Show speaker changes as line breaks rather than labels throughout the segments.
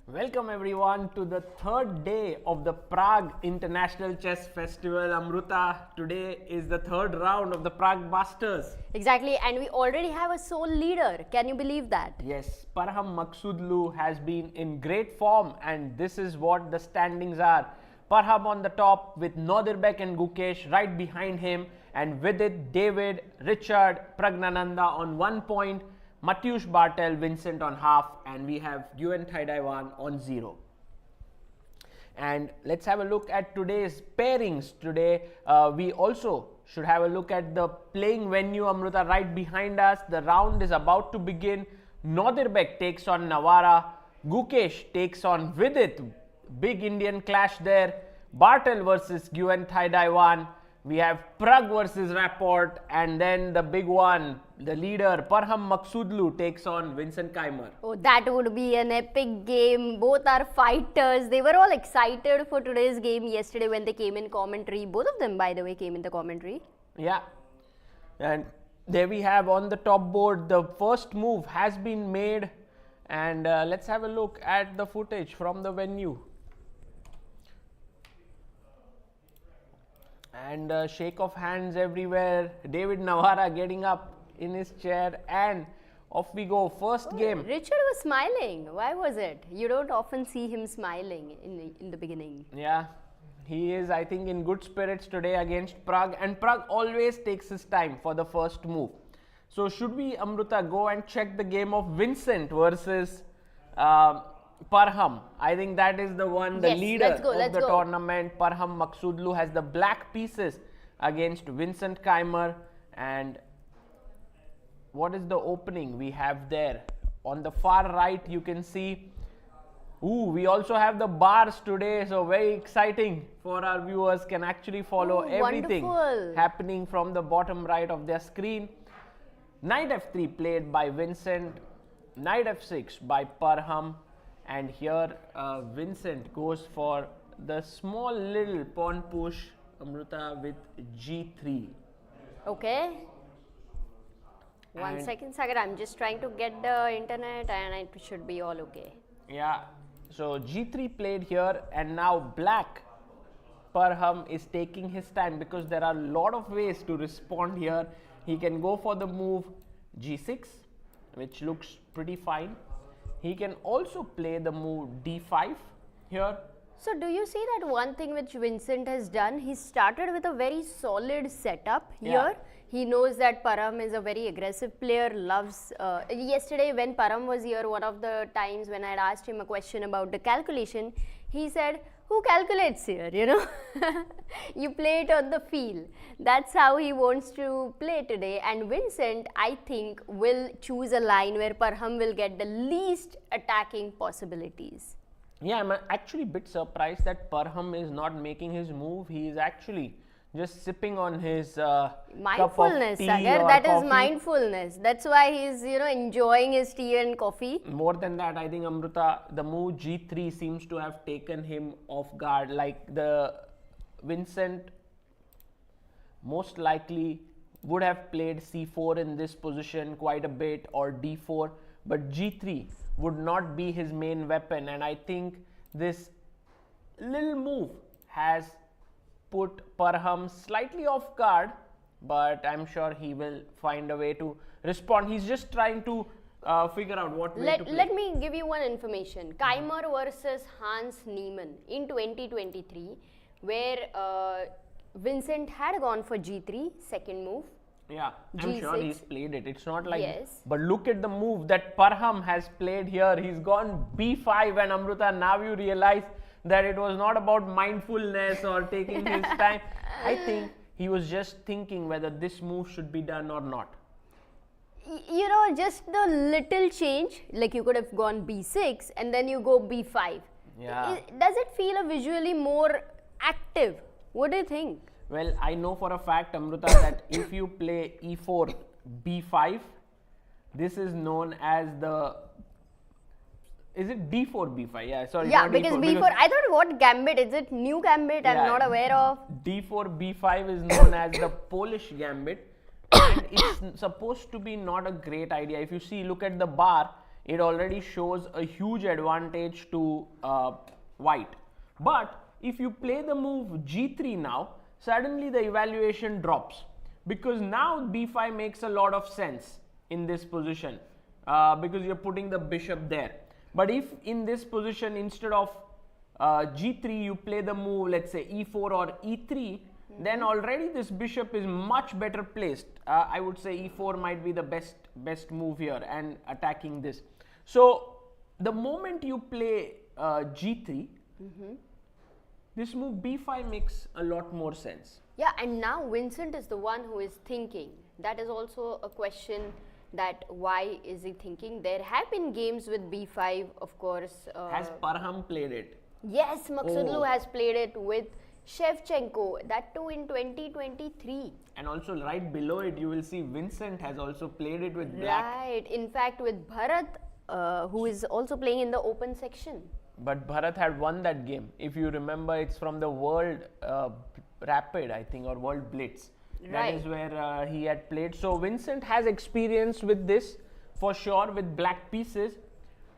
Welcome everyone to the third day of the Prague International Chess Festival. Amruta, today is the third round of the Prague Masters.
Exactly, and we already have a sole leader. Can you believe that?
Yes, Maghsoodloo has been in great form, and this is what the standings are. Parham on the top with Nodirbek and Gukesh right behind him, and Vidit, David, Richard, Praggnanandhaa on 1 point, Mateusz, Bartel, Vincent on half, and we have Nguyen on 0. And let's have a look at today's pairings. Today, we also should have a look at the playing venue. Amruta right behind us. The round is about to begin. Nodirbek takes on Navara. Gukesh takes on Vidit. Big Indian clash there. Bartel versus Nguyen. We have Pragg versus Rapport, and then the big one, the leader, Maghsoodloo takes on Vincent Keymer.
Oh, that would be an epic game. Both are fighters. They were all excited for today's game yesterday when they came in commentary. Both of them, by the way, came in the commentary.
Yeah. And there we have on the top board, the first move has been made. And let's have a look at the footage from the venue. And shake of hands everywhere. David Navara getting up in his chair, and off we go. First game.
Richard was smiling. Why was it? You don't often see him smiling in the beginning.
Yeah, he is, I think, in good spirits today against Prague, and Prague always takes his time for the first move. So should we, Amruta, go and check the game of Vincent versus Parham? I think that is the one, the
Yes,
leader of the
go.
tournament. Maghsoodloo has the black pieces against Vincent Keymer. And what is the opening we have there? On the far right, you can see, we also have the bars today, so very exciting for our viewers, can actually follow everything
wonderful.
happening from the bottom right of their screen. Knight f3 played by Vincent, Knight f6 by Parham. And here Vincent goes for the small little pawn push, Amruta, with g3.
Okay. One
And
second, Sagar. I'm just trying to get the internet and it should be all okay.
Yeah, so g3 played here, and now black, Parham, is taking his time because there are a lot of ways to respond here. He can go for the move g6, which looks pretty fine. He can also play the move d5 here.
So do you see that one thing which Vincent has done? He started with a very solid setup here.
Yeah.
He knows that Parham is a very aggressive player, loves... yesterday when Parham was here, one of the times when I had asked him a question about the calculation, he said, who calculates here, you know? You play it on the field. That's how he wants to play today. And Vincent, I think, will choose a line where Parham will get the least attacking possibilities.
Yeah, I'm actually a bit surprised that Parham is not making his move. He is actually just sipping on his
mindfulness,
cup of tea
Sagar.
or
That
coffee.
is mindfulness. That's why he's, enjoying his tea and coffee.
More than that, I think, Amruta, the move g3 seems to have taken him off guard. Like the Vincent most likely would have played c4 in this position quite a bit, or d4, but g3 would not be his main weapon. And I think this little move has put Parham slightly off guard, but I'm sure he will find a way to respond. He's just trying to figure out what way to play.
Let me give you one information. Keymer versus Hans Niemann in 2023, where Vincent had gone for g3, second move.
Yeah, I'm sure
G6.
he's played it. It's not like,
Yes.
but look at the move that Parham has played here. He's gone b5, and Amruta, now you realize that it was not about mindfulness or taking his time. I think he was just thinking whether this move should be done or not.
Just the little change, like you could have gone b6 and then you go b5.
Yeah.
Does it feel visually more active? What do you think?
Well, I know for a fact, Amruta, that if you play e4, b5, this is known as the... Is it d4, b5? Yeah, sorry.
Yeah,
not
because
e4,
b4, I thought what gambit? Is it new gambit?
Yeah.
I'm not aware of.
d4, b5 is known as the Polish gambit, and it's supposed to be not a great idea. If you see, look at the bar, it already shows a huge advantage to white. But if you play the move g3 now, suddenly the evaluation drops, because now b5 makes a lot of sense in this position, because you're putting the bishop there. But if in this position, instead of g3, you play the move, let's say e4 or e3, then already this bishop is much better placed. I would say e4 might be the best move here and attacking this. So the moment you play g3, this move b5 makes a lot more sense.
Yeah, and now Vincent is the one who is thinking. That is also a question, that why is he thinking? There have been games with b5, of course.
Has Parham played it?
Yes, Maghsoodloo has played it with Shevchenko, that too in 2023.
And also right below it, you will see Vincent has also played it with black.
Right, in fact with Bharat, who is also playing in the open section.
But Bharat had won that game. If you remember, it's from the World Rapid, I think, or World Blitz.
Right.
That is where he had played. So Vincent has experience with this for sure, with black pieces.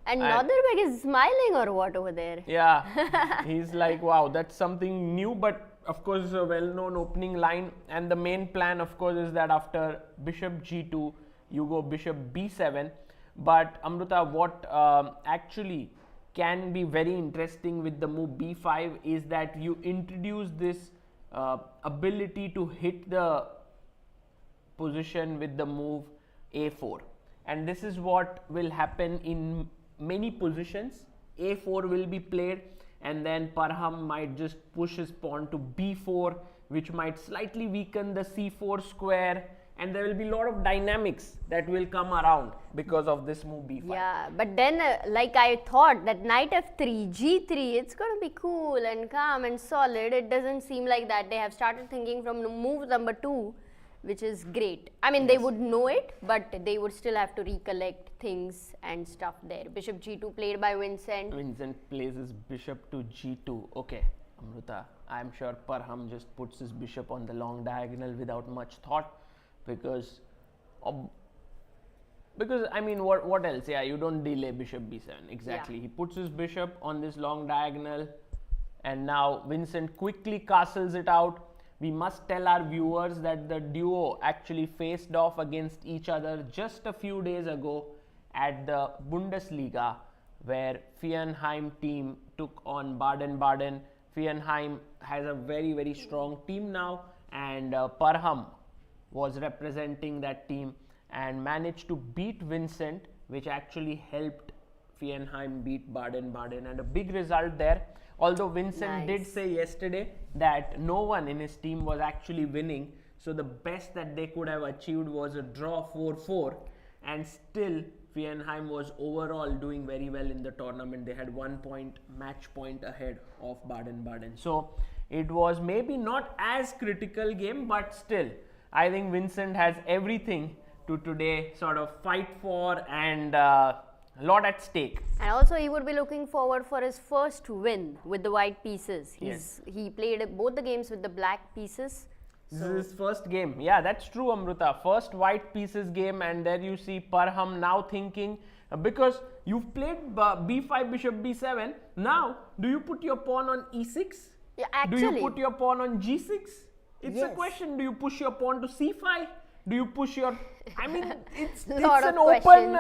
And Northern is smiling or what over there?
Yeah, he's like, wow, that's something new. But of course, a well-known opening line. And the main plan, of course, is that after bishop g2, you go bishop b7. But Amruta, what actually can be very interesting with the move b5 is that you introduce this ability to hit the position with the move a4, and this is what will happen in many positions. a4 will be played, and then Parham might just push his pawn to b4, which might slightly weaken the c4 square, and there will be a lot of dynamics that will come around because of this move b5.
Yeah, but then like I thought that knight f3, g3, it's going to be cool and calm and solid. It doesn't seem like that. They have started thinking from move number 2, which is great. I mean, they would know it, but they would still have to recollect things and stuff there. Bishop g2 played by Vincent.
Vincent plays his bishop to g2. Okay, Amruta, I'm sure Parham just puts his bishop on the long diagonal without much thought, because I mean, what else? Yeah, you don't delay bishop b7. Exactly.
Yeah.
He puts his bishop on this long diagonal, and now Vincent quickly castles it out. We must tell our viewers that the duo actually faced off against each other just a few days ago at the Bundesliga, where Vienheim team took on Baden-Baden. Vienheim has a very, very strong team now, and Parham was representing that team and managed to beat Vincent, which actually helped Vienheim beat Baden-Baden, and a big result there. Although Vincent did say yesterday that no one in his team was actually winning, so the best that they could have achieved was a draw 4-4, and still Vienheim was overall doing very well in the tournament. They had 1 point, match point ahead of Baden-Baden. So it was maybe not as critical game, but still I think Vincent has everything to today sort of fight for, and a lot at stake.
And also he would be looking forward for his first win with the white pieces. He played both the games with the black pieces.
This is his first game. Yeah, that's true, Amruta. First white pieces game, and there you see Parham now thinking, because you've played b5, bishop b7. Now, do you put your pawn on e6?
Yeah, actually.
Do you put your pawn on g6? It's a question. Do you push your pawn to c5? Do you push your... I mean, it's an open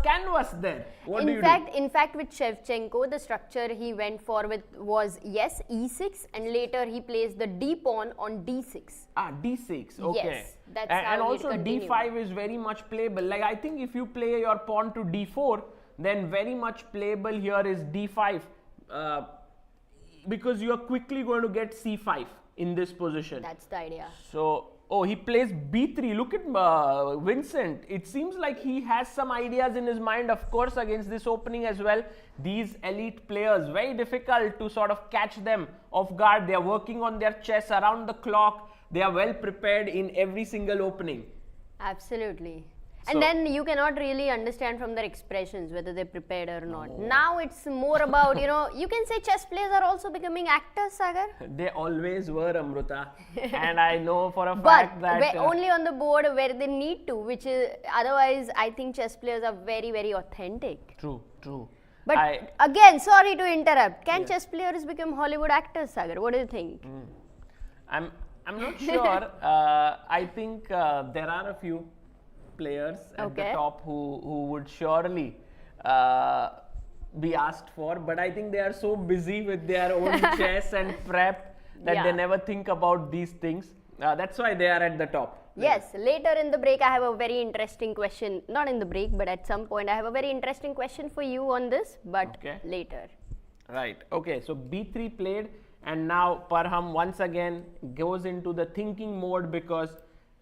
canvas there. What do you do?
In fact, with Shevchenko, the structure he went for was, yes, e6, and later he plays the d pawn on d6.
Ah, d6, okay.
Yes, that's
and
how
also d5 is very much playable. Like, I think if you play your pawn to d4, then very much playable here is d5, because you are quickly going to get c5 in this position.
That's the idea.
So, oh, he plays b3. Look at Vincent. It seems like he has some ideas in his mind, of course, against this opening as well. These elite players, very difficult to sort of catch them off guard. They are working on their chess around the clock. They are well prepared in every single opening.
Absolutely. And then you cannot really understand from their expressions whether they prepared or not. Now it's more about, you can say chess players are also becoming actors, Sagar.
They always were, Amruta. And I know for a
But
fact that...
only on the board where they need to, which is, otherwise I think chess players are very, very authentic.
True, true.
But again, sorry to interrupt. Can chess players become Hollywood actors, Sagar? What do you think?
I'm not sure. I think there are a few players at the top who would surely be asked for, but I think they are so busy with their own chess and prep that they never think about these things. That's why they are at the top.
Yes, later in the break I have a very interesting question. Not in the break, but at some point I have a very interesting question for you on this, but later.
Right. Okay, so B3 played, and now Parham once again goes into the thinking mode, because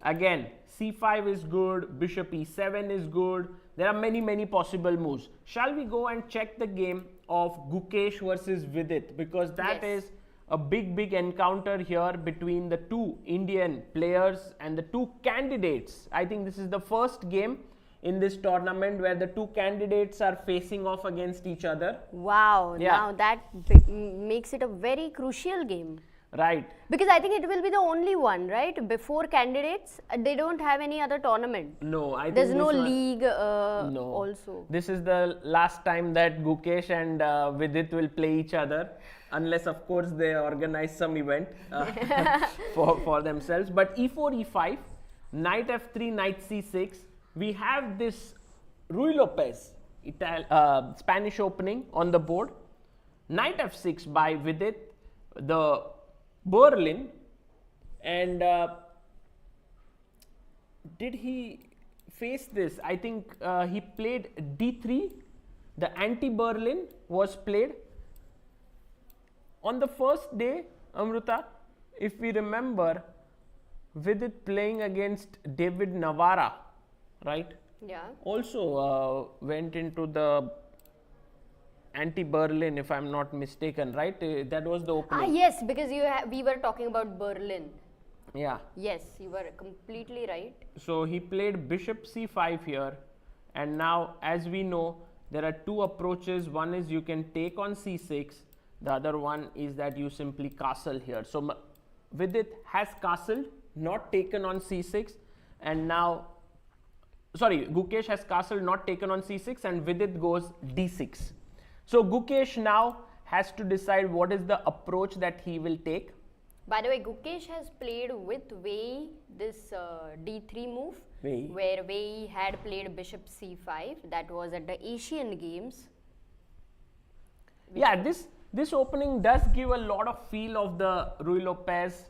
again C5 is good, bishop E7 is good. There are many possible moves. Shall we go and check the game of Gukesh versus Vidit, because that is a big encounter here between the two Indian players and the two candidates. I think this is the first game in this tournament where the two candidates are facing off against each other.
Wow, now that makes it a very crucial game.
Right.
Because I think it will be the only one, right? Before candidates, they don't have any other tournament.
No, I think
there's no league also.
This is the last time that Gukesh and Vidit will play each other, unless of course they organize some event for themselves. But E4, E5, knight F3, knight C6. We have this Ruy Lopez Spanish opening on the board. Knight F6 by Vidit, the Berlin, and did he face this? I think he played D3. The anti-Berlin was played. On the first day, Amruta, if we remember, Vidit playing against David Navara, right?
Yeah.
Also went into the anti-Berlin, if I'm not mistaken, right? That was the opening.
Yes, because we were talking about Berlin.
Yeah.
Yes, you were completely right.
So he played bishop c5 here, and now as we know, there are two approaches. One is you can take on c6, the other one is that you simply castle here. So Vidit has castled, not taken on c6, and now, sorry, Gukesh has castled, not taken on c6, and Vidit goes d6. So Gukesh now has to decide what is the approach that he will take.
By the way, Gukesh has played with Wei this d3 move, where Wei had played bishop c5. That was at the Asian Games.
Yeah, this opening does give a lot of feel of the Ruy Lopez.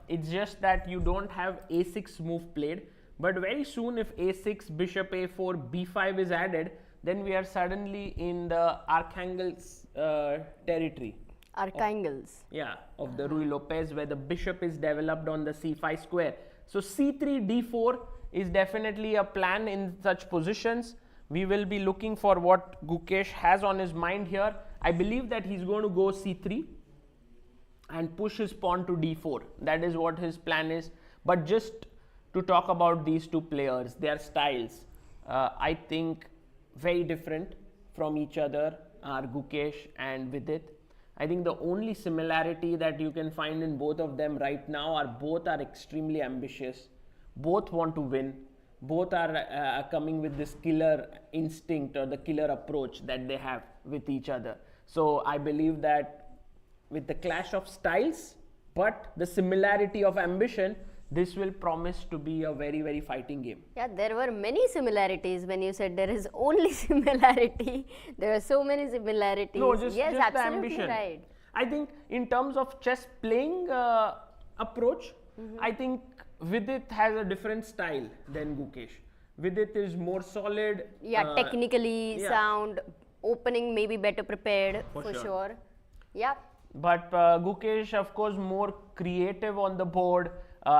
It's just that you don't have a6 move played, but very soon if a6, bishop a4, b5 is added, then we are suddenly in the Archangels territory.
Archangels.
Yeah, of the Ruy Lopez, where the bishop is developed on the c5 square. So c3, d4 is definitely a plan in such positions. We will be looking for what Gukesh has on his mind here. I believe that he's going to go c3 and push his pawn to d4. That is what his plan is. But just to talk about these two players, their styles, I think very different from each other are Gukesh and Vidit. I think the only similarity that you can find in both of them right now are both are extremely ambitious. Both want to win. Both are coming with this killer instinct or the killer approach that they have with each other. So I believe that with the clash of styles, but the similarity of ambition, this will promise to be a very fighting game.
Yeah, there were many similarities when you said there is only similarity. There are so many similarities.
No, just
absolutely
the ambition.
Right.
I think in terms of chess playing approach, I think Vidit has a different style than Gukesh. Vidit is more solid.
Yeah, technically sound, opening maybe better prepared for sure. Yeah.
But Gukesh, of course, more creative on the board,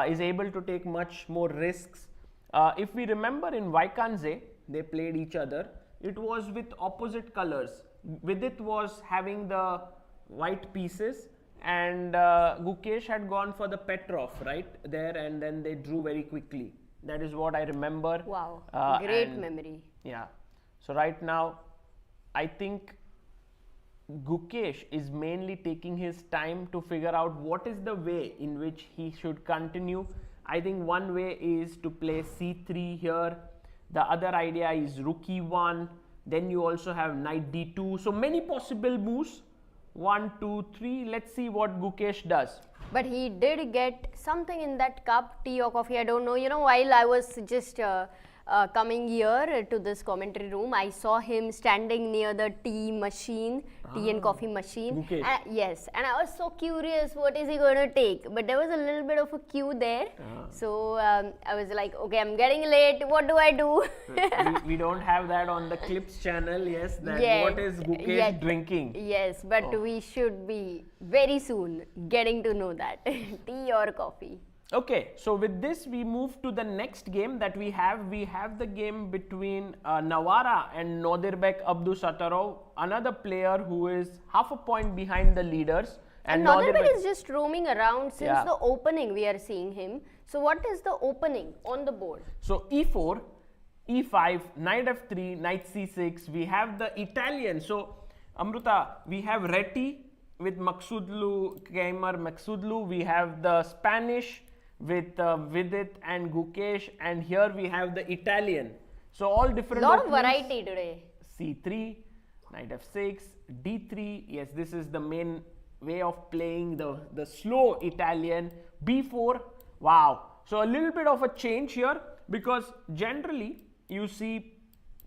is able to take much more risks. If we remember in Vaikanze, they played each other. It was with opposite colors. Vidit was having the white pieces, and Gukesh had gone for the Petrov right there, and then they drew very quickly. That is what I remember.
Wow, great memory.
Yeah. So right now, I think Gukesh is mainly taking his time to figure out what is the way in which he should continue. I think one way is to play c3 here. The other idea is rook e1. Then you also have knight d2. So many possible moves. 1, 2, 3. Let's see what Gukesh does.
But he did get something in that cup, tea or coffee, I don't know. You know, while I was just coming here to this commentary room, I saw him standing near the tea machine, tea and coffee machine. Yes, and I was so curious, what is he going to take? But there was a little bit of a queue there. So I was like, okay, I'm getting late. What do I do?
we don't have that on the Clips channel. Yes, that what is Gukesh drinking?
Yes, but we should be very soon getting to know that. Tea or coffee.
Okay, so with this we move to the next game that we have. We have the game between Navara and Nodirbek Abdusattorov, another player who is half a point behind the leaders.
And Nodirbek is just roaming around since the opening we are seeing him. So what is the opening on the board?
So e4, e5, knight f3, knight c6. We have the Italian. So Amruta, we have Reti with Maghsoodloo, Keymer, Maghsoodloo. We have the Spanish with Vidit and Gukesh, and here we have the Italian. So all different.
Lot of variety today.
C3, knight f6, d3. Yes, this is the main way of playing the slow Italian. b4. Wow. So a little bit of a change here, because generally you see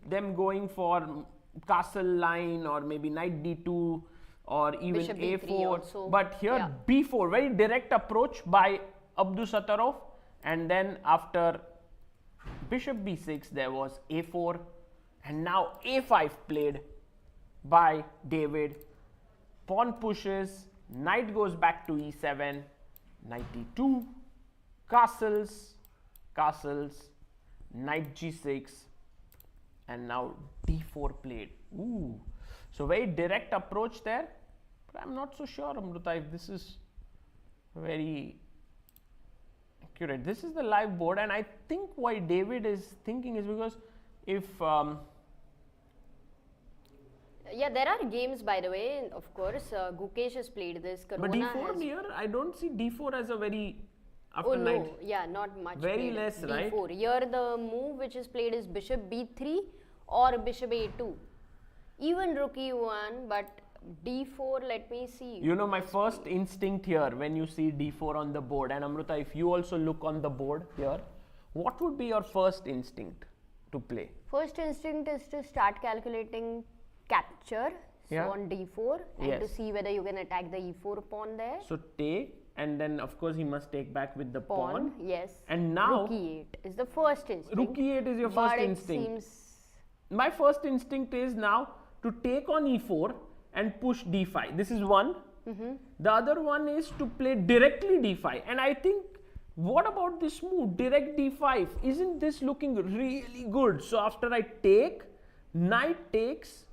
them going for castle line or maybe knight d2 or even
Bishop
a4.
also.
But here b4, very direct approach by Abdusattorov, and then after bishop b6 there was a4, and now a5 played by David. Pawn pushes, knight goes back to e7, knight e2, castles, knight g6, and now d4 played. Ooh, so very direct approach there, but I'm not so sure, Amruta, if this is very accurate. This is the live board, and I think why David is thinking is because if
there are games, by the way, of course. Gukesh has played this.
But d4 here, I don't see d4 as a very
not much.
Very
played.
less,
d4.
right?
Here the move which is played is bishop b3 or bishop a2, even rook e1, but d4, let me see.
You know, my first instinct here when you see d4 on the board, and Amruta, if you also look on the board here, what would be your first instinct to play?
First instinct is to start calculating capture on d4 and to see whether you can attack the e4 pawn there.
So take, and then of course he must take back with the pawn.
Yes.
And now
rook e8 is the first instinct.
Rook e8 is your first instinct. My first instinct is now to take on e4 and push d5. This is one. The other one is to play directly d5, and I think, what about this move, direct d5? Isn't this looking really good? So after I take, knight takes,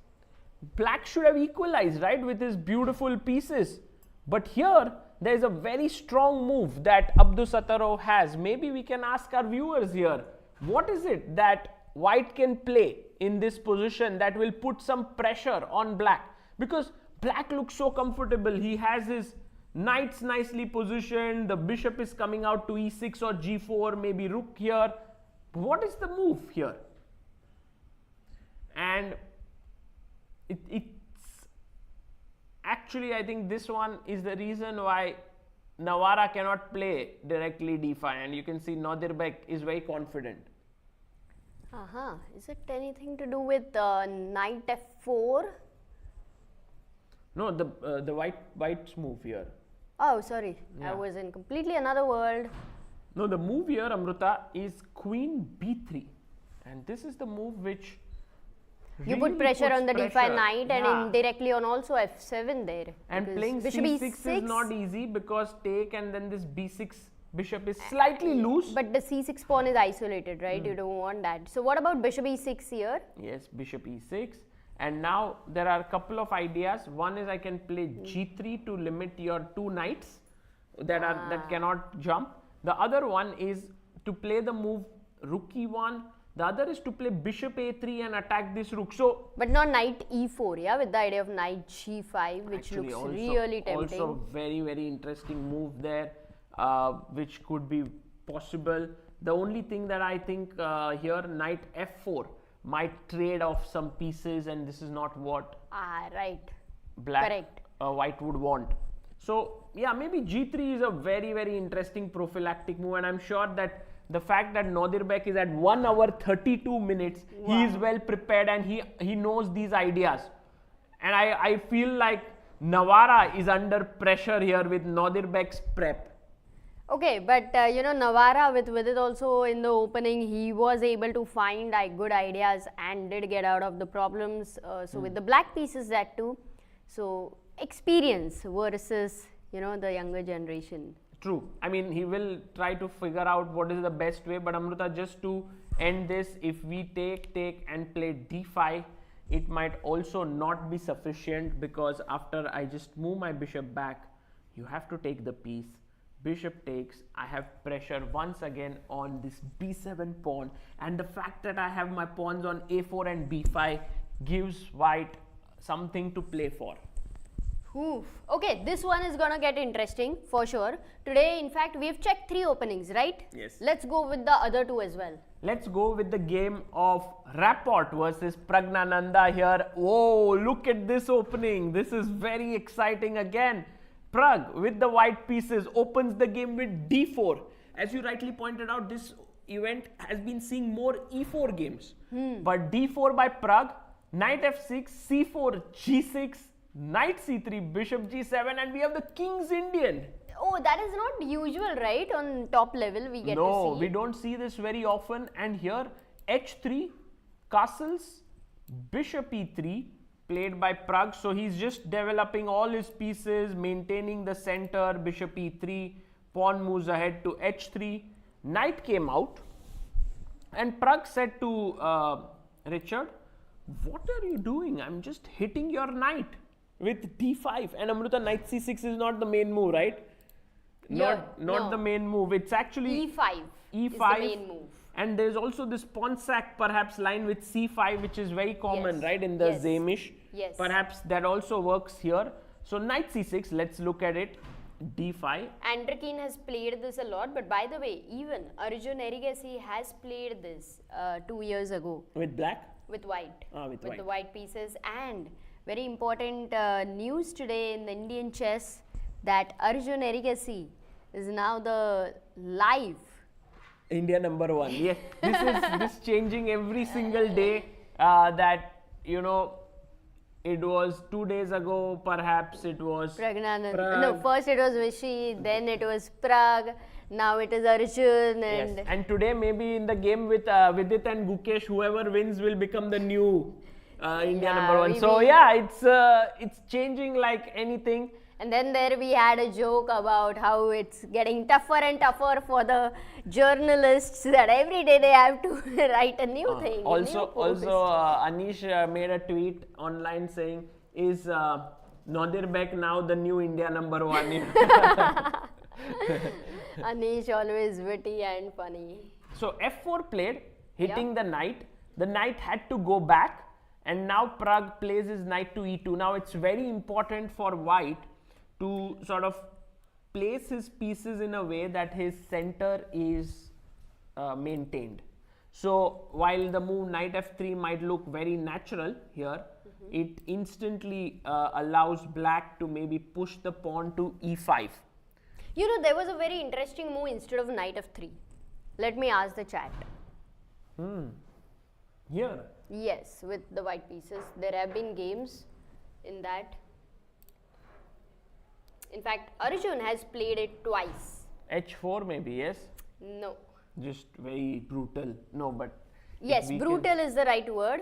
black should have equalized, right, with his beautiful pieces. But here there is a very strong move that Abdusattorov has. Maybe we can ask our viewers here, what is it that white can play in this position that will put some pressure on black? Because black looks so comfortable. He has his knights nicely positioned. The bishop is coming out to e6 or g4, maybe rook here. What is the move here? And it's actually, I think this one is the reason why Navara cannot play directly d5, and you can see Nodirbek is very confident.
Is it anything to do with knight f4?
No, the white's move here.
Oh, sorry. I was in completely another world.
No, the move here, Amruta, is queen b3. And this is the move which
you put pressure on the d5 knight and indirectly on also f7 there.
And playing c6 is not easy because take, and then this b6 bishop is slightly loose.
But the c6 pawn is isolated, right? You don't want that. So what about bishop e6 here?
Yes, bishop e6. And now there are a couple of ideas. One is I can play g3 to limit your two knights that cannot jump. The other one is to play the move rook e1. The other is to play bishop a3 and attack this rook. So,
but not knight e4, yeah, with the idea of knight g5, which looks
also,
really tempting.
Also, very, very interesting move there, which could be possible. The only thing that I think here, knight f4 might trade off some pieces, and this is not what white would want. So, yeah, maybe g3 is a very, very interesting prophylactic move, and I'm sure that the fact that Nodirbek is at 1 hour 32 minutes, he is well prepared and he knows these ideas. And I feel like Navara is under pressure here with Nodirbek's prep.
Okay, but Navara with it also in the opening, he was able to find good ideas and did get out of the problems. So with the black pieces that too. So experience versus the younger generation.
True. I mean, he will try to figure out what is the best way. But Amruta, just to end this, if we take and play d5, it might also not be sufficient, because after I just move my bishop back, you have to take the piece. Bishop takes. I have pressure once again on this b7 pawn, and the fact that I have my pawns on a4 and b5 gives white something to play for.
Oof. Okay, this one is gonna get interesting for sure. Today, in fact, we've checked 3 openings, right?
Yes.
Let's go with the other 2 as well.
Let's go with the game of Rapport versus Praggnanandhaa here. Oh, look at this opening. This is very exciting again. Pragg with the white pieces opens the game with d4. As you rightly pointed out, this event has been seeing more e4 games. But d4 by Pragg, knight f6, c4, g6, knight c3, bishop g7, and we have the King's Indian.
Oh, that is not usual, right? On top level, we get to see.
No, we don't see this very often. And here, h3, castles, bishop e3, played by Pragg. So he's just developing all his pieces, maintaining the center, bishop e3, pawn moves ahead to h3, knight came out, and Pragg said to Richard, what are you doing? I'm just hitting your knight with d5. And Amruta, knight c6 is not the main move, right? Not the main move. It's actually
e5 is the main move.
And there's also this pawn sack perhaps line with c5, which is very common, right, in the Zamish.
Yes.
Perhaps that also works here. So knight c6, let's look at it. d5.
Andrekin has played this a lot, but by the way, even Arjun Erigasi has played this 2 years ago.
With black?
With white.
With
the white pieces. And very important news today in the Indian chess, that Arjun Erigasi is now the live
India #1. Yes, this changing every single day. That it was 2 days ago. Perhaps it was
Praggnanandhaa. No, first it was Vishy, then it was Pragg. Now it is Arjun. And
yes. And today maybe in the game with Vidit and Gukesh, whoever wins will become the new India #1. So yeah, it's changing like anything.
And then there we had a joke about how it's getting tougher and tougher for the journalists, that every day they have to write a new thing.
Also, Anish made a tweet online saying, is Nodirbek now the new India #1?
Anish always witty and funny.
So f4 played, hitting the knight. The knight had to go back, and now Pragg plays his knight to e2. Now it's very important for white to sort of place his pieces in a way that his center is maintained. So while the move knight f3 might look very natural here, it instantly allows black to maybe push the pawn to e5.
There was a very interesting move instead of knight f3. Let me ask the chat.
Here?
Yes, with the white pieces. There have been games in that. In fact, Arjun has played it twice.
h4 maybe, yes?
No.
Just very brutal. No, but...
Yes, brutal is the right word.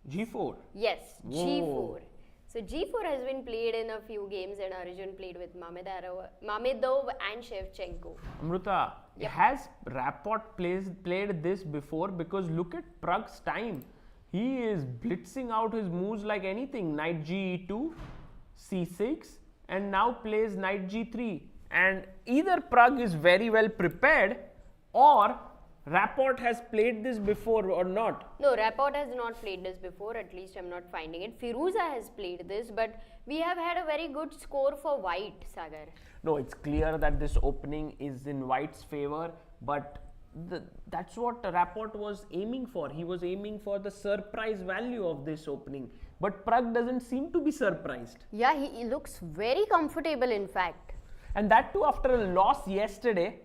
g4?
Yes, g4. So g4 has been played in a few games, and Arjun played with Mamedov and Shevchenko.
Amruta, has Rapport played this before? Because look at Pragg's time. He is blitzing out his moves like anything. Knight g2, c6, and now plays knight g3. And either Pragg is very well prepared, or Rapport has played this before or not?
No, Rapport has not played this before, at least I'm not finding it. Firuza has played this, but we have had a very good score for white, Sagar.
No, it's clear that this opening is in white's favor, but that's what Rapport was aiming for. He was aiming for the surprise value of this opening. But Pragg doesn't seem to be surprised.
Yeah, he looks very comfortable, in fact.
And that too after a loss yesterday.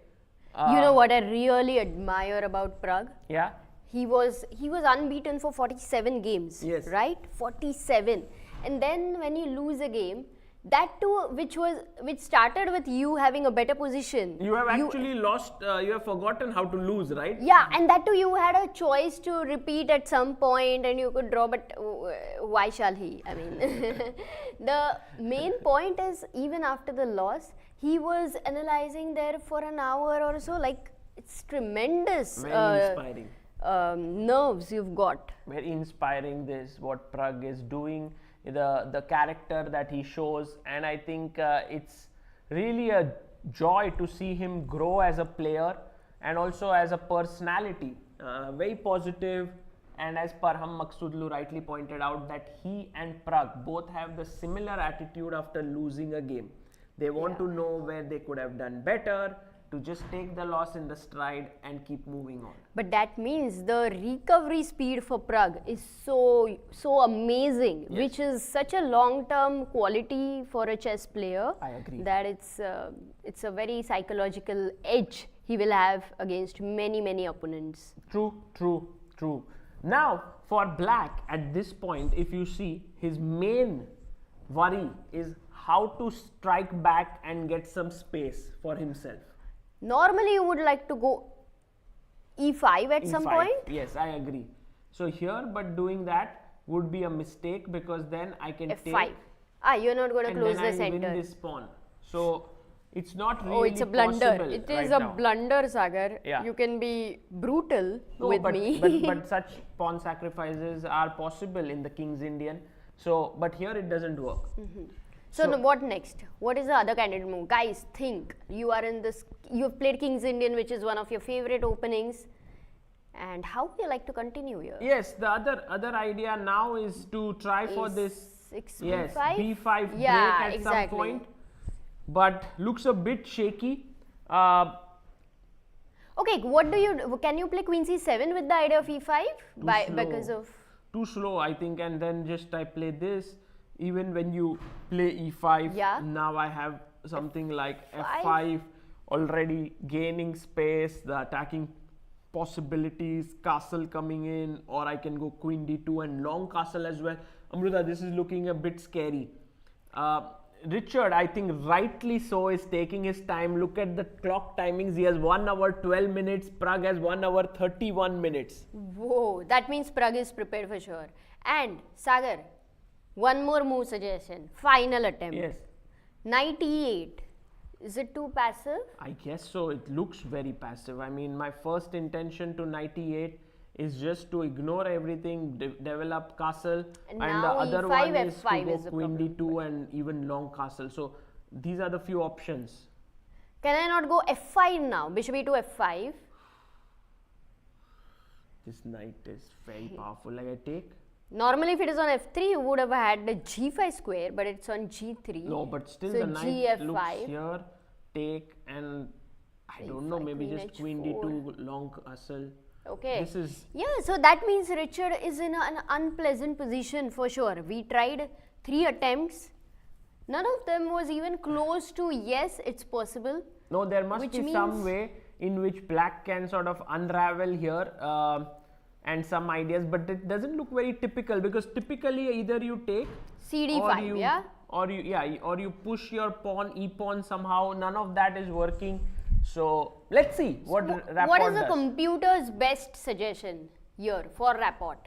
You know what I really admire about Pragg?
Yeah.
He was unbeaten for 47 games.
Yes.
Right? 47. And then when you lose a game, that too which started with you having a better position.
You have actually lost, you have forgotten how to lose, right?
Yeah, and that too you had a choice to repeat at some point and you could draw, but why shall he? I mean, the main point is even after the loss, he was analyzing there for an hour or so. Like, it's tremendous.
Very inspiring.
Nerves you've got.
Very inspiring this, what Pragg is doing, the character that he shows, and I think it's really a joy to see him grow as a player and also as a personality. Very positive, and as Parham Maghsoodloo rightly pointed out, that he and Pragg both have the similar attitude after losing a game. They want to know where they could have done better, to just take the loss in the stride and keep moving on.
But that means the recovery speed for Pragg is so amazing, which is such a long-term quality for a chess player.
I agree.
That it's a very psychological edge he will have against many opponents.
True. Now, for Black, at this point, if you see, his main worry is how to strike back and get some space for himself.
Normally, you would like to go e5 at some point.
Yes, I agree. So here, but doing that would be a mistake because then I can
f5.
take.
You're not going to close the center.
And then I win this pawn. So it's not really.
Oh, it's a blunder. It is
right
a blunder, Sagar.
Yeah.
You can be brutal with me.
but such pawn sacrifices are possible in the King's Indian. So, but here it doesn't work.
So what next? What is the other candidate move? Guys, think. You are in this. You have played King's Indian, which is one of your favorite openings. And how would you like to continue here?
Yes, the other idea now is to try for this.
B5?
B5 break at some point. But looks a bit shaky.
Okay, what do you do? Can you play Queen C7 with the idea of E5? Because of
too slow, I think, and then just I play this. Even when you play E5, now I have something like F5 already gaining space, the attacking possibilities, castle coming in, or I can go Queen D2 and long castle as well. Amruta, this is looking a bit scary. Richard, I think rightly so, is taking his time. Look at the clock timings. He has 1 hour 12 minutes. Pragg has 1 hour 31 minutes.
Whoa, that means Pragg is prepared for sure. And Sagar, one more move suggestion. Final attempt.
Yes.
Knight E8. Is it too passive?
I guess so. It looks very passive. I mean, my first intention to Knight E8 is just to ignore everything, develop castle, and the other one is to go Queen D2 and even long castle. So these are the few options.
Can I not go F5 now? Bishop E2 F5.
This knight is very powerful. Like I take.
Normally, if it is on F3, you would have had the G5 square, but it's on G3.
No, but still
so
the knight
GF5.
looks here, take, and I don't know, maybe just Queen D2, long castle.
Okay.
This is.
Yeah, so that means Richard is in an unpleasant position for sure. We tried 3 attempts. None of them was even close to yes, it's possible.
No, there must be some way in which Black can sort of unravel here. And some ideas, but it doesn't look very typical because typically either you take
CD5,
or you push your pawn, e-pawn somehow. None of that is working. So let's see what Rapport
What is the
does.
computer's best suggestion here for Rapport?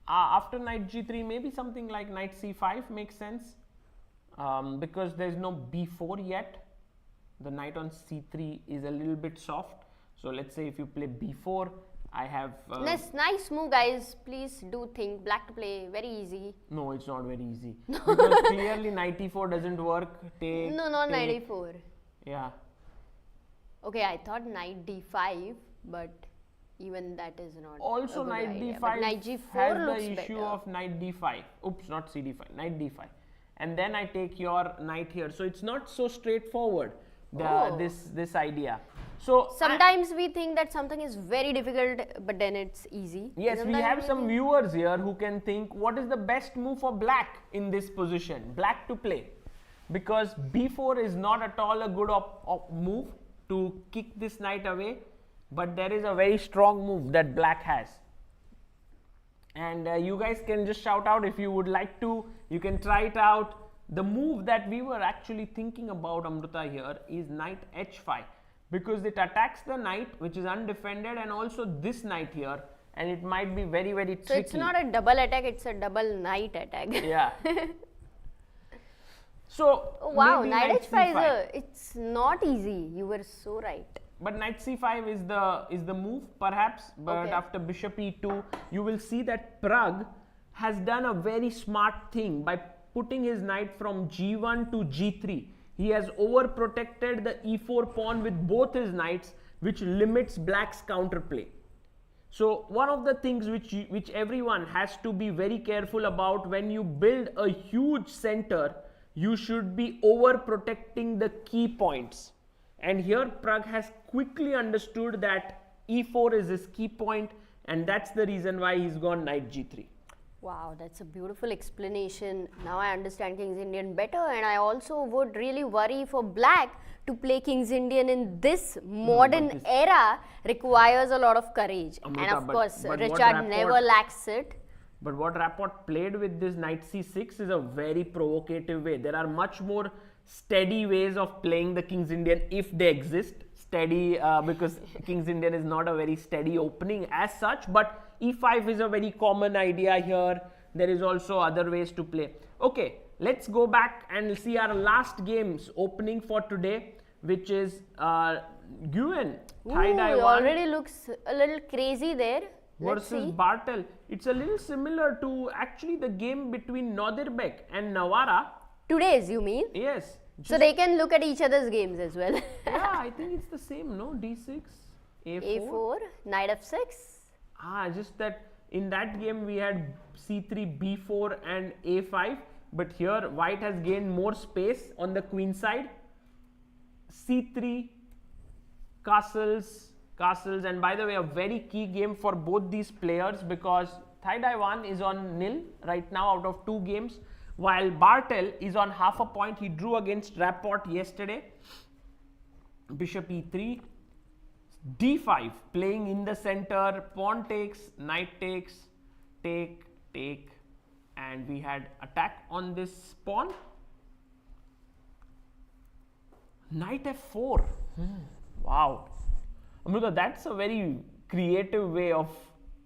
After Knight G3, maybe something like Knight C5 makes sense because there's no B4 yet. The knight on C3 is a little bit soft. So let's say if you play B4. I have.
Nice move, guys. Please do think. Black to play, very easy.
No, it's not very easy. Because clearly Knight E4 doesn't work.
No, not Knight E4.
Yeah.
Okay, I thought Knight D5 but even that is not
Also
a good
knight
idea.
d5
But knight g4
has the
looks
issue
better.
of knight d5. Oops, not cd5, knight d5. And then I take your knight here. So it's not so straightforward, this idea. So
Sometimes we think that something is very difficult, but then it's easy.
yes, we
Sometimes
have some
think-
viewers here who can think what is the best move for black in this position, black to play, because b4 is not at all a good move to kick this knight away, but there is a very strong move that black has. And you guys can just shout out if you would like to, you can try it out. The move that we were actually thinking about, Amruta, here is knight h5, because it attacks the knight which is undefended and also this knight here, and it might be very, very tricky.
So it's not a double attack, it's a double knight attack.
Yeah. So
Oh, wow,
maybe
knight h5
c5.
it's not easy. You were so right.
But knight c5 is the move perhaps, but
Okay.
after bishop e2 you will see that Pragg has done a very smart thing by putting his knight from g1 to g3. He has overprotected the e4 pawn with both his knights, which limits black's counterplay. So one of the things which everyone has to be very careful about when you build a huge center, you should be overprotecting the key points. And here Pragg has quickly understood that e4 is his key point, and that's the reason why he's gone knight g3.
Wow, that's a beautiful explanation. Now I understand King's Indian better, and I also would really worry for black to play King's Indian in this modern era requires a lot of courage.
Amruta,
and of course,
but what
Richard
Rapport-
never lacks it.
But what Rapport played with this knight c6 is a very provocative way. There are much more steady ways of playing the King's Indian if they exist. Steady because King's Indian is not a very steady opening as such, but e5 is a very common idea here. There is also other ways to play. Okay, let's go back and see our last games opening for today, which is Nguyen,
Ooh,
Thai
it
one
already looks a little crazy there. Let's
versus
see.
Bartel. It's a little similar to actually the game between Nodirbek and Navara.
Today's, you mean?
Yes.
So they can look at each other's games as well.
Yeah, I think it's the same, no? D6, A4.
A4, knight f6.
Just that in that game we had C3, B4 and A5, but here white has gained more space on the queen side. C3, castles, and by the way, a very key game for both these players because Thai 1 is on nil right now out of 2 games, while Bartel is on half a point. He drew against Rapport yesterday. Bishop e3, d5, playing in the center, pawn takes, knight takes, take, and we had attack on this pawn. Knight f4. Wow. Amruta, that's a very creative way of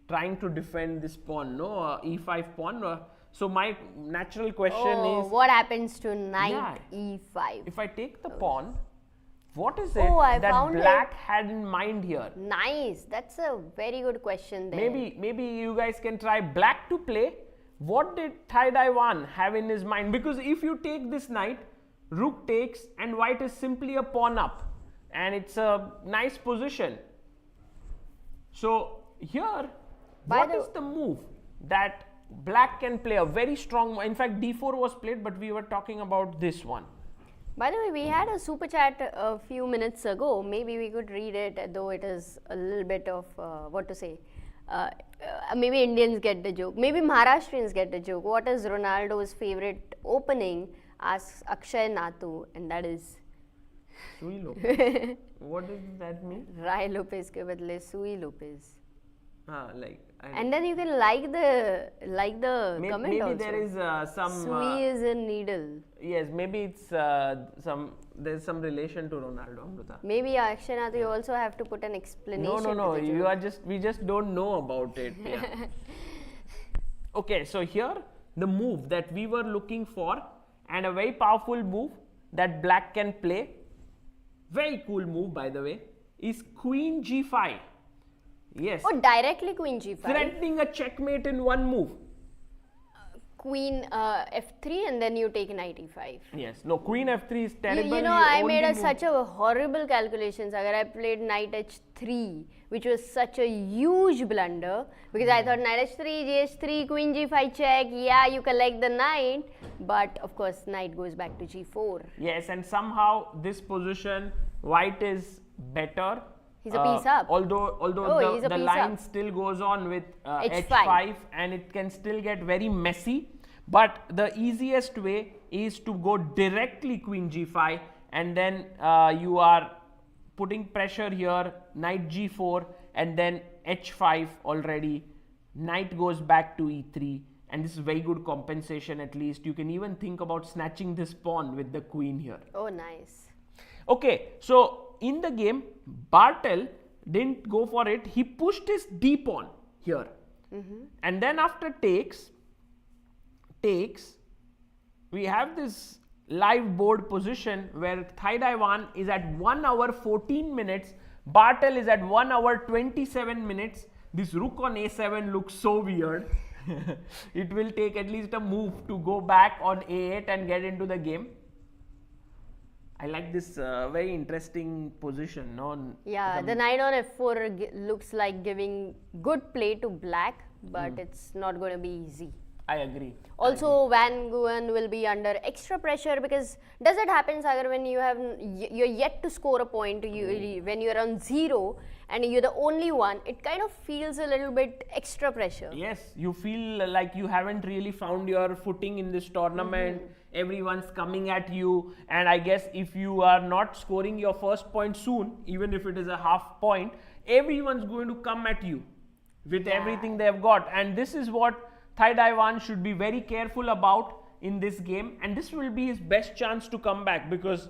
trying to defend this pawn, no? E5 pawn. So my natural question is,
What happens to knight e5?
if I take the pawn, what is it
I
that
found
black had in mind here?
Nice. That's a very good question there.
Maybe you guys can try black to play. What did Thai 1 have in his mind? Because if you take this knight, rook takes and white is simply a pawn up. And it's a nice position. So here, what is the move that black can play? A very strong, in fact D4 was played, but we were talking about this one.
By the way, we had a super chat a few minutes ago. Maybe we could read it, though it is a little bit of, what to say, maybe Indians get the joke. Maybe Maharashtrians get the joke. What is Ronaldo's favorite opening? Asks Akshay Natu, and that is
Sui Lopez. What does that mean?
Rai Lopez ke badle Sui Lopez.
And
then you can like the comment
maybe
also.
there is some
Sui is a needle.
yes, maybe it's there's some relation to Ronaldo, Amruta.
Maybe Akshay Natu, you also have to put an explanation.
No,
to the
you
joke.
are we just don't know about it. Yeah. Okay, so here the move that we were looking for, and a very powerful move that black can play, very cool move by the way, is Queen G5. Yes.
Oh, directly Queen G5.
Threatening a checkmate in one move.
queen f3 and then you take knight e5.
Yes. No, queen f3 is terrible.
You know, I made such a horrible calculation, Sagar. I played knight h3, which was such a huge blunder because I thought knight h3, gh3, queen g5 check. Yeah, you collect the knight, but of course, knight goes back to g4.
Yes, and somehow this position, white is better.
He's a piece up.
Although the line still goes on with h5 and it can still get very messy. But the easiest way is to go directly queen g5 and then you are putting pressure here, knight g4 and then h5 already. Knight goes back to e3 and this is very good compensation at least. You can even think about snatching this pawn with the queen here.
Oh, nice.
Okay, so in the game, Bartel didn't go for it. He pushed his d pawn here. And then after takes, we have this live board position where Thai Daiwan is at 1 hour 14 minutes. Bartel is at 1 hour 27 minutes. This rook on a7 looks so weird. It will take at least a move to go back on a8 and get into the game. I like this very interesting position. No?
Yeah, the knight on f4 looks like giving good play to black, but it's not going to be easy.
I agree.
Also, Nguyen will be under extra pressure because does it happen, Sagar, when you're yet to score a point, when you're on 0 and you're the only one, it kind of feels a little bit extra pressure.
Yes, you feel like you haven't really found your footing in this tournament. Everyone's coming at you, and I guess if you are not scoring your first point soon, even if it is a half point, everyone's going to come at you with everything they have got. And this is what Thai Daiwan should be very careful about in this game, and this will be his best chance to come back because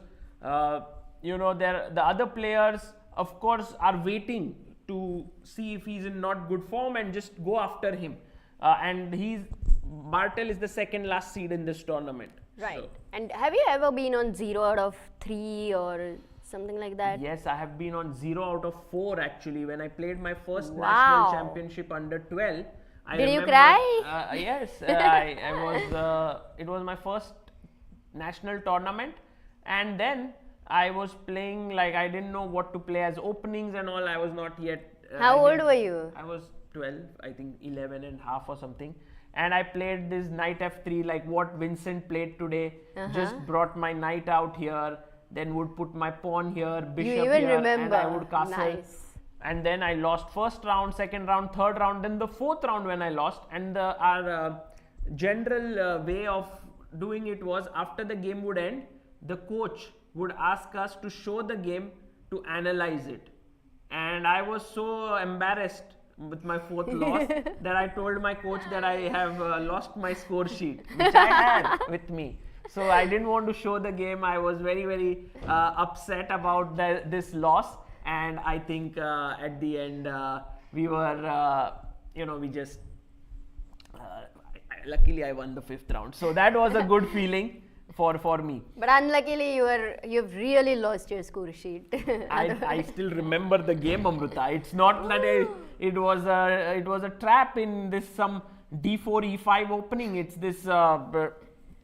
you know, the other players of course are waiting to see if he's in not good form and just go after him, and Bartel is the second last seed in this tournament.
Right. So. And have you ever been on 0 out of 3 or something like that?
Yes, I have been on 0 out of 4 actually. When I played my first national championship under 12,
Did you cry?
Yes, it was my first national tournament, and then I was playing like I didn't know what to play as openings and all. I was not yet.
How old were you?
I was 12, I think 11 and half or something. And I played this knight f3 like what Vincent played today. Just brought my knight out here, then would put my pawn here, bishop here, and I would castle.
Nice.
And then I lost first round, second round, third round, then the fourth round when I lost. And our general way of doing it was after the game would end, the coach would ask us to show the game to analyze it. And I was so embarrassed with my fourth loss that I told my coach that I have lost my score sheet, which I had with me. So I didn't want to show the game. I was very, very upset about this loss. And I think at the end we were, we just, luckily I won the 5th round. So that was a good feeling for me.
But unluckily you've really lost your score sheet.
I still remember the game, Amruta. It's not that it was a trap in this some d4 e5 opening. It's this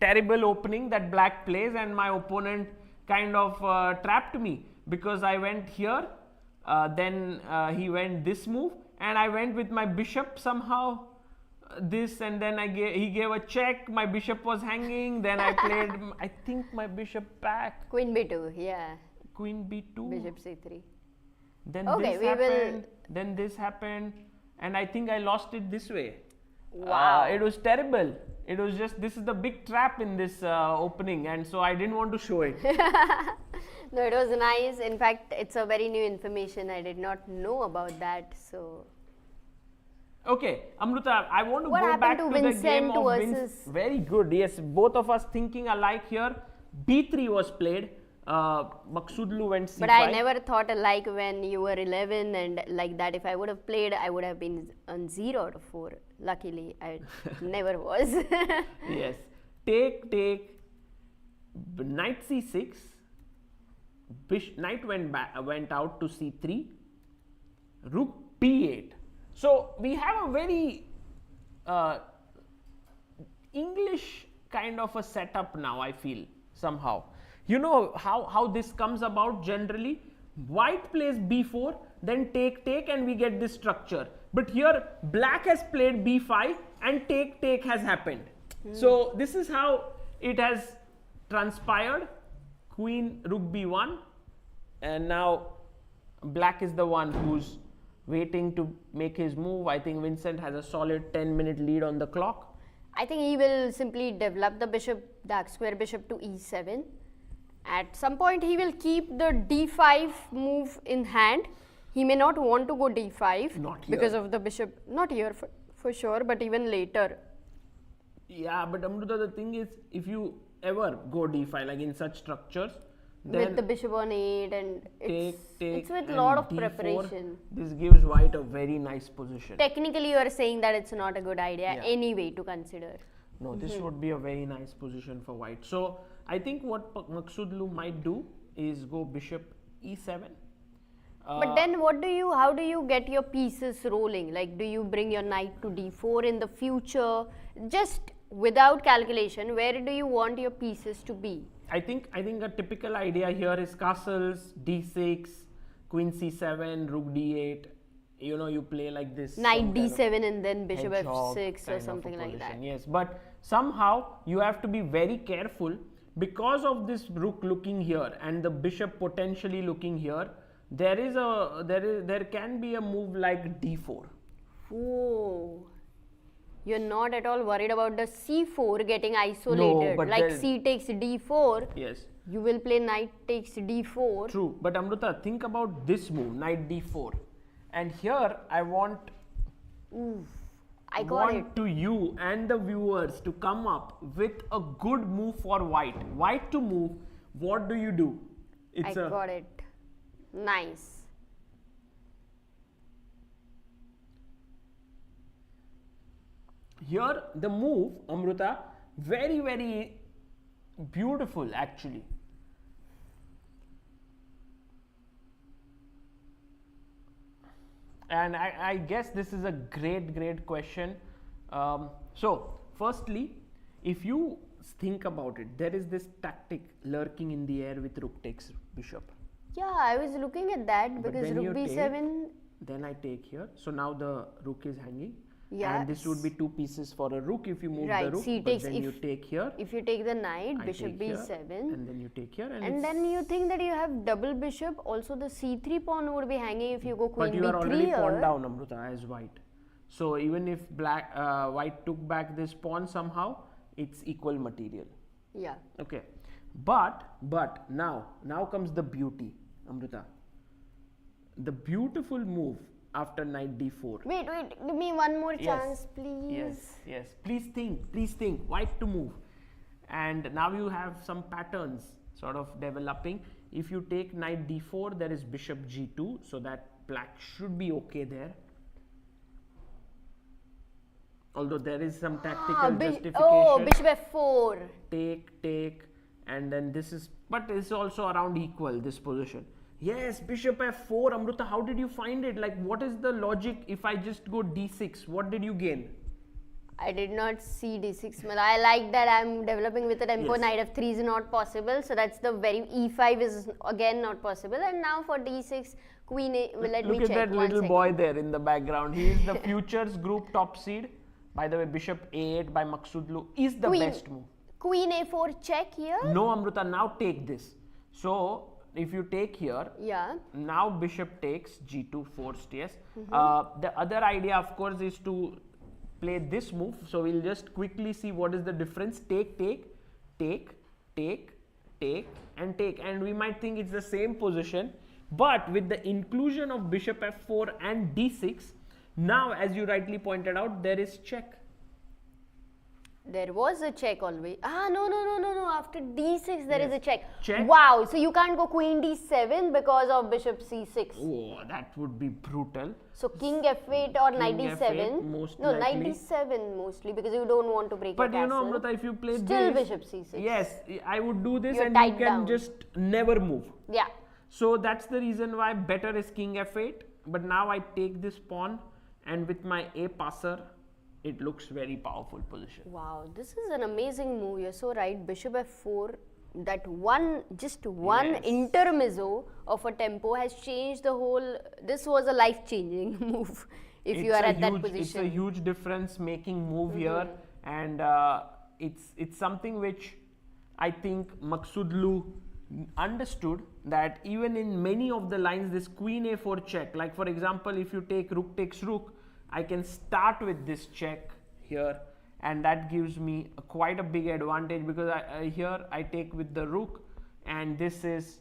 terrible opening that black plays, and my opponent kind of trapped me. Because I went here, then he went this move, and I went with my bishop somehow this, and then he gave a check. My bishop was hanging. Then I played, I think my bishop back.
Queen b2, yeah.
Queen b2.
Bishop c3.
Then this happened. Then this happened, and I think I lost it this way.
Wow.
It was terrible. It was just, this is the big trap in this opening, and so I didn't want to show it.
No, it was nice. In fact, it's a very new information. I did not know about that. So.
Okay, Amruta, I want to go back to the game of Vincent. Very good. Yes, both of us thinking alike here. b3 was played. Maghsoodloo went c5.
But I never thought alike when you were 11 and like that. If I would have played, I would have been on 0 out of 4. Luckily, I never was.
Yes. Take. Knight c6. Knight went out to c3. Rook b8. So we have a very English kind of a setup now, I feel, somehow. You know how this comes about generally? White plays b4, then take, and we get this structure. But here, black has played b5 and take has happened. So this is how it has transpired. Queen, rook b1, and now black is the one who's waiting to make his move. I think Vincent has a solid 10-minute lead on the clock.
I think he will simply develop the bishop, dark square bishop to e7. At some point he will keep the d5 move in hand. He may not want to go d5
Not here.
because of the bishop, not here for sure, but even later.
Yeah, but Amruta, the thing is, if you ever go d5, like in such structures, then
With the bishop on 8 and it's with
and
lot of
d4,
preparation.
This gives white a very nice position.
Technically you are saying that it's not a good idea
Yeah.
anyway to consider.
No, this would be a very nice position for white. So I think what Maghsoodloo might do is go bishop e7.
But then how do you get your pieces rolling? Like, do you bring your knight to d4 in the future? Just without calculation, where do you want your pieces to be?
I think a typical idea here is castles, d6, queen c7, rook d8. You know, you play like this.
Knight d7 and then bishop
hedgehog
f6
kind
or
of
something
a
like that.
position. Yes, but somehow you have to be very careful because of this rook looking here and the bishop potentially looking here. There can be a move like d4.
Oh, you're not at all worried about the c4 getting isolated.
but
like
then-
c takes d4,
Yes,
you will play knight takes d4.
true. But Amruta, think about this move, knight d4. And here I want
I got it.
to you and the viewers to come up with a good move for white. White to move, what do you do?
I got it. Nice.
Here the move, Amruta, very, very beautiful actually. And I guess this is a great question. So firstly, if you think about it, there is this tactic lurking in the air with rook takes bishop.
Yeah, I was looking at that
But
because
when
rook
you
b7.
Then I take here. So now the rook is hanging.
Yeah.
And this would be two pieces for a rook if you move
Right,
the rook.
c
But
takes
then you take here.
If you take the knight,
I
bishop
take here,
b7.
and then you take here. And
And then you think that you have double bishop. Also, the c3 pawn would be hanging if you go queen
but you
b3
are already
here.
pawned down, Amruta, as white. So even if white took back this pawn somehow, it's equal material.
Yeah.
Okay. But now comes the beauty, Amruta. The beautiful move after knight d4.
Wait, give me one more
Yes.
chance, please.
Yes. Please think. White to move. And now you have some patterns sort of developing. If you take knight d4, there is bishop g2, so that black should be okay there. Although there is some tactical justification.
Oh, bishop f4.
Take, and then this is, but it's also around equal, this position. Yes, bishop f4, Amruta, how did you find it? Like, what is the logic if I just go d6? What did you gain?
I did not see d6. But I like that I'm developing with a tempo.
Yes.
Knight f3 is not possible. So that's the very e5 is again not possible. And now for d6, queen a. Well, let me
Look
check.
at that
one
little
second.
boy there in the background. He is the Futures Group top seed. By the way, bishop a8 by Maghsoodloo is the best move.
Queen a4 check here.
No, Amruta, now take this. So, if you take here,
Yeah.
now bishop takes g2 forced, yes. The other idea, of course, is to play this move. So we'll just quickly see what is the difference. Take, and we might think it's the same position, but with the inclusion of bishop f4 and d6, now as you rightly pointed out, there is check.
There was a check always. No. After d6, there is
Yes.
a check.
Check.
Wow. So you can't go queen d7 because of bishop c6.
Oh, that would be brutal.
So king f8 or knight
King
d7.
f8 most
No, knight
likely.
d7 mostly because you don't want to break
But
your
you know,
castle.
Amruta, if you play
Still
this,
bishop c6.
yes, I would do this,
You're
and you
tied
can
down.
just never move.
Yeah.
So that's the reason why better is king f8. But now I take this pawn, and with my a passer, it looks very powerful position.
Wow, this is an amazing move. You're so right. Bishop f4. That just one intermezzo of a tempo has changed the whole. This was a life-changing move. If you are at that position,
it's a huge difference-making move here, and it's something which I think Maghsoodloo understood, that even in many of the lines, this queen a4 check, like for example, if you take rook takes rook, I can start with this check here, and that gives me quite a big advantage, because here I take with the rook, and this is,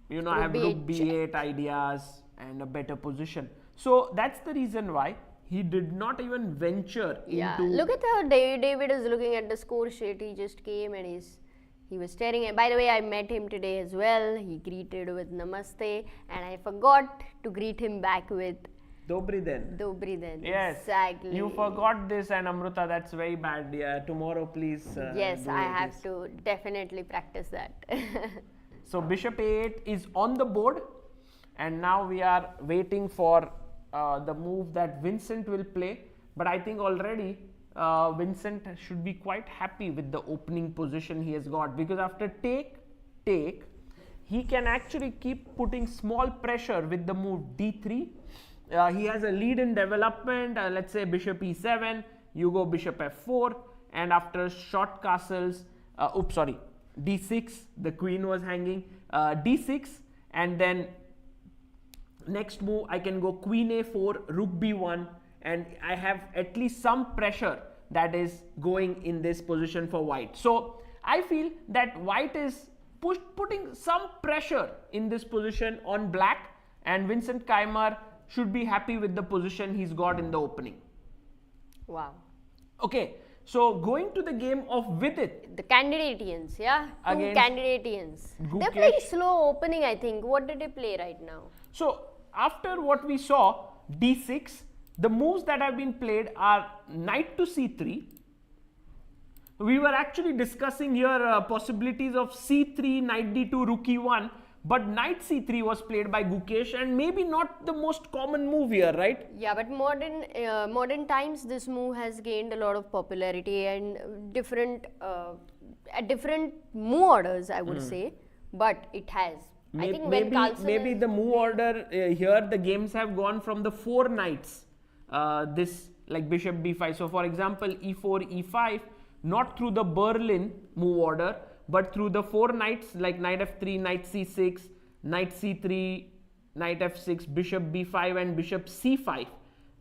you know, I have rook b8 ideas and a better position. So that's the reason why he did not even venture into.
Look at how David is looking at the score sheet. He just came and he was staring at. By the way, I met him today as well. He greeted with Namaste, and I forgot to greet him back with
Dobry Den.
Dobry Den.
Yes,
exactly.
You forgot this, and Amruta, that's very bad. Yeah, tomorrow please.
Yes, I have to definitely practice that.
So bishop a8 is on the board, and now we are waiting for the move that Vincent will play. But I think already Vincent should be quite happy with the opening position he has got, because after take, he can actually keep putting small pressure with the move d3. He has a lead in development. Let's say bishop e7, you go bishop f4, and after short castles, d6, the queen was hanging, d6, and then next move I can go queen a4, rook b1, and I have at least some pressure that is going in this position for white. So I feel that white is putting some pressure in this position on black, and Vincent Keymer should be happy with the position he's got in the opening.
Wow.
Okay, so going to the game of Vidit.
The Candidatians, yeah? Two Candidatians. They're playing slow opening, I think. What did they play right now?
So, after what we saw, d6, the moves that have been played are knight to c3. We were actually discussing here possibilities of c3, knight d2, rook e1. But knight c3 was played by Gukesh, and maybe not the most common move here, right?
Yeah, but modern times this move has gained a lot of popularity, and different at different move orders, I would say. But it has. I think
maybe the move order here, the games have gone from the 4 knights. This like bishop b5. So for example, e4, e5, not through the Berlin move order, but through the 4 knights, like knight f3, knight c6, knight c3, knight f6, bishop b5 and bishop c5.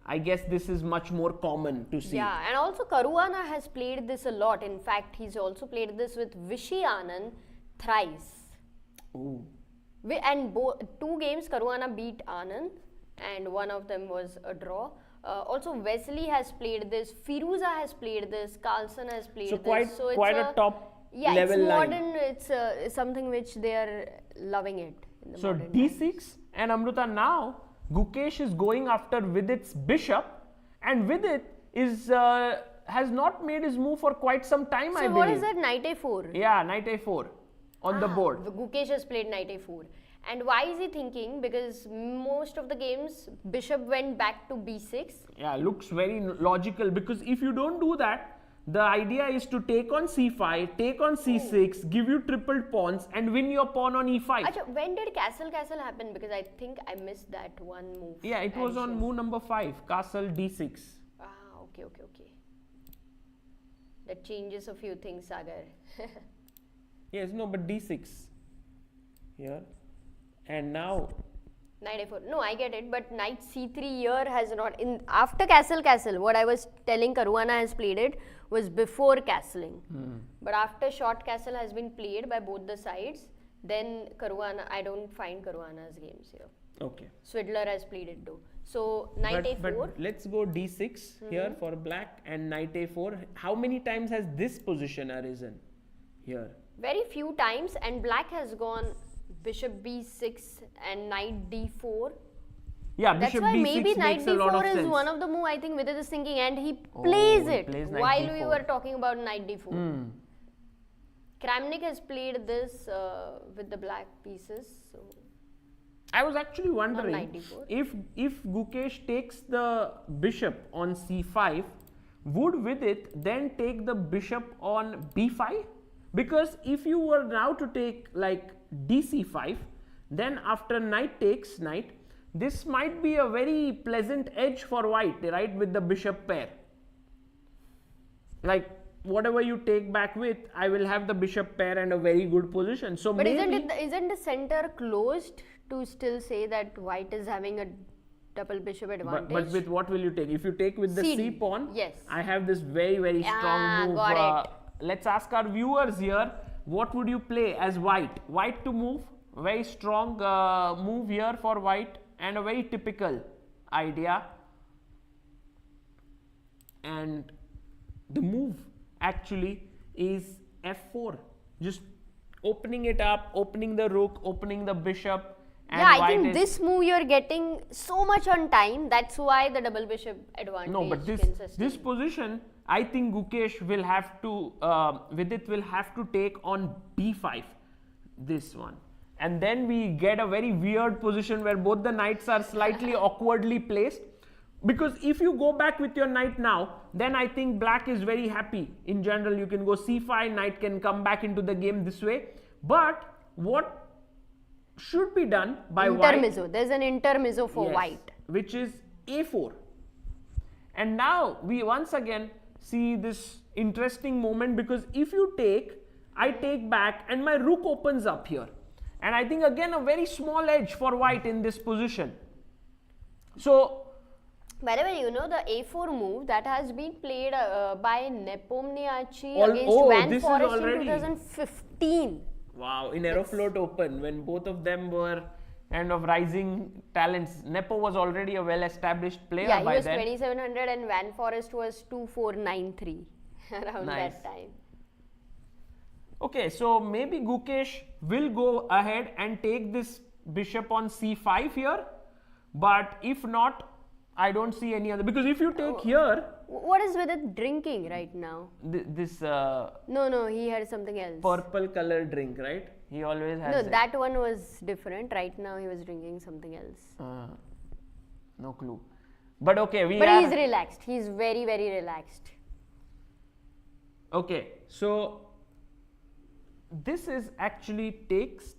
I guess this is much more common to see.
Yeah, and also Caruana has played this a lot. In fact, he's also played this with Vishy Anand thrice.
Ooh.
And 2 games Caruana beat Anand, and one of them was a draw. Also, Wesley has played this, Firuza has played this, Carlson has played this. So
quite a top level
it's modern,
line.
It's something which they are loving it. In the
so d6
times.
And Amruta, now Gukesh is going after Vidit's bishop, and Vidit is has not made his move for quite some time, I believe.
So what is that, knight a4?
Yeah, knight a4 on the board.
Gukesh has played knight a4. And why is he thinking? Because most of the games, bishop went back to b6.
Yeah, looks very logical, because if you don't do that, the idea is to take on c5, take on c6, give you tripled pawns and win your pawn on e5.
Achha, when did castle happen? Because I think I missed that one move.
Yeah, it was on move number 5, castle d6.
Ah, okay. That changes a few things, Sagar.
Yes, no, but d6 here. And now
knight a4. No, I get it, but knight c3 here has not. After castle, what I was telling Caruana has played it was before castling. But after short castle has been played by both the sides, then Caruana, I don't find Caruana's games here.
Okay.
Swidler has played it though. So knight a4.
But let's go d6 here for black and knight a4. How many times has this position arisen here?
Very few times, and black has gone bishop b6 and knight d4.
Yeah,
that's
bishop
why
b6
maybe knight
d4
is
sense.
one of the move I think Vidit is thinking, and he plays it while
d4.
we were talking about knight d4. Kramnik has played this with the black pieces. So
I was actually wondering if Gukesh takes the bishop on c5, would Vidit then take the bishop on b5? Because if you were now to take like dc5, then after knight takes knight, this might be a very pleasant edge for white, right, with the bishop pair. Like whatever you take back with, I will have the bishop pair and a very good position. So
but
maybe
isn't the center closed to still say that white is having a double bishop advantage?
But with what will you take? If you take with the c pawn,
yes,
I have this very strong move.
Got it.
Let's ask our viewers here, what would you play as white? White to move, very strong move here for white and a very typical idea. And the move actually is f4, just opening it up, opening the rook, opening the bishop. And
yeah, I think this move you're getting so much on time, that's why the double bishop advantage.
No, but this position, I think Gukesh will have to, Vidit will have to take on b5, this one. And then we get a very weird position where both the knights are slightly awkwardly placed. Because if you go back with your knight now, then I think black is very happy. In general, you can go c5, knight can come back into the game this way. But what should be done by
intermezzo.
white?
There's an intermezzo for white.
Which is a4. And now we once again see this interesting moment, because if you take, I take back and my rook opens up here. And I think again a very small edge for white in this position. So,
by the way, you know the a4 move that has been played by Nepomniachtchi against Van Forest in 2015.
Wow, in Aeroflot Open, when both of them were kind of rising talents. Nepo was already a well-established player by then.
Yeah, he was 2700 and Van Forest was 2493 around that time.
Okay, so maybe Gukesh will go ahead and take this bishop on c5 here, but if not, I don't see any other, because if you take here...
What is with it drinking right now?
This...
No, he had something else.
Purple color drink, right? He always has
No, that one was different. Right now he was drinking something else.
No clue. But okay,
But he's relaxed. He's very relaxed.
Okay, so... This is actually takes,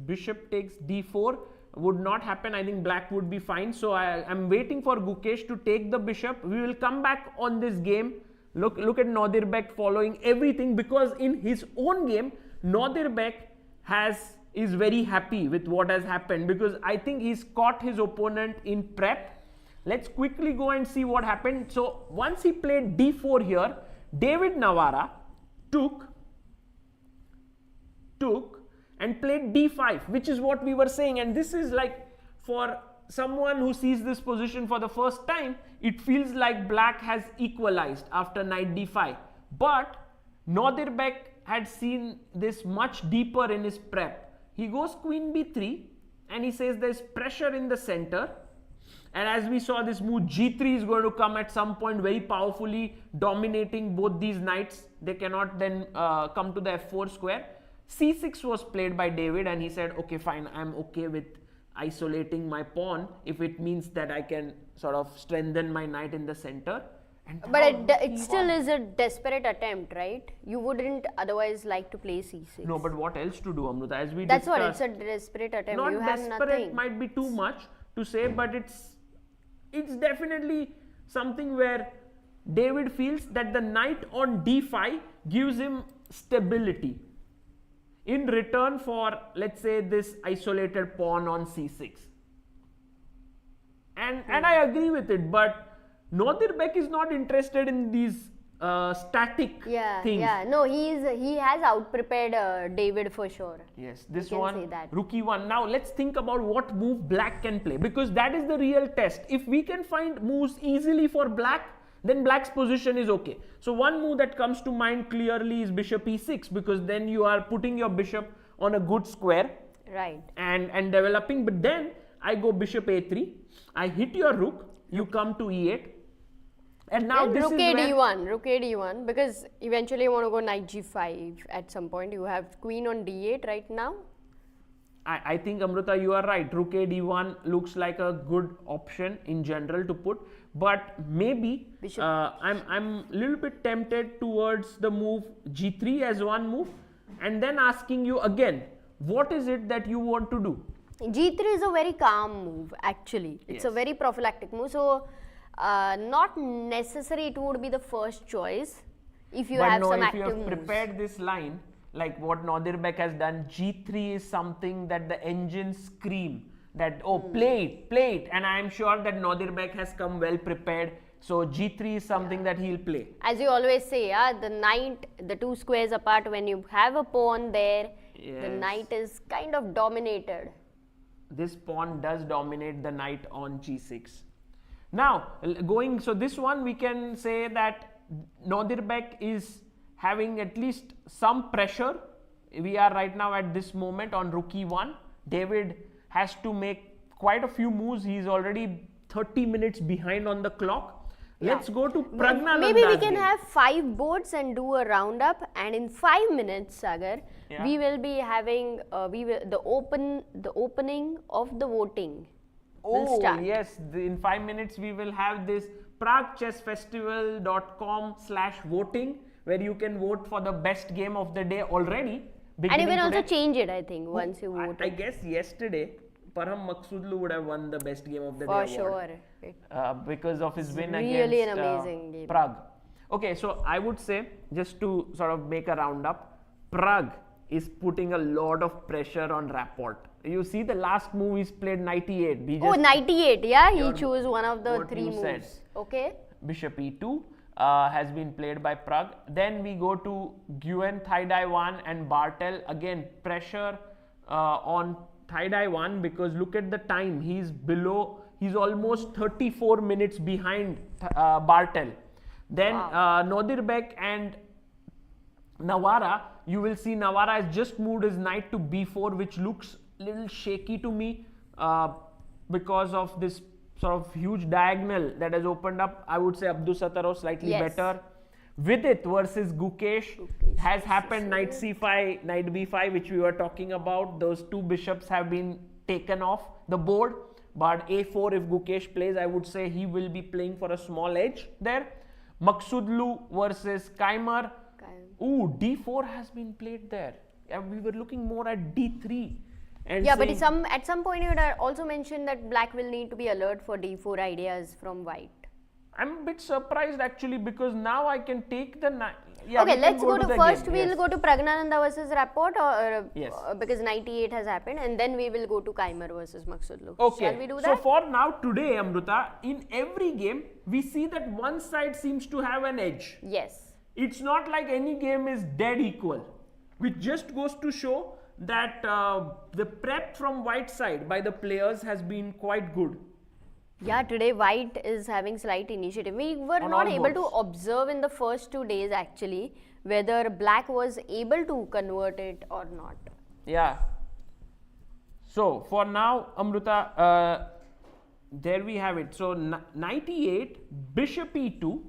bishop takes d4, would not happen. I think black would be fine. So I am waiting for Gukesh to take the bishop. We will come back on this game. Look at Nadirbek following everything, because in his own game, Nadirbek is very happy with what has happened, because I think he's caught his opponent in prep. Let's quickly go and see what happened. So once he played d4 here, David Navara took and played d5, which is what we were saying. And this is like, for someone who sees this position for the first time, it feels like black has equalized after knight d5. But Nadirbek had seen this much deeper in his prep. He goes queen b3 and he says there's pressure in the center. And as we saw, this move g3 is going to come at some point very powerfully, dominating both these knights. They cannot then come to the f4 square. c6 was played by David, and he said, okay, fine, I'm okay with isolating my pawn if it means that I can sort of strengthen my knight in the center.
But it still is a desperate attempt, right? You wouldn't otherwise like to play c6.
No, but what else to do, Amruta? As we
That's
discussed,
what, it's a desperate attempt.
Not
you have
desperate
nothing.
Might be too much to say, but it's definitely something where David feels that the knight on d5 gives him stability in return for, let's say, this isolated pawn on c6. And I agree with it, but Nadirbek is not interested in these static things.
Yeah, no, he has outprepared David for sure.
Yes, this one, rook e1. Now let's think about what move black can play, because that is the real test. If we can find moves easily for black, then black's position is okay. So one move that comes to mind clearly is bishop e6, because then you are putting your bishop on a good square,
right,
and developing. But then I go bishop a3, I hit your rook, you come to e8, and now this
rook
is
d1, rook d1, because eventually you want to go knight g5 at some point. You have queen on d8 right now.
I think Amruta, you are right. Rook a d1 looks like a good option in general to put, but maybe I'm a little bit tempted towards the move g3 as one move, and then asking you again, what is it that you want to do?
G3 is a very calm move actually. It's a very prophylactic move, so not necessary it would be the first choice if you have some active moves.
If you have prepared this line, like what Nodirbek has done, G3 is something that the engines scream that, oh, play it, and I am sure that Nodirbek has come well prepared. So G3 is something that he'll play.
As you always say, the knight, the two squares apart, when you have a pawn there, the knight is kind of dominated.
This pawn does dominate the knight on G6. Now, so this one we can say that Nodirbek is having at least some pressure. We are right now at this moment on rook e1. David has to make quite a few moves. He is already 30 minutes behind on the clock. Let's go to Praggnanandhaa.
Maybe we can have 5 boards and do a roundup, and in 5 minutes, Sagar, we will be having the opening of the voting.
Oh yes, in 5 minutes we will have this praguechessfestival.com/voting, where you can vote for the best game of the day already.
And you can also change it, I think, once you vote.
I guess yesterday, Maghsoodloo would have won the best game of the day
for
award.
Sure.
Because of his win
really
against
an amazing game.
Prague. Okay, so I would say, just to sort of make a roundup, Prague is putting a lot of pressure on Rapport. You see the last move he's played knight e8.
Knight e8, yeah, he chose one of the 3 moves. Said. Okay.
Bishop e2 has been played by Prague. Then we go to Nguyen, Thai 1 and Bartel. Again, pressure on Thai 1, because look at the time. He's almost 34 minutes behind Bartel. Then Nodirbek and Navara, you will see Navara has just moved his knight to b4, which looks a little shaky to me because of this sort of huge diagonal that has opened up. I would say Abdusattorov slightly better. Vidit versus Gukesh has happened. Knight c5, knight b5, which we were talking about. Those 2 bishops have been taken off the board. But a4, if Gukesh plays, I would say he will be playing for a small edge there. Maghsoodloo versus Keymer. Ooh, d4 has been played there. We were looking more at d3. And
but at some point you would also mentioned that black will need to be alert for d4 ideas from white.
I'm a bit surprised actually, because now I can take the knight.
Okay, let's go to first. We'll go to Praggnanandhaa versus Rapport, because knight e8 has happened, and then we will go to Keymer versus Maghsoodloo.
Okay.
Shall we do that?
So for now today, Amruta, in every game we see that one side seems to have an edge.
Yes.
It's not like any game is dead equal, which just goes to show that the prep from white side by the players has been quite good.
Yeah, today white is having slight initiative. We were not able to observe in the first 2 days actually whether black was able to convert it or not.
Yeah. So for now, Amruta, there we have it. So knight e8, bishop e2,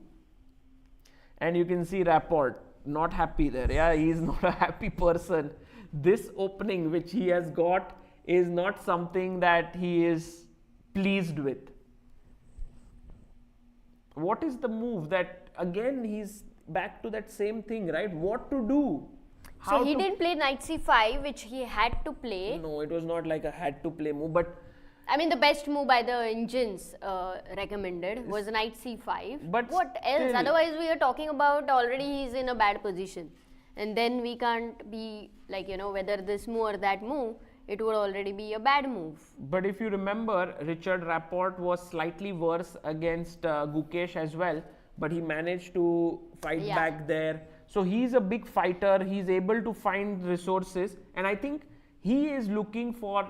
and you can see Rapport not happy there. Yeah, he is not a happy person. This opening which he has got is not something that he is pleased with. What is the move that, again, he's back to that same thing, right? What to do?
So he didn't play knight c5, which he had to play.
No, it was not like a had to play move, but
I mean, the best move by the engines recommended was knight c5.
But
what else? Otherwise, we are talking about already he's in a bad position. And then we can't be like, whether this move or that move, it would already be a bad move.
But if you remember, Richard Rapport was slightly worse against Gukesh as well, but he managed to fight back there. So he's a big fighter. He's able to find resources, and I think he is looking for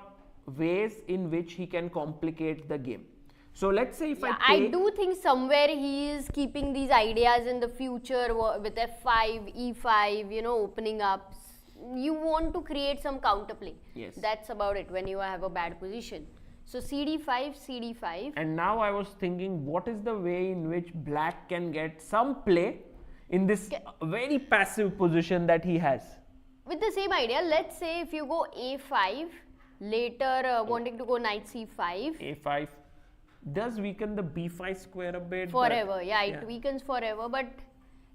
ways in which he can complicate the game. So let's say if
I do think somewhere he is keeping these ideas in the future with f5, e5, opening up. You want to create some counterplay.
Yes.
That's about it when you have a bad position. So cd5, cd5.
And now I was thinking, what is the way in which black can get some play in this very passive position that he has?
With the same idea, let's say if you go a5 Later, wanting to go knight c5.
A5 does weaken the b5 square a bit.
Forever, yeah, it weakens forever. But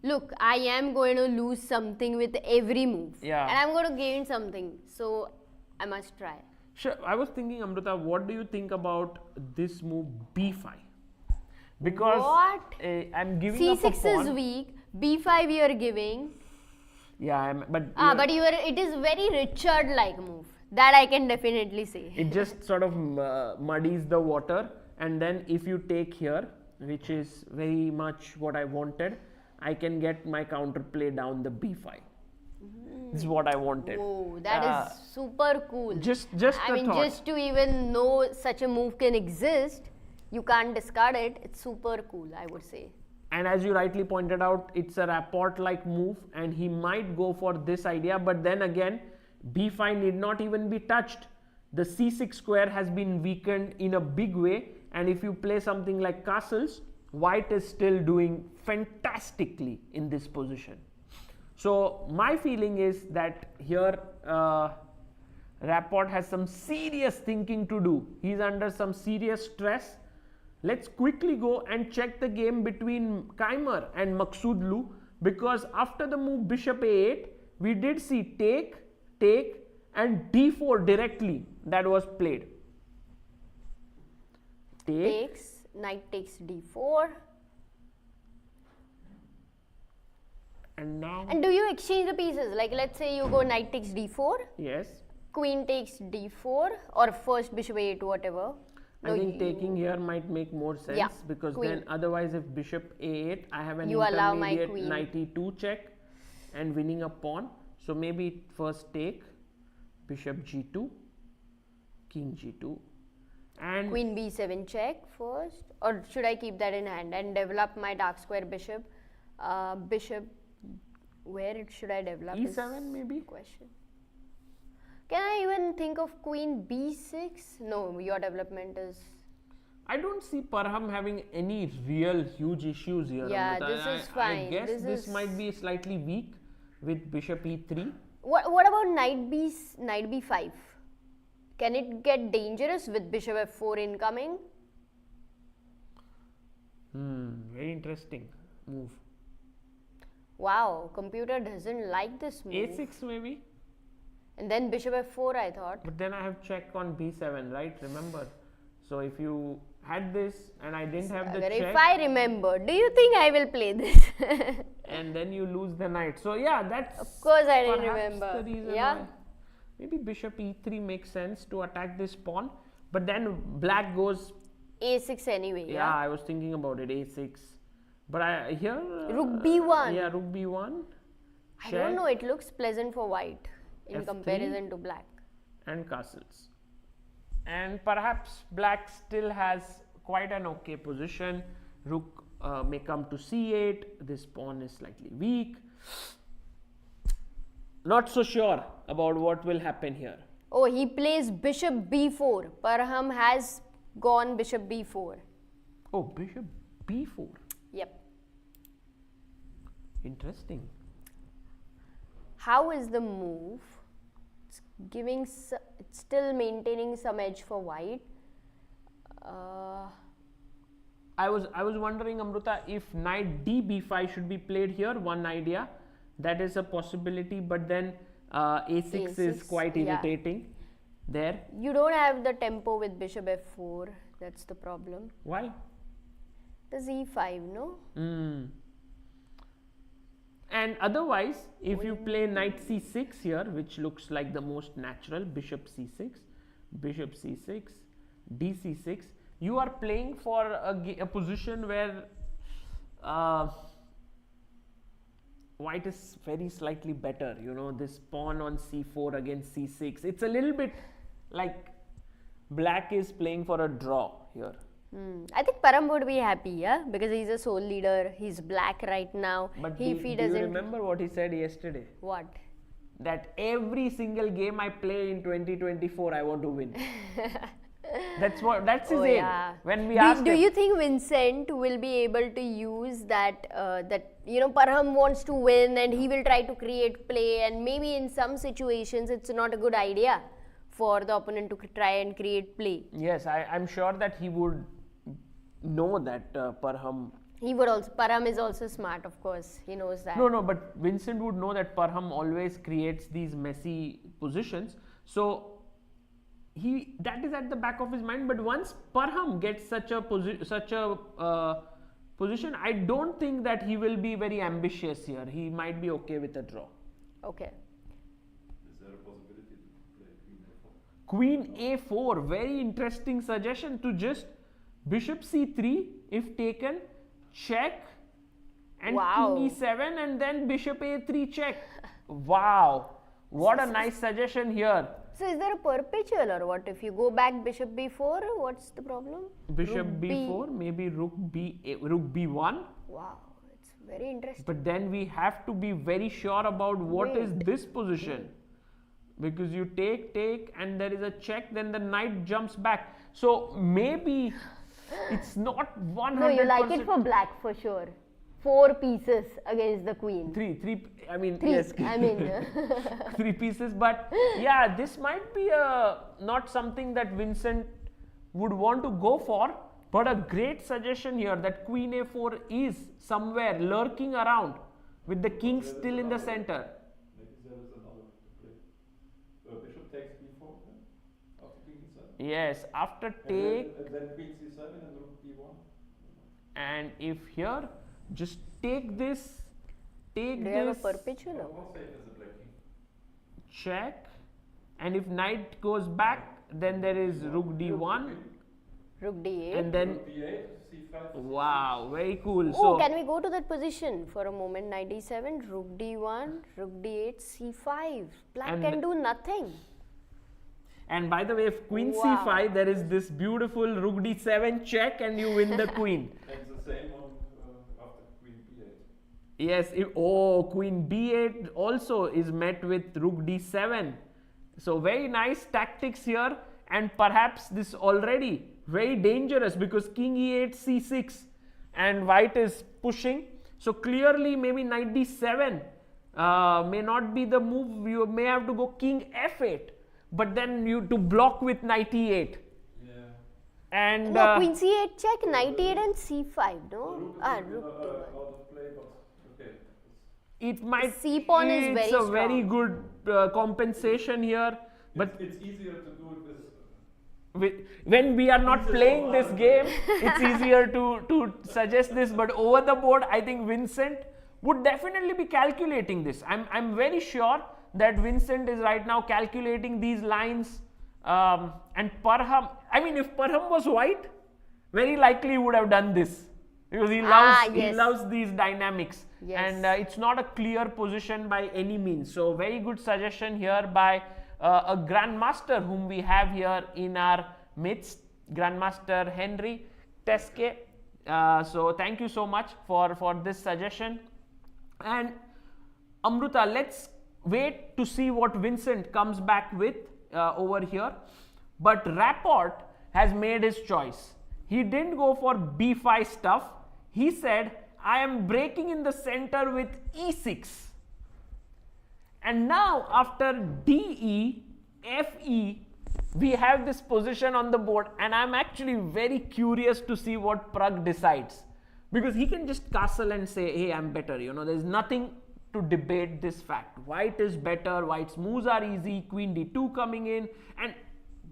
look, I am going to lose something with every move.
Yeah.
And I'm going to gain something. So, I must try.
Sure. I was thinking, Amruta, what do you think about this move b5? Because
What?
I'm giving up a
c6
pawn.
is weak. b5 you are giving.
Yeah, but
But it is very Richard-like move. That I can definitely say.
it just sort of muddies the water. And then if you take here, which is very much what I wanted, I can get my counterplay down the b5. This is what I wanted.
Whoa, that is super cool.
Just
I
a
mean,
thought.
just to even know such a move can exist, you can't discard it. It's super cool, I would say.
And as you rightly pointed out, it's a Rapport-like move, and he might go for this idea. But then again, b5 need not even be touched. The c6 square has been weakened in a big way, and if you play something like castles, white is still doing fantastically in this position. So my feeling is that here Rapport has some serious thinking to do. He's under some serious stress. Let's quickly go and check the game between Keymer and Maghsoodloo, because after the move bishop a8, we did see take, and d4 directly that was played.
Takes, knight takes d4.
And now,
And do you exchange the pieces? Like, let's say you go knight takes d4,
yes,
queen takes d4, or first bishop a8, whatever.
I think taking here might make more sense,
Yeah,
because
queen.
then otherwise if bishop a8, I have an
You allow my
intermediate
queen.
knight e2 check and winning a pawn. So maybe first take, bishop g2, king g2, and
Queen b7 check first, or should I keep that in hand and develop my dark square bishop? Bishop, where should I develop? is
e7 maybe.
Question. Can I even think of queen b6? No, your development is.
I don't see Parham having any real huge issues here.
Yeah,
Amruta.
this is
I
fine.
guess
This
this
is-
might be slightly weak with bishop e3.
What about knight b5? Can it get dangerous with bishop f4 incoming?
Very interesting move.
Wow, computer doesn't like this move.
a6 maybe.
And then bishop f4, I thought.
But then I have check on b7, right? Remember. So if you had this and I didn't have the
Sagar,
check,
if I remember, do you think I will play this?
and then you lose the knight. So yeah, that's
Of course I didn't
perhaps
remember.
the reason
Yeah.
why. Maybe bishop e3 makes sense to attack this pawn. But then black goes,
A6 anyway.
yeah, I was thinking about it, a6. But I here
Rook b1.
Yeah, rook b1.
I
check,
don't know, it looks pleasant for white in
F3.
comparison to black.
and castles. And perhaps black still has quite an okay position. Rook may come to c8. This pawn is slightly weak. Not so sure about what will happen here.
Oh, he plays bishop b4. Parham has gone bishop b4.
Oh, bishop b4.
Yep.
Interesting.
How is the move? It's giving, it's still maintaining some edge for white.
I was wondering, Amruta, if knight d b5 should be played here. One idea, that is a possibility, but then a6 is
A6,
quite
yeah.
irritating there.
You don't have the tempo with bishop f4. That's the problem.
Why?
The z5, no?
And otherwise, if you play knight c6 here, which looks like the most natural, bishop c6, d c6, you are playing for a position where white is very slightly better. You know, this pawn on c4 against c6. It's a little bit like black is playing for a draw here.
I think Param would be happy, yeah, because he's a soul leader. He's black right now.
But
if he
do you
doesn't,
remember what he said yesterday?
what?
That every single game I play in 2024, I want to win. That's his
Oh,
aim.
yeah.
When we
do,
asked
do
him,
you think Vincent will be able to use that? That Parham wants to win and he will try to create play, and maybe in some situations it's not a good idea for the opponent to try and create play.
Yes, I'm sure that he would know that Parham.
He would also, Param is also smart, of course. He knows that.
No, but Vincent would know that Parham always creates these messy positions. So that is at the back of his mind. But once Parham gets such a position, I don't think that he will be very ambitious here. He might be okay with a draw.
Okay.
Is there a possibility to play Queen A4?
Queen A4, very interesting suggestion to just Bishop C3 if taken, check, and
Wow.
King E7 and then Bishop A3 check. Wow, what a nice suggestion here.
So is there a perpetual or what? If you go back Bishop B4, what's the problem?
Bishop
Rook
B4, maybe Rook B1.
Wow, it's very interesting.
But then we have to be very sure about what is
Wait.
this position. Because you take, and there is a check, then the knight jumps back. So maybe it's not 100%.
No, you like it for black for sure. 4 pieces against the queen.
Three, I mean,
3,
yes.
I mean.
3 pieces, but yeah, this might be not something that Vincent would want to go for, but a great suggestion here that Queen A4 is somewhere lurking around with the king still in the center.
Maybe there is another to play. Bishop takes B4 then, after King E7.
Yes, after take,
And then Queen C7 and Rook B1.
and if here, just take this, take
Do you have a
this,
perpetual? or
How
what?
safe is the black king?
check, and if knight goes back, then there is Rook D1,
Rook D8.
and then
Rook B8, C5.
wow, very cool.
Oh,
So
can we go to that position for a moment? Knight D7, Rook D1, Rook D8, C5. Black
And-
can do nothing.
and by the way, if Queen
Wow.
C5, there is this beautiful Rook D7 check, and you win the queen.
And the same on after Queen B8.
Yes, Queen B8 also is met with Rook D7. So very nice tactics here, and perhaps this already very dangerous because King E8 C6 and White is pushing. So clearly maybe Knight D7 may not be the move. You may have to go King F8, but then you to block with Knight E8.
Yeah.
And
No, Queen C8 check, Knight E8 and C5, no?
Rook is
Rook D1.
out of play, but okay.
it might
C pawn is
it's
very
a very
strong.
good compensation here, but
It's easier to do it with.
when we are not playing this game, it's easier to suggest this. But over the board, I think Vincent would definitely be calculating this. I'm very sure that Vincent is right now calculating these lines. And Parham, I mean, if Parham was white, very likely he would have done this because he loves he
yes.
loves these dynamics.
Yes.
And it's not a clear position by any means. So very good suggestion here by a grandmaster whom we have here in our midst, Grandmaster Henry Teske. So thank you so much for this suggestion. And Amruta, let's wait to see what Vincent comes back with over here. But Rapport has made his choice. He didn't go for B5 stuff. He said, I am breaking in the center with E6. And now after DE, FE, we have this position on the board, and I'm actually very curious to see what Pragg decides, because he can just castle and say, hey, I'm better. You know, there's nothing to debate this fact. White is better, White's moves are easy, Queen D2 coming in, and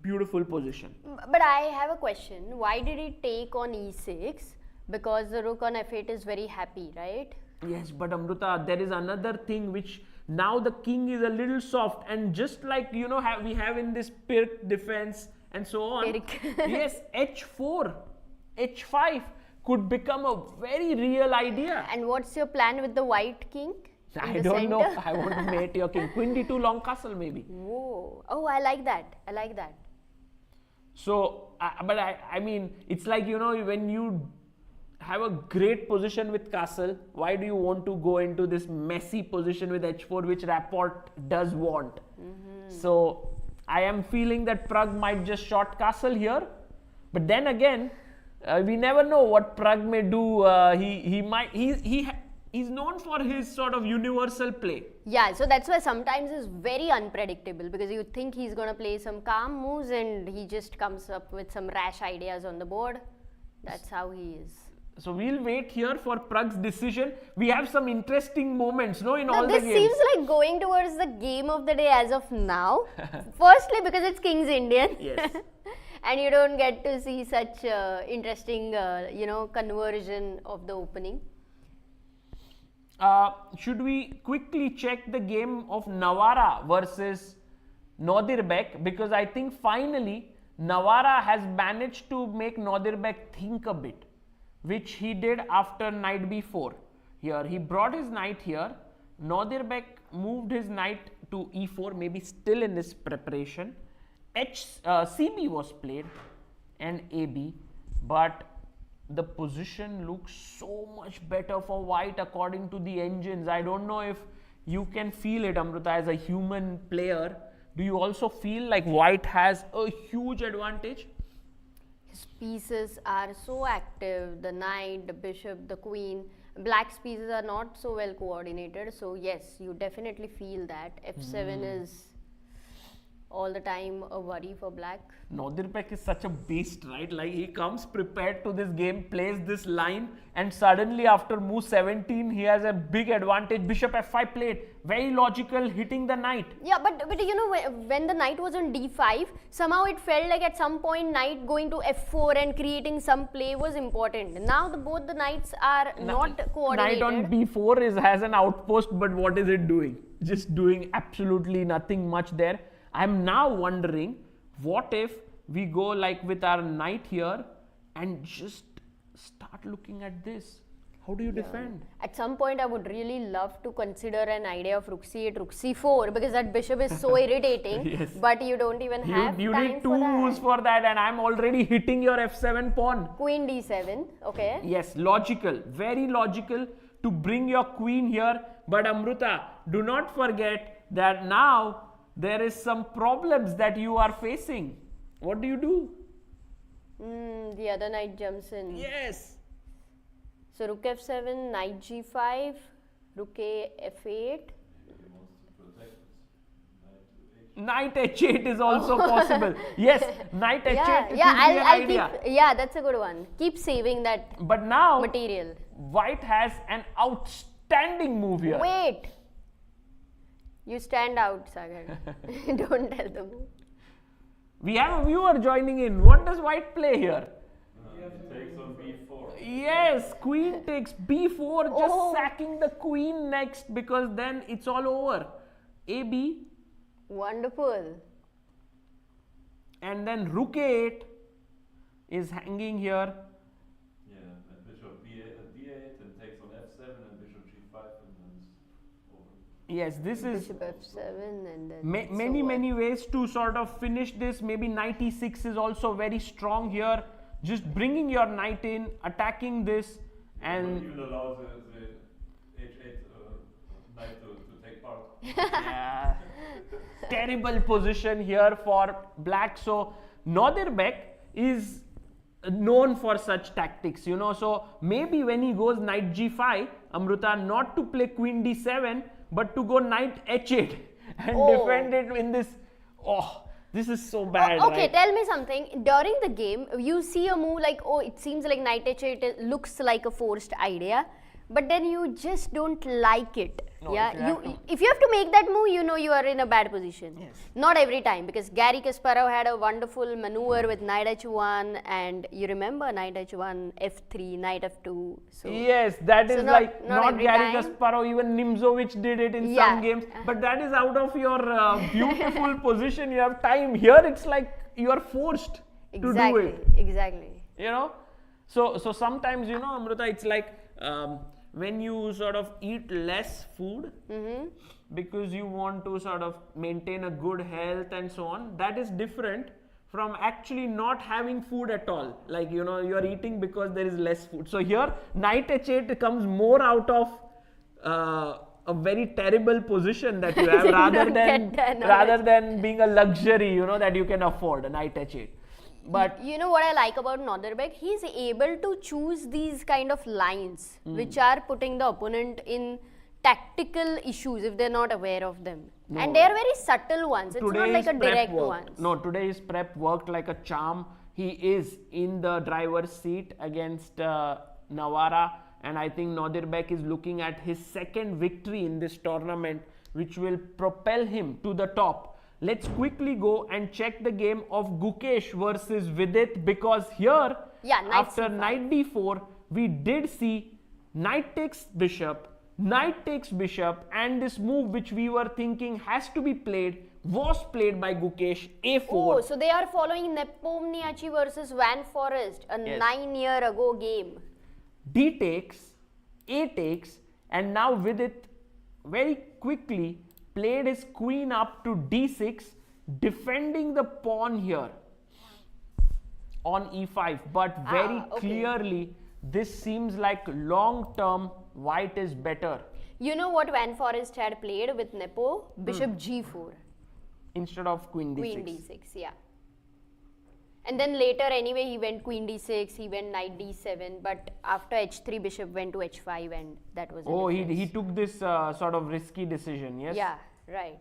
beautiful position.
But I have a question. Why did he take on E6? Because the rook on F8 is very happy, right?
Yes, but Amruta, there is another thing which now the king is a little soft, and just like, you know, we have in this Pirk defense and so on.
Pirk.
Yes, H4, H5 could become a very real idea.
And what's your plan with the white king? in
I
the
don't know.
center?
I want to mate your king. Queen D2 long castle maybe.
Whoa. Oh, I like that. I like that.
So, but I mean, it's like, you know, when you have a great position with castle, why do you want to go into this messy position with H4, which Rapport does want? So, I am feeling that Pragg might just short castle here. But then again, we never know what Pragg may do. He's known for his sort of universal play.
Yeah, so that's why sometimes it's very unpredictable because you think he's going to play some calm moves and he just comes up with some rash ideas on the board. That's how he is.
So we'll wait here for Pragg's decision. We have some interesting moments, no, in all the
This
games.
seems like going towards the game of the day as of now. Firstly, because it's King's Indian.
Yes.
And you don't get to see such interesting, conversion of the opening.
Should we quickly check the game of Navara versus Nodirbek? Because I think finally Navara has managed to make Nodirbek think a bit, which he did after knight b4. Here he brought his knight here. Nodirbek moved his knight to e4, maybe still in his preparation. CB was played and AB, but the position looks so much better for white according to the engines. I don't know if you can feel it, Amruta, as a human player. Do you also feel like white has a huge advantage?
His pieces are so active, the knight, the bishop, the queen. Black's pieces are not so well coordinated, so yes, you definitely feel that. F7 is all the time a worry for black.
Nodirbek is such a beast, right? Like he comes prepared to this game, plays this line, and suddenly after move 17, he has a big advantage. Bishop f5 played, very logical, hitting the knight.
Yeah, but when the knight was on d5, somehow it felt like at some point knight going to f4 and creating some play was important. Now both the knights are not coordinated.
Knight on b4 has an outpost, but what is it doing? Just doing absolutely nothing much there. I'm now wondering, what if we go like with our knight here and just start looking at this? How do you defend?
At some point, I would really love to consider an idea of rook c8, rook c4 because that bishop is so irritating.
Yes.
But you don't even have
You
time
need two moves for that, and I'm already hitting your f7 pawn.
Queen d7, okay.
Yes, logical, very logical to bring your queen here. But Amruta, do not forget that now there is some problems that you are facing. What do you do?
The other knight jumps in.
Yes.
So rook f7, knight g5, rook a f8.
Knight h8 is also possible. Yes, knight h8
Yeah, that's a good one. Keep saving that
But now
material.
white has an outstanding move here.
Wait. You stand out, Sagar. Don't tell the move.
We have a viewer joining in. What does white play here?
Takes on b4.
Yes, queen takes b4, just
Oh.
sacking the queen next because then it's all over. AB
Wonderful.
and then rook a8 is hanging here.
Yeah, and bishop d8 and takes on f7 and bishop g5 and then it's over.
Yes, this is
Bishop f7 and then
many ways to sort of finish this. Maybe knight e6 is also very strong here. Just bringing your knight in, attacking this, and
even allow the h8 knight to take part.
yeah, terrible position here for black. So Nodirbek is known for such tactics, so maybe when he goes knight g5, Amruta, not to play queen d7 but to go knight h8 and defend it in this. This is so bad.
Okay,
right?
tell me something. During the game, you see a move like, it seems like knight h8 looks like a forced idea, but then you just don't like it.
No,
If you have to make that move, you are in a bad position.
Yes.
Not every time, because Garry Kasparov had a wonderful maneuver with knight h1, and you remember knight h1, f3, knight f2. So
Yes, that is not
every
Garry
time.
Kasparov, even Nimzovich did it in some games, but that is out of your beautiful position. You have time. Here it's like you are forced to do it.
Exactly.
So sometimes, Amruta, it's like when you sort of eat less food because you want to sort of maintain a good health and so on, that is different from actually not having food at all. Like, you're eating because there is less food. So here, knight h8 comes more out of a very terrible position that you have rather than being a luxury, that you can afford, a knight h8. But
you know what I like about Nodirbek? He's able to choose these kind of lines which are putting the opponent in, tactical issues if they're not aware of them. And they are very subtle ones. It's not like a direct one.
No, today's prep worked like a charm. He is in the driver's seat against Navara, and I think Nodirbek is looking at his second victory in this tournament, which will propel him to the top. Let's quickly go and check the game of Gukesh versus Vidit, because here, after knight d4, we did see knight takes bishop, and this move which we were thinking has to be played was played by Gukesh, a4.
Oh, so they are following Nepomniachtchi versus Van Forest, a 9-year ago game.
D takes, A takes, and now Vidit very quickly played his queen up to d6, defending the pawn here on e5. But very clearly, this seems like long term white is better.
You know what Van Forest had played with Nepo? Bishop g4.
Instead of queen d6.
Queen d6, yeah. And then later anyway he went queen d6, he went knight d7, but after h3 bishop went to h5 and that was
he took this sort of risky decision, yes?
Yeah, right.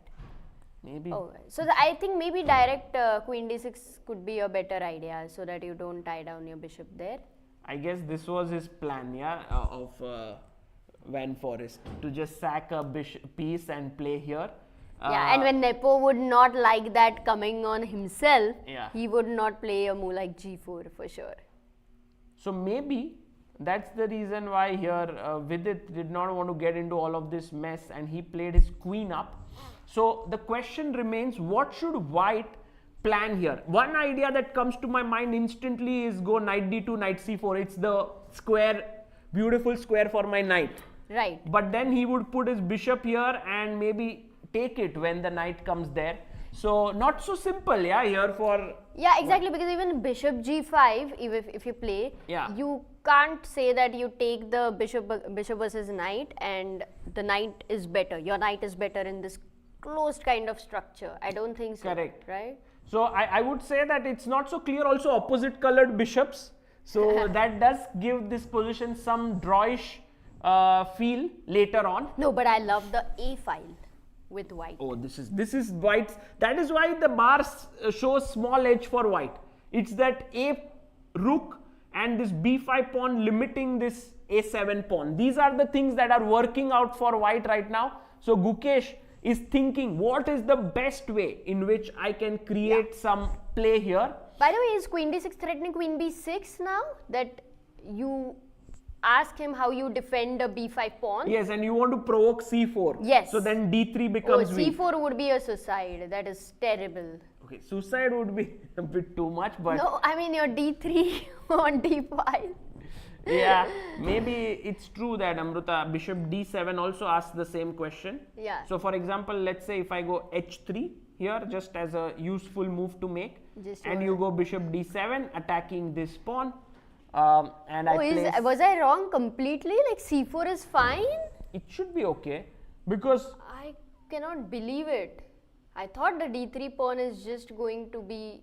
Maybe.
Oh, so I think maybe direct queen d6 could be a better idea so that you don't tie down your bishop there.
I guess this was his plan, yeah, of Van Forest, to just sack a piece and play here.
Yeah, and when Nepo would not like that coming on himself, he would not play a move like g4 for sure.
So maybe that's the reason why here Vidit did not want to get into all of this mess and he played his queen up. So the question remains, what should white plan here? One idea that comes to my mind instantly is go knight d2, knight c4. It's the square, beautiful square for my knight.
Right.
But then he would put his bishop here and maybe take it when the knight comes there. So not so simple, yeah, here for...
Yeah, exactly, because even bishop g5, if you play, you can't say that you take the bishop versus knight and the knight is better. Your knight is better in this closed kind of structure. I don't think so.
Correct.
Right?
So I would say that it's not so clear also opposite colored bishops. So that does give this position some drawish feel later on.
No, but I love the A file with white.
Oh, this is white. That is why the bars shows small edge for white. It's that A rook and this B5 pawn limiting this A7 pawn. These are the things that are working out for white right now. So Gukesh is thinking, what is the best way in which I can create some play here?
By the way, is queen d6 threatening queen b6 now? That you ask him how you defend a b5 pawn?
Yes, and you want to provoke c4.
Yes.
So then d3 becomes weak.
c4 would be a suicide. That is terrible.
Okay, suicide would be a bit too much, but...
No, I mean your d3 on d5.
Yeah, maybe it's true that Amruta, bishop d7 also asks the same question.
Yeah.
So for example, let's say if I go h3 here, just as a useful move to make, and you go bishop d7 attacking this pawn, and
was I wrong completely? Like c4 is fine?
It should be okay, because...
I cannot believe it. I thought the d3 pawn is just going to be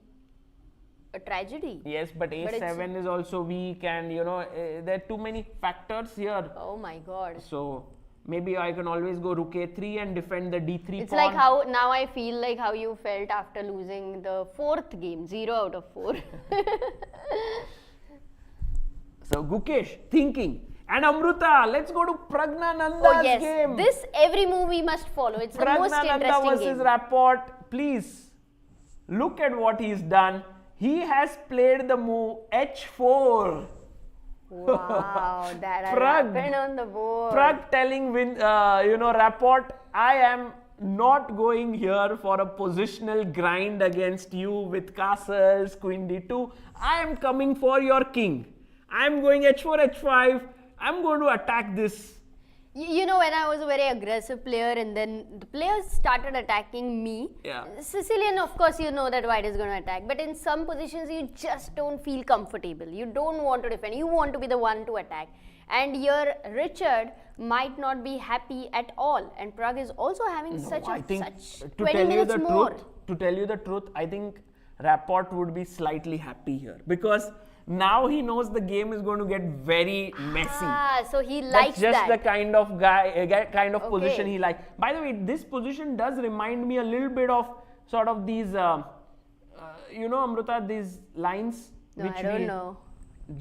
a tragedy.
Yes, but a7 is also weak, and you know there are too many factors here.
Oh my god.
So maybe I can always go rook a3 and defend the d3 pawn.
It's like how now I feel like how you felt after losing the 4th game, 0 out of 4.
So Gukesh thinking, and Amruta, let's go to Praggnanandhaa's game.
This every movie must follow. It's the most interesting
Praggnanandhaa versus
game.
Rapport. Please look at what he's done. He has played the move h4.
Wow, that happened on the board.
Pragg telling Rapport, I am not going here for a positional grind against you with castles, queen d2. I am coming for your king. I am going h4, h5. I am going to attack this.
You know, when I was a very aggressive player and then the players started attacking me, Sicilian, of course, you know that white is going to attack. But in some positions, you just don't feel comfortable. You don't want to defend. You want to be the one to attack. And here, Richard might not be happy at all. And Pragg is also having such 20 minutes more.
To tell you the truth, I think Rapport would be slightly happy here. Because Now he knows the game is going to get very messy.
So he likes
That's just
that.
the kind of kind of
Okay.
position he likes. By the way, this position does remind me a little bit of sort of these, Amruta, these lines.
No, I don't know.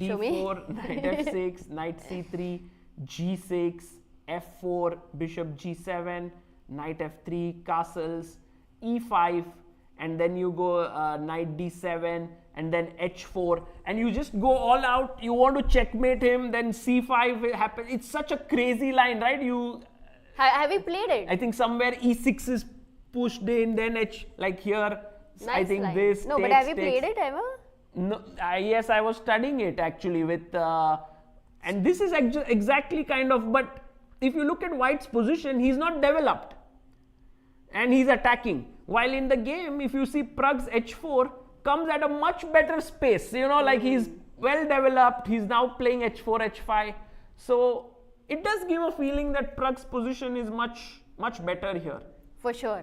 Show me.
D4, knight f6, knight c3, g6, f4, bishop g7, knight f3, castles, e5, and then you go knight d7, and then h4, and you just go all out. You want to checkmate him, then c5 happens. It's such a crazy line, right?
Have you played it?
I think somewhere e6 is pushed in, then like here.
Nice
I think
line.
this.
No, but
takes,
have you
takes.
played it ever?
No, yes, I was studying it actually with, and this is exactly kind of, but if you look at White's position, he's not developed and he's attacking. While in the game, if you see Pragg's h4 comes at a much better space, like he's well developed, he's now playing h4, h5. So it does give a feeling that Pragg's position is much better here.
For sure.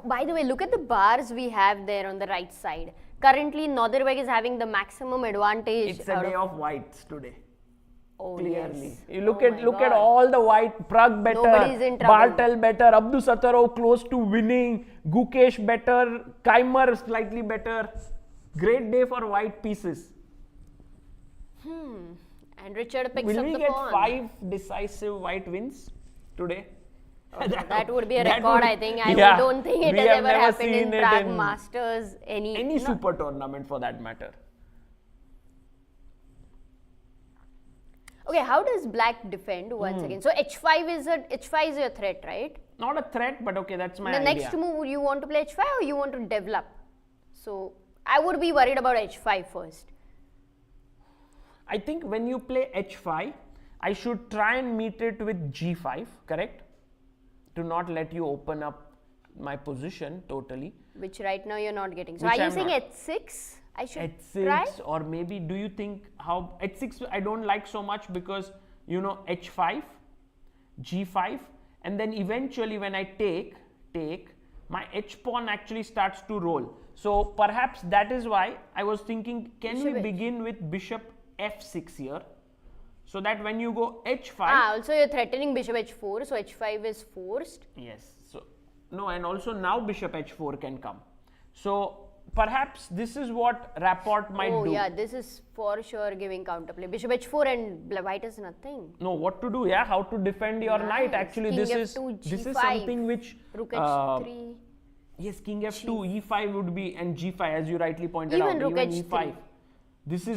By the way, look at the bars we have there on the right side. Currently, Nodirbek is having the maximum advantage.
It's a day of Whites today.
Oh,
Clearly,
yes.
you look
Oh
at
my
look at
God.
all the White. Pragg better,
Nobody's in trouble.
Bartel better, Abdusattorov close to winning, Gukesh better, Keymer slightly better. Great day for White pieces.
And Richard picks
Will
up
we
the
get
pawn.
5 decisive White wins today?
That would be a
that
record,
would-
I think. I
yeah,
don't think it
we
has
have
ever
never
happened in
seen it
Prague
in
Masters.
any super tournament for that matter.
Okay, how does Black defend once again? So h5 is your threat, right?
Not a threat, but okay, that's my
The
idea.
next move, you want to play h5 or you want to develop? So I would be worried about h5 first.
I think when you play h5, I should try and meet it with g5, correct? To not let you open up my position totally.
Which right now you're not getting. So
Which
are you
I'm
saying
not.
h6? I should
h6
try?
or maybe do you think how h6 I don't like so much because h5, g5, and then eventually when I take my h pawn actually starts to roll. So perhaps that is why I was thinking, can we
Bishop H.
begin with bishop f6 here, so that when you go h5.
Also you're threatening bishop h4, so h5 is forced.
Yes. So no, and also now bishop h4 can come. So perhaps this is what Rapport might do.
Oh yeah, this is for sure giving counterplay. Bishop h4 and white is nothing.
No, what to do? Yeah, how to defend your knight.
Nice.
Actually,
King
this
F2,
is
G5,
something which
Rook h3.
yes, king f2, e5 would be, and g5 as you rightly pointed
Even
out.
rook
Even
h3.
e5. This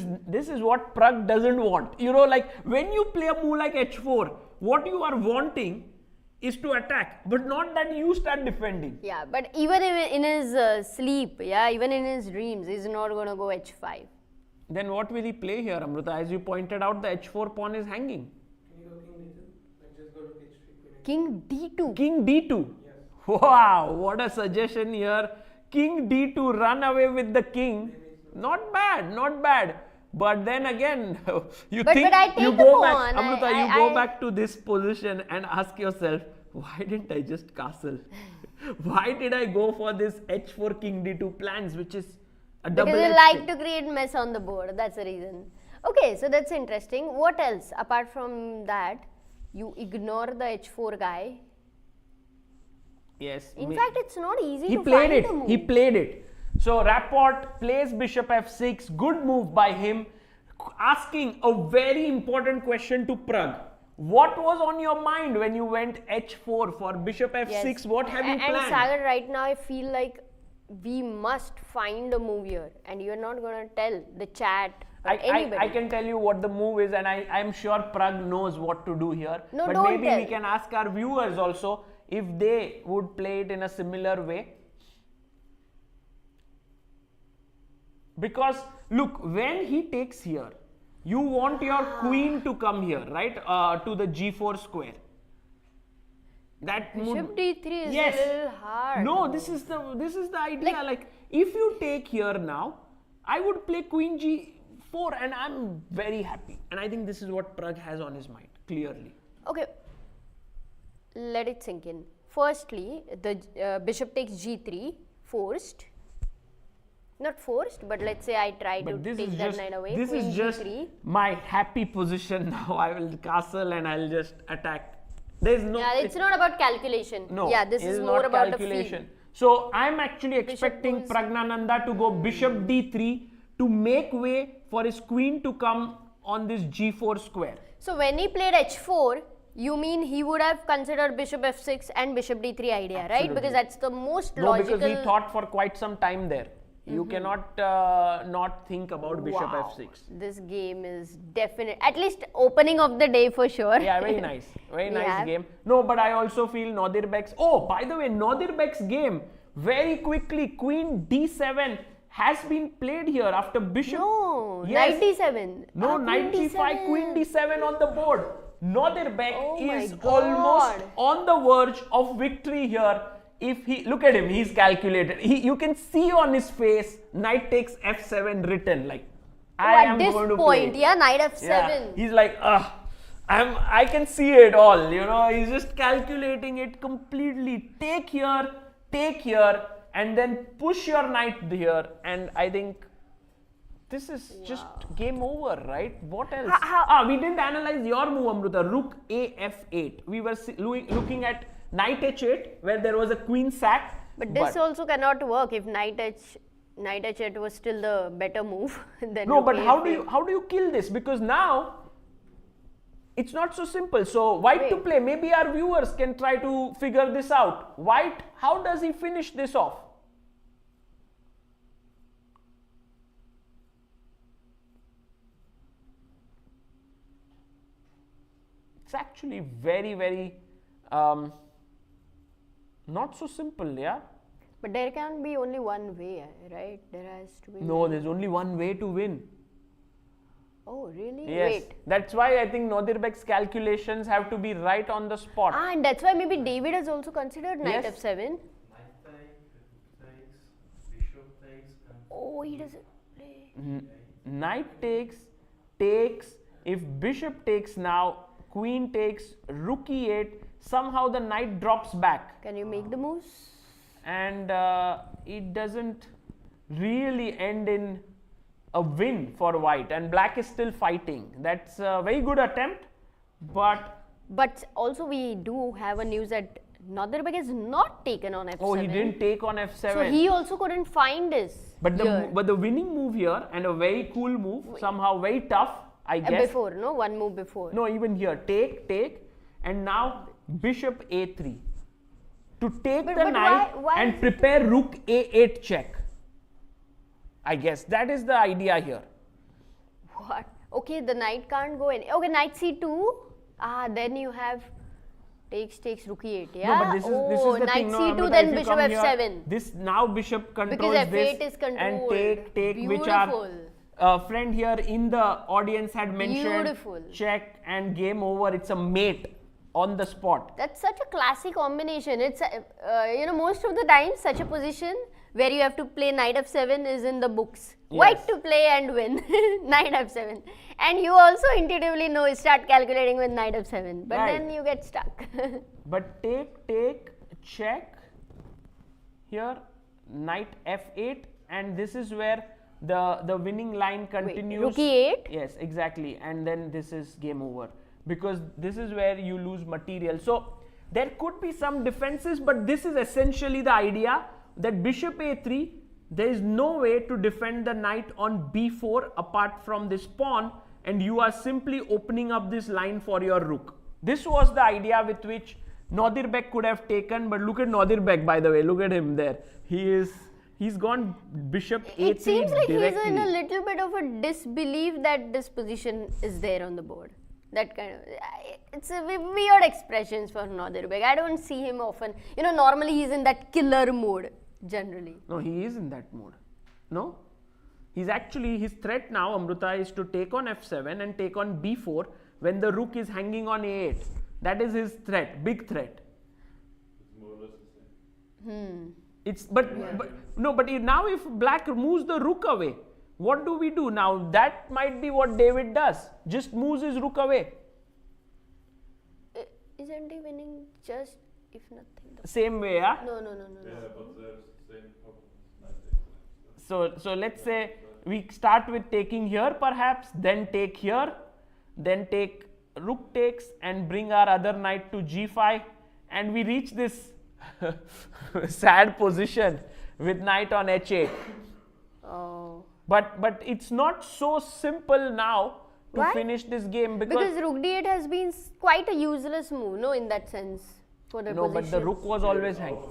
is what Pragg doesn't want. Like when you play a move like h4, what you are wanting is to attack, but not that you start defending.
Yeah, but even in his sleep, even in his dreams, he's not going to go h5.
Then what will he play here, Amruta? As you pointed out, the h4 pawn is hanging.
Can you go king d2? Like just go to h3.
King d2.
King d2.
Yes.
Wow, what a suggestion here. King d2, run away with the king. Not bad, not bad. But then again, you
But I take
you
the
go
pawn.
back, Amruta, you go back to this position and ask yourself, why didn't I just castle? Why did I go for this h4 king d2 plans, which is a double
Because you like to create mess on the board. That's the reason. Okay, so that's interesting. What else? Apart from that, you ignore the h4 guy.
Yes.
In fact, it's not easy
He
to
played
find
it.
the move.
He played it. So Rapport plays bishop f6. Good move by him. Asking a very important question to Pragg. What was on your mind when you went h4 for bishop f6?
Yes.
What have you planned?
And Sagar, right now I feel like we must find a move here, and you're not going to tell the chat or anybody.
I can tell you what the move is, and I'm sure Pragg knows what to do here.
No,
but
don't
maybe
tell.
we can ask our viewers also if they would play it in a similar way. Because look, when he takes here, you want your queen to come here, right? To the g4 square. That
Bishop d3 is
yes.
a little hard.
No, this is the idea. Like if you take here now, I would play queen g4, and I'm very happy. And I think this is what Pragg has on his mind clearly.
Okay, let it sink in. Firstly, the bishop takes g3 forced. Not forced, but let's say I try to
But this
take
is
that
just
knight away.
this
Queen
is just
G3.
my happy position now. I will castle and I'll just attack. There's no.
Yeah, it's not about calculation.
No.
Yeah, this
it
is
not
more about
calculation.
the field.
So I'm actually expecting
goes-
Praggnanandhaa to go bishop d3 to make way for his queen to come on this g4 square.
So when he played h4, you mean he would have considered bishop f6 and bishop d3 idea, right?
Absolutely.
Because that's the most
No,
logical.
because he thought for quite some time there. You cannot not think about bishop
Wow.
f6.
This game is definite. At least opening of the day for sure.
Yeah, very nice. Very
We
nice
have-
game. No, but I also feel Nadir Bek's. Oh, by the way, Nadir Bek's game, very quickly, queen d7 has been played here after bishop.
No,
Yes.
knight d7.
No,
Ah,
knight
queen
g5, queen d7 on the board. Nadir Bek
Oh my
is
God.
almost on the verge of victory here. If he look at him, he's calculated. You can see on his face, knight takes f7 written like. I
at
am
this
going to
point,
play.
yeah, knight f7.
Yeah, he's like, I can see it all, you know, he's just calculating it completely. Take here, and then push your knight here, and I think this is just game over, right? What else? We didn't analyze your move, Amruta. Rook a f8. We were looking at knight h8, where there was a queen sack.
But this also cannot work if knight h8 was still the better move. Than
No,
rook
but how
a8.
do you kill this? Because now it's not so simple. So white to
Wait.
play. Maybe our viewers can try to figure this out. White, how does he finish this off? It's actually very not so simple, yeah.
But there can be only one way, right? There has to be.
No, there's only one way to win.
Oh, really?
Yes,
Wait.
that's why I think Nadir Bek's calculations have to be right on the spot.
And that's why maybe David has also considered knight
Yes.
f7.
Knight takes, bishop takes, and
Oh, he doesn't play.
Knight takes. If bishop takes now, queen takes, rook e8. Somehow the knight drops back,
Can you make the moves?
and it doesn't really end in a win for white. And black is still fighting. That's a very good attempt, but
But also we do have a news that Nadir Beg is not taken on f7.
oh, he didn't take on f7.
So he also couldn't find this.
But
here.
the winning move here, and a very cool move, somehow very tough, I guess.
Before, no? One move before.
No, even here, take, and now bishop a3 to take
But-
the
but
knight
why
and
is it-
prepare rook a8 check. I guess that is the idea here.
What? Okay, the knight can't go in. Okay, knight c2. Then you have takes rook e8. Yeah.
No, but this is the
knight
thing. No,
c2,
Amruta,
then
if you
bishop
come here,
f7.
this now bishop controls
Because f8
this
is controlled.
and take, which our
Beautiful.
friend here in the audience had mentioned.
Beautiful.
Check and game over. It's a mate on the spot.
That's such a classic combination. It's most of the time such a position where you have to play knight f7 is in the books.
Yes.
White to play and win knight f7, and you also intuitively know start calculating with knight f7, but
Right.
then you get stuck.
But take, check here, knight f8, and this is where the winning line continues.
rook e8?
Yes, exactly, and then this is game over, because this is where you lose material. So there could be some defenses, but this is essentially the idea that bishop a3, there is no way to defend the knight on b4 apart from this pawn, and you are simply opening up this line for your rook. This was the idea with which Nadir Beg could have taken, but look at Nadir Beg, by the way, look at him there. He's gone bishop a3
It seems like
directly.
he's in a little bit of a disbelief that this position is there on the board. That kind of, it's a weird expressions for Nadir Beg. I don't see him often. Normally he's in that killer mode generally.
No, he is in that mode. No? He's actually, his threat now, Amruta, is to take on f7 and take on b4 when the rook is hanging on a8. That is his threat, big threat.
it's more or less the same.
But now if black moves the rook away, what do we do? Now that might be what David does, just moves his rook away.
Isn't he winning just if nothing?
Same way, yeah?
No.
Yeah, but there's same opponents. Knight takes.
So let's say we start with taking here perhaps, then take here, then take rook takes and bring our other knight to g5, and we reach this sad position with knight on h8.
Oh.
But it's not so simple now to
Why?
finish this game
Because rook d8 has been quite a useless move, no, in that sense, for the
no,
position.
but the rook was always hanging.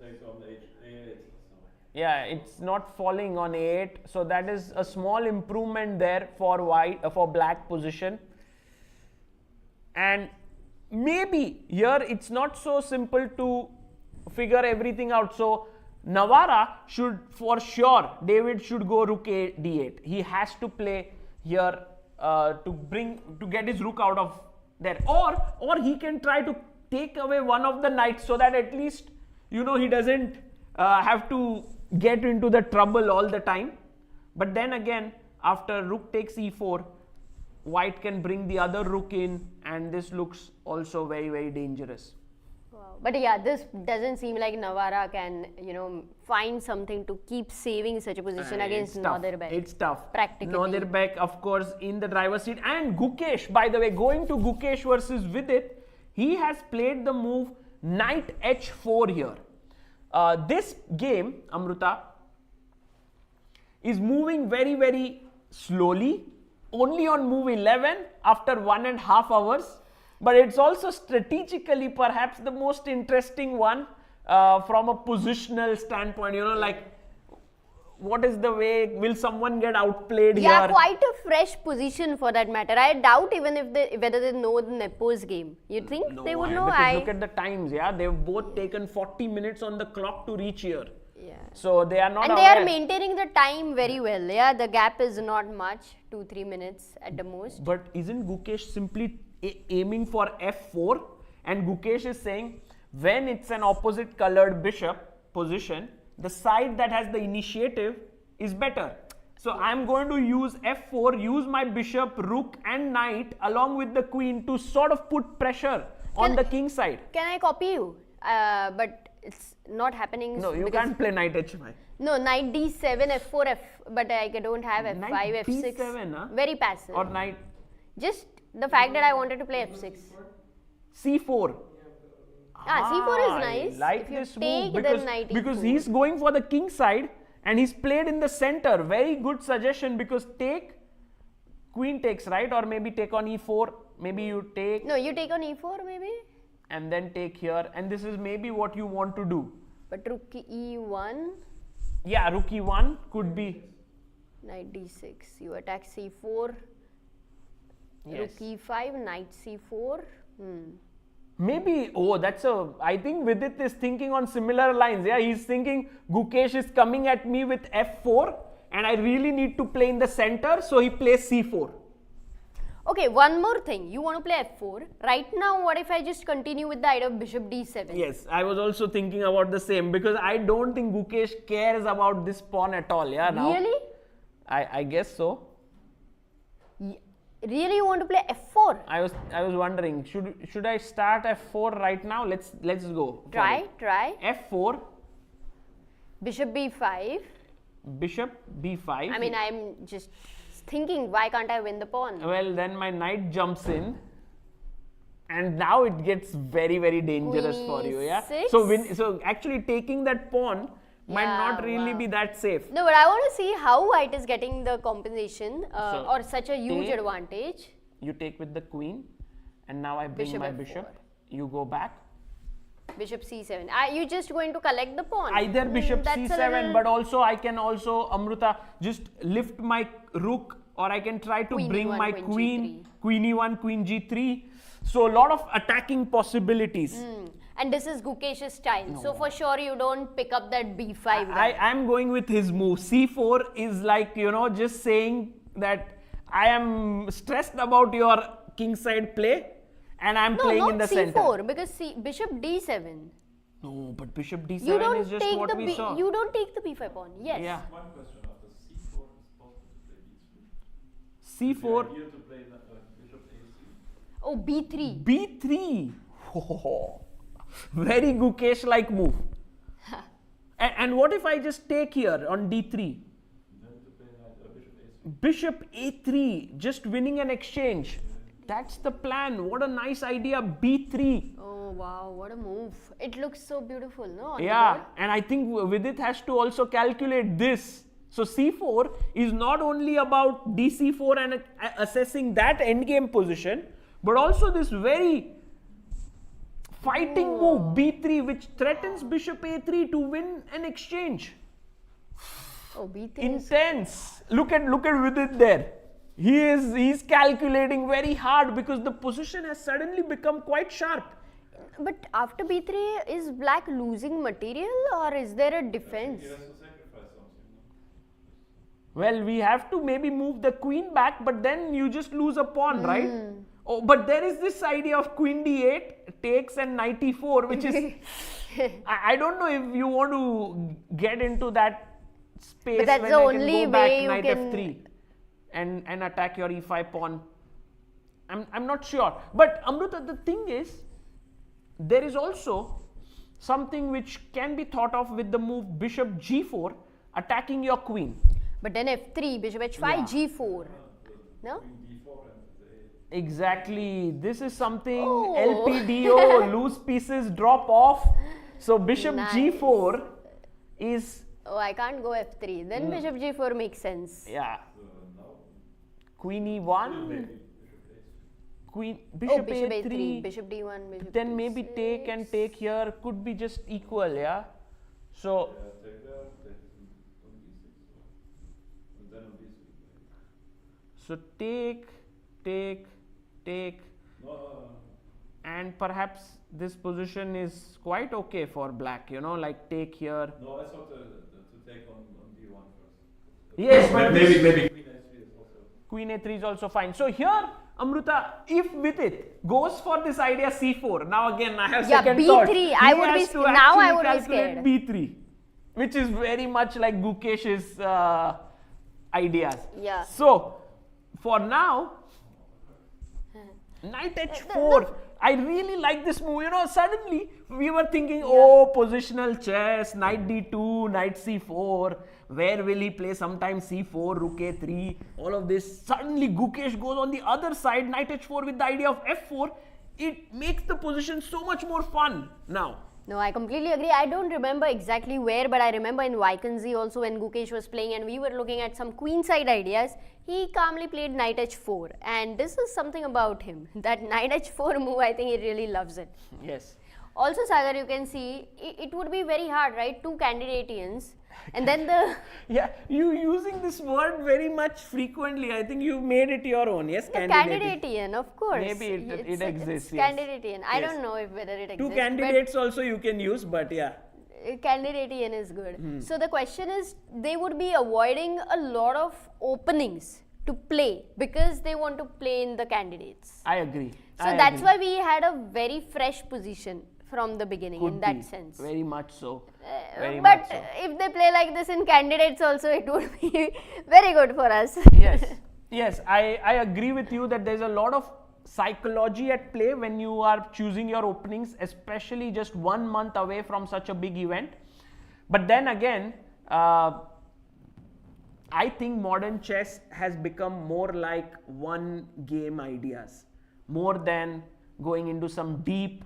Takes on a8.
Yeah, it's not falling on a8, so that is a small improvement there for white, for black position. And maybe here it's not so simple to figure everything out. So Navara should, for sure, David should go rook d8. He has to play here to get his rook out of there, or he can try to take away one of the knights so that at least he doesn't have to get into the trouble all the time. But then again, after rook takes e4, white can bring the other rook in, and this looks also very, very dangerous.
Wow. But yeah, this doesn't seem like Navara can, find something to keep saving such a position against Nordirbek.
It's tough.
Practically.
Nordirbek, of course, in the driver's seat. And Gukesh, by the way, going to Gukesh versus Vidit, he has played the move knight h4 here. This game, Amruta, is moving very, very slowly, only on move 11 after 1.5 hours. But it's also strategically perhaps the most interesting one from a positional standpoint. Like, what is the way, will someone get outplayed here?
Yeah, quite a fresh position for that matter. I doubt even whether they know the Nepo's game. You think they would know?
Because look at the times, yeah. They've both taken 40 minutes on the clock to reach here.
Yeah.
So they are not
And
aware.
they are maintaining the time very well. Yeah, the gap is not much, 2-3 minutes at the most.
But isn't Gukesh simply aiming for f4? And Gukesh is saying, when it's an opposite colored bishop position, the side that has the initiative is better. So I'm going to use f4, use my bishop, rook and knight along with the queen to sort of put pressure on the king side.
Can I copy you? But it's not happening.
No, you can't play knight h5.
No, knight d7, f4, but I don't have f5,
Knight
f6.
d7, huh?
Very passive.
Or knight
Just the fact that I wanted to play f6.
c4.
C4 is nice.
I like
if you
this
take,
move
then knight
because
e4.
he's going for the king side and he's played in the center. Very good suggestion, because take, queen takes, right? Or maybe take on e4. Maybe you take.
No, you take on e4 maybe.
And then take here, and this is maybe what you want to do.
But rook e1.
Yeah, rook e1 could be.
Knight d6. You attack c4.
Yes.
Rook e5, knight c4.
Maybe, I think Vidit is thinking on similar lines. Yeah, he's thinking Gukesh is coming at me with f4 and I really need to play in the center, so he plays c4.
Okay, one more thing. You want to play f4. Right now, what if I just continue with the idea of bishop d7?
Yes, I was also thinking about the same, because I don't think Gukesh cares about this pawn at all. Yeah, now.
Really?
I guess so.
Really, you want to play f4?
I was wondering, should I start f4 right now? Let's go.
Try.
f4.
Bishop b5.
Bishop b5.
I mean, I'm just thinking, why can't I win the pawn?
Well, then my knight jumps in, and now it gets very, very dangerous for you. Yeah.
E6?
So actually taking that pawn might not really be that safe.
No, but I want to see how white is getting the compensation or such a huge
take,
advantage.
You take with the queen, and now I bring my bishop. You go back.
Bishop c7. Are you just going to collect the pawn?
Either bishop c7, but also I can Amruta, just lift my rook, or I can try to bring
E1,
my
queen
queen e1, queen g3. So a lot of attacking possibilities.
And this is Gukesh's style. No. So for sure you don't pick up that b5.
I am going with his move. c4 is like, just saying that I am stressed about your king side play. And I'm playing in the center.
No, not c4, because bishop d7.
No, but bishop d7 is just what we saw.
You don't take the b5 pawn. Yes.
Yeah.
One question after c4 is possible to play b3.
c4.
Here to play bishop a3.
Oh, b3.
b3. Oh, very Gukesh-like move. And what if I just take here on d3?
Then to play
Bishop a3, just winning an exchange. That's the plan. What a nice idea. b3.
Oh wow, what a move. It looks so beautiful, no? On the
Yeah,
board?
and I think Vidit has to also calculate this. So c4 is not only about dc4 and assessing that endgame position, but also this very fighting move b3, which threatens bishop a3 to win an exchange.
Oh, b3 is...
Intense. Look at Vidit there. He's calculating very hard because the position has suddenly become quite sharp.
But after b3, is black losing material or is there a defense?
He has to sacrifice something.
Well, we have to maybe move the queen back, but then you just lose a pawn, right? Oh, but there is this idea of queen d8 takes and knight e4, which is I don't know if you want to get into that space.
But that's
when
the
I can
only
go back
way you
knight
can-
f3 and attack your e5 pawn. I'm not sure. But Amruta, the thing is, there is also something which can be thought of with the move bishop g4 attacking your queen.
But then f3, bishop h5,
Yeah.
g4. No?
D4 and the
Exactly. This is something
Oh.
LPDO, loose pieces drop off. So bishop
Nice.
g4 is,
Oh, I can't go f3. Then bishop g4 makes sense.
yeah,
now
queen e1,
maybe
queen,
Oh,
bishop
bishop
a3,
a3, bishop d1, bishop
then maybe
d6.
take and take here could be just equal, yeah. So
take there, take on D6, and then on D3.
so take,
No,
and perhaps this position is quite okay for black, you know, like take here.
no, I thought to take on D1 first.
Yes, but
Maybe Queen A3 is also.
Queen a3 is also fine. So here, Amruta, if Vidit goes for this idea c4, now again I have
Yeah,
second
b3,
thought.
I
He
would be
has
sc-
to
now I
actually
would be
calculate b3, which is very much like Gukesh's ideas.
Yeah.
So for now, knight h4. I really like this move. You know, suddenly we were thinking, oh, positional chess, knight d2, knight c4. Where will he play? Sometime c4, rook a3. All of this. Suddenly Gukesh goes on the other side, knight h4 with the idea of f4. It makes the position so much more fun now.
No, I completely agree. I don't remember exactly where, but I remember in Vaikanzi also when Gukesh was playing and we were looking at some queenside ideas, he calmly played knight h4. And this is something about him. That knight h4 move, I think he really loves it.
Yes.
Also, Sagar, you can see, it would be very hard, right? Two Candidatians. And then the...
Yeah, you using this word very much frequently. I think you made it your own. Yes,
The
candidate.
Candidatian, of course.
Maybe it exists,
It's
yes.
Candidatian. I
Yes.
don't know if whether it exists.
Two
but
candidates also you can use, but yeah.
Candidatian is good. So the question is, they would be avoiding a lot of openings to play because they want to play in the candidates.
I agree.
So
I
that's
agree.
why we had a very fresh position from the beginning in
Could
that
be.
sense.
Very much so. Very
But
much so.
if they play like this in candidates also, it would be very good for us.
Yes, yes, I agree with you that there's a lot of psychology at play when you are choosing your openings, especially just 1 month away from such a big event. But then again, I think modern chess has become more like one game ideas, more than going into some deep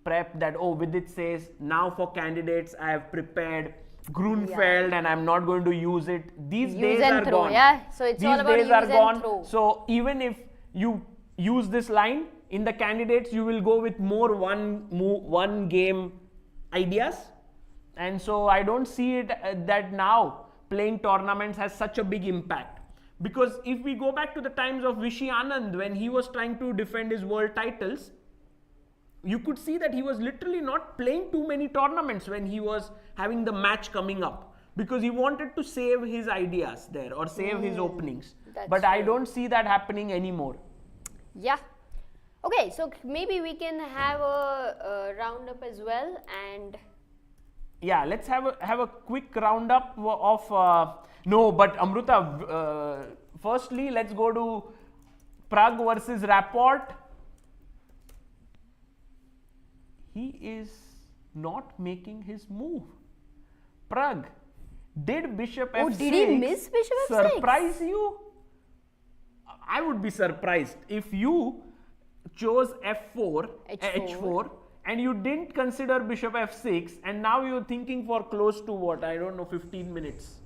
prep that, oh, Vidit says, now for candidates I have prepared Grunfeld and I'm not going to use it. These
Use
days
and
are
throw,
gone.
yeah. So it's
These
all about
days
use
are
and
gone.
throw.
So even if you use this line in the candidates, you will go with more one game ideas. And so I don't see it that now playing tournaments has such a big impact. Because if we go back to the times of Vishy Anand, when he was trying to defend his world titles, you could see that he was literally not playing too many tournaments when he was having the match coming up, because he wanted to save his ideas there or save his openings.
That's
But I
true.
don't see that happening anymore.
Yeah. Okay, so maybe we can have a roundup as well, and
Yeah, let's have a quick roundup of no, but Amruta, firstly let's go to Pragg versus Rapport. He is not making his move. Pragg, did bishop
Oh,
f6
did he miss bishop f6?
surprise you? I would be surprised if you chose f4, h4, and you didn't consider bishop f6, and now you're thinking for close to what, I don't know, 15 minutes.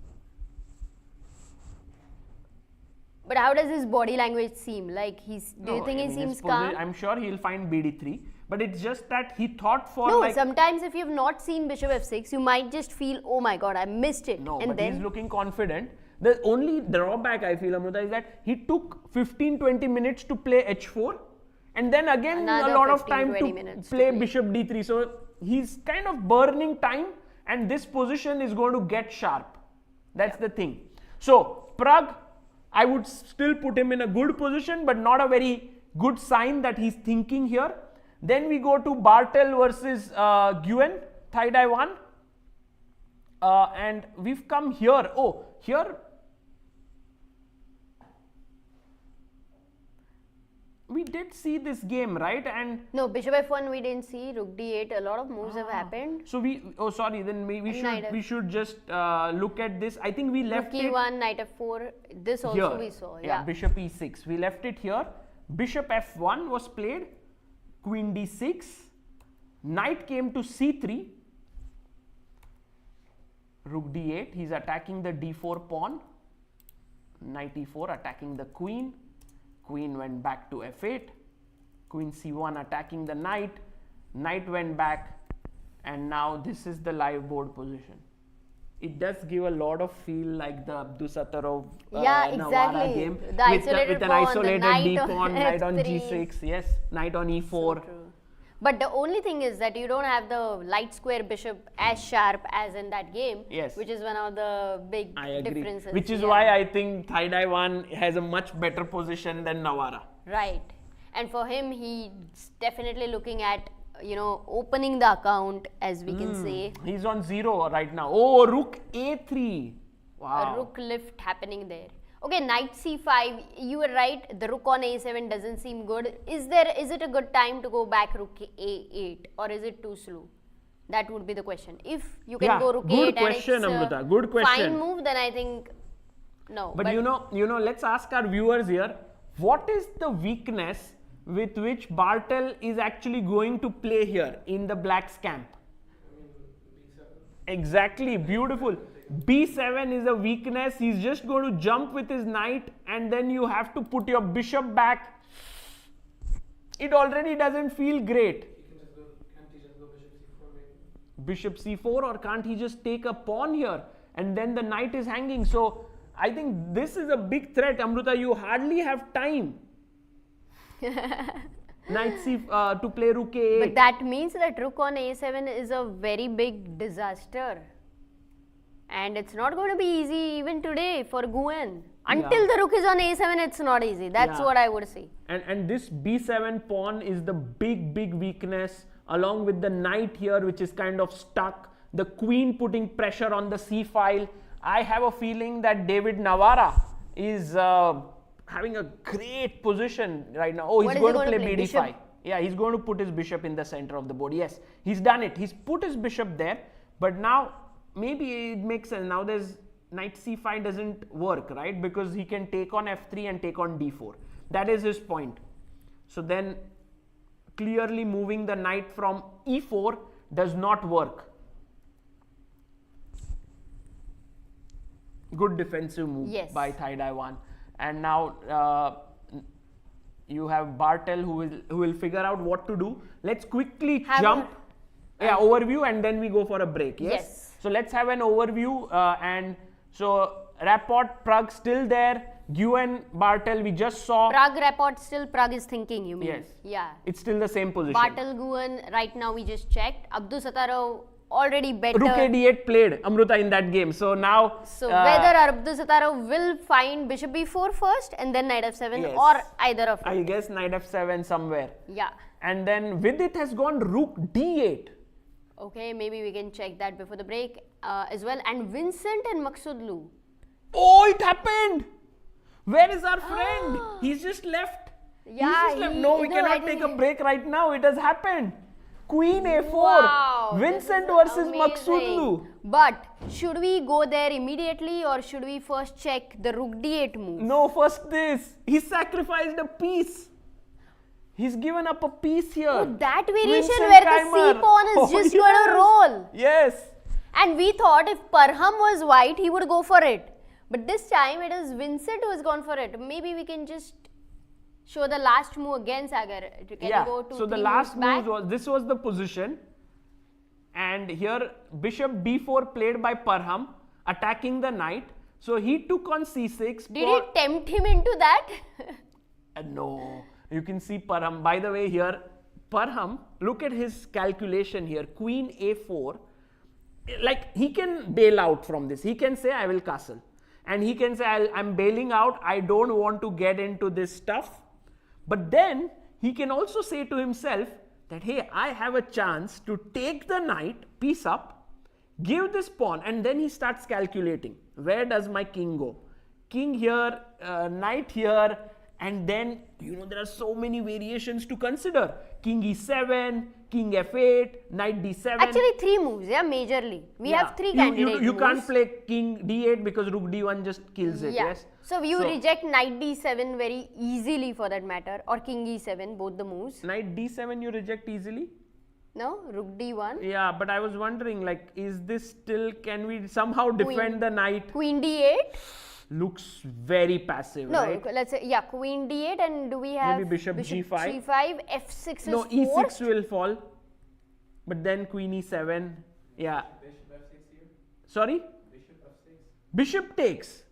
But how does his body language seem? Like do you think he seems calm?
I'm sure he'll find bd3, but it's just that he thought for
No,
like...
sometimes if you've not seen bishop f6, you might just feel, oh my god, I missed it.
No,
and
but
then
he's looking confident. The only drawback I feel, Amruta, is that he took 15-20 minutes to play h4, and then again
Another
a lot of
15-20
time to
minutes
play
to play.
bishop d3. So he's kind of burning time, and this position is going to get sharp. That's the thing. So Pragg, I would still put him in a good position, but not a very good sign that he's thinking here. Then we go to Bartel versus Nguyen, Thai Dai 1. And we've come here. Oh, here we did see this game, right? And
no, bishop f1 we didn't see, rook d8, a lot of moves have happened.
so then we should just look at this. I think we left
Rook
it
e1, knight f4, this also
here.
we saw.
Yeah, bishop e6. We left it here. Bishop f1 was played. Queen d6. Knight came to c3. Rook d8. He's attacking the d4 pawn. Knight e4 attacking the queen. Queen went back to f8. Queen c1 attacking the knight. Knight went back. And now this is the live board position. It does give a lot of feel like the Abdusattorov Navara game with an isolated d pawn, knight on g6, yes, knight on e4.
So true. But the only thing is that you don't have the light square bishop as sharp as in that game,
Yes.
which is one of the big
I agree.
differences.
Which is why I think Thai Dai 1 has a much better position than Navara.
Right. And for him, he's definitely looking at, opening the account, as we can say.
He's on 0 right now. Oh, rook a3. Wow.
A rook lift happening there. Okay, knight c5, you were right, the rook on a7 doesn't seem good. Is it a good time to go back rook a8, or is it too slow? That would be the question. If you can go rook
good
a8
question,
and it's
Amruta, good question.
fine move, then I think no.
But you know, let's ask our viewers here, what is the weakness with which Bartel is actually going to play here in the Black's camp?
B7.
Exactly, beautiful. B7 is a weakness. He's just going to jump with his knight, and then you have to put your bishop back. It already doesn't feel great.
Can't he just go bishop c4 maybe?
Bishop c4, or can't he just take a pawn here and then the knight is hanging? So I think this is a big threat, Amruta. You hardly have time. Knight c to play rook a8.
But that means that rook on a7 is a very big disaster. And it's not going to be easy even today for Nguyen. Until the rook is on a7, it's not easy. That's what I would say.
And this b7 pawn is the big weakness, along with the knight here, which is kind of stuck. The queen putting pressure on the c file. I have a feeling that David Navara is having a great position right now. Oh, he's going to play bd5. Yeah, he's going to put his bishop in the center of the board. Yes, he's done it. He's put his bishop there, but now maybe it makes sense. Now there's knight c5 doesn't work, right? Because he can take on f3 and take on d4. That is his point. So then clearly moving the knight from e4 does not work. Good defensive move by Thai Dai 1. And now you have Bartel who will figure out what to do. Let's quickly jump. Overview, and then we go for a break. Yes. So let's have an overview. And so Rapport, Pragg still there. Nguyen, Bartel, we just saw.
Pragg, Rapport, still Pragg is thinking, you mean?
Yes.
Yeah.
It's still the same position.
Bartel, Nguyen, right now we just checked. Abdusattorov already better.
Rook a8 played, Amruta, in that game. So now...
So whether Abdusattorov will find bishop b4 first and then knight f7 or either of it.
I guess knight f7 somewhere.
Yeah.
And then Vidit has gone rook d8.
Okay, maybe we can check that before the break as well. And Vincent and Maghsoodloo.
Oh, it happened! Where is our friend? He's just left.
Yeah,
He's just left. No, we cannot take a break right now. It has happened. Queen a4.
Wow,
Vincent versus Maghsoodloo.
But should we go there immediately or should we first check the rook d8 move?
No, first this. He sacrificed a piece. He's given up a piece here.
Oh, that variation
Vincent
where the
Keymer.
c pawn is just going
yes.
to roll.
Yes.
And we thought if Parham was white, he would go for it. But this time it is Vincent who has gone for it. Maybe we can just show the last move again, Sagar. Can you go to
so the
3
last
moves back?
move was, this was the position. And here bishop b4 played by Parham, attacking the knight. So he took on c6.
Did you tempt him into that?
No. You can see Parham. By the way, here, Parham, look at his calculation here. Queen a4. Like, he can bail out from this. He can say, I will castle. And he can say, I'm bailing out. I don't want to get into this stuff. But then, he can also say to himself that, hey, I have a chance to take the knight, piece up, give this pawn, and then he starts calculating. Where does my king go? King here, knight here, and then, there are so many variations to consider. King e7, king f8, knight d7.
Actually, 3 moves, majorly. We have 3 candidate
You
moves.
can't play king d8 because rook d1 just kills it, yes?
So you reject knight d7 very easily for that matter, or king e7, both the moves.
Knight d7 you reject easily?
No, rook d1.
Yeah, but I was wondering, like, is this still, can we somehow defend the knight?
Queen d8.
Looks very passive,
No,
right?
let's say, queen d8, and do we have
Maybe bishop g5?
g5, f6 is
No,
forced.
e6 will fall. But then queen e7, yeah.
Bishop f6 here.
Sorry?
Bishop f6.
Bishop takes.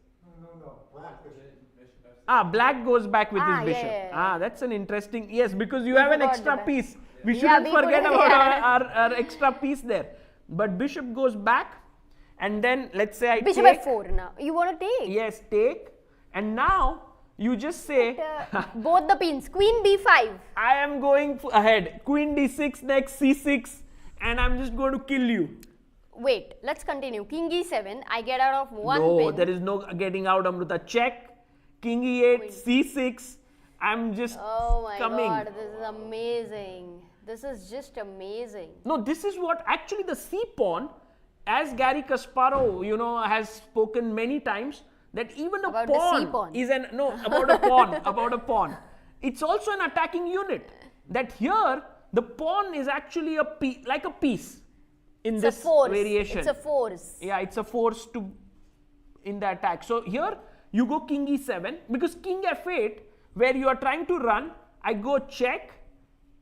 No. Black bishop.
Bishop f6.
Black goes back with his
yeah,
bishop.
yeah.
That's an interesting, yes, because you have an
forgot
extra
that.
piece. We
Yeah,
shouldn't
we put
forget
it-
about
yeah.
our extra piece there. But bishop goes back, and then let's say I
Bishop
take.
f4 now. You want to take?
Yes, take. And now you just say,
Both the pins. Queen b5.
I am going ahead. Queen d6 next, c6, and I'm just going to kill you.
Wait, let's continue. King e7. I get out of one
No,
pin.
there is no getting out, Amruta. Check. King e8, c6. I'm just
Oh my
coming.
god, this is amazing. This is just amazing.
No, this is what actually the c pawn, as Gary Kasparov, has spoken many times, that even a
About the
pawn,
c-pawn.
is about a pawn, about a pawn. It's also an attacking unit. That here, the pawn is actually like a piece in
It's
this
a force.
variation.
It's a force.
Yeah, it's a force in the attack. So here you go king e7 because king f8, where you are trying to run, I go check,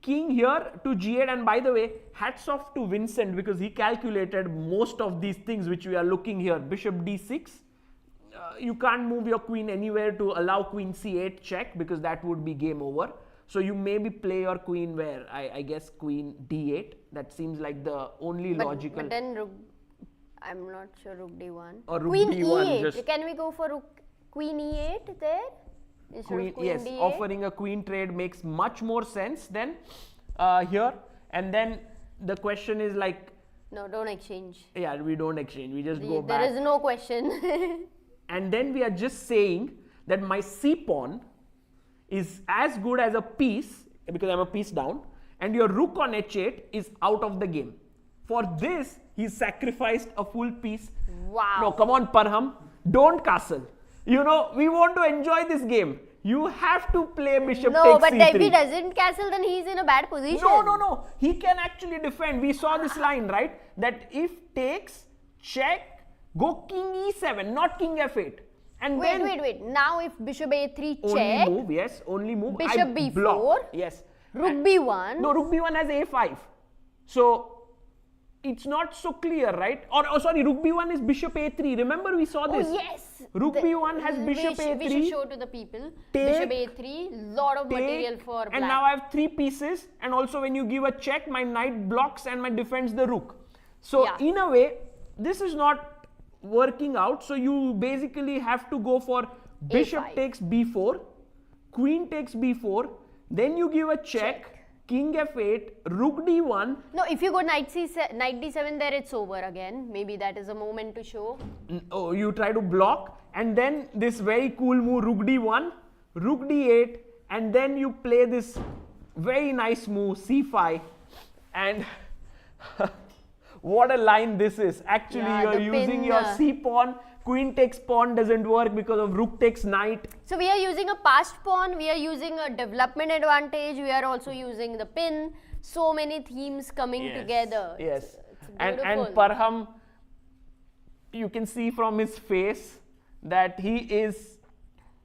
king here to g8, and by the way, hats off to Vincent because he calculated most of these things which we are looking here. Bishop d6. You can't move your queen anywhere to allow queen c8 check because that would be game over. So you maybe play your queen where? I guess queen d8. That seems like the only logical.
But then rook, I'm not sure, rook d1.
Or rook
Queen
d1
e8.
just-
Can we go for queen e8 there? Instead of queen
Yes,
d8?
offering a queen trade makes much more sense than here. And then the question is like,
No, don't exchange.
yeah, we don't exchange. We just go
There
back.
is no question.
And then we are just saying that my c pawn is as good as a piece because I'm a piece down, and your rook on h8 is out of the game. For this, he sacrificed a full piece.
Wow.
No, come on, Parham, don't castle. We want to enjoy this game. You have to play bishop
No,
takes
but
c3.
if he doesn't castle, then he's in a bad position.
No. He can actually defend. We saw this line, right? That if takes, check, go king e7, not king f8. And then
Wait. Now if bishop a3
only
check,
move, yes, only move.
Bishop
I
b4,
block, yes.
rook b1.
No, rook b1 has a5. So it's not so clear, right? Or sorry, rook b1 is bishop a3. Remember we saw this.
Oh yes.
Rook b1 has bishop a3.
We should show to the people.
Take,
Bishop a3, lot of material for black.
And now I have 3 pieces, and also when you give a check, my knight blocks and my defends the rook. So
Yeah.
in a way, this is not working out. So you basically have to go for bishop
A5.
takes b4, queen takes b4, then you give a check. King f8, rook d1.
No, if you go knight d7 there, it's over again. Maybe that is a moment to show.
Oh, you try to block, and then this very cool move, rook d1, rook d8, and then you play this very nice move, c5, and what a line this is. Actually,
Yeah,
you're
the
using
pin,
your C pawn. Queen takes pawn doesn't work because of rook takes knight.
So we are using a passed pawn, we are using a development advantage, we are also using the pin. So many themes coming together.
Yes.
It's
And
beautiful.
Parham, you can see from his face that he is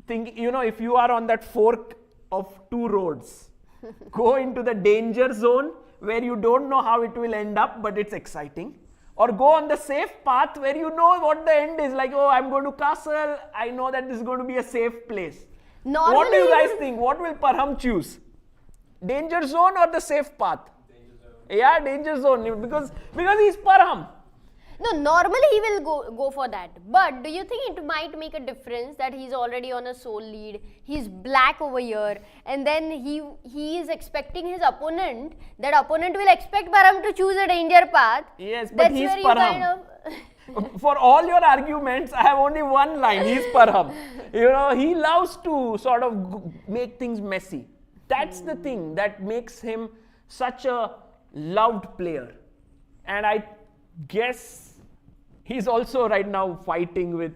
thinking, you know, if you are on that fork of two roads, go into the danger zone where you don't know how it will end up, but it's exciting. Or go on the safe path where you know what the end is. Like, oh, I'm going to castle. I know that this is going to be a safe place.
Normally
What do you guys
even-
think? What will Parham choose? Danger zone or the safe path? Yeah, danger zone. Because he's Parham.
No, normally he will go for that. But do you think it might make a difference that he's already on a sole lead, he's black over here, and then he is expecting his opponent, that opponent will expect Parham to choose a danger path.
Yes, but
That's
he's
where you
Parham.
kind of
For all your arguments, I have only one line. He's Parham. You know, he loves to sort of make things messy. That's the thing that makes him such a loved player. And I guess he's also right now fighting with,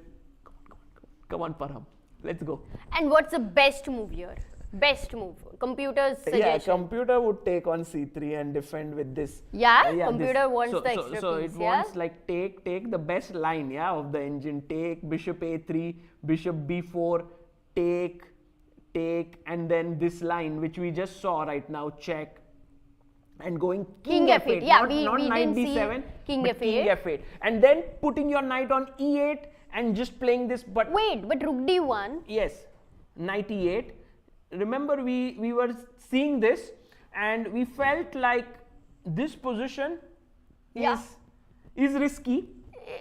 come on Parham, let's go.
And what's the best move here? Best move. Computer's suggestion.
Yeah, computer would take on c3 and defend with this.
Yeah?
this.
Computer wants
so,
the
so,
extra
so
piece,
it
yeah?
wants like take the best line, yeah, of the engine. Take, bishop a3, bishop b4, take, and then this line which we just saw right now, check. And going king f8,
Yeah,
not
we
knight
didn't see
d7,
king
but
f8.
king f8. And then putting your knight on e8 and just playing this, but
Wait, but rook d1.
yes, knight e8. Remember we were seeing this and we felt like this position
Yeah.
is risky.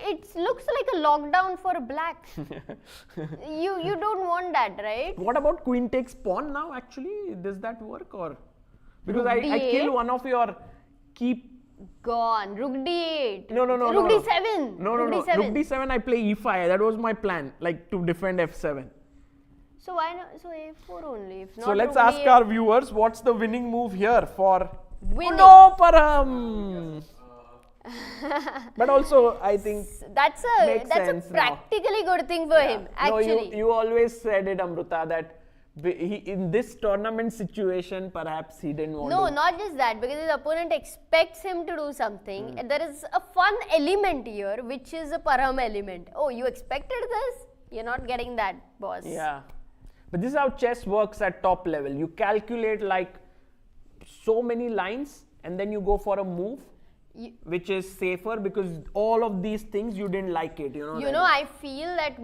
It looks like a lockdown for black. you don't want that, right?
What about queen takes pawn now actually? Does that work or? Because
Rook
I
d8.
kill one of your key.
Gone. Rook d8.
No.
Rook d7.
No.
Rook d7.
Rook d7 I play e5. That was my plan, like to defend f7.
So why not? So a4 only. If not
So let's
rook
ask
d8.
our viewers what's the winning move here for.
Winning.
Oh, no, Parham. But also I think
That's
Makes
a
sense now.
practically good thing for him. Actually.
No, you always said it, Amruta, that in this tournament situation, perhaps he didn't want
No,
to.
not just that, because his opponent expects him to do something. And there is a fun element here, which is a Parham element. Oh, you expected this? You're not getting that, boss.
Yeah. But this is how chess works at top level. You calculate like so many lines and then you go for a move which is safer because all of these things you didn't like it.
You know, I feel that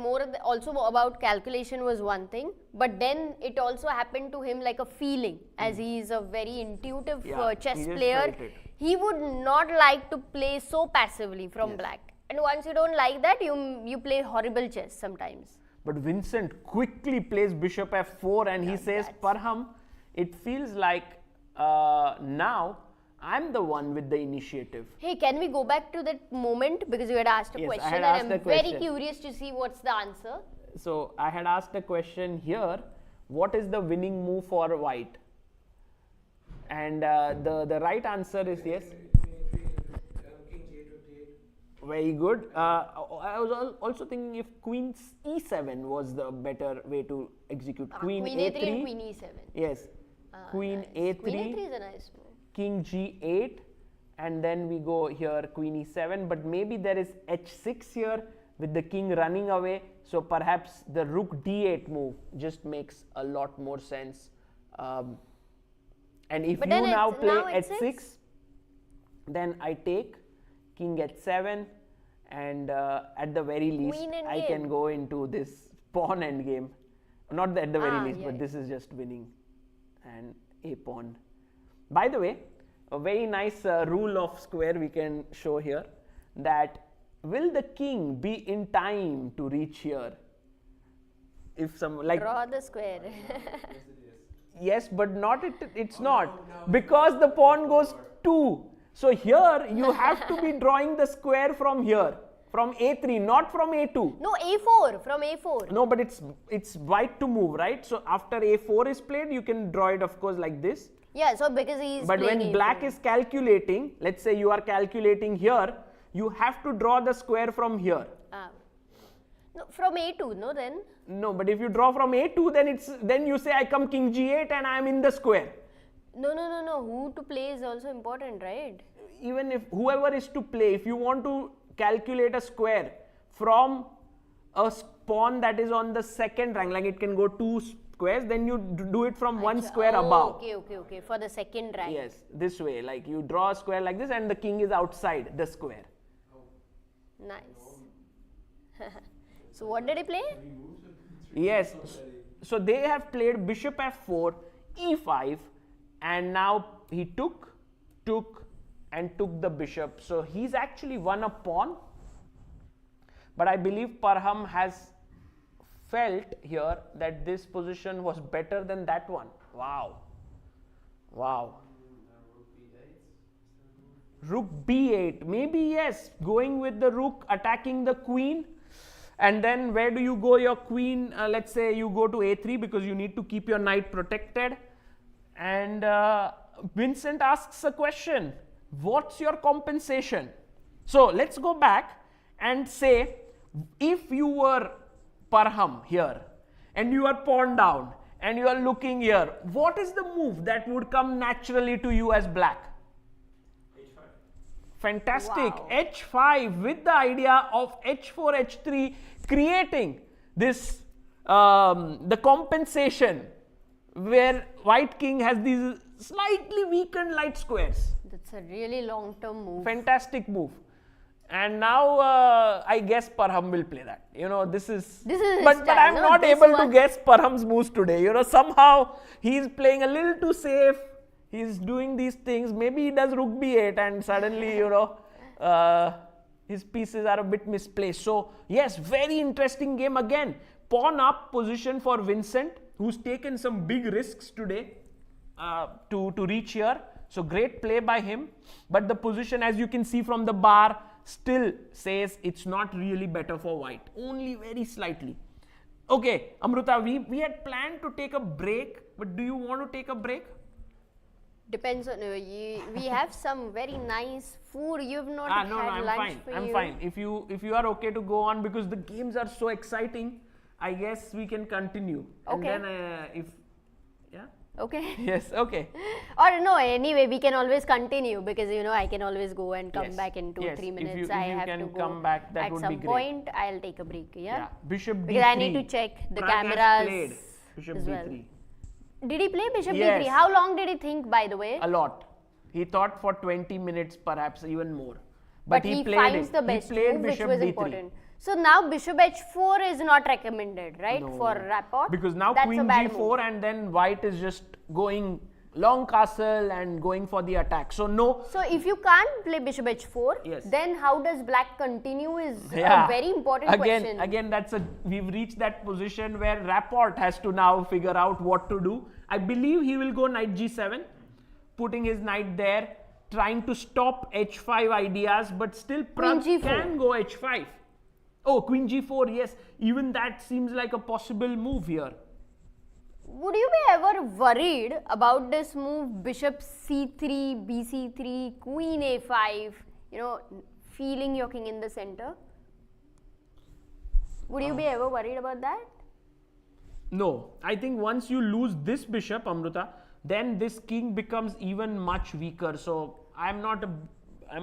also about calculation was one thing, but then it also happened to him like a feeling, as he is a very intuitive
Yeah,
chess
he just
player.
felt it.
He would not like to play so passively from black. And once you don't like that, you play horrible chess sometimes.
But Vincent quickly plays bishop f4 and he says, Parham, it feels like now I'm the one with the initiative.
Hey, can we go back to that moment? Because you had asked a
Yes, I
question
had
and
asked
I'm
a
very
question.
curious to see what's the answer.
So I had asked a question here, what is the winning move for white? And the right answer is yes.
King g8 to d8.
Very good. I was also thinking if queen e7 was the better way to execute. Queen
Queen
a3.
a3 and Queen e7.
Yes. Queen
Nice.
a3.
Queen a3 is a nice move.
King g8 and then we go here queen e7, but maybe there is h6 here with the king running away, so perhaps the rook d8 move just makes a lot more sense. And if
But
you
then
now
it's-
play
now it's
h6, then I take king h7 and at the very least
Queen endgame.
I can go into this pawn endgame. Not at the very least,
yeah,
but
yeah.
this is just winning and a pawn. By the way, a very nice rule of square we can show here, that will the king be in time to reach here? If some like
Draw the square.
yes, but not it's not because the pawn goes 2. So here you have to be drawing the square from here, from a3, not from a2.
No, a4, from a4.
No, but it's white to move, right? So after a4 is played, you can draw it, of course, like this.
Yeah, so because he's
But
playing
when black
A4.
is calculating, let's say you are calculating here, you have to draw the square from here.
Ah. No, from A2, no then?
No, but if you draw from A2, then you say I come king G8 and I am in the square.
No. Who to play is also important, right?
Even if whoever is to play, if you want to calculate a square from a pawn that is on the second rank, like it can go 2 squares, then you do it from one square above.
Okay. For the second rank.
Yes, this way, like you draw a square like this and the king is outside the square.
Nice. So what did he play?
Yes, so they have played bishop f4, e5, and now he took and took the bishop. So he's actually won a pawn, but I believe Parham has felt here that this position was better than that one. Wow. Rook b8, maybe yes, going with the rook, attacking the queen. And then where do you go your queen? Let's say you go to a3 because you need to keep your knight protected. And Vincent asks a question, what's your compensation? So let's go back and say, if you were Parham here and you are pawn down and you are looking here, what is the move that would come naturally to you as black?
H5.
Fantastic.
Wow.
H5 with the idea of H4, H3 creating this, the compensation where white king has these slightly weakened light squares.
That's a really long-term move.
Fantastic move. And now I guess Parham will play that. You know, this is
his
but
style,
I'm
no?
not
This
able to
one-
guess Parham's moves today. You know, somehow he's playing a little too safe. He's doing these things. Maybe he does rook b8 and suddenly, you know, his pieces are a bit misplaced. So yes, very interesting game again. Pawn up position for Vincent, who's taken some big risks today to reach here. So great play by him. But the position, as you can see from the bar, still says it's not really better for white. Only very slightly. Okay, Amruta, we had planned to take a break, but do you want to take a break?
Depends on we have some very nice food. You've not had
No, I'm
lunch
fine.
for
I'm
you.
fine. If you are okay to go on because the games are so exciting, I guess we can continue.
Okay.
And then
Okay.
yes, okay.
Or no, anyway, we can always continue because you know I can always go and come
Yes.
back in 2-3
Yes, if
minutes.
you- if
I
you
have
can
to go
come back, that
at
would
some
be great.
point. I'll take a break. Yeah.
Bishop d3.
Because I need to check the
Pragg has
cameras
played Bishop
as
d3.
well. Did he play Bishop
Yes.
d3? How long did he think, by the way?
A lot. He thought for 20 minutes, perhaps even more.
But
he
he
played
finds
it.
the
He
best
played
move, which
Bishop
was
d3.
important. So now Bishop h4 is not recommended, right?
No.
For Rapport.
Because now
That's
Queen
a bad
g4
move.
and then white is just going long castle and going for the attack. So no.
So if you can't play Bishop h4,
Yes.
then how does Black continue is
Yeah.
a very important question.
Again, we've reached that position where Rapport has to now figure out what to do. I believe he will go knight g7, putting his knight there, trying to stop h5 ideas, but still Pragg
Queen g4.
can go h5. Oh, Queen g4, yes. Even that seems like a possible move here.
Would you be ever worried about this move, Bishop c3, bc3, Queen a5, you know, feeling your king in the center? Would you be ever worried about that?
No, I think once you lose this bishop, Amruta, then this king becomes even much weaker. So I'm not a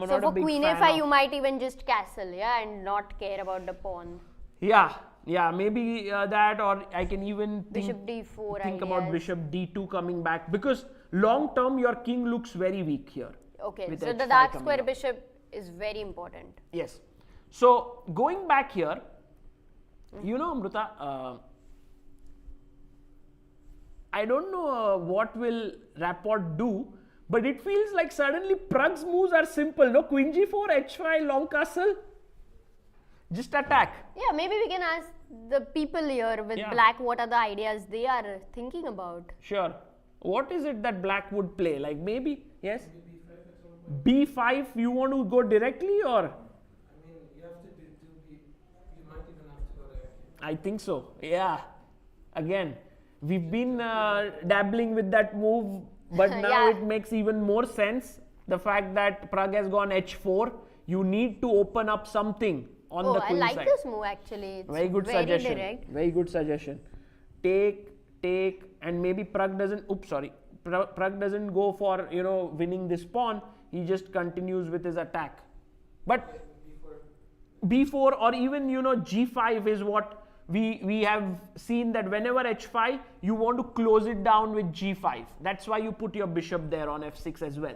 So for
big
Queen
fan
a5,
of-
you might even just castle, yeah, and not care about the pawn.
Yeah, maybe that, or I can even
Bishop d4,
think
I
about
guess.
Bishop d2 coming back, because long term your king looks very weak here.
Okay,
with
so the
h5
dark
coming
square
up.
bishop is very important.
Yes. So going back here, you know, Amruta, I don't know what will Rapport do, but it feels like suddenly Pragg's moves are simple. No, Queen g4, h5, long castle, just attack.
Yeah, maybe we can ask the people here with
Yeah.
Black what are the ideas they are thinking about.
Sure. What is it that Black would play? Like maybe, yes? B5, you want to go directly, or?
I mean, you have to you might even have to go directly.
I think so. Yeah. Again, we've been dabbling with that move but now
Yeah.
it makes even more sense. The fact that Pragg has gone h4, you need to open up something on
Oh,
the
I
queen
like
side.
this move actually. It's
Very good suggestion.
direct.
Very good suggestion. Take, and maybe Pragg doesn't. Oops, sorry. Pragg doesn't go for winning this pawn. He just continues with his attack. But b4 or even g5 is what we have seen, that whenever h5 you want to close it down with g5. That's why you put your bishop there on f6 as well.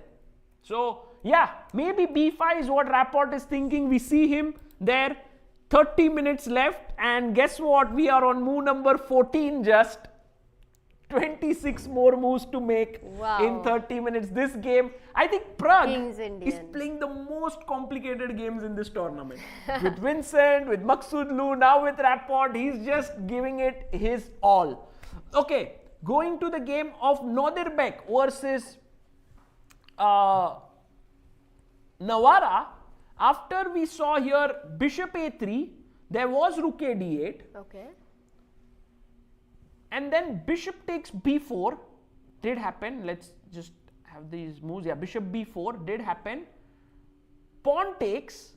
So yeah, maybe b5 is what Rapport is thinking. We see him there. 30 minutes left, and guess what? We are on move number 14 just. 26 more moves to make in 30 minutes. This game, I think Pragg is playing the most complicated games in this tournament. With Vincent, with Maghsoodloo, now with Rapport, he's just giving it his all. Okay, going to the game of Nordirbek versus Navara. After we saw here bishop a3, there was rook a d8.
Okay.
And then bishop takes b4 did happen. Let's just have these moves. Yeah, bishop b4 did happen. Pawn takes,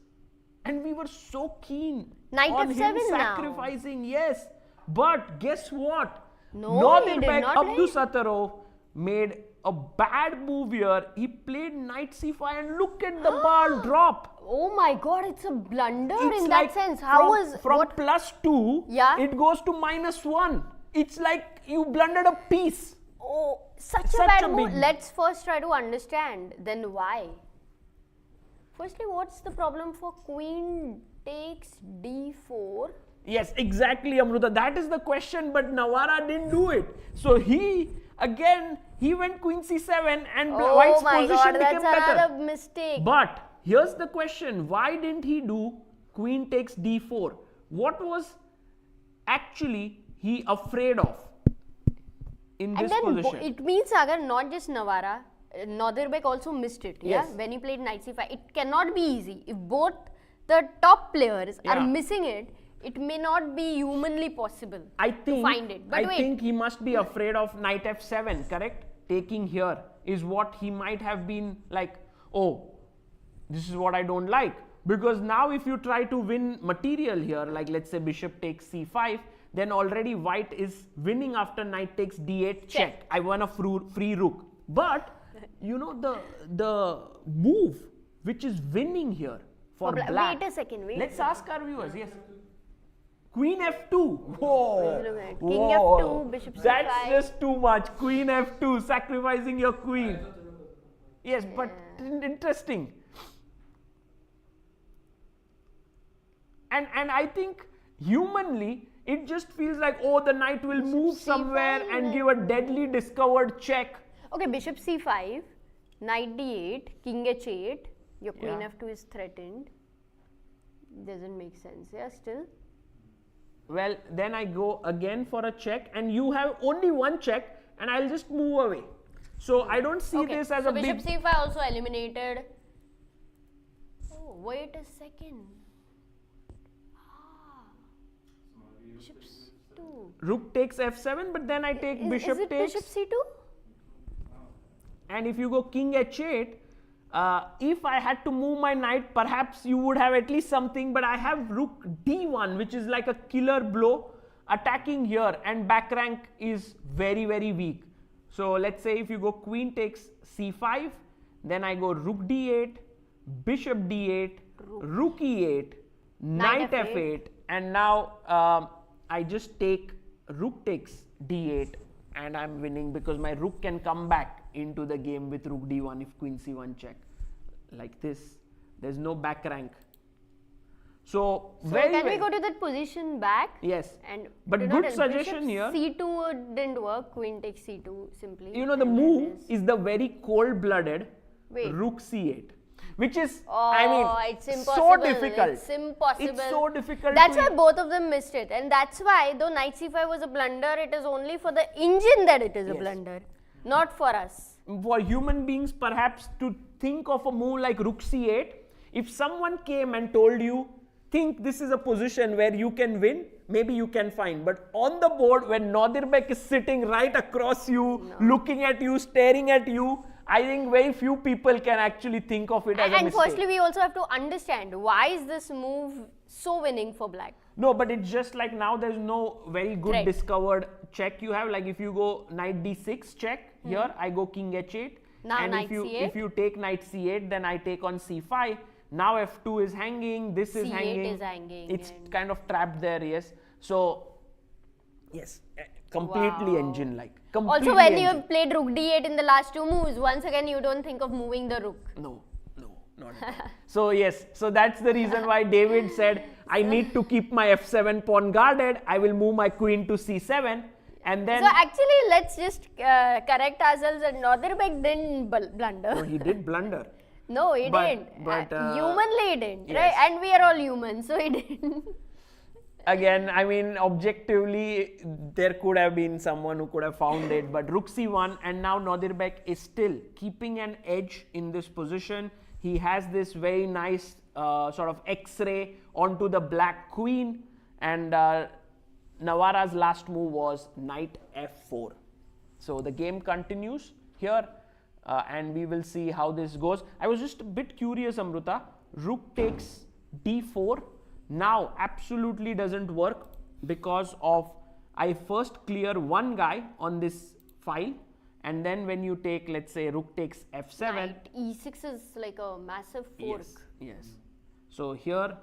and we were so keen
Knight
on
f7
him
now.
sacrificing. Yes, but guess what?
No, he did
Nordirbek
not play.
Abdusattorov made a bad move here. He played knight c5, and look at the ball drop.
Oh my god, it's a blunder
It's
in
like
that sense. How was
from
what?
+2,
Yeah.
it goes to -1. It's like you blundered a piece.
Oh, such a
Such
bad
a
move.
big-
Let's first try to understand. Then why? Firstly, what's the problem for queen takes d4?
Yes, exactly, Amruta. That is the question, but Navara didn't do it. So he went queen c7, and
Oh
White's
my
position
god,
became
that's
better.
another mistake.
But here's the question: why didn't he do queen takes d4? What was actually he afraid of in
And
this
then
position?
it means, Sagar, not just Navara, Nordirbek also missed it.
Yes.
Yeah, when he played knight c5, it cannot be easy. If both the top players are
Yeah.
missing it, it may not be humanly possible
to
find it. But
I
wait,
think he must be afraid of knight f7, correct? Taking here is what he might have been like, oh, this is what I don't like. Because now if you try to win material here, like let's say bishop takes c5, then already white is winning after knight takes d8 check. I won a free rook. But the move which is winning here for black.
Wait a second, wait.
Let's ask our viewers. Yes. Queen f2. Whoa.
King
Whoa.
f2, bishop c5.
That's just too much. Queen f2, sacrificing your queen. Yes, but interesting. And I think humanly, it just feels like, oh, the knight will move
c5
somewhere and give a deadly discovered check.
Okay, bishop c5, knight d8, king h8, your queen
Yeah.
f2 is threatened. Doesn't make sense, yeah, still.
Well, then I go again for a check, and you have only one check, and I'll just move away. So I don't see
Okay,
this as
so
a
bishop
big...
c5 also eliminated. Oh, wait a second. Bishop 2.
Rook takes f7, but then I take bishop
Is it
takes.
bishop c2?
And if you go king h8, if I had to move my knight, perhaps you would have at least something, but I have rook d1, which is like a killer blow attacking here, and back rank is very, very weak. So let's say if you go queen takes c5, then I go rook d8, bishop d8, rook e8, knight f8, and now I just take rook takes d8, and I'm winning because my rook can come back into the game with rook d1 if queen c1 check. Like this, there's no back rank. So
Can we go to that position back?
Yes.
And
But
do
good
not-
suggestion here.
bishop c2 didn't work, queen takes c2 simply.
The
and
move
then
is the very cold-blooded
Wait.
rook c8, which is,
it's
so
impossible.
difficult.
It's impossible.
It's so difficult.
That's
to
why both of them missed it, and that's why though knight c5 was a blunder, it is only for the engine that it is a
Yes.
blunder, not for us.
for human beings perhaps to think of a move like rook c8, if someone came and told you, think this is a position where you can win, maybe you can find. But on the board, when Nodirbek is sitting right across you, looking at you, staring at you, I think very few people can actually think of it as a
And
mistake.
firstly, we also have to understand why is this move so winning for black?
No, but it's just like now there's no very good
Right.
discovered check you have. Like if you go knight d6 check, here I go king h8.
Now
and
knight
if
c8.
you take knight c8, then I take on c5. Now f2 is hanging, this is
C8
hanging.
is hanging
It's
and-
kind of trapped there, yes. So, yes, completely
Wow.
engine-like.
Also, when you have played rook d8 in the last two moves, once again you don't think of moving the rook.
No, not at all. So yes, so that's the reason why David said, I need to keep my f7 pawn guarded. I will move my queen to c7, and then
So actually, let's just correct ourselves that Nodirbek didn't blunder.
no, he did blunder.
No, he
But-
didn't.
but,
Humanly he didn't,
yes.
right? And we are all human, so he didn't.
Again, I mean, objectively, there could have been someone who could have found it, but rook c1, and now Nodirbek is still keeping an edge in this position. He has this very nice sort of X-ray onto the black queen, and Navara's last move was knight f4. So the game continues here, and we will see how this goes. I was just a bit curious, Amruta. Rook takes d4. Now absolutely doesn't work because of I first clear one guy on this file, and then when you take, let's say, rook takes f7.
Knight e6 is like a massive fork.
Yes. So here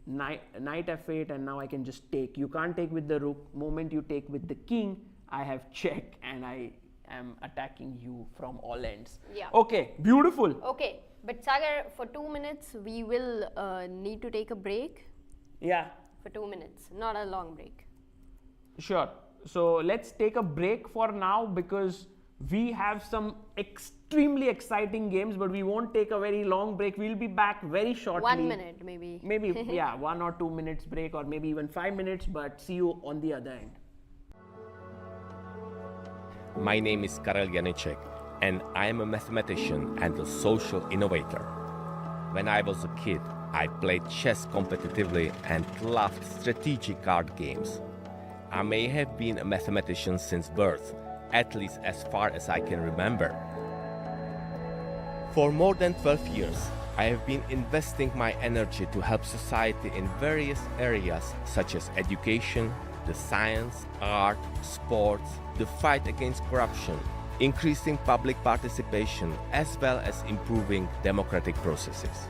knight f8, and now I can just take. You can't take with the rook. Moment you take with the king, I have check, and I am attacking you from all ends.
Yeah.
Okay, beautiful.
Okay, but Sagar, for 2 minutes, we will need to take a break.
Yeah,
For 2 minutes, not a long break.
sure. So let's take a break for now because we have some extremely exciting games, but we won't take a very long break. We'll be back very shortly.
1 minute, maybe.
Maybe, yeah, 1 or 2 minutes break, or maybe even 5 minutes, but see you on the other end.
My name is Karel Janicek, and I am a mathematician and a social innovator. When I was a kid, I played chess competitively and loved strategic card games. I may have been a mathematician since birth, at least as far as I can remember. For more than 12 years, I have been investing my energy to help society in various areas such as education, the science, art, sports, the fight against corruption, increasing public participation, as well as improving democratic processes.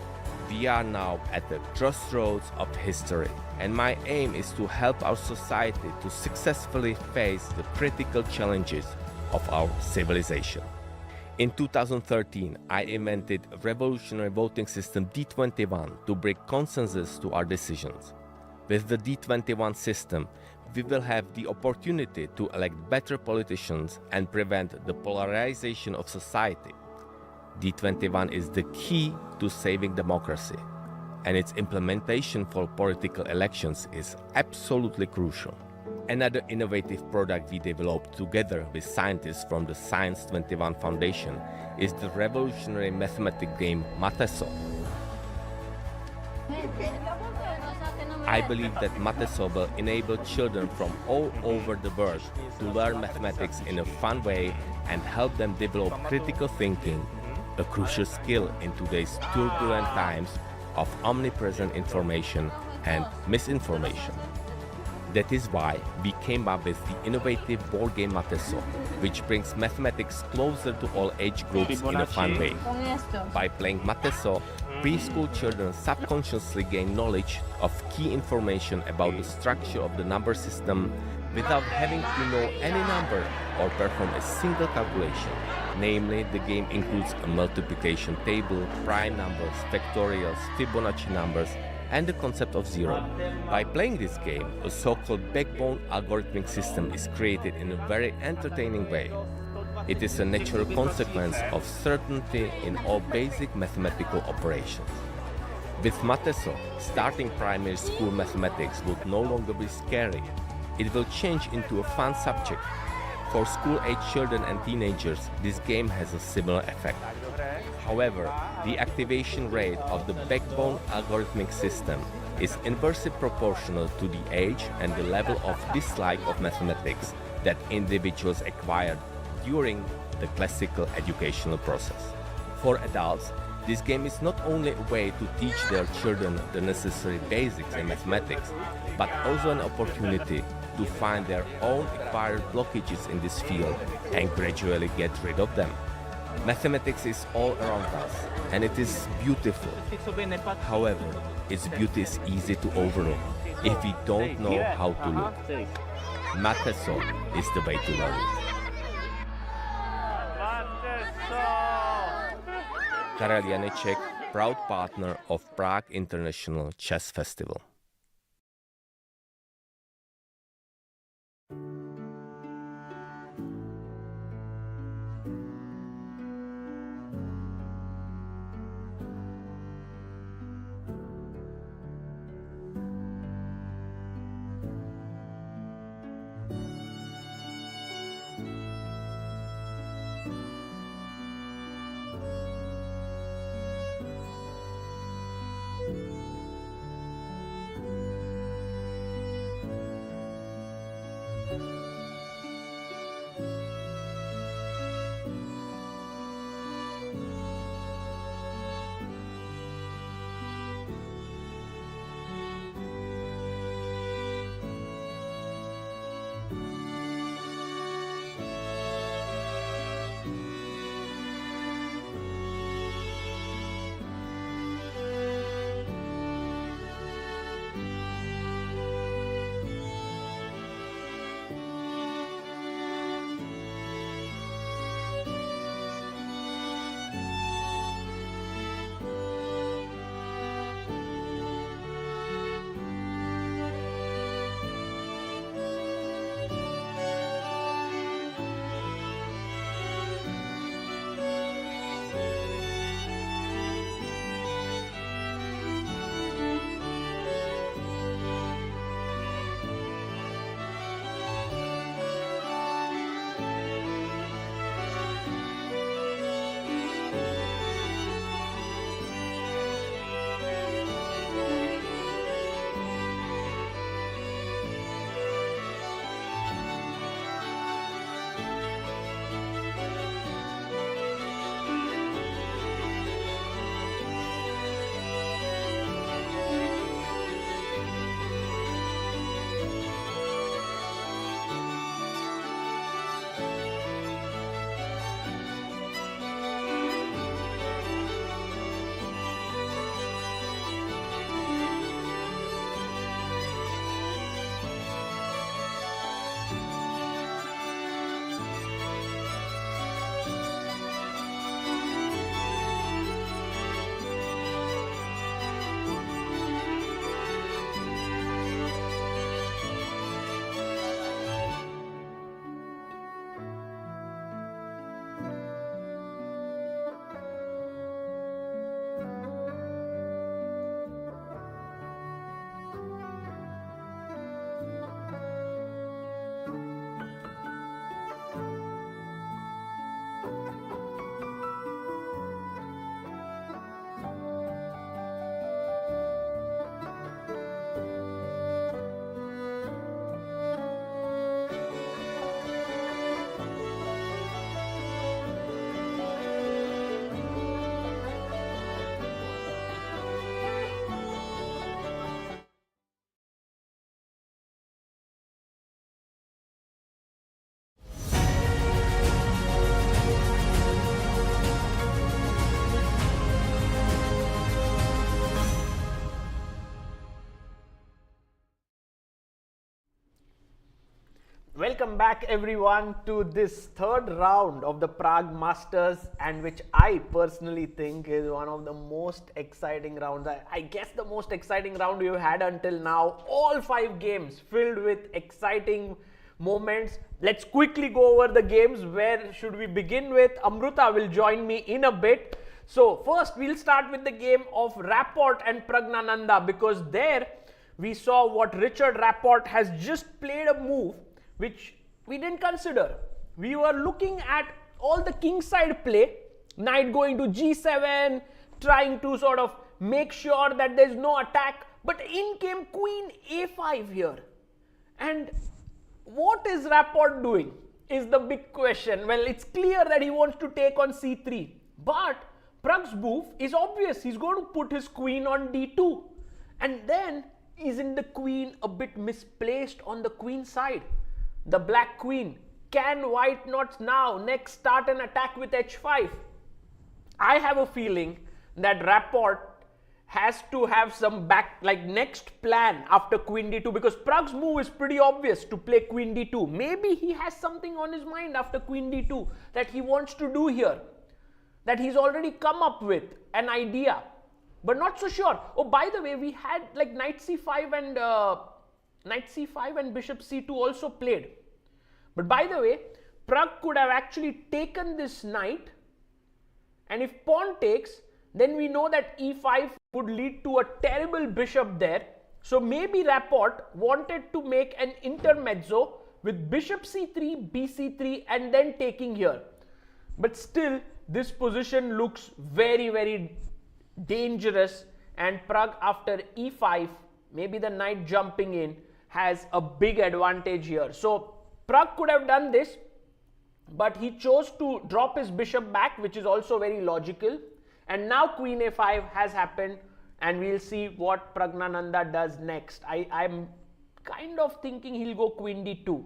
We are now at the crossroads of history, and my aim is to help our society to successfully face the critical challenges of our civilization. In 2013, I invented a revolutionary voting system D21 to bring consensus to our decisions. With the D21 system, we will have the opportunity to elect better politicians and prevent the polarization of society. D21 is the key to saving democracy, and its implementation for political elections is absolutely crucial. Another innovative product we developed together with scientists from the Science 21 Foundation is the revolutionary mathematic game Mateso. I believe that Mateso will enable children from all over the world to learn mathematics in a fun way and help them develop critical thinking, a crucial skill in today's turbulent times of omnipresent information and misinformation. That is why we came up with the innovative board game Mateso, which brings mathematics closer to all age groups in a fun way. By playing Mateso, preschool children subconsciously gain knowledge of key information about the structure of the number system without having to know any number or perform a single calculation. Namely, the game includes a multiplication table, prime numbers, factorials, Fibonacci numbers, and the concept of zero. By playing this game, a so-called backbone algorithmic system is created in a very entertaining way. It is a natural consequence of certainty in all basic mathematical operations. With Mateso, starting primary school mathematics would no longer be scary. It will change into a fun subject. For school-age children and teenagers, this game has a similar effect. However, the activation rate of the backbone algorithmic system is inversely proportional to the age and the level of dislike of mathematics that individuals acquired during the classical educational process. For adults, this game is not only a way to teach their children the necessary basics in mathematics, but also an opportunity to find their own acquired blockages in this field and gradually get rid of them. Mathematics is all around us, and it is beautiful. However, its beauty is easy to overlook if we don't know how to look. Matheso is the way to learn it. Karel Janeček, proud partner of Prague International Chess Festival.
Welcome back everyone to this third round of the Prague Masters, and which I personally think is one of the most exciting rounds. I guess the most exciting round we've had until now. All 5 games filled with exciting moments. Let's quickly go over the games. Where should we begin with? Amruta will join me in a bit. So first we'll start with the game of Rapport and Praggnanandhaa, because there we saw what Richard Rapport has just played a move which we didn't consider. We were looking at all the kingside play, knight going to g7, trying to sort of make sure that there's no attack but in came queen a5 here. And what is Rapport doing is the big question. Well, it's clear that he wants to take on c3, but Pragg's move is obvious. He's going to put his queen on d2. And then, isn't the queen a bit misplaced on the queen side? The black queen. Can white not now next start an attack with h5? I have a feeling that Rapport has to have some next plan after queen d2, because Pragg's move is pretty obvious to play queen d2. Maybe he has something on his mind after queen d2 that he wants to do here, that he's already come up with an idea, but not so sure. Oh, by the way, we had like knight c5 and bishop c2 also played. But by the way, Pragg could have actually taken this knight, and if pawn takes, then we know that e5 would lead to a terrible bishop there. So maybe Rapport wanted to make an intermezzo with bishop c3, bc3, and then taking here. But still, this position looks very, very dangerous, and Pragg after e5, maybe the knight jumping in, has a big advantage here. So Pragg could have done this, but he chose to drop his bishop back, which is also very logical. And now queen a5 has happened, and we'll see what Praggnanandhaa does next. I'm kind of thinking he'll go queen d2.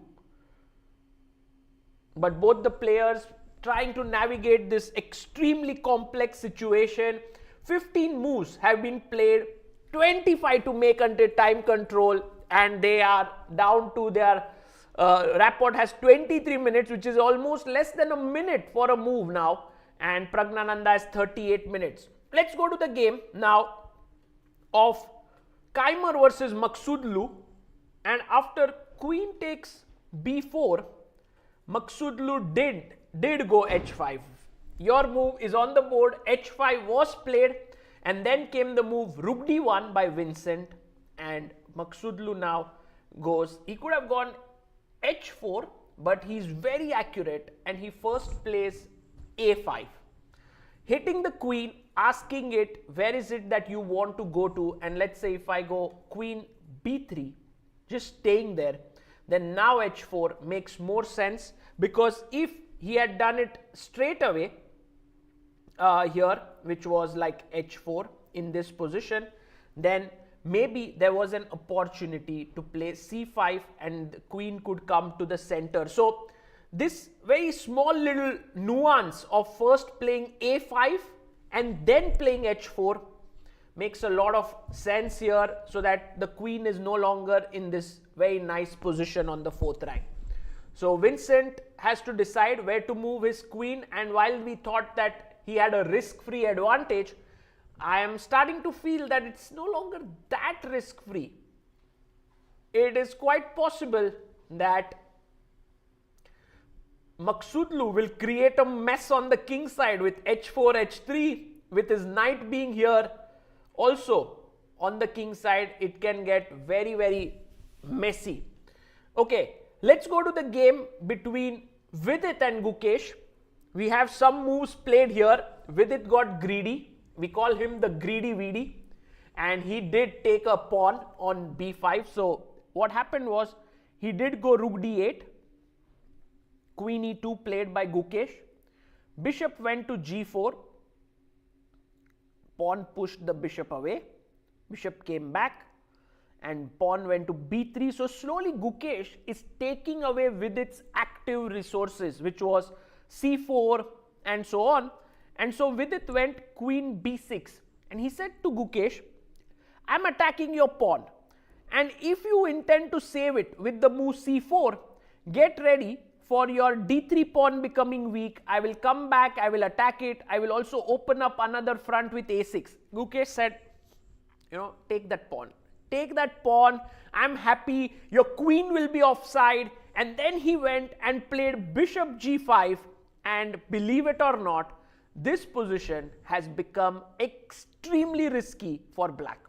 But both the players trying to navigate this extremely complex situation. 15 moves have been played, 25 to make under time control, and they are down to their Rapport has 23 minutes, which is almost less than a minute for a move now, and Praggnanandhaa has 38 minutes. Let's go to the game now of Keymer versus Maghsoodloo, and after queen takes b4, Maghsoodloo did go h5. Your move is on the board, h5 was played, and then came the move rook d1 by Vincent, and Maghsoodloo now goes, he could have gone h4, but he's very accurate, and he first plays a5, hitting the queen, asking it, where is it that you want to go to? And let's say if I go queen b3, just staying there, then now h4 makes more sense, because if he had done it straight away here, which was like h4 in this position, then maybe there was an opportunity to play c5 and the queen could come to the center. So this very small little nuance of first playing a5 and then playing h4 makes a lot of sense here, so that the queen is no longer in this very nice position on the fourth rank. So Vincent has to decide where to move his queen, and while we thought that he had a risk-free advantage, I am starting to feel that it's no longer that risk-free. It is quite possible that Maghsoodloo will create a mess on the king side with h4, h3, with his knight being here. Also on the king side, it can get very, very messy. Okay, let's go to the game between Vidit and Gukesh. We have some moves played here. Vidit got greedy. We call him the greedy Vidi, and he did take a pawn on b5. So what happened was, he did go rook d8, queen e2 played by Gukesh, bishop went to g4, pawn pushed the bishop away, bishop came back, and pawn went to b3. So slowly Gukesh is taking away Vidit's active resources, which was c4 and so on. And so Vidit went queen b6, and he said to Gukesh, I'm attacking your pawn, and if you intend to save it with the move c4, get ready for your d3 pawn becoming weak. I will come back, I will attack it, I will also open up another front with a6. Gukesh said, take that pawn. Take that pawn, I'm happy, your queen will be offside. And then he went and played bishop g5, and believe it or not, this position has become extremely risky for black,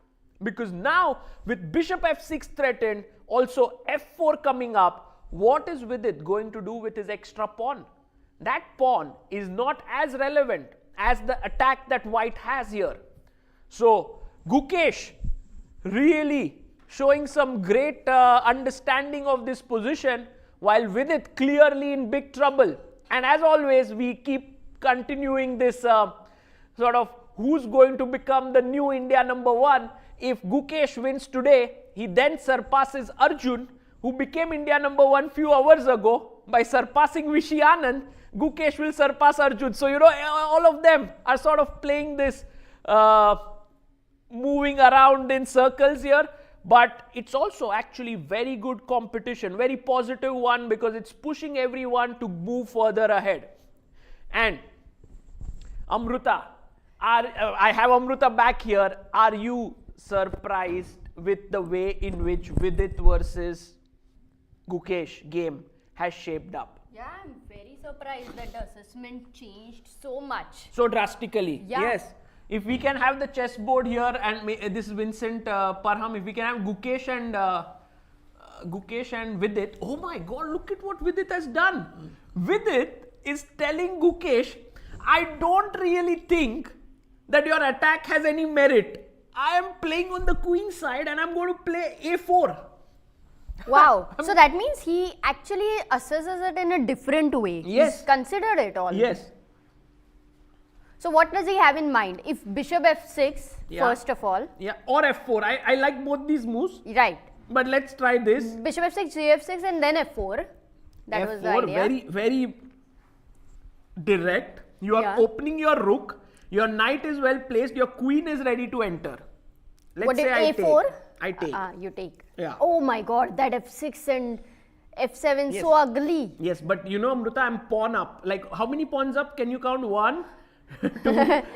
because now with bishop f6 threatened, also f4 coming up, what is Vidit going to do with his extra pawn? That pawn is not as relevant as the attack that white has here. So Gukesh really showing some great understanding of this position, while Vidit clearly in big trouble. And as always, we keep continuing this sort of who's going to become the new India #1. If Gukesh wins today, he then surpasses Arjun, who became India #1 few hours ago. By surpassing Vishy Anand, Gukesh will surpass Arjun. So, all of them are sort of playing this moving around in circles here. But it's also actually very good competition, very positive one, because it's pushing everyone to move further ahead. And Amruta, I have Amruta back here. Are you surprised with the way in which Vidit versus Gukesh game has shaped up?
Yeah, I'm very surprised that the assessment changed so much.
So drastically.
Yeah.
Yes. If we can have the chessboard here, and this is Vincent Parham, if we can have Gukesh and Vidit. Oh my God, look at what Vidit has done. Vidit is telling Gukesh, I don't really think that your attack has any merit. I am playing on the queen side and I'm going to play a4.
Wow. So that means he actually assesses it in a different way.
Yes.
He's considered it all.
Yes.
So what does he have in mind? If bishop f6,
Yeah.
first of all.
Yeah, or f4. I like both these moves,
Right.
but let's try this.
Bishop f6, gf6 and then f4. That was the
f4,
idea.
very, very direct. You are
Yeah.
opening your rook. Your knight is well placed. Your queen is ready to enter. Let's
What
say
did
I
a4?
take. I take.
You take.
Yeah.
Oh my God, that f6 and f7
Yes.
so ugly.
Yes, but Amruta, I'm pawn up. Like, how many pawns up? Can you count? 1, 2,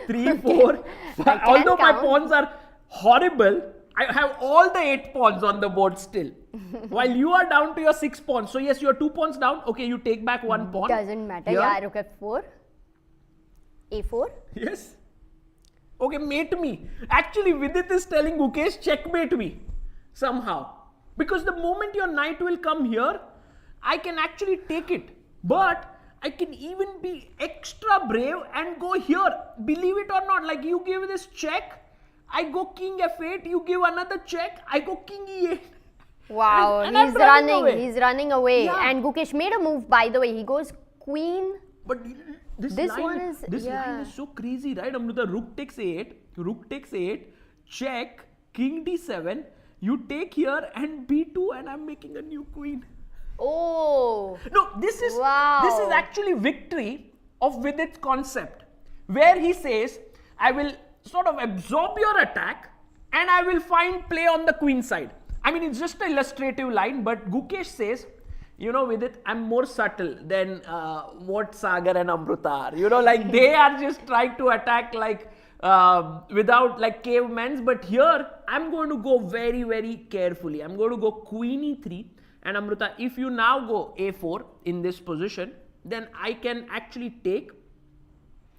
3, 4, 5.
I can
Although my
count.
pawns are horrible, I have all the 8 pawns on the board still. While you are down to your 6 pawns. So yes, you're 2 pawns down. Okay, you take back 1 pawn.
Doesn't matter.
Here.
Yeah, rook f4. a4.
Yes. Okay, mate me. Actually, Vidit is telling Gukesh, checkmate me somehow. Because the moment your knight will come here, I can actually take it. But I can even be extra brave and go here. Believe it or not, like you give this check, I go king f8, you give another check, I go king e8.
Wow,
And I'm
he's
running
running.
away.
He's running away.
Yeah.
And Gukesh made a move, by the way. He goes queen.
But this
This
line,
one is-
this line
yeah.
is so crazy, right? Amruta, rook takes 8, check, king d7, you take here and b2, and I'm making a new queen.
Oh.
No, this is
Wow.
actually victory of Vidit's concept, where he says, I will sort of absorb your attack and I will find play on the queen side. I mean, it's just an illustrative line, but Gukesh says, Vidit, I'm more subtle than what Sagar and Amruta are. Like they are just trying to attack like without like cavemen, but here I'm going to go very, very carefully. I'm going to go queen e3. And Amruta, if you now go a4 in this position, then I can actually take,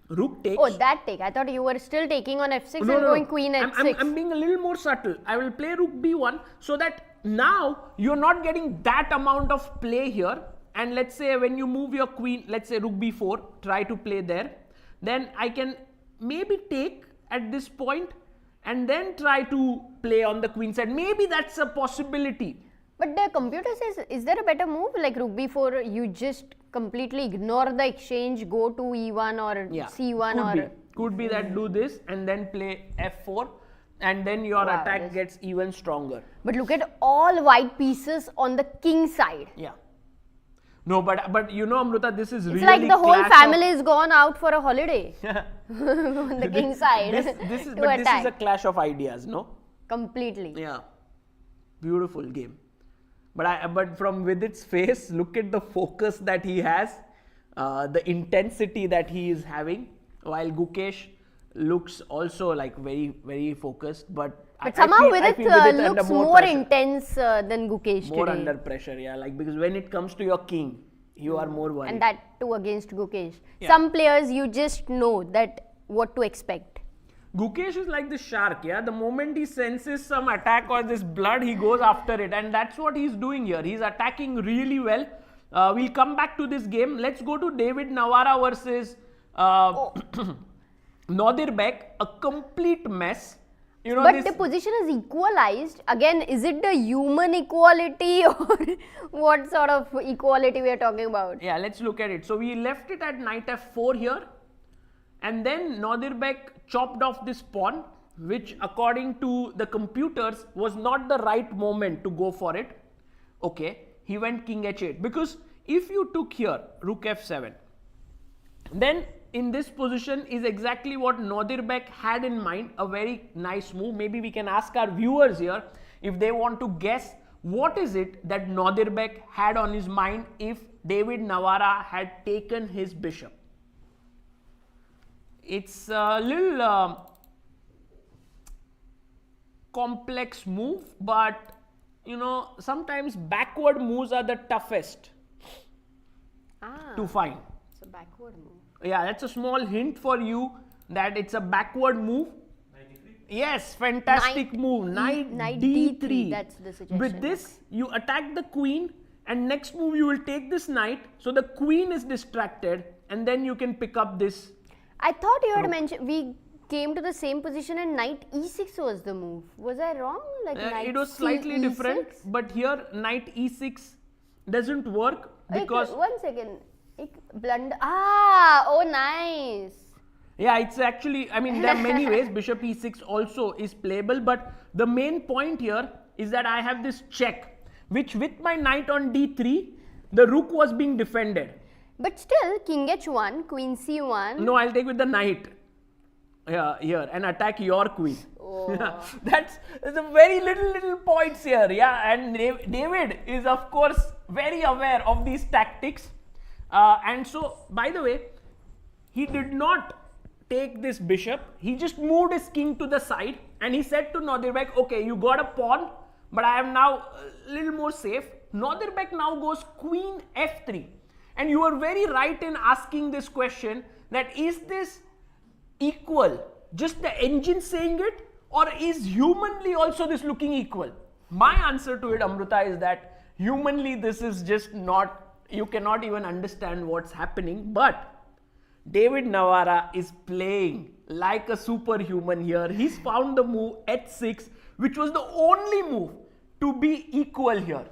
rook takes.
Oh, that take. I thought you were still taking on f6 and going queen h6.
I'm being a little more subtle. I will play rook b1 so that now you're not getting that amount of play here. And let's say when you move your queen, let's say rook b4, try to play there. Then I can maybe take at this point and then try to play on the queen side. Maybe that's a possibility.
But the computer says, is there a better move? Like rook b4, you just completely ignore the exchange, go to e1 or c1
Could be that do this and then play f4 and then your
Wow,
attack
this-
gets even stronger.
But look at all white pieces on the king side.
Yeah. No, but Amruta, this is
It's
really
like the whole
clash of-
family is gone out for a holiday on the king side
This is
to
but
attack.
this is a clash of ideas, no?
Completely.
Yeah. Beautiful game. But from Vidit's face, look at the focus that he has, the intensity that he is having, while Gukesh looks also like very, very focused. But
somehow
I
Vidit
feel Vidit
looks
under
more
pressure.
intense than Gukesh
More
today.
under pressure, yeah. Like because when it comes to your king, you are more worried.
And that too against Gukesh.
Yeah.
Some players you just know that what to expect.
Gukesh is like the shark, yeah. The moment he senses some attack or this blood, he goes after it, and that's what he's doing here. He's attacking really well. We'll come back to this game. Let's go to David Navara versus Nodirbek. A complete mess. You know,
But
this,
the position is equalized. Again, is it the human equality or what sort of equality we are talking about?
yeah, let's look at it. So we left it at knight f4 here, and then Nodirbek chopped off this pawn, which according to the computers was not the right moment to go for it. Okay, he went king h8, because if you took here rook f7, then in this position is exactly what Nodirbek had in mind, a very nice move. Maybe we can ask our viewers here if they want to guess what is it that Nodirbek had on his mind if David Navara had taken his bishop. It's a little complex move, but you know, sometimes backward moves are the toughest to find.
It's a backward move.
Yeah, that's a small hint for you that it's a backward move.
93?
Yes, fantastic move. Knight d3.
That's the suggestion.
With this, you attack the queen, and next move you will take this knight, so the queen is distracted, and then you can pick up this.
I thought you had mentioned we came to the same position and knight e6 was the move. Was I wrong? Like knight
It was
C
slightly
E6?
different, but here knight e6 doesn't work because.
One second. Blunder. Ah, oh nice.
Yeah, it's actually, I mean, there are many ways. Bishop e6 also is playable, but the main point here is that I have this check, which with my knight on d3, the rook was being defended.
But still, king h1, queen c1.
No, I'll take with the knight here and attack your queen.
Oh.
That's a very little points here. Yeah, and David is of course very aware of these tactics. And so, by the way, he did not take this bishop. He just moved his king to the side, and he said to Nodirbek, okay, you got a pawn, but I am now a little more safe. Nodirbek now goes queen f3. And you are very right in asking this question, that is this equal, just the engine saying it, or is humanly also this looking equal? My answer to it, Amruta, is that humanly this is just not, you cannot even understand what's happening. But David Navara is playing like a superhuman here. He's found the move h6, which was the only move to be equal here.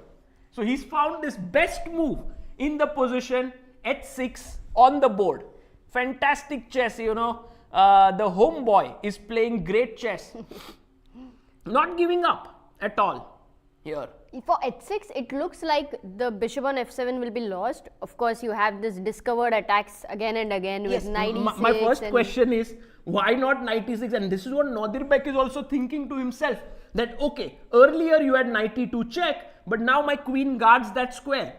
So he's found this best move in the position h6 on the board. Fantastic chess, you know. The homeboy is playing great chess. Not giving up at all here.
For h6, it looks like the bishop on f7 will be lost. Of course, you have this discovered attacks again and again with knight e6.
My first question is, why not knight e6? And this is what Nodirbek is also thinking to himself, that okay, earlier you had knight e2 check, but now my queen guards that square.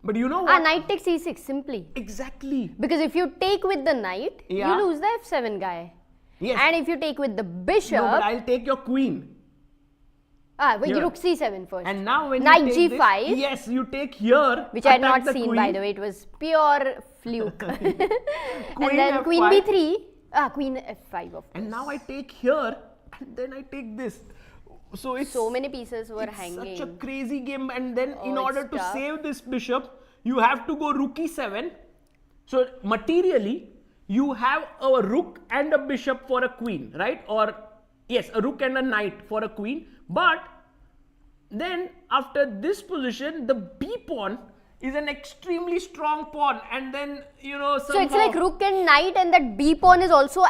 But you know what?
Knight takes e6, simply.
Exactly.
Because if you take with the knight,
Yeah.
you lose the f7 guy.
Yes.
And if you take with the bishop,
No, but I'll take your queen. Here.
rook c7 first.
And now when
Knight
you take
g5.
this, yes, you take here.
Which I had
attack
not
the
seen,
queen.
by the way. It was pure fluke.
Queen
And then queen
f5.
b3. Queen f5, of course.
And now I take here, and then I take this. So it's
So many pieces were
it's
hanging.
such a crazy game. And then in
Oh,
order
it's
to
tough.
save this bishop, you have to go rook e7. So materially, you have a rook and a bishop for a queen, right? Or yes, a rook and a knight for a queen. But then after this position, the b pawn is an extremely strong pawn, and then you know somehow.
So it's like rook and knight, and that b pawn is also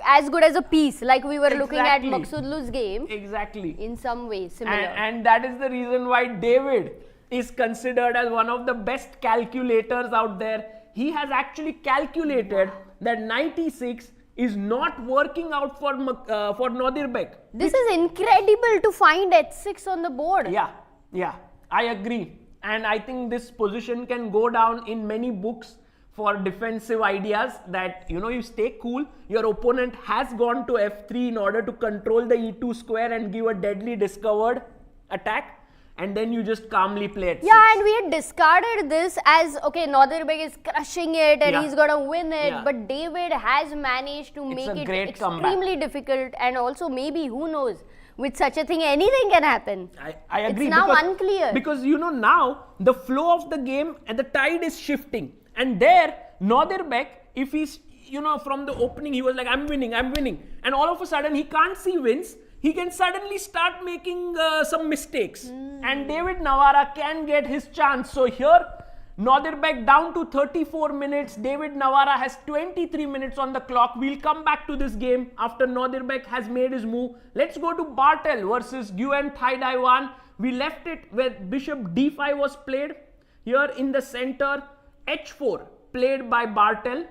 as good as a piece, like we were looking at
Exactly.
Maghsoodloo's game.
Exactly.
In some way, similar.
And that is the reason why David is considered as one of the best calculators out there. He has actually calculated that knight e6 is not working out for Nodirbek.
This is incredible to find h6 on the board.
Yeah, I agree. And I think this position can go down in many books for defensive ideas, that you know, you stay cool, your opponent has gone to f3 in order to control the e2 square and give a deadly discovered attack, and then you just calmly play it.
Yeah, and we had discarded this as, okay, Nodirbek is crushing it and
Yeah.
he's gonna win it,
Yeah.
but David has managed to
It's
make
a
it
great
extremely difficult, and also maybe, who knows, with such a thing, anything can happen.
I agree.
It's now
because,
unclear.
Because you know, now the flow of the game and the tide is shifting, and there Nodirbek, if he's from the opening, he was like, I'm winning. And all of a sudden, he can't see wins. He can suddenly start making some mistakes. And David Navara can get his chance. So here, Nodirbek down to 34 minutes. David Navara has 23 minutes on the clock. We'll come back to this game after Nodirbek has made his move. Let's go to Bartel versus Nguyen Thai Dai Wan. We left it where bishop d5 was played. Here in the center, h4 played by Bartel.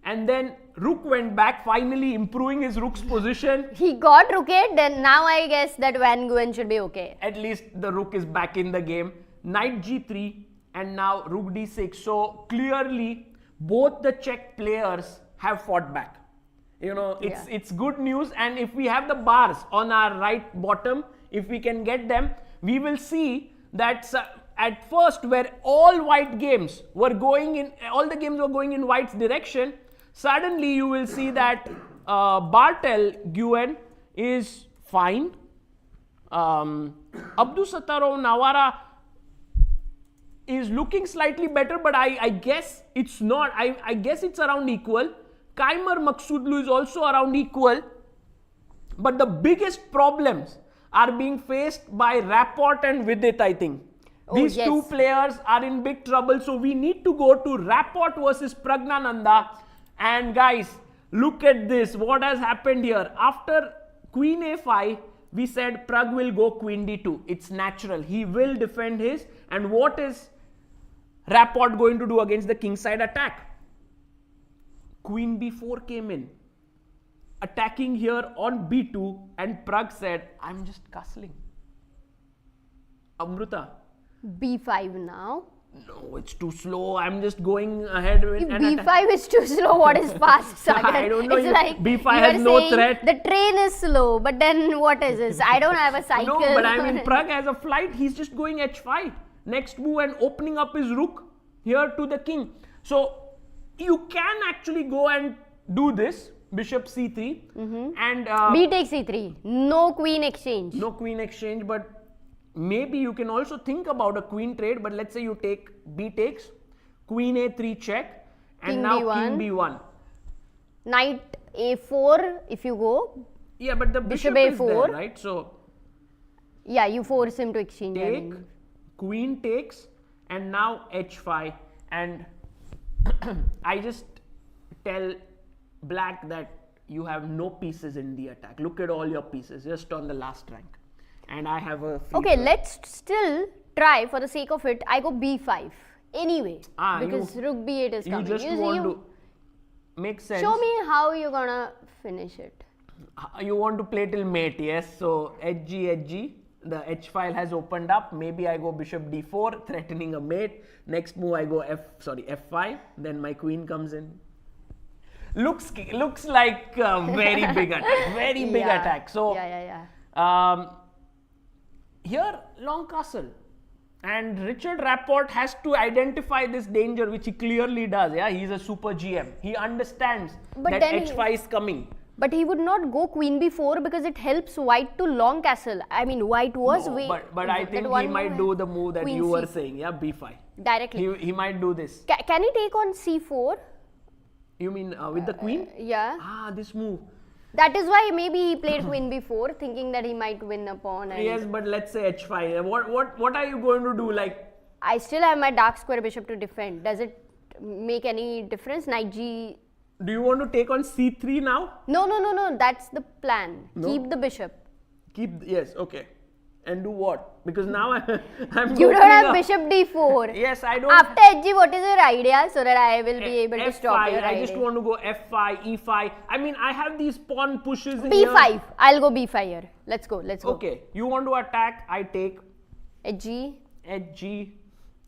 And then rook went back, finally improving his rook's position.
He got rooked, then now I guess that Van Nguyen should be okay.
At least the rook is back in the game. Knight g3 and now rook d6. So clearly both the Czech players have fought back. It's good news. And if we have the bars on our right bottom, if we can get them, we will see that at first where all the games were going in white's direction, suddenly you will see that Bartel Nguyen is fine. Abdusattorov Navara is looking slightly better, but I guess it's not. I guess it's around equal. Keymer Maghsoodloo is also around equal. But the biggest problems are being faced by Rapport and Vidit, I think. These two players are in big trouble. So we need to go to Rapport versus Praggnanandhaa. And guys, look at this. What has happened here? After Queen a5, we said Pragg will go Queen d2. It's natural. He will defend his. And what is Rapport going to do against the kingside attack? Queen b4 came in, attacking here on b2, and Pragg said, I'm just castling. Amruta.
b5 now.
No, it's too slow. I'm just going ahead with
b5 is too slow. What is fast, Sagar?
I don't know.
It's like
b5 has no threat.
The train is slow, but then what is this? I don't have a cycle.
No, but I mean, Pragg has a flight. He's just going h5. Next move and opening up his rook here to the king. So you can actually go and do this. Bishop c3 and
b takes c3. No queen exchange.
No queen exchange, but maybe you can also think about a queen trade. But let's say you take b takes, queen a3 check, and
King
now
b1.
king b1.
Knight a4 if you go.
Yeah, but the bishop
a4.
is there, right? So
yeah, you force him to exchange.
take, queen takes, and now h5. And I just tell black that you have no pieces in the attack. Look at all your pieces just on the last rank. And I have a free
Okay,
throw.
let's still try for the sake of it. I go b5 anyway because rook b8 is coming.
You just want to make sense.
Show me how you're gonna finish it.
You want to play till mate, yes. So hg. The h file has opened up. Maybe I go bishop d4, threatening a mate. Next move I go f5. Then my queen comes in. Looks like a very big attack. Very big attack. So here long castle. And Richard Rapport has to identify this danger, which he clearly does. Yeah, he's a super GM. He understands that h5 is coming.
But he would not go queen b4 because it helps white to long castle. I mean, white was
but I think he might do the move that you were saying. Yeah, b5.
Directly.
He might do this.
Can he take on c4?
You mean with the queen?
Yeah.
This move.
That is why maybe he played queen b4, thinking that he might win a pawn. And
yes, but let's say h5. What are you going to do? Like,
I still have my dark square bishop to defend. Does it make any difference? Knight g.
Do you want to take on c3 now?
No. That's the plan. No? Keep the bishop.
Yes. Okay. And do what? Because now I'm.
You don't have bishop d4.
Yes, I don't.
After hg, what is your idea so that I will be able to stop your idea?
I just want to go f5, e5. I mean, I have these pawn pushes in
b5.
here.
I'll go b5 here. Let's go.
Okay. You want to attack? I take
hg,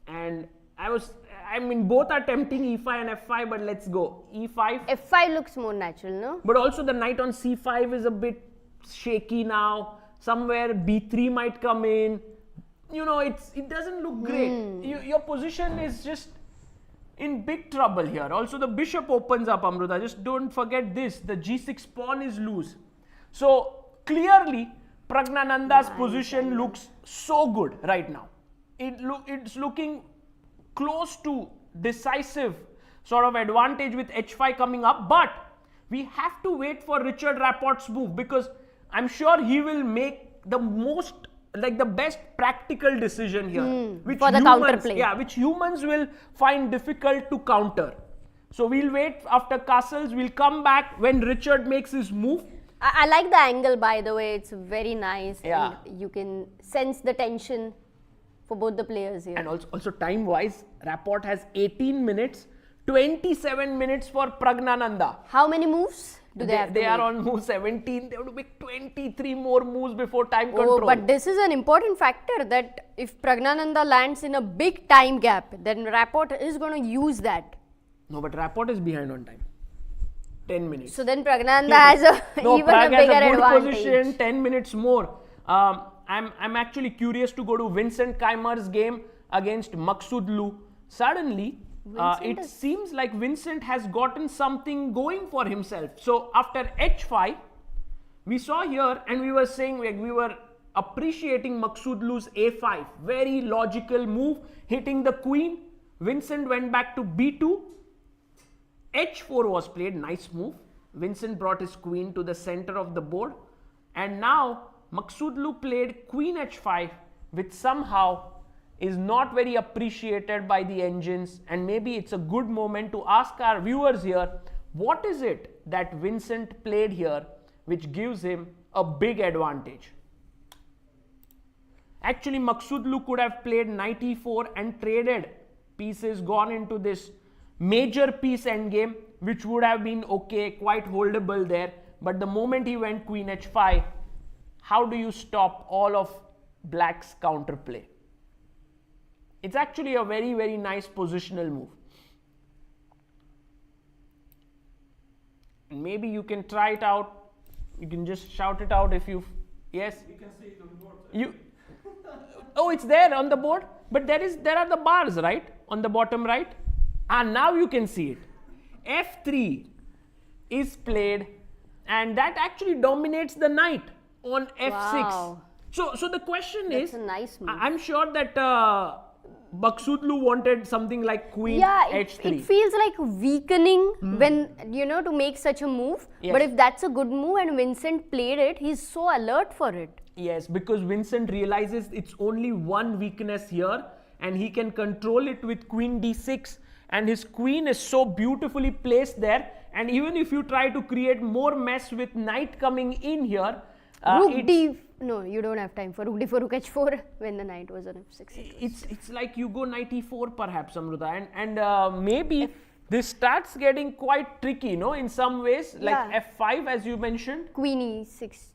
and I mean, both are tempting e5 and f5, but let's go e5.
f5 looks more natural, no?
But also the knight on c5 is a bit shaky now. Somewhere b3 might come in. It doesn't look great. Your position is just in big trouble here. Also, the bishop opens up, Amruta. Just don't forget this. The g6 pawn is loose. So clearly, Praggnanandhaa's position looks so good right now. It's looking close to decisive sort of advantage with h5 coming up, but we have to wait for Richard Rapport's move, because I'm sure he will make the most, like the best practical decision here, which
for the
humans,
counterplay.
yeah, which humans will find difficult to counter. So we'll wait after castles, we'll come back when Richard makes his move.
I like the angle, by the way. It's very nice.
Yeah.
And you can sense the tension for both the players here.
And also time wise, Rapport has 18 minutes, 27 minutes for Praggnanandhaa.
How many moves do they have to
They are
make?
on move 17, they have to make 23 more moves before time
Oh,
control.
but this is an important factor, that if Praggnanandhaa lands in a big time gap, then Rapport is going to use that.
No, but Rapport is behind on time. 10 minutes.
So then Praggnanandhaa has a
No,
even
Prague
a
has
bigger
a good
advantage.
position, 10 minutes more. I'm actually curious to go to Vincent Keymer's game against Maghsoodloo. Suddenly, it seems like Vincent has gotten something going for himself. So after h5, we saw here, and we were saying, like, we were appreciating Maghsoodloo's a5. Very logical move, hitting the queen. Vincent went back to b2. h4 was played, nice move. Vincent brought his queen to the center of the board, and now Maghsoodloo played queen h5, which somehow is not very appreciated by the engines, and maybe it's a good moment to ask our viewers here, what is it that Vincent played here which gives him a big advantage? Actually, Maghsoodloo could have played knight e4 and traded pieces, gone into this major piece endgame, which would have been okay, quite holdable there. But the moment he went queen h5, how do you stop all of black's counterplay? It's actually a very, very nice positional move. And maybe you can try it out. You can just shout it out if you, yes?
You can see it on the board.
You, oh, it's there on the board, but there are the bars, right, on the bottom right. And now you can see it. f3 is played, and that actually dominates the knight on f6.
Wow.
So the question
That's
is,
a nice move.
I'm sure that Maghsoodloo wanted something like queen
Yeah,
h3.
it feels like weakening when, to make such a move.
Yes.
But if that's a good move and Vincent played it, he's so alert for it.
Yes, because Vincent realizes it's only one weakness here, and he can control it with queen d6, and his queen is so beautifully placed there, and even if you try to create more mess with knight coming in here,
Rook d... No, you don't have time for rook d4, rook h4 when the knight was on f6.
it's like you go knight e4 perhaps, Amruta, and maybe this starts getting quite tricky, no, in some ways, like
Yeah.
f5 as you mentioned,
Queen e6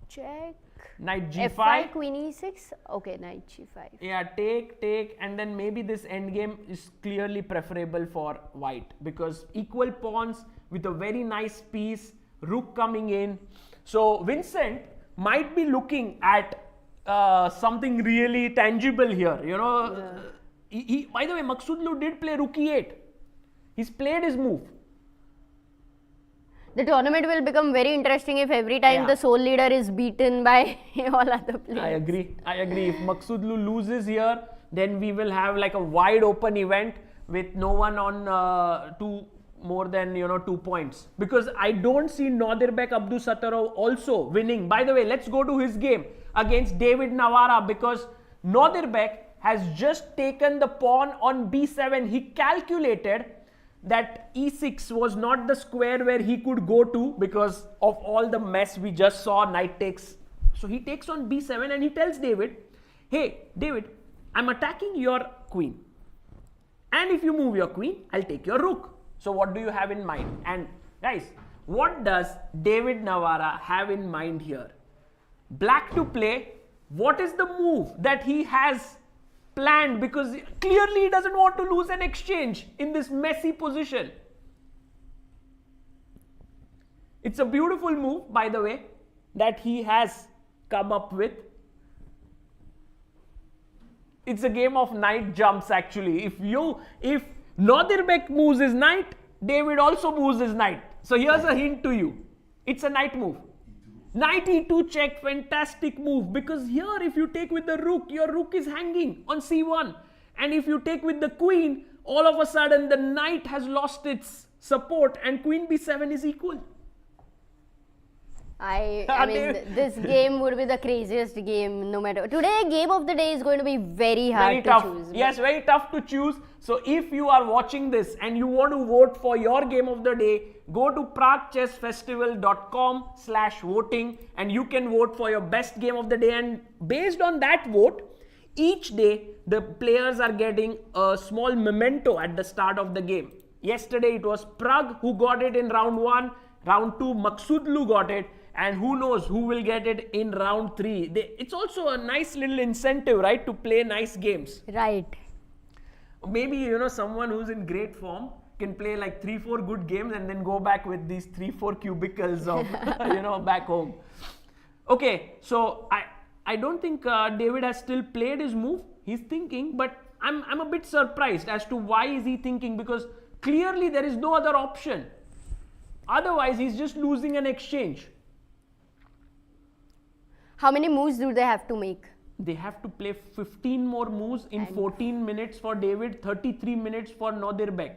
check.
knight g5.
f5, queen e6. Okay, knight g5.
Yeah, take, and then maybe this endgame is clearly preferable for white, because equal pawns with a very nice piece, rook coming in. So Vincent might be looking at something really tangible here, he, by the way, Maghsoodloo did play rook e8. He's played his move.
The tournament will become very interesting if every time
Yeah.
the sole leader is beaten by all other players.
I agree. If Maghsoodloo loses here, then we will have like a wide open event with no one on more than 2 points, because I don't see Nadirbek Abdusattorov also winning. By the way, let's go to his game against David Navara, because Nadirbek has just taken the pawn on b7. He calculated that e6 was not the square where he could go to because of all the mess we just saw. Knight takes, so he takes on b7, and he tells David, hey David, I'm attacking your queen, and if you move your queen, I'll take your rook. So what do you have in mind? And guys, what does David Navara have in mind here? Black to play. What is the move that he has planned? Because clearly he doesn't want to lose an exchange in this messy position. It's a beautiful move, by the way, that he has come up with. It's a game of knight jumps actually. If Nadirbek moves his knight, David also moves his knight. So here's a hint to you. It's a knight move. Knight e2 check, fantastic move, because here if you take with the rook, your rook is hanging on c1, and if you take with the queen, all of a sudden the knight has lost its support and queen b7 is equal.
I mean, this game would be the craziest game no matter. Today, game of the day is going to be very hard
Very
to
tough.
choose.
Yes, very tough to choose. So if you are watching this and you want to vote for your game of the day, go to praguechessfestival.com/voting and you can vote for your best game of the day. And based on that vote, each day the players are getting a small memento at the start of the game. Yesterday it was Pragg who got it in round 1. Round 2, Maghsoodloo got it. And who knows who will get it in round 3. It's also a nice little incentive, right, to play nice games.
Right.
Maybe, you know, someone who's in great form can play like 3-4 good games and then go back with these 3-4 cubicles of, you know, back home. Okay, so I don't think David has still played his move. He's thinking, but I'm a bit surprised as to why is he thinking, because clearly there is no other option. Otherwise, he's just losing an exchange.
How many moves do they have to make?
They have to play 15 more moves in 14 minutes for David, 33 minutes for Nodirbek.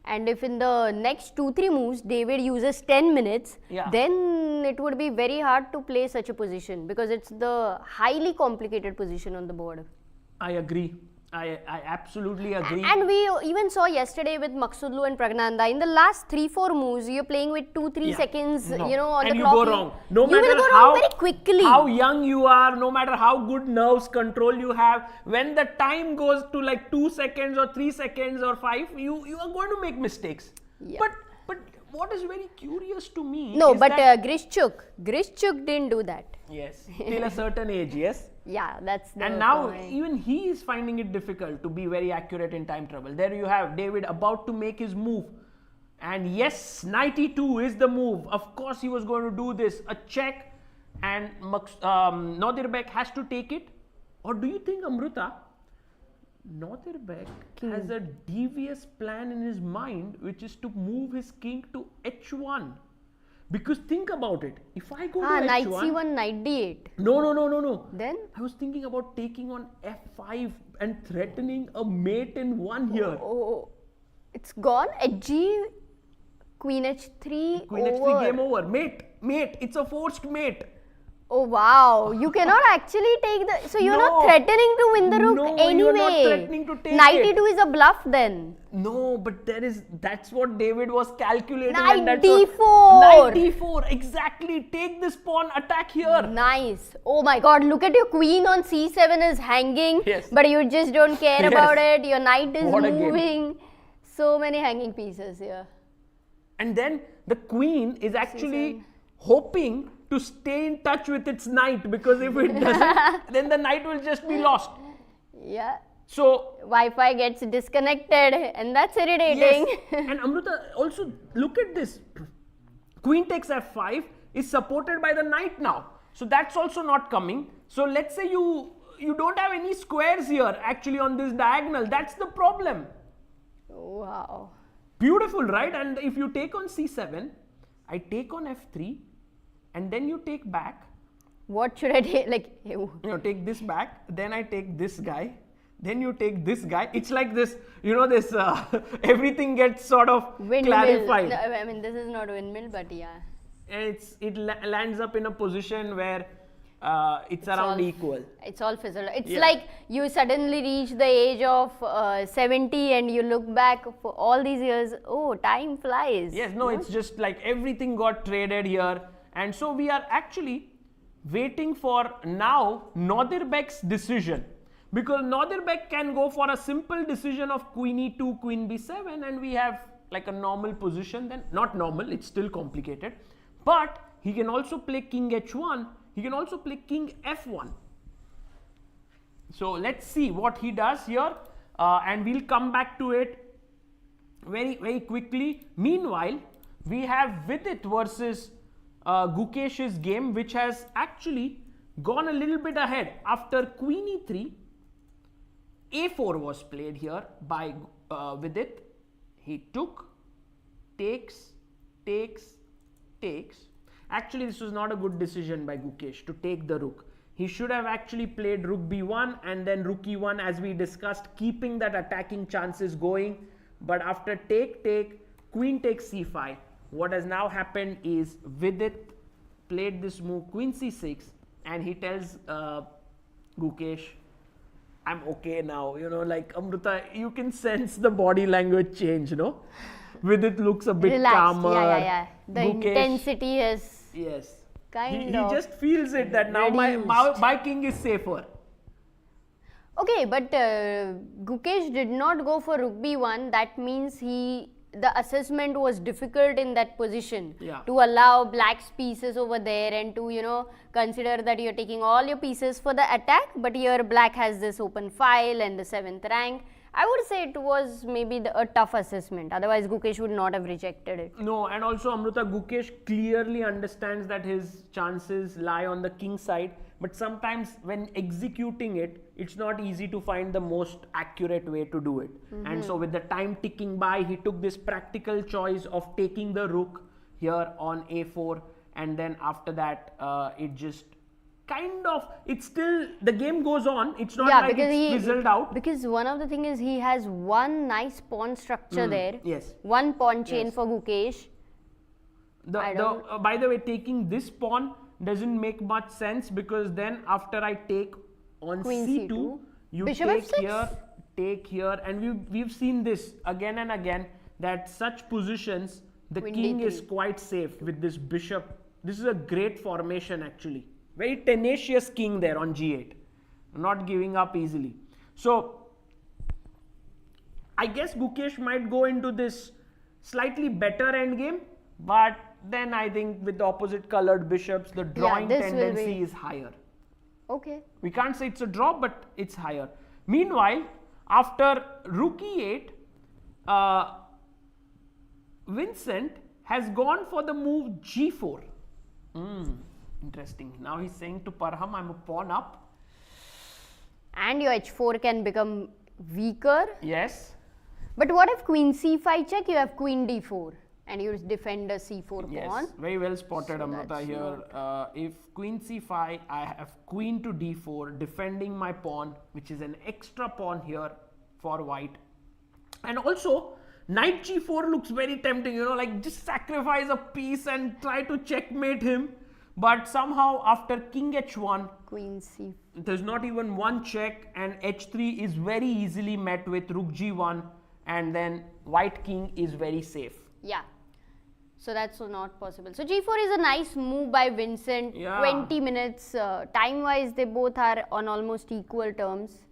And if in the next 2-3 moves David uses 10 minutes, then it would be very hard to play such a position because it's the highly complicated position on the board.
I agree. I absolutely agree.
And we even saw yesterday with Maghsoodloo and Praggnanandhaa, in the last 3-4 moves, you're playing with 2-3 seconds, you know, on
and
the
you
clock.
go wrong. No
you
matter
will go
how,
wrong very quickly.
How young you are, no matter how good nerves control you have, when the time goes to like 2 seconds or 3 seconds or 5, you are going to make mistakes.
Yeah.
But what is very curious to me
No,
is
but
that
Grishchuk didn't do that.
yes, till a certain age, yes.
Yeah, that's the
And now
point.
even he is finding it difficult to be very accurate in time trouble. There you have David about to make his move. And yes, knight e2 is the move. Of course he was going to do this. A check and Nodirbek has to take it. Or do you think, Amruta, Nodirbek has a devious plan in his mind, which is to move his king to h1? Because think about it. If I go to
knight
h1...
c1, knight d8.
No.
Then?
I was thinking about taking on f5 and threatening a mate in 1 here.
Oh, it's gone. Hg, queen h3.
Queen h3, game over. Mate. It's a forced mate.
Oh wow, you cannot actually take the... So you're not
No.
threatening to win the rook
No,
anyway.
you're not threatening to take
Knight
it.
e2 is a bluff then.
No, but that's what David was calculating.
Knight
and that's
d4.
What, knight d4, exactly. Take this pawn, attack here.
Nice. Oh my god, look at your queen on c7 is hanging.
Yes.
But you just don't care
Yes.
about it. Your knight is
What a game.
moving. So many hanging pieces here.
And then the queen is actually hoping to stay in touch with its knight, because if it doesn't, then the knight will just be lost.
Yeah.
So
Wi-Fi gets disconnected and that's irritating.
yes. And Amruta, also look at this. Queen takes f5 is supported by the knight now. So that's also not coming. So let's say you don't have any squares here actually on this diagonal. That's the problem.
Wow.
Beautiful, right? And if you take on c7, I take on f3, and then you take back.
What should I take? Like, ew.
You know, take this back, then I take this guy, then you take this guy. It's like this, you know, this everything gets sort of
Windmill.
clarified.
No, I mean, this is not windmill, but yeah.
And it lands up in a position where it's around
all
equal.
It's all fizzled. It's
Yeah.
like you suddenly reach the age of 70 and you look back for all these years. Oh, time flies.
Yes, no, it's just like everything got traded here. And so we are actually waiting for now Nodirbek's decision. Because Nodirbek can go for a simple decision of queen e2, queen b7, and we have like a normal position. Then not normal, it's still complicated. But he can also play king h1. He can also play king f1. So let's see what he does here, and we'll come back to it very, very quickly. Meanwhile, we have Vidit versus Gukesh's game, which has actually gone a little bit ahead. After queen e3, a4 was played here by Vidit. He took, takes. Actually, this was not a good decision by Gukesh to take the rook. he should have actually played rook b1 and then rook e1 as we discussed, keeping that attacking chances going. But after take, queen takes c5, what has now happened is Vidit played this move queen c6 and he tells Gukesh, I'm okay now, you know, like Amruta, you can sense the body language change, no? Vidit looks a bit
Relaxed.
calmer.
Yeah. The
Gukesh,
intensity is
yes.
kind
He
of
just feels it that now my king is safer.
Okay, but Gukesh did not go for rook b1. That means the assessment was difficult in that position to allow black's pieces over there and to, you know, consider that you're taking all your pieces for the attack, but here black has this open file and the 7th rank. I would say it was maybe a tough assessment. Otherwise, Gukesh would not have rejected it.
No, and also Amruta, Gukesh clearly understands that his chances lie on the king side, but sometimes when executing it, it's not easy to find the most accurate way to do it. And so with the time ticking by, he took this practical choice of taking the rook here on a4, and then after that, it just kind of, it's still, the game goes on, it's not like it's fizzled out.
Because one of the thing is he has one nice pawn structure there.
Yes.
One pawn chain for Gukesh.
By the way, taking this pawn doesn't make much sense, because then after I take on
Queen
c2, you
Bishop
take
f6?
here, take here, and we've seen this again and again, that such positions the
Queen
king
d3.
is quite safe with this bishop. This is a great formation actually. Very tenacious king there on g8, not giving up easily. So I guess Gukesh might go into this slightly better endgame, but then I think with the opposite colored bishops, the drawing tendency is higher.
Okay.
We can't say it's a draw, but it's higher. Meanwhile, after rook e8, Vincent has gone for the move g4. Interesting. Now he's saying to Parham, I'm a pawn up.
And your h4 can become weaker.
Yes.
But what if queen c5 check? You have queen d4 and you defend a c4 pawn.
Yes, very well spotted,
So
Amruta
that's
here. If queen c5, I have queen to d4, defending my pawn, which is an extra pawn here for white. And also, knight g4 looks very tempting, you know, like just sacrifice a piece and try to checkmate him. But somehow after king h1,
Queen c.
there's not even one check, and h3 is very easily met with rook g1, and then white king is very safe.
Yeah. So that's not possible. So g4 is a nice move by Vincent.
Yeah.
20 minutes. Time-wise, they both are on almost equal terms.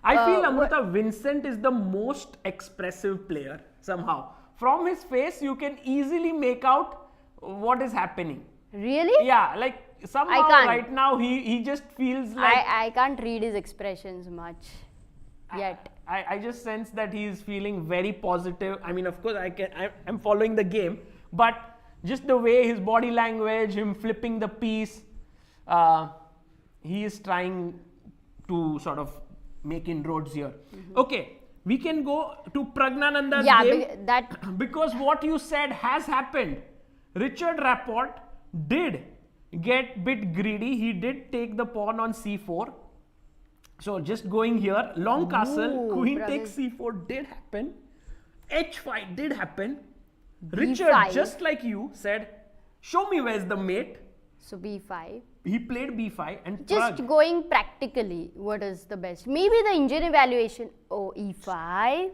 I feel Amruta, Vincent is the most expressive player somehow. From his face, you can easily make out what is happening.
Really?
Yeah, like somehow right now he just feels like...
I can't read his expressions much yet.
I just sense that he is feeling very positive. I mean, of course, I'm following the game, but just the way his body language, him flipping the piece, he is trying to sort of make inroads here. Okay, we can go to Praggnanandha's game. Because what you said has happened. Richard Rapport did get a bit greedy. He did take the pawn on c4. So just going here, long castle, queen takes c4 did happen. h5 did happen. Richard, just like you, said, show me where's the mate.
So b5.
He played b5 and
just going practically, what is the best? Maybe the engine evaluation. Oh, e5.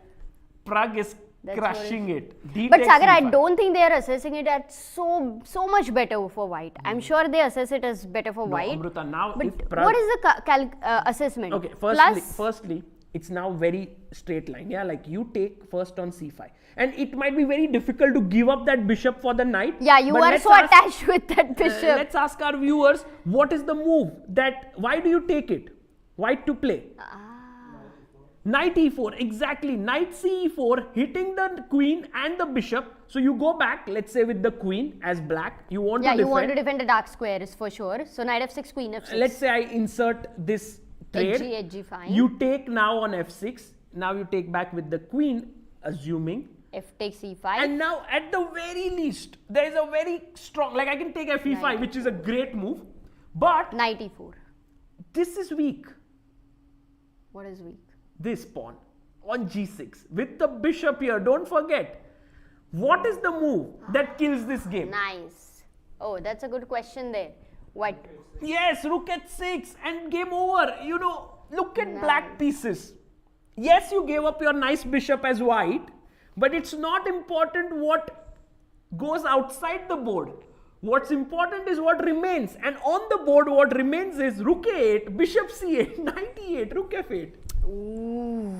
Pragg is crushing it.
But Sagar, I don't think they are assessing it at so much better for white. I'm sure they assess it as better for white.
Amruta, now
but
if Pragg,
what is the assessment?
Okay, firstly, it's now very straight line. Yeah, like you take first on c5. And it might be very difficult to give up that bishop for the knight.
Yeah, you are so attached with that bishop.
Let's ask our viewers, what is the move? Why do you take it? White to play. Knight e4, exactly. Knight ce4, hitting the queen and the bishop. So you go back, let's say with the queen as black. You want to defend.
Yeah, you want to defend the dark squares for sure. So knight f6, queen f6.
Let's say I insert this trade.
Edgy, fine.
You take now on f6. Now you take back with the queen, assuming.
F takes e5.
And now at the very least, there is a very strong, like I can take f e5, which is a great move. But
knight e4.
This is weak.
What is weak?
This pawn on g6 with the bishop here. Don't forget. What is the move that kills this game?
Nice. Oh, that's a good question there. What?
Yes, rook at 6 and game over. You know, look at
Nice.
black pieces. Yes, you gave up your nice bishop as white, but it's not important what goes outside the board. What's important is what remains. And on the board, what remains is rook a8, bishop c8, knight e8, rook f8.
Ooh.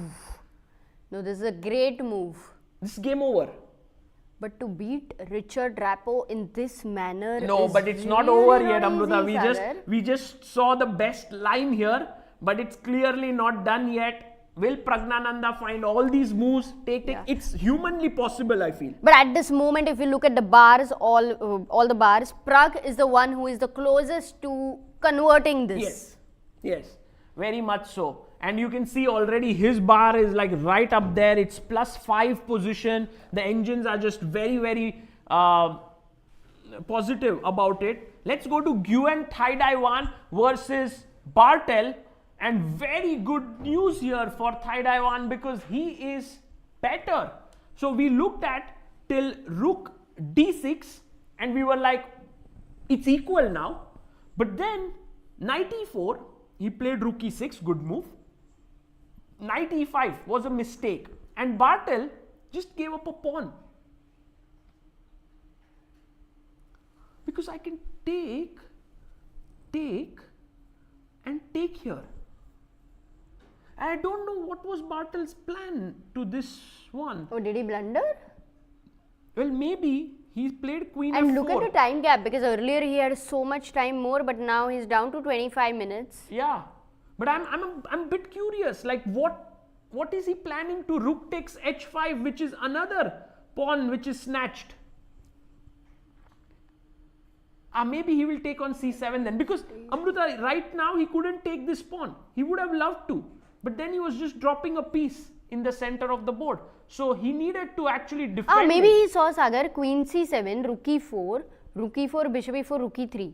No, this is a great move.
This is game over.
But to beat Richard Rapport in this manner
No,
is
but it's not
really
over yet,
not
Amruta.
easy, Sagar.
We just saw the best line here, but it's clearly not done yet. Will Praggnanandhaa find all these moves?
Yeah.
It's humanly possible, I feel.
But at this moment, if you look at the bars, all the bars, Pragg is the one who is the closest to converting this.
Yes, yes, very much so. And you can see already his bar is like right up there. It's +5 position. The engines are just very, very positive about it. Let's go to Nguyen Thai Daiwan versus Bartel. And very good news here for Thai Daiwan because he is better. So we looked at till rook d6 and we were like, it's equal now. But then knight e4, he played rook e6, good move. Knight e5 was a mistake. And Bartel just gave up a pawn. Because I can take and take here. I don't know what was Bartel's plan to this one.
Oh, did he blunder?
Well, maybe he played queen
And
f4.
look at the time gap because earlier he had so much time more, but now he's down to 25 minutes.
Yeah, but I'm a bit curious. Like what is he planning to rook takes h5, which is another pawn which is snatched. Maybe he will take on c7 then because Amruta right now he couldn't take this pawn. He would have loved to. But then he was just dropping a piece in the center of the board. So he needed to actually defend.
Maybe
it.
he saw Sagar queen c7, rook e4, bishop e4, rook e3.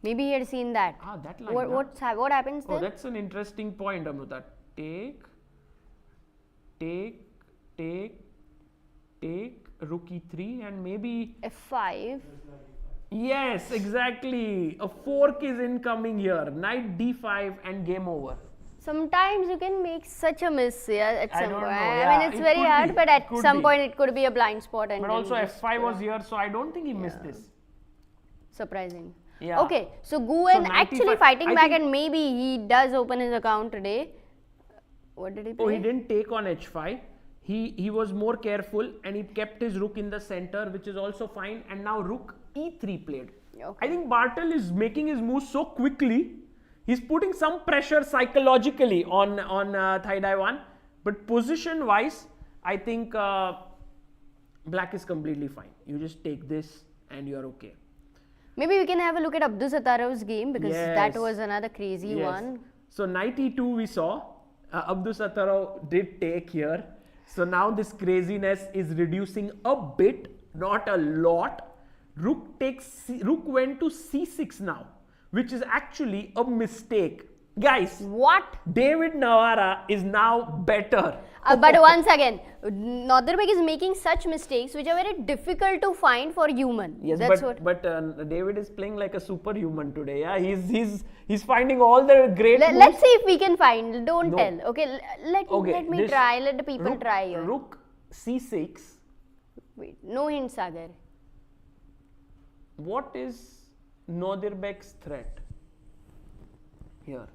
Maybe he had seen that.
That line.
What happens
Oh,
then?
that's an interesting point, Amruta. Take, rook e3 and maybe...
f5.
Yes, exactly. A fork is incoming here. Knight d5 and game over.
Sometimes you can make such a miss at
I
some
don't
point.
know,
I
yeah,
mean, it's
it
very
could
hard,
be,
but
it
at
could
some
be.
point it could be a blind spot. And
But
then
also
just,
f5 was here, so I don't think he missed this.
surprising.
Yeah.
Okay, so Nguyen
So
actually
95
fighting
I
back,
think-
and maybe he does open his account today. What did he play?
Oh, he didn't take on h5. He was more careful and he kept his rook in the center, which is also fine. And now rook e3 played.
Okay.
I think Bartel is making his move so quickly. He's putting some pressure psychologically on Thai Daiwan. But position wise, I think black is completely fine. You just take this and you're okay.
Maybe we can have a look at Abdusattorov's game because that
Yes.
was another crazy one.
So knight e2 we saw. Abdusattorov did take here. So now this craziness is reducing a bit, not a lot. Rook went to c6 now, which is actually a mistake. Guys,
What?
David Navara is now better.
But once again, Northern is making such mistakes which are very difficult to find for human.
Yes,
That's
but David is playing like a superhuman today. Yeah, he's finding all the great.
Let's see if we can find. Don't
No.
tell. Okay, let me
this
try. Let the people try here.
Rook c6.
Wait, no hint, Sagar.
What is Nodirbek's threat here?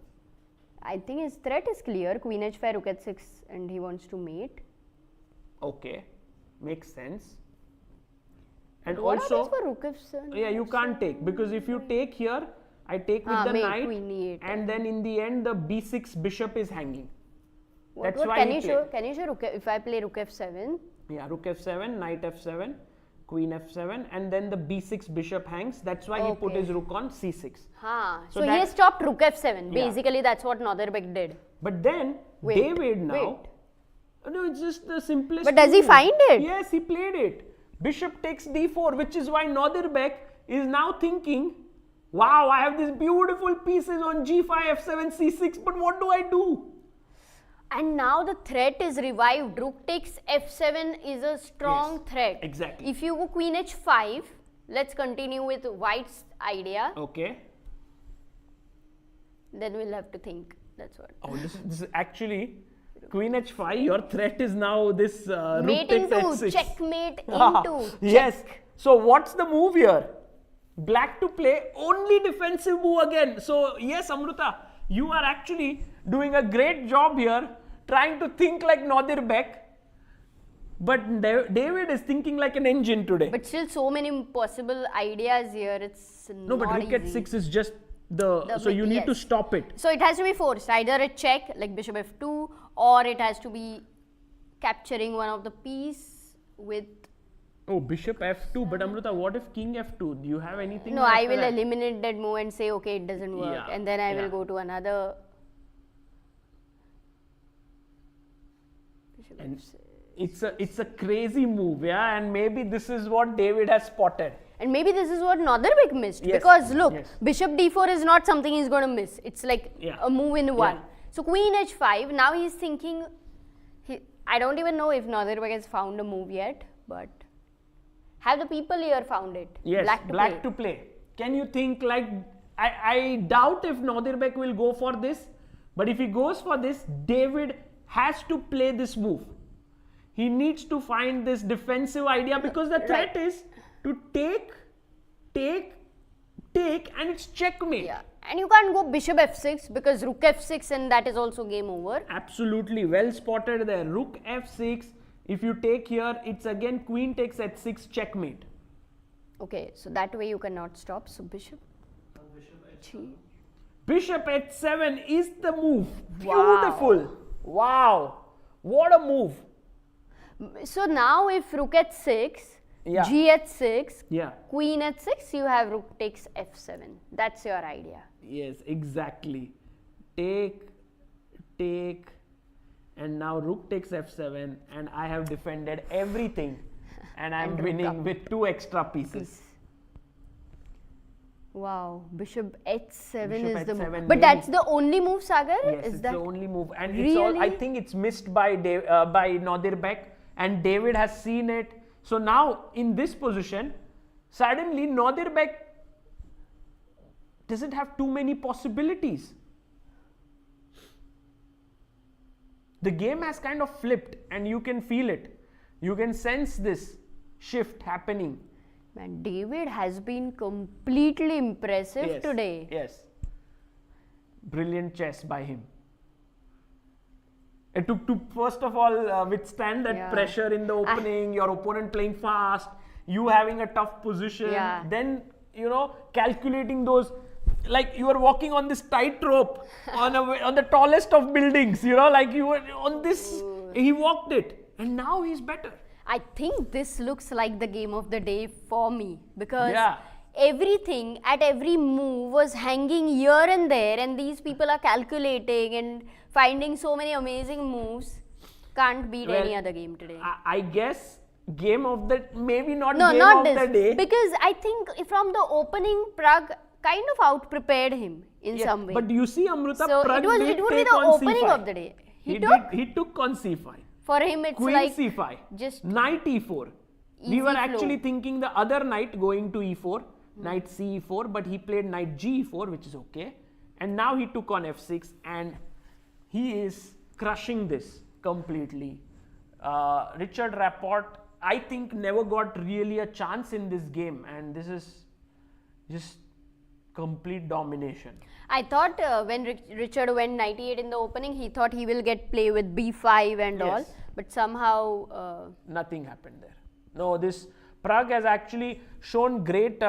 I think his threat is clear. Queen h5, rook h6, and he wants to mate.
Okay, makes sense. And
What
also,
happens for rook f7?
yeah, you can't take because if you take here, I take with the
mate,
knight,
queen e8.
and then in the end the b6 bishop is hanging.
What
That's why
can
he
you show?
played.
Can you show rook if I play rook f7?
Yeah, rook f7, knight f7, queen f7, and then the b6 bishop hangs. That's why he put
Okay.
his rook on c6.
So
So
he
that-
has stopped rook f7.
Yeah.
Basically, that's what Northern did.
But then
Wait,
David now.
wait.
No, it's just the simplest.
But does he
move.
find it?
Yes, he played it. Bishop takes d4, which is why Nordirbek is now thinking Wow, I have these beautiful pieces on g5, f7, c6, but what do I do?
And now the threat is revived. Rook takes f7 is a strong threat.
Exactly.
If you go queen h5, let's continue with white's idea.
Okay.
Then we'll have to think. That's what.
Oh, this is actually queen h5. Your threat is now this rook
Mate
takes
into,
h6.
checkmate
Ah,
into.
yes.
check.
So what's the move here? Black to play only defensive move again. So yes, Amruta, you are actually doing a great job here, trying to think like Nadir Bek. But David is thinking like an engine today.
But still, so many possible ideas here. It's
no, but
not
rook at
easy.
6 is just the so you need to
yes.
stop it.
So it has to be forced. Either a check like bishop f2, or it has to be capturing one of the piece with.
Oh, bishop f2. But Amruta, what if king f2? Do you have anything?
No, I
after
will
that?
eliminate that move and say, okay, it doesn't work.
Yeah,
And then I
yeah.
will go to another. Bishop
And
f6.
it's a crazy move, yeah. And maybe this is what David has spotted.
And maybe this is what Naderbek missed.
Yes,
Because look,
yes.
bishop d4 is not something he's going to miss. It's like
Yeah.
a move in one.
Yeah.
So queen h5, now he's thinking, I don't even know if Naderbek has found a move yet, but have the people here found it?
Yes,
Black
to play. Can you think like, I doubt if Naderbek will go for this, but if he goes for this, David has to play this move. He needs to find this defensive idea because the threat is to take, and it's checkmate.
Yeah. And you can't go bishop f6 because rook f6 and that is also game over.
Absolutely, well spotted there. Rook f6. If you take here, it's again queen takes h6, checkmate.
Okay, so that way you cannot stop. So bishop.
Bishop h7 is the move.
Wow.
Beautiful. Wow. What a move.
So now if rook h6,
Yeah.
g h6,
Yeah.
queen h6, you have rook takes f7. That's your idea.
Yes, exactly. Take, and now rook takes f7, and I have defended everything, and I'm
And rook
winning
up.
with 2 extra pieces.
Wow, bishop h7
Bishop
is the
h7
move. But
maybe.
that's the only move, Sagar?
Yes,
is
it's
that
the only move, and it's all. I
Really?
think it's missed by Nadir Bek, and David has seen it. So now in this position, suddenly Nadir Bek doesn't have too many possibilities. The game has kind of flipped, and you can feel it. You can sense this shift happening.
Man, David has been completely impressive
Yes,
today.
Yes. Brilliant chess by him. It took to first of all withstand that
Yeah.
pressure in the opening, your opponent playing fast, you having a tough position,
Yeah.
then calculating those, like you were walking on this tightrope on the tallest of buildings, like you were on this, he walked it, and now he's better.
I think this looks like the game of the day for me because
Yeah.
everything at every move was hanging here and there, and these people are calculating and finding so many amazing moves. Can't beat
Well,
any other game today.
I guess game of the, maybe not
No,
game
not
of
this.
the day.
Because I think from the opening, Prague kind of out-prepared him in
Yeah,
some way.
but you see, Amruta,
So
Pragg
it
did
would be
take
the
on
opening
C5.
of the day.
He took on c5.
For him, it's
Queen
like
c5.
just
Knight e4. We
easy
were
flow.
actually thinking the other knight going to e4, knight ce4, but he played knight ge4, which is okay. And now he took on f6, and he is crushing this completely. Richard Rapport, I think, never got really a chance in this game, and this is just complete domination.
I thought when Richard went 98 in the opening, he thought he will get play with b5 and all,
Yes.
but somehow
Nothing happened there. No, this Prague has actually shown great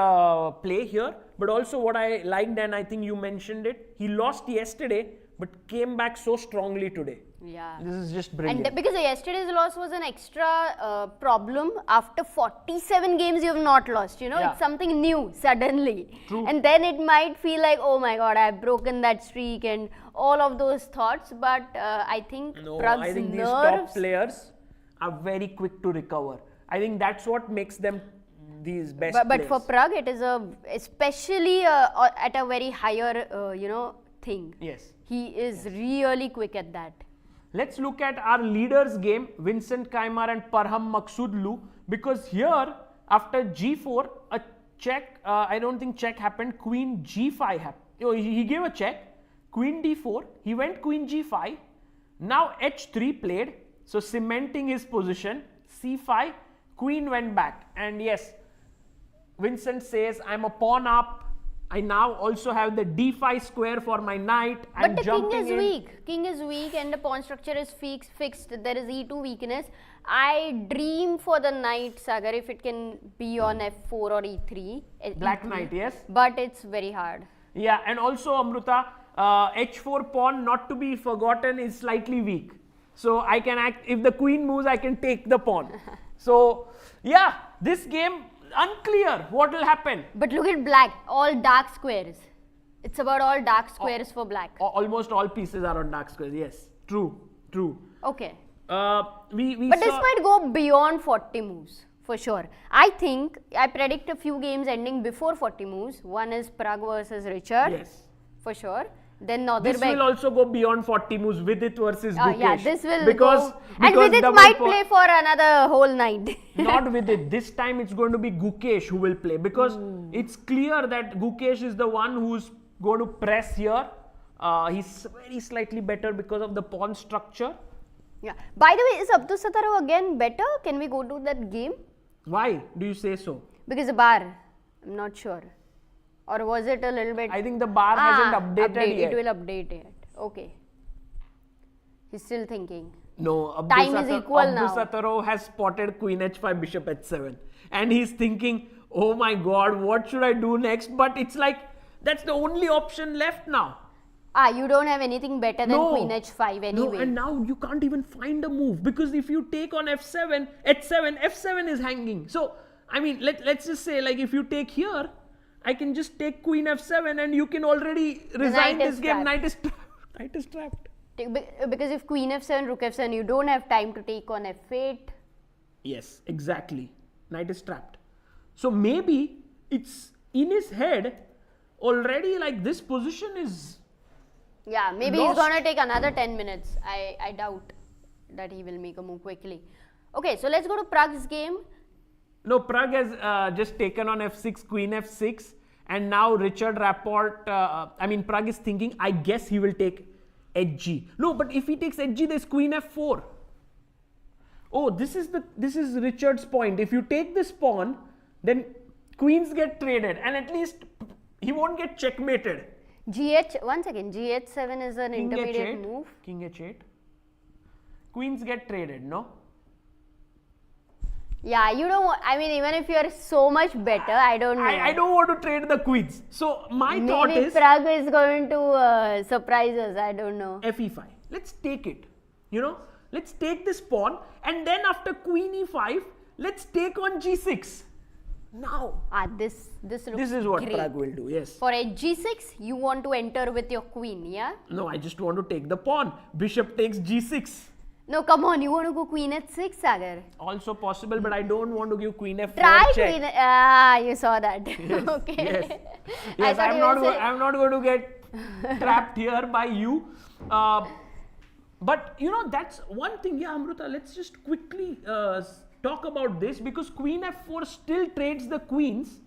play here, but also what I liked, and I think you mentioned it, he lost yesterday but came back so strongly today.
yeah.
This is just brilliant.
And because yesterday's loss was an extra problem. After 47 games, you have not lost.
Yeah.
It's something new suddenly.
True.
And then it might feel like, oh my God, I've broken that streak and all of those thoughts. But I think
No,
Prague's
I think these top
nerves.
players are very quick to recover. I think that's what makes them these best
But
players.
for Prague, it is especially at a very higher, thing.
Yes.
He is really quick at that.
Let's look at our leaders game, Vincent Keymer and Parham Maghsoodloo, because here after g4 a check, I don't think check happened, queen g5 happened. Oh, he gave a check, queen d4, he went queen g5, now h3 played, so cementing his position, c5, queen went back, and yes, Vincent says I'm a pawn up, I now also have the d5 square for my knight.
But the king
jumping
is
in.
weak. King is weak and the pawn structure is fixed. There is e2 weakness. I dream for the knight, Sagar, if it can be on f4 or e3.
Black
E3.
knight, yes.
But it's very hard.
Yeah, and also Amruta, h4 pawn, not to be forgotten, is slightly weak. So I can act, if the queen moves, I can take the pawn. So yeah, this game, unclear what will happen.
But look at black, all dark squares. It's about all dark squares for black.
Almost all pieces are on dark squares, yes. True.
Okay.
We
But
saw,
this might go beyond 40 moves, for sure. I predict a few games ending before 40 moves. One is Prague versus Richard,
yes.
for sure. Then
This will
Norderbeck.
also go beyond 40 moves, Vidit versus Gukesh.
Yeah, this will
because,
go. And
because
Vidit
double
might
pawn-
play for another whole night.
Not Vidit. This time it's going to be Gukesh who will play, because it's clear that Gukesh is the one who's going to press here. He's very slightly better because of the pawn structure.
Yeah. By the way, is Abdusattorov again better? Can we go to that game?
Why do you say so?
Because the bar, I'm not sure. Or was it a little bit?
I think the bar hasn't updated yet.
It will update yet. Okay. He's still thinking.
No,
Time is equal now.
Abdusattorov has spotted queen h5, bishop h7. And he's thinking, oh my god, what should I do next? But it's like, that's the only option left now.
You don't have anything better than queen h5 anyway.
No, and now you can't even find a move, because if you take on f7, f7 is hanging. So, I mean, let's just say, like, if you take here, I can just take queen f7 and you can already resign
knight is
this game.
trapped.
Knight is trapped.
Because if queen f7, rook f7, you don't have time to take on f8.
Yes, exactly. Knight is trapped. So maybe it's in his head already, like, this position is...
Yeah, maybe
lost.
he's gonna take another 10 minutes. I doubt that he will make a move quickly. Okay, so let's go to Prague's game.
No, Prague has just taken on f6, queen f6, and now Richard Rapport, Prague is thinking, I guess he will take hg. No, but if he takes hg, there's queen f4. Oh, this is Richard's point. If you take this pawn, then queens get traded, and at least he won't get checkmated.
One second, gh7 is an
King
intermediate
h8,
move.
King h8. Queens get traded, no?
Yeah, you don't want, even if you're so much better, I don't know.
I don't want to trade the queens. So my thought
Maybe
is
Prague is going to surprise us, I don't know.
fe5. Let's take it. Let's take this pawn, and then after queen e5, let's take on g6. Now.
This looks
This is what
great.
Prague will do, yes.
For hg6, you want to enter with your queen, yeah?
No, I just want to take the pawn. Bishop takes g6.
No, come on, you want to go queen h6, Sagar?
Also possible, but I don't want to give queen f4
Try
check.
queen. You saw that. Okay.
Yes,
I
yes,
thought you were saying-
I'm not going to get trapped here by you. But that's one thing. Yeah, Amruta, let's just quickly talk about this, because queen f4 still trades the queens.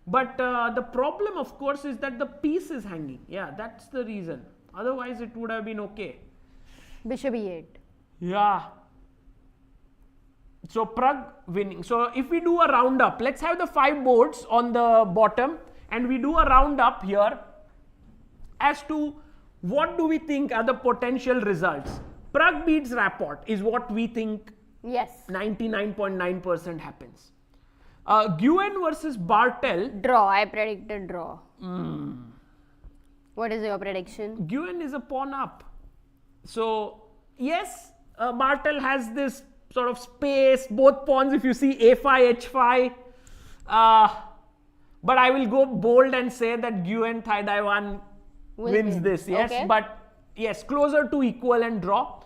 But the problem, of course, is that the piece is hanging. Yeah, that's the reason. Otherwise, it would have been okay.
Bishop e8.
Yeah. So Prague winning. So if we do a roundup, let's have the 5 boards on the bottom, and we do a roundup here as to what do we think are the potential results. Prague beats Rapport is what we think.
Yes.
99.9% happens. Nguyen versus Bartel.
Draw. I predicted draw. What is your prediction?
Nguyen is a pawn up. So yes, Bartel has this sort of space, both pawns, if you see a5, h5. But I will go bold and say that Nguyen Thaidaiwan wins this, yes.
Okay.
But yes, closer to equal and draw.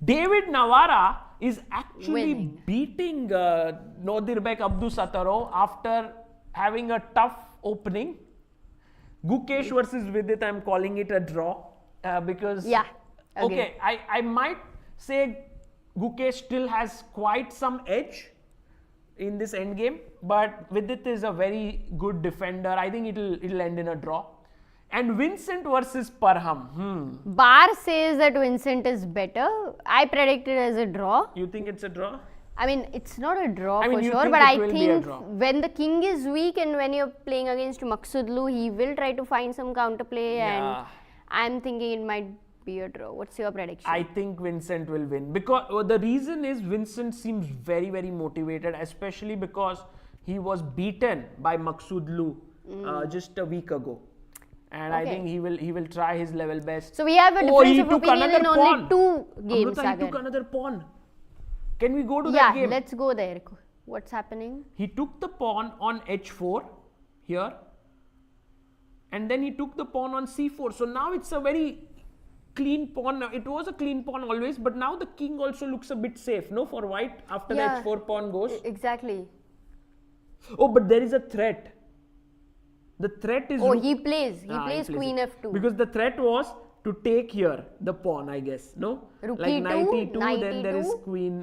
David Navara is actually
Winning.
beating Nodirbek Abdusattorov after having a tough opening. Gukesh versus Vidit, I'm calling it a draw because
Yeah,
okay, I might say Gukesh still has quite some edge in this endgame, but Vidit is a very good defender. I think it'll end in a draw. And Vincent versus Parham.
Bar says that Vincent is better. I predict it as a draw.
You think it's a draw?
I mean, it's not a draw
I mean,
for
you
sure,
think
but
it
I
will be a
think
draw.
when the king is weak and when you're playing against Maghsoodloo, he will try to find some counterplay,
Yeah.
and I'm thinking it might be a draw. What's your prediction?
I think Vincent will win because the reason is Vincent seems very, very motivated, especially because he was beaten by Maghsoodloo just a week ago. And I
Okay.
think he will try his level best.
So we have a
Oh, he
difference of
took
opinion in
another
only
pawn.
2 games,
Amruta, he
Sagar.
took another pawn. Can we go to
Yeah,
that game?
let's go there. What's happening?
He took the pawn on h4 here, and then he took the pawn on c4. So now it's a very clean pawn. Now, it was a clean pawn always, but now the king also looks a bit safe, no, for white after
Yeah.
the h4 pawn goes.
Exactly.
Oh, but there is a threat. The threat is
Oh,
rook-
he plays. He
Ah,
plays queen
it.
f2.
Because the threat was to take here the pawn, I guess, no?
Rook
Like
e2,
knight e2,
knight
then there is
e2.
queen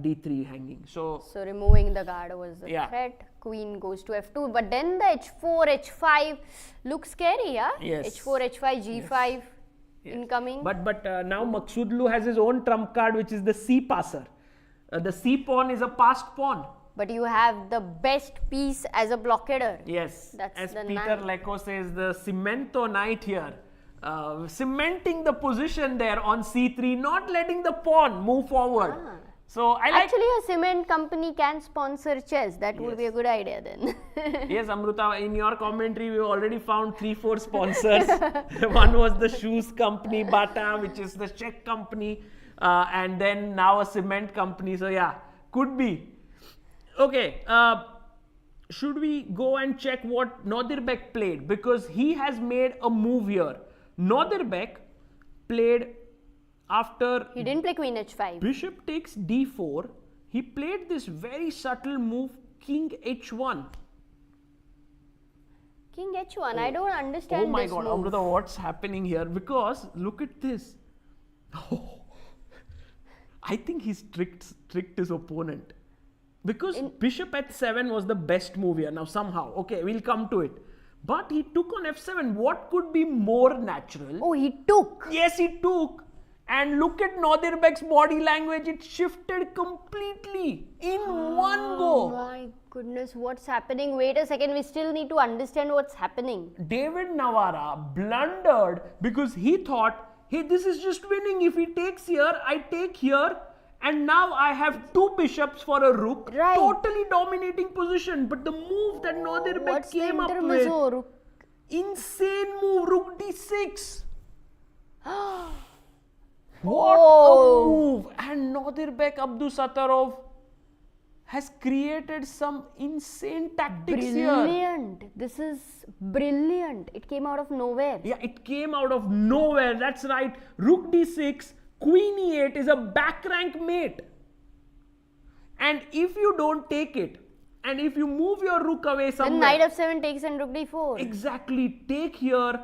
d3 hanging. So
So removing the guard was the
Yeah.
threat. Queen goes to f2, but then the h4, h5 looks scary, yeah?
Yes.
h4, h5, g5 incoming.
But now Maghsoodloo has his own trump card, which is the c passer. The c pawn is a passed pawn.
But you have the best piece as a blockader.
Yes,
That's
as
the
Peter
knight.
Lecco says, the cemento knight here, cementing the position there on c3, not letting the pawn move forward.
Ah.
So I like.
Actually, a cement company can sponsor chess. That would be a good idea then.
Yes, Amruta, in your commentary, we already found 3-4 sponsors. One was the shoes company, Bata, which is the Czech company, and then now a cement company. So yeah, could be. Okay, should we go and check what Nodirbek played? Because he has made a move here. Nodirbek played after
He didn't play queen h5.
bishop takes d4. He played this very subtle move, king h1.
King h1. I don't understand
Oh my
this
god,
move.
Amruta, what's happening here? Because look at this. I think he's tricked his opponent. Because bishop h7 was the best move here. Now somehow, okay, we'll come to it. But he took on f7. What could be more natural?
Oh, he took.
Yes, he took. And look at Nodirbek's body language. It shifted completely in one
Oh
go.
my goodness, what's happening? Wait a second, we still need to understand what's happening.
David Navara blundered because he thought, hey, this is just winning. If he takes here, I take here. And now I have 2 bishops for a rook.
Right.
Totally dominating position. But the move that Nodirbek
What's the
came up with,
intermezzo? Rook-
insane move, rook d6. What
Oh.
a move! And Nodirbek Abdusattorov has created some insane tactics here.
Brilliant. This is brilliant. It came out of nowhere.
Yeah, it came out of nowhere. That's right. Rook d6, queen e8 is a back rank mate. And if you don't take it, and if you move your rook away
Then
somewhere,
knight f7 takes and rook d4.
exactly, take here,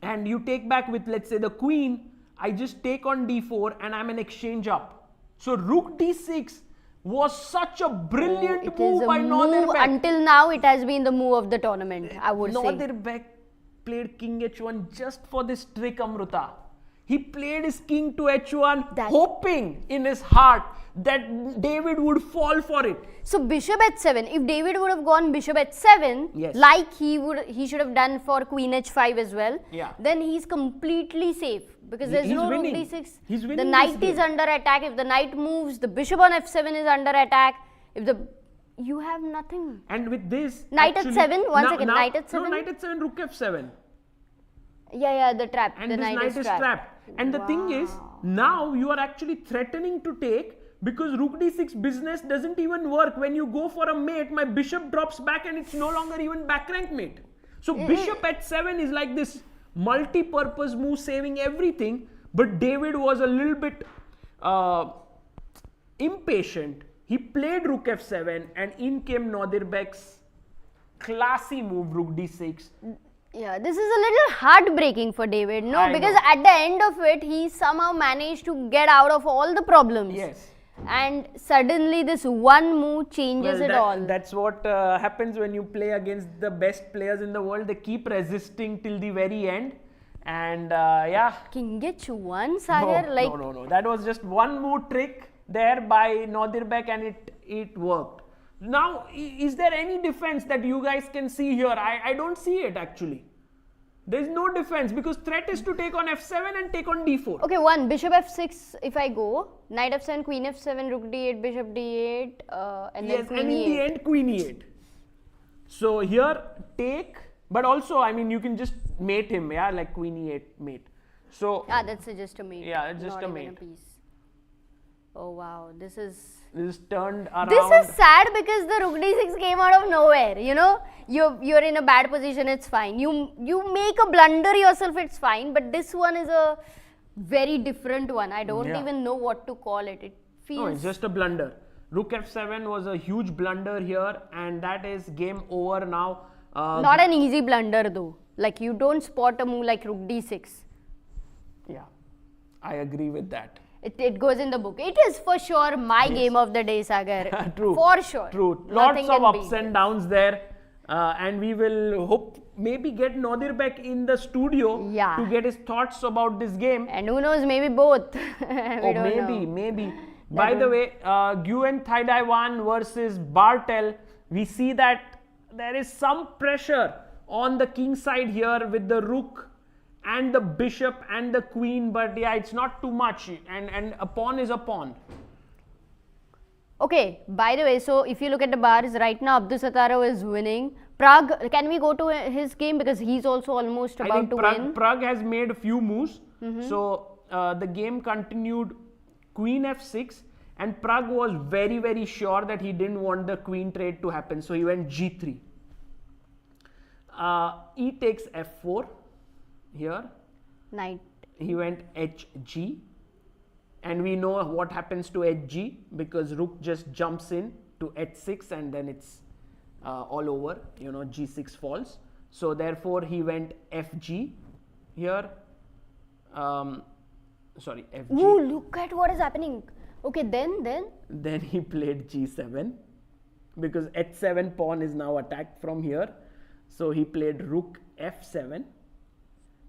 and you take back with, let's say, the queen. I just take on d4 and I'm an exchange up. So rook d6 was such a brilliant
It is
move
a
by
move.
Nodirbek.
Until now, it has been the move of the tournament, I would say.
Nodirbek played king h1 just for this trick, Amruta. He played his king to h1, hoping in his heart that David would fall for it.
So bishop h7. If David would have gone bishop h7,
Yes.
like he should have done for queen h5 as well,
Yeah.
then he's completely safe because there's
He's
no
winning.
rook d6.
He's
The
winning
knight
this
is
game.
under attack. If the knight moves, the bishop on f7 is under attack. If the you have nothing.
And with this,
Knight
actually,
h7, one second, knight h7?
No, knight h7, rook f7.
Yeah, the trap.
And
the
this knight is trapped. And the thing is, now you are actually threatening to take, because rook d6 business doesn't even work. When you go for a mate, my bishop drops back and it's no longer even back rank mate. So bishop h7 is like this multi-purpose move saving everything. But David was a little bit impatient. He played rook f7 and in came Nodirbek's classy move, rook d6.
Yeah, this is a little heartbreaking for David, no?
I
Because
know.
at the end of it, he somehow managed to get out of all the problems.
Yes.
And suddenly this one move changes it all.
That's what happens when you play against the best players in the world. They keep resisting till the very end. And yeah.
King h1, Sagar?
No. That was just one more trick there by Nodirbek and it worked. Now, is there any defense that you guys can see here? I don't see it actually. There is no defense because threat is to take on f7 and take on d4.
Okay, one, bishop f6 if I go, knight f7, queen f7, rook d8, bishop d8, and then
Yes,
queen
and in
e8.
the end, queen e8. So here, take, but also, I mean, you can just mate him, yeah, like queen e8 mate. So,
Ah, that's just a mate.
Yeah, it's just
not
a
even
mate.
piece. Oh wow, this is
turned around.
This is sad because the rook d6 came out of nowhere. You know, you're in a bad position. It's fine. You make a blunder yourself. It's fine. But this one is a very different one. I don't even know what to call it. It feels.
No, it's just a blunder. Rook f7 was a huge blunder here, and that is game over now.
Not an easy blunder though. Like you don't spot a move like rook d6.
Yeah, I agree with that.
It goes in the book. It is for sure my game of the day, Sagar.
True.
For sure.
True.
Nothing
Lots of
can
ups
beat
and
it.
downs there. And we will hope maybe get Nodirbek in the studio to get his thoughts about this game.
And who knows, maybe both.
Or maybe. By the way, Nguyen Thaidaiwan versus Bartel, we see that there is some pressure on the king side here with the rook and the bishop and the queen, but yeah, it's not too much, and a pawn is a pawn.
Okay, by the way, so if you look at the bars right now, Abdusattorov is winning. Pragg, can we go to his game because he's also almost about to win?
Pragg has made a few moves. So the game continued queen f6, and Pragg was very, very sure that he didn't want the queen trade to happen. So he went g3. E takes f4 here.
Knight.
He went hg. And we know what happens to hg because rook just jumps in to h6 and then it's all over, you know, g6 falls. So therefore he went fg here. Sorry, fg.
Ooh, look at what is happening. Okay, then
He played g7 because h7 pawn is now attacked from here. So he played rook f7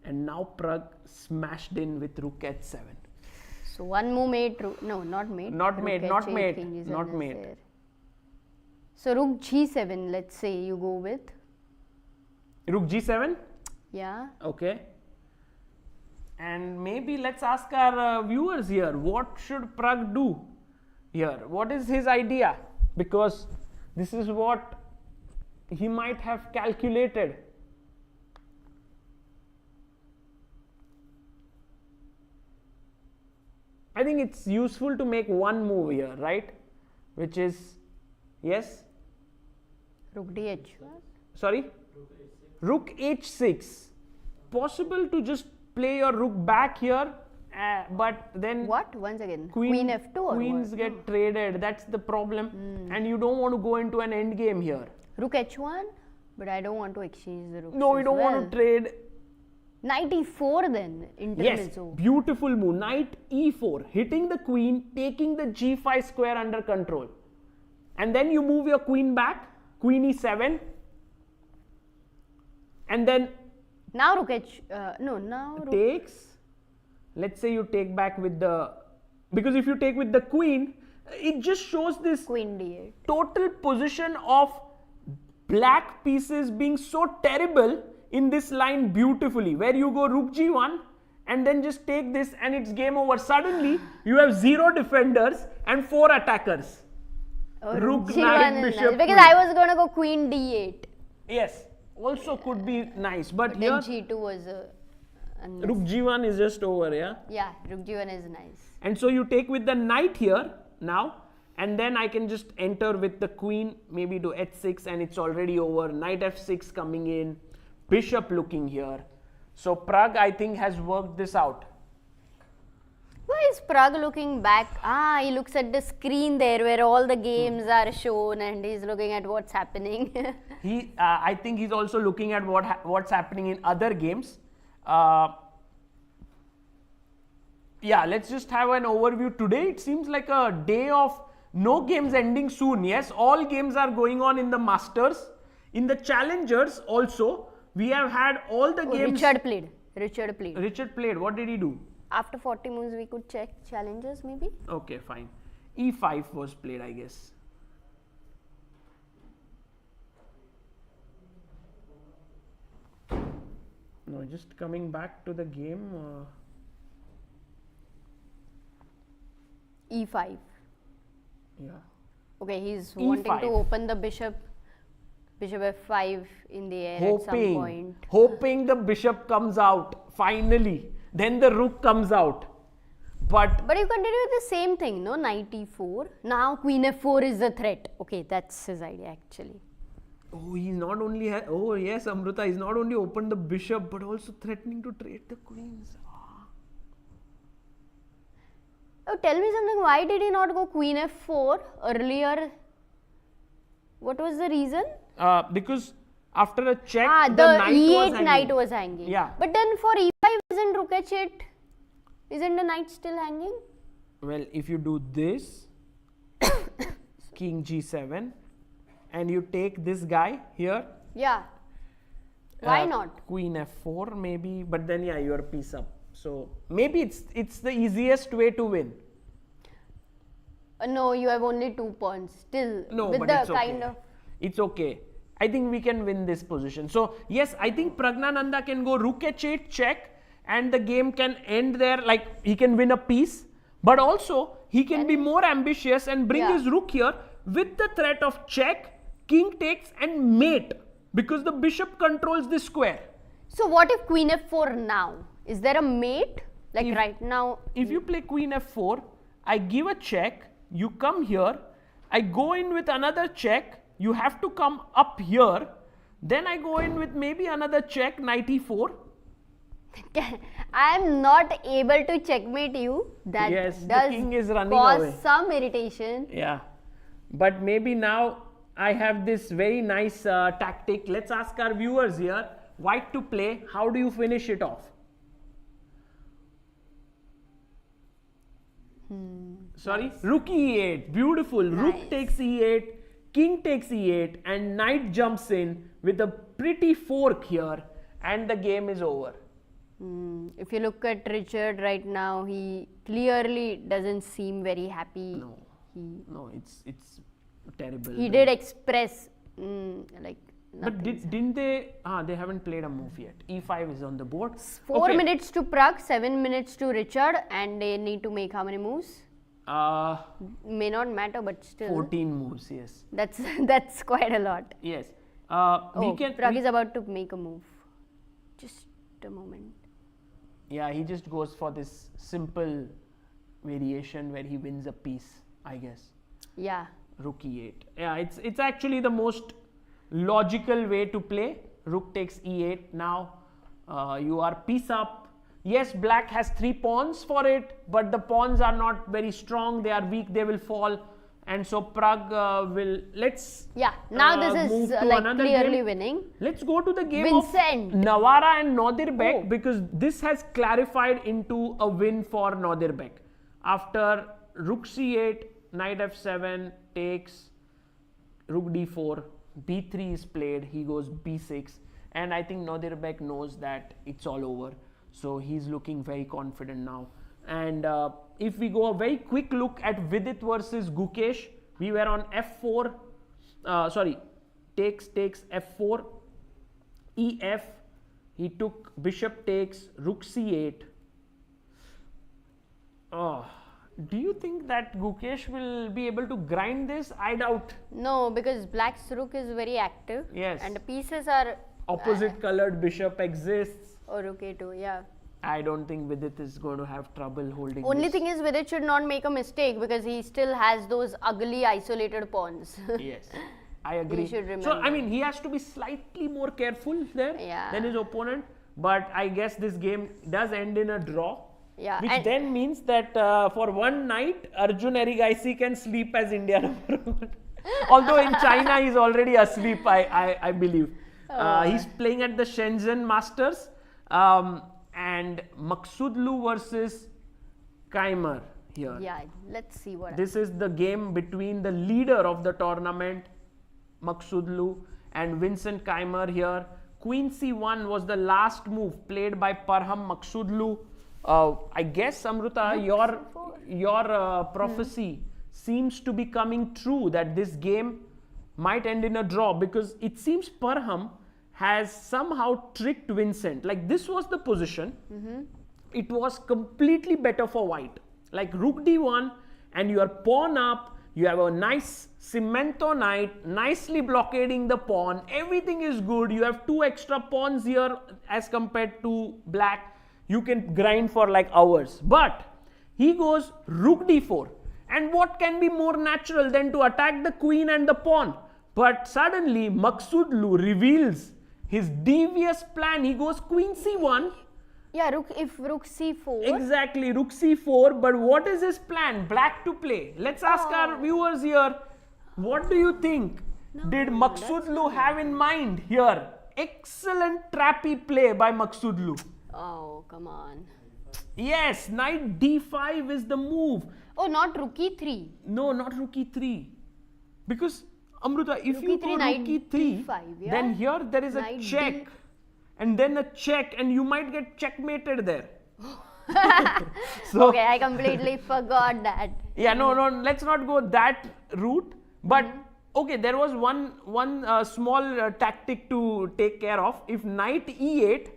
and now Pragg smashed in with rook h7.
So one move mate, no, not mate.
Not mate, not
H8
mate,
king is
not
in
mate.
there. So rook g7, let's say you go with.
Rook g7?
Yeah.
Okay. And maybe let's ask our viewers here, what should Pragg do here? What is his idea? Because this is what he might have calculated. I think it's useful to make one move here, right? Which is, yes?
Rook dh.
Sorry? Rook h6. Possible to just play your rook back here, but then
What? Once again. Queen f2 or
queens
what?
get traded. That's the problem. And you don't want to go into an end game here.
Rook h1, but I don't want to exchange the rooks.
No, you
as
don't
well.
want to trade.
Knight e4 then.
Yes,
Intermezzo.
beautiful move. Knight e4, hitting the queen, taking the g5 square under control. And then you move your queen back, queen e7. And then
Now rook h, now rook.
takes, let's say you take back with the, because if you take with the queen, it just shows this
Queen d8.
total position of black pieces being so terrible in this line beautifully, where you go rook g1 and then just take this and it's game over. Suddenly you have 0 defenders and 4 attackers.
Oh,
Rook,
g1
knight,
is
bishop,
nice. Because
queen.
I was going to go queen d8.
Yes, also could be nice, but
Then
here
g2 was
rook g1 is just over, yeah.
Yeah, rook g1 is nice.
And so you take with the knight here now, and then I can just enter with the queen, maybe to h6, and it's already over. Knight f6 coming in, bishop looking here. So Pragg, I think, has worked this out.
Why is Pragg looking back? He looks at the screen there where all the games are shown and he's looking at what's happening.
I think he's also looking at what's happening in other games. Yeah, let's just have an overview. Today it seems like a day of no games ending soon. Yes, all games are going on in the Masters. In the Challengers also, we have had all the games.
Richard played.
Richard played. What did he do?
After 40 moves, we could check challenges maybe.
Okay, fine. E5 was played, I guess. No, just coming back to the game.
E5.
Yeah.
Okay, he's
E5.
wanting to open the bishop. Bishop F5 in the air at some point.
Hoping the bishop comes out finally. Then the rook comes out. But
you continue with the same thing, no? Knight E4. Now Queen F4 is the threat. Okay, that's his idea actually.
oh, he's not only oh yes, Amruta, he's not only opened the bishop but also threatening to trade the queens.
Oh, tell me something. Why did he not go Queen F4 earlier? What was the reason?
Because after a check,
the
knight
E8
was hanging.
knight was hanging.
Yeah.
But then for E5 isn't rook H8? Isn't the knight still hanging?
Well, if you do this, king G7, and you take this guy here.
Yeah. Why not?
Queen F4 maybe, but then yeah, your piece up. So maybe it's the easiest way to win.
No, you have only 2 pawns still.
No,
with
but
the
it's
kind
okay.
of
It's okay. I think we can win this position. So yes, I think Praggnanandhaa can go rook h8 check, and the game can end there. Like he can win a piece, but also he can be more ambitious and bring his rook here with the threat of check, king takes, and mate, because the bishop controls this square.
So what if Queen F4 now? Is there a mate? Like right now?
If you play Queen F4, I give a check, you come here, I go in with another check, you have to come up here, then I go in with maybe another check, knight E4.
I am not able to checkmate you. That
Yes, the
does
king is running
cause
away.
some irritation.
Yeah, but maybe now I have this very nice tactic. Let's ask our viewers here, white to play, how do you finish it off? Sorry, nice. Rook E8, beautiful. Nice. Rook takes E8, king takes E8, and knight jumps in with a pretty fork here, and the game is over.
If you look at Richard right now, he clearly doesn't seem very happy.
No, it's terrible.
He did express like.
But didn't they? They haven't played a move yet. E5 is on the board.
4 minutes to Pragg, 7 minutes to Richard, and they need to make how many moves? May not matter, but still.
14 moves, yes.
That's quite a lot.
Yes.
Pragg is about to make a move. Just a moment.
Yeah, he just goes for this simple variation where he wins a piece, I guess.
Yeah.
Rook E8. Yeah, it's actually the most logical way to play. Rook takes E8. Now you are piece up. Yes, black has 3 pawns for it, but the pawns are not very strong. They are weak. They will fall, and so Pragg will. Let's
now this is like clearly game. Winning.
Let's go to the game
Vincent.
of Navara and Nodirbek because this has clarified into a win for Nodirbek. After Rook C8, Knight F7 takes, Rook D4, B3 is played. He goes B6, and I think Nodirbek knows that it's all over. So he's looking very confident now. And if we go a very quick look at Vidit versus Gukesh, we were on F4, takes F4, EF, he took bishop takes, Rook C8. Do you think that Gukesh will be able to grind this? I doubt.
No, because black's rook is very active.
Yes.
And the pieces are...
Opposite colored bishop exists.
Or rook A2, yeah.
I don't think Vidit is going to have trouble holding
Only
this.
thing is Vidit should not make a mistake because he still has those ugly isolated pawns.
Yes, I agree.
He should remember.
So, I mean, he has to be slightly more careful there than his opponent. But I guess this game does end in a draw.
Yeah,
Which
and-
then means that for one night, Arjun Erigaisi can sleep as India number 1. Although in China he's already asleep, I believe. He's playing at the Shenzhen Masters. And Maghsoodloo versus Keymer here.
Yeah, let's see what.
This is the game between the leader of the tournament, Maghsoodloo, and Vincent Keymer here. Queen C1 was the last move played by Parham Maghsoodloo. I guess, Amruta, your prophecy seems to be coming true that this game might end in a draw, because it seems Parham has somehow tricked Vincent. Like, this was the position. It was completely better for white. Like rook d1 and your pawn up, you have a nice cemento knight, nicely blockading the pawn. Everything is good. You have 2 extra pawns here as compared to black. You can grind for like hours. But he goes rook d4. And what can be more natural than to attack the queen and the pawn? But suddenly Maghsoodloo reveals his devious plan. He goes queen c1.
Yeah, rook c4.
Exactly, rook c4. But what is his plan? Black to play. Let's ask our viewers here. What do you think did Maghsoodloo have in mind here? Excellent trappy play by Maghsoodloo.
Oh, come on.
Yes, knight d5 is the move.
Oh, not rook e3.
No, not rook e3. Because, Amruta, if
Rook
you
e3,
go
knight
rook e3,
d5, yeah?
then here there is a
Knight
check.
d-
And then a check, and you might get checkmated there. So,
Okay, I completely forgot that.
yeah, no, let's not go that route. But okay, there was one small tactic to take care of. If knight e8,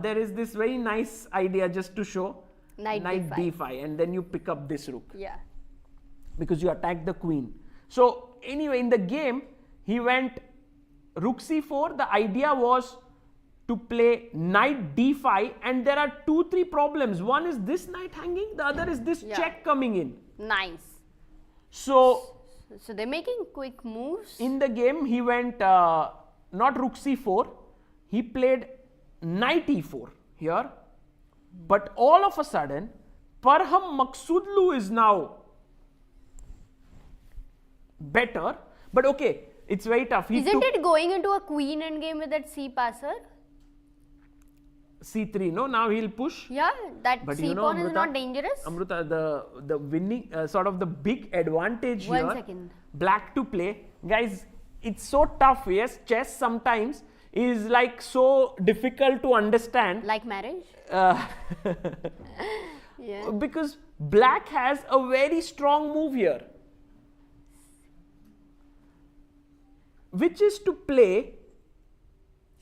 there is this very nice idea just to show.
Knight
d5, and then you pick up this rook
Yeah.
because you attack the queen. So anyway, in the game, he went rook c4. The idea was to play knight d5, and there are 2-3 problems. One is this knight hanging, the other is this check coming in.
Nice.
So
So they're making quick moves.
in the game, he went not rook c4, he played knight e4 here. But all of a sudden, Parham Maghsoodloo is now better. But okay, it's very tough. He
Isn't
took
it going into a queen endgame with that c passer?
c3. No, now he'll push.
Yeah, that
But
c
you know,
pawn is
Amruta,
not dangerous.
Amruta, the winning, sort of the big advantage
One
here,
second.
black to play. Guys, it's so tough. Yes, chess sometimes is like so difficult to understand.
Like marriage?
Uh,
Yeah.
because black has a very strong move here, which is to play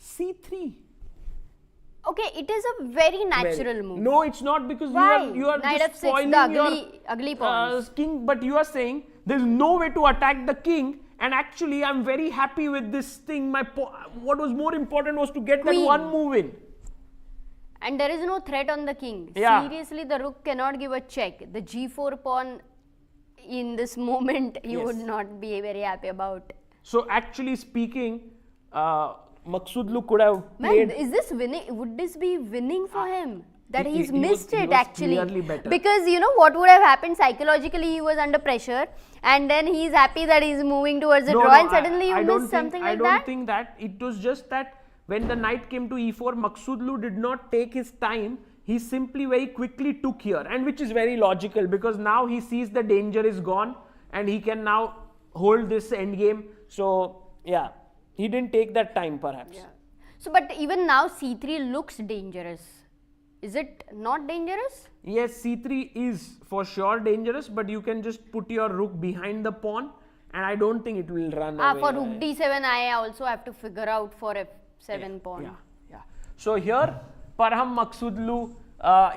c3.
Okay, it is a very natural move.
No, it's not, because
Why?
you are
Knight
just
f6,
spoiling
the
your
ugly pawns.
king. But you are saying there is no way to attack the king, and actually I'm very happy with this thing. What was more important was to get
Queen.
that one move in.
And there is no threat on the king.
Yeah.
Seriously, the rook cannot give a check. The g4 pawn in this moment you
Yes.
would not be very happy about.
So actually speaking, Maghsoodloo could have
Man,
played.
is this winning? Would this be winning for him? That
he
he's
was-
missed
he
it
was
actually.
clearly better.
Because you know what would have happened psychologically, he was under pressure, and then he's happy that he's moving towards the
No,
draw,
no,
and suddenly you
I don't
miss
think-
something
I
like
don't
that.
think that. It was just that when the knight came to e4, Maghsoodloo did not take his time. He simply very quickly took here, and which is very logical, because now he sees the danger is gone and he can now hold this endgame. So yeah, he didn't take that time perhaps.
Yeah. So, but even now c3 looks dangerous. Is it not dangerous?
Yes, c3 is for sure dangerous, but you can just put your rook behind the pawn, and I don't think it will run away.
For rook d7, I also have to figure out for f7 pawn.
Yeah. So here, Parham Maghsoodloo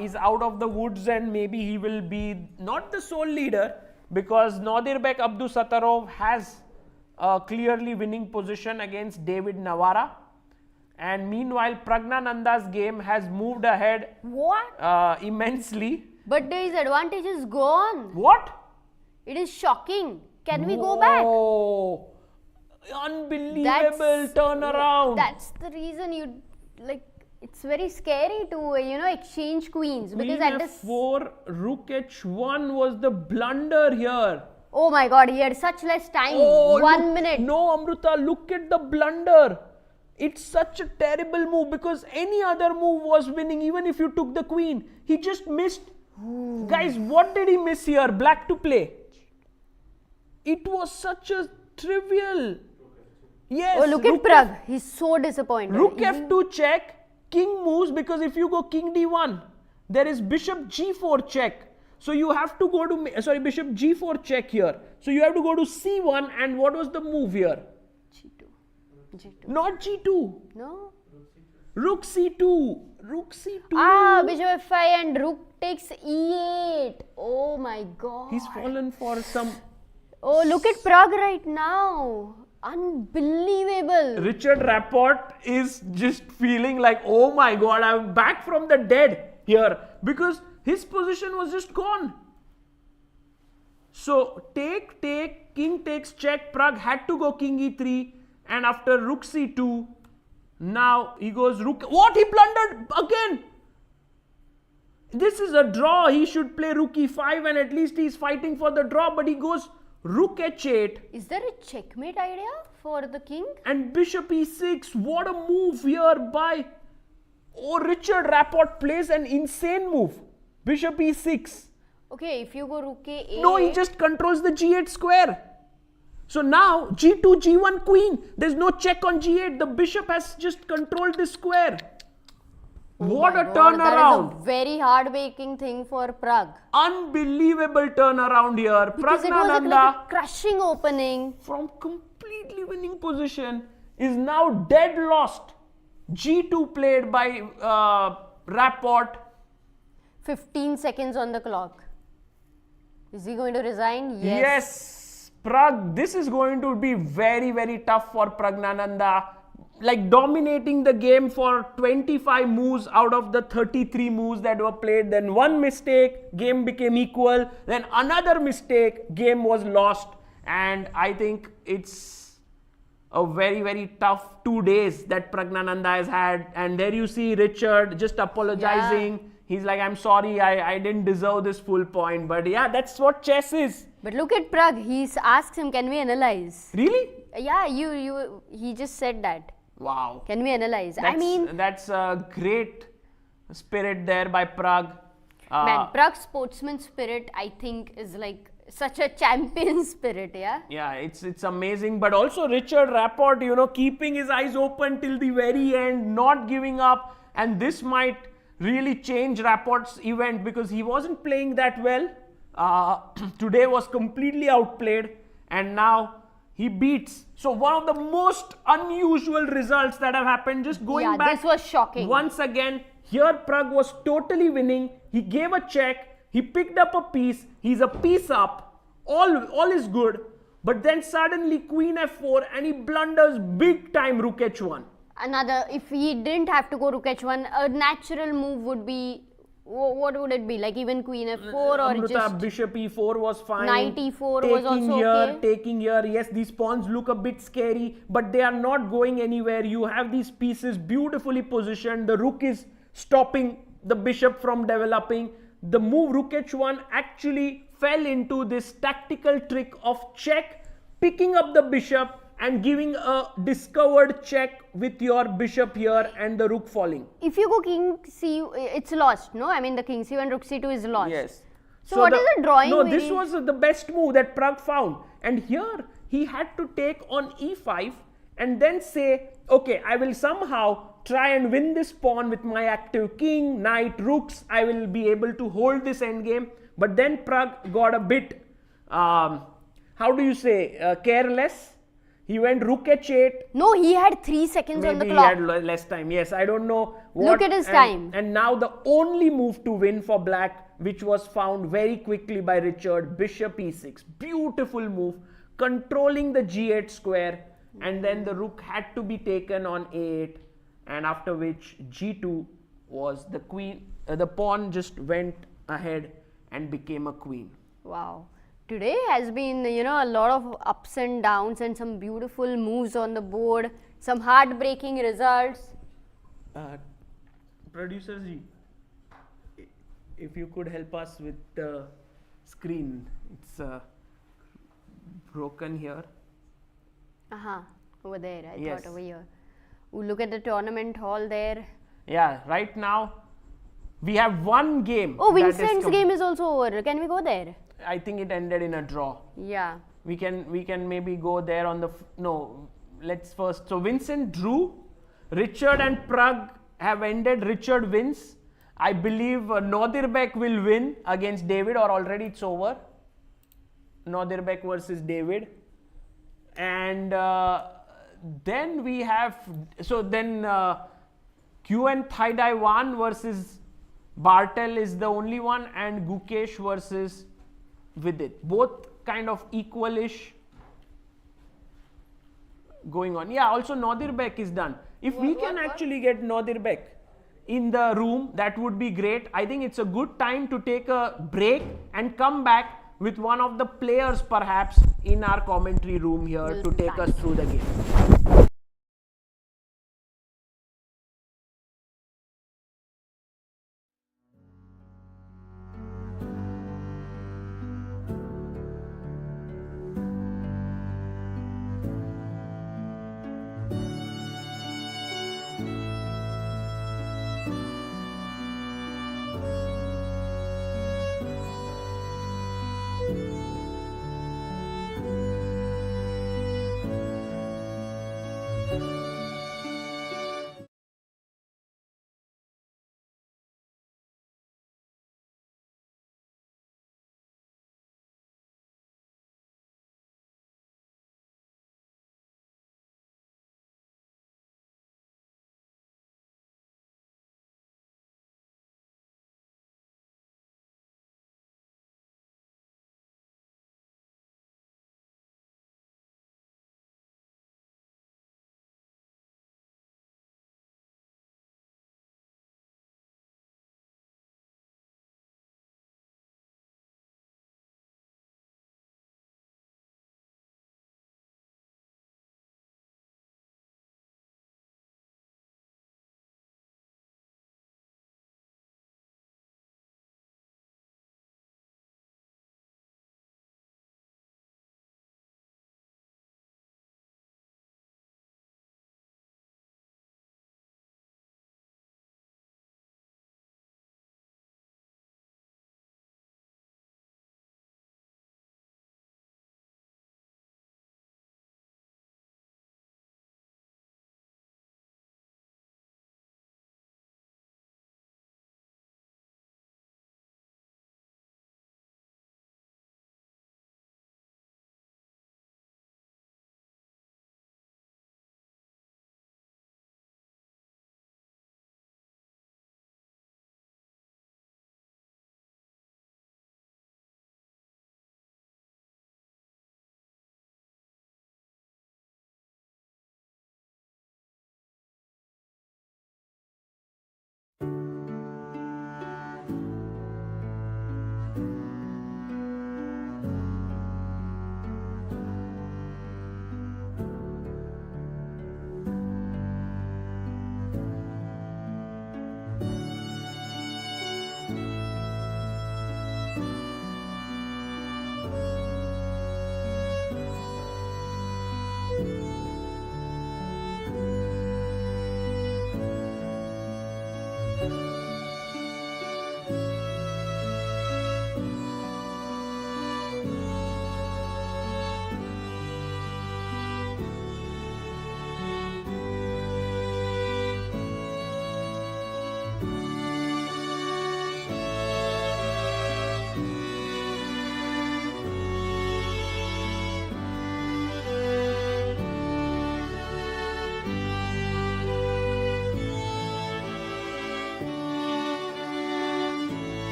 is out of the woods, and maybe he will be not the sole leader, because Nadirbek Abdusattorov has a clearly winning position against David Navara. And meanwhile, Praggnanandhaa's game has moved ahead
What?
immensely.
But his advantage is gone.
What?
It is shocking. Can we go back?
Oh, unbelievable turnaround.
That's the reason It's very scary to, exchange queens because
Queen
at this.
F4, Rook H1 was the blunder here.
Oh my god, he had such less time.
Oh,
1 minute.
No, Amruta, look at the blunder. It's such a terrible move because any other move was winning, even if you took the queen. He just missed. Guys, what did he miss here? Black to play. It was such a trivial. Yes.
Oh, look at Pragg. He's so disappointed.
Rook F2 check. King moves because if you go King D1, there is Bishop G4 check. So you have to go to, Bishop G4 check here. So you have to go to C1, and what was the move here?
G2.
Not G2.
No?
Rook C2. Rook C2.
Ah, Bishop F5 and Rook takes E8. Oh my god.
He's fallen for some.
Oh, look at Pragg right now. Unbelievable.
Richard Rapport is just feeling like, oh my god, I'm back from the dead here. Because his position was just gone. So, take, king takes check. Pragg had to go king e3. And after rook c2, now he goes rook. What? He blundered again. This is a draw. He should play rook e5 and at least he's fighting for the draw. But he goes rook h8.
Is there a checkmate idea for the king?
And bishop e6. What a move here by... Oh, Richard Rapport plays an insane move. Bishop e6.
Okay, if you go rook a8.
No, he just controls the g8 square. So now g2, g1 queen. There's no check on g8. The bishop has just controlled this square. What a turnaround.
That is a very heartbreaking thing for Pragg.
Unbelievable turnaround here.
Because it was like a crushing opening.
From completely winning position is now dead lost. G2 played by Rapport.
15 seconds on the clock. Is he going to resign?
Yes. Pragg, this is going to be very, very tough for Praggnanandhaa. Like dominating the game for 25 moves out of the 33 moves that were played. Then one mistake, game became equal. Then another mistake, game was lost. And I think it's a very, very tough 2 days that Praggnanandhaa has had. And there you see Richard just apologizing. Yeah. He's like, I'm sorry, I didn't deserve this full point. But yeah, that's what chess is.
But look at Pragg. He asks him, can we analyze?
Really?
Yeah, he just said that.
Wow.
Can we analyze?
That's a great spirit there by Pragg.
Man, Pragg's sportsman spirit, I think, is like such a champion spirit, yeah? Yeah,
it's amazing. But also Richard Rapport, keeping his eyes open till the very end, not giving up. And this might really change Rapport's event because he wasn't playing that well. Today was completely outplayed. And now he beats. So one of the most unusual results that have happened, just going back.
This was shocking.
Once again, here Pragg was totally winning. He gave a check. He picked up a piece. He's a piece up. All is good. But then suddenly Queen F4 and he blunders big time Rook H1.
If he didn't have to go Rook H1, a natural move would be, what would it be? Like even Queen F4 or
Amruta,
just...
Bishop E4 was fine.
Knight E4 was also okay.
Taking here. Yes, these pawns look a bit scary, but they are not going anywhere. You have these pieces beautifully positioned. The rook is stopping the bishop from developing. The move Rook H1 actually fell into this tactical trick of check, picking up the bishop and giving a discovered check with your bishop here and the rook falling.
If you go king c, it's lost, no? I mean the king c1, rook c2 is lost.
Yes.
So what is the drawing?
No, this was the best move that Pragg found. And here he had to take on e5 and then say, okay, I will somehow try and win this pawn with my active king, knight, rooks. I will be able to hold this endgame. But then Pragg got a bit, careless. He went rook h8.
No, he had 3 seconds on the clock.
Maybe he had less time. Yes, I don't know what.
Look at his time.
And now the only move to win for black, which was found very quickly by Richard, bishop e6. Beautiful move, controlling the g8 square. And then the rook had to be taken on a8. And after which g2 was the queen. The pawn just went ahead and became a queen.
Wow. Today has been, a lot of ups and downs and some beautiful moves on the board, some heartbreaking results.
producers ji, if you could help us with the screen. It's broken here.
Over there. I
Yes.
thought over here. We'll look at the tournament hall there.
Yeah, right now we have one game.
Oh,
that is
Vincent's game is also over. Can we go there?
I think it ended in a draw.
Yeah.
We can maybe go there on the no. Let's first. So Vincent drew. Richard and Pragg have ended. Richard wins. I believe Nodirbek will win against David, or already it's over. Nodirbek versus David, and then we have Nguyen Thaidai 1 versus Bartel is the only one, and Gukesh versus Vidit. Both kind of equalish going on. Yeah, also Nodirbek is done. If we can actually get Nodirbek in the room, that would be great. I think it's a good time to take a break and come back with one of the players perhaps in our commentary room here to take us through the game.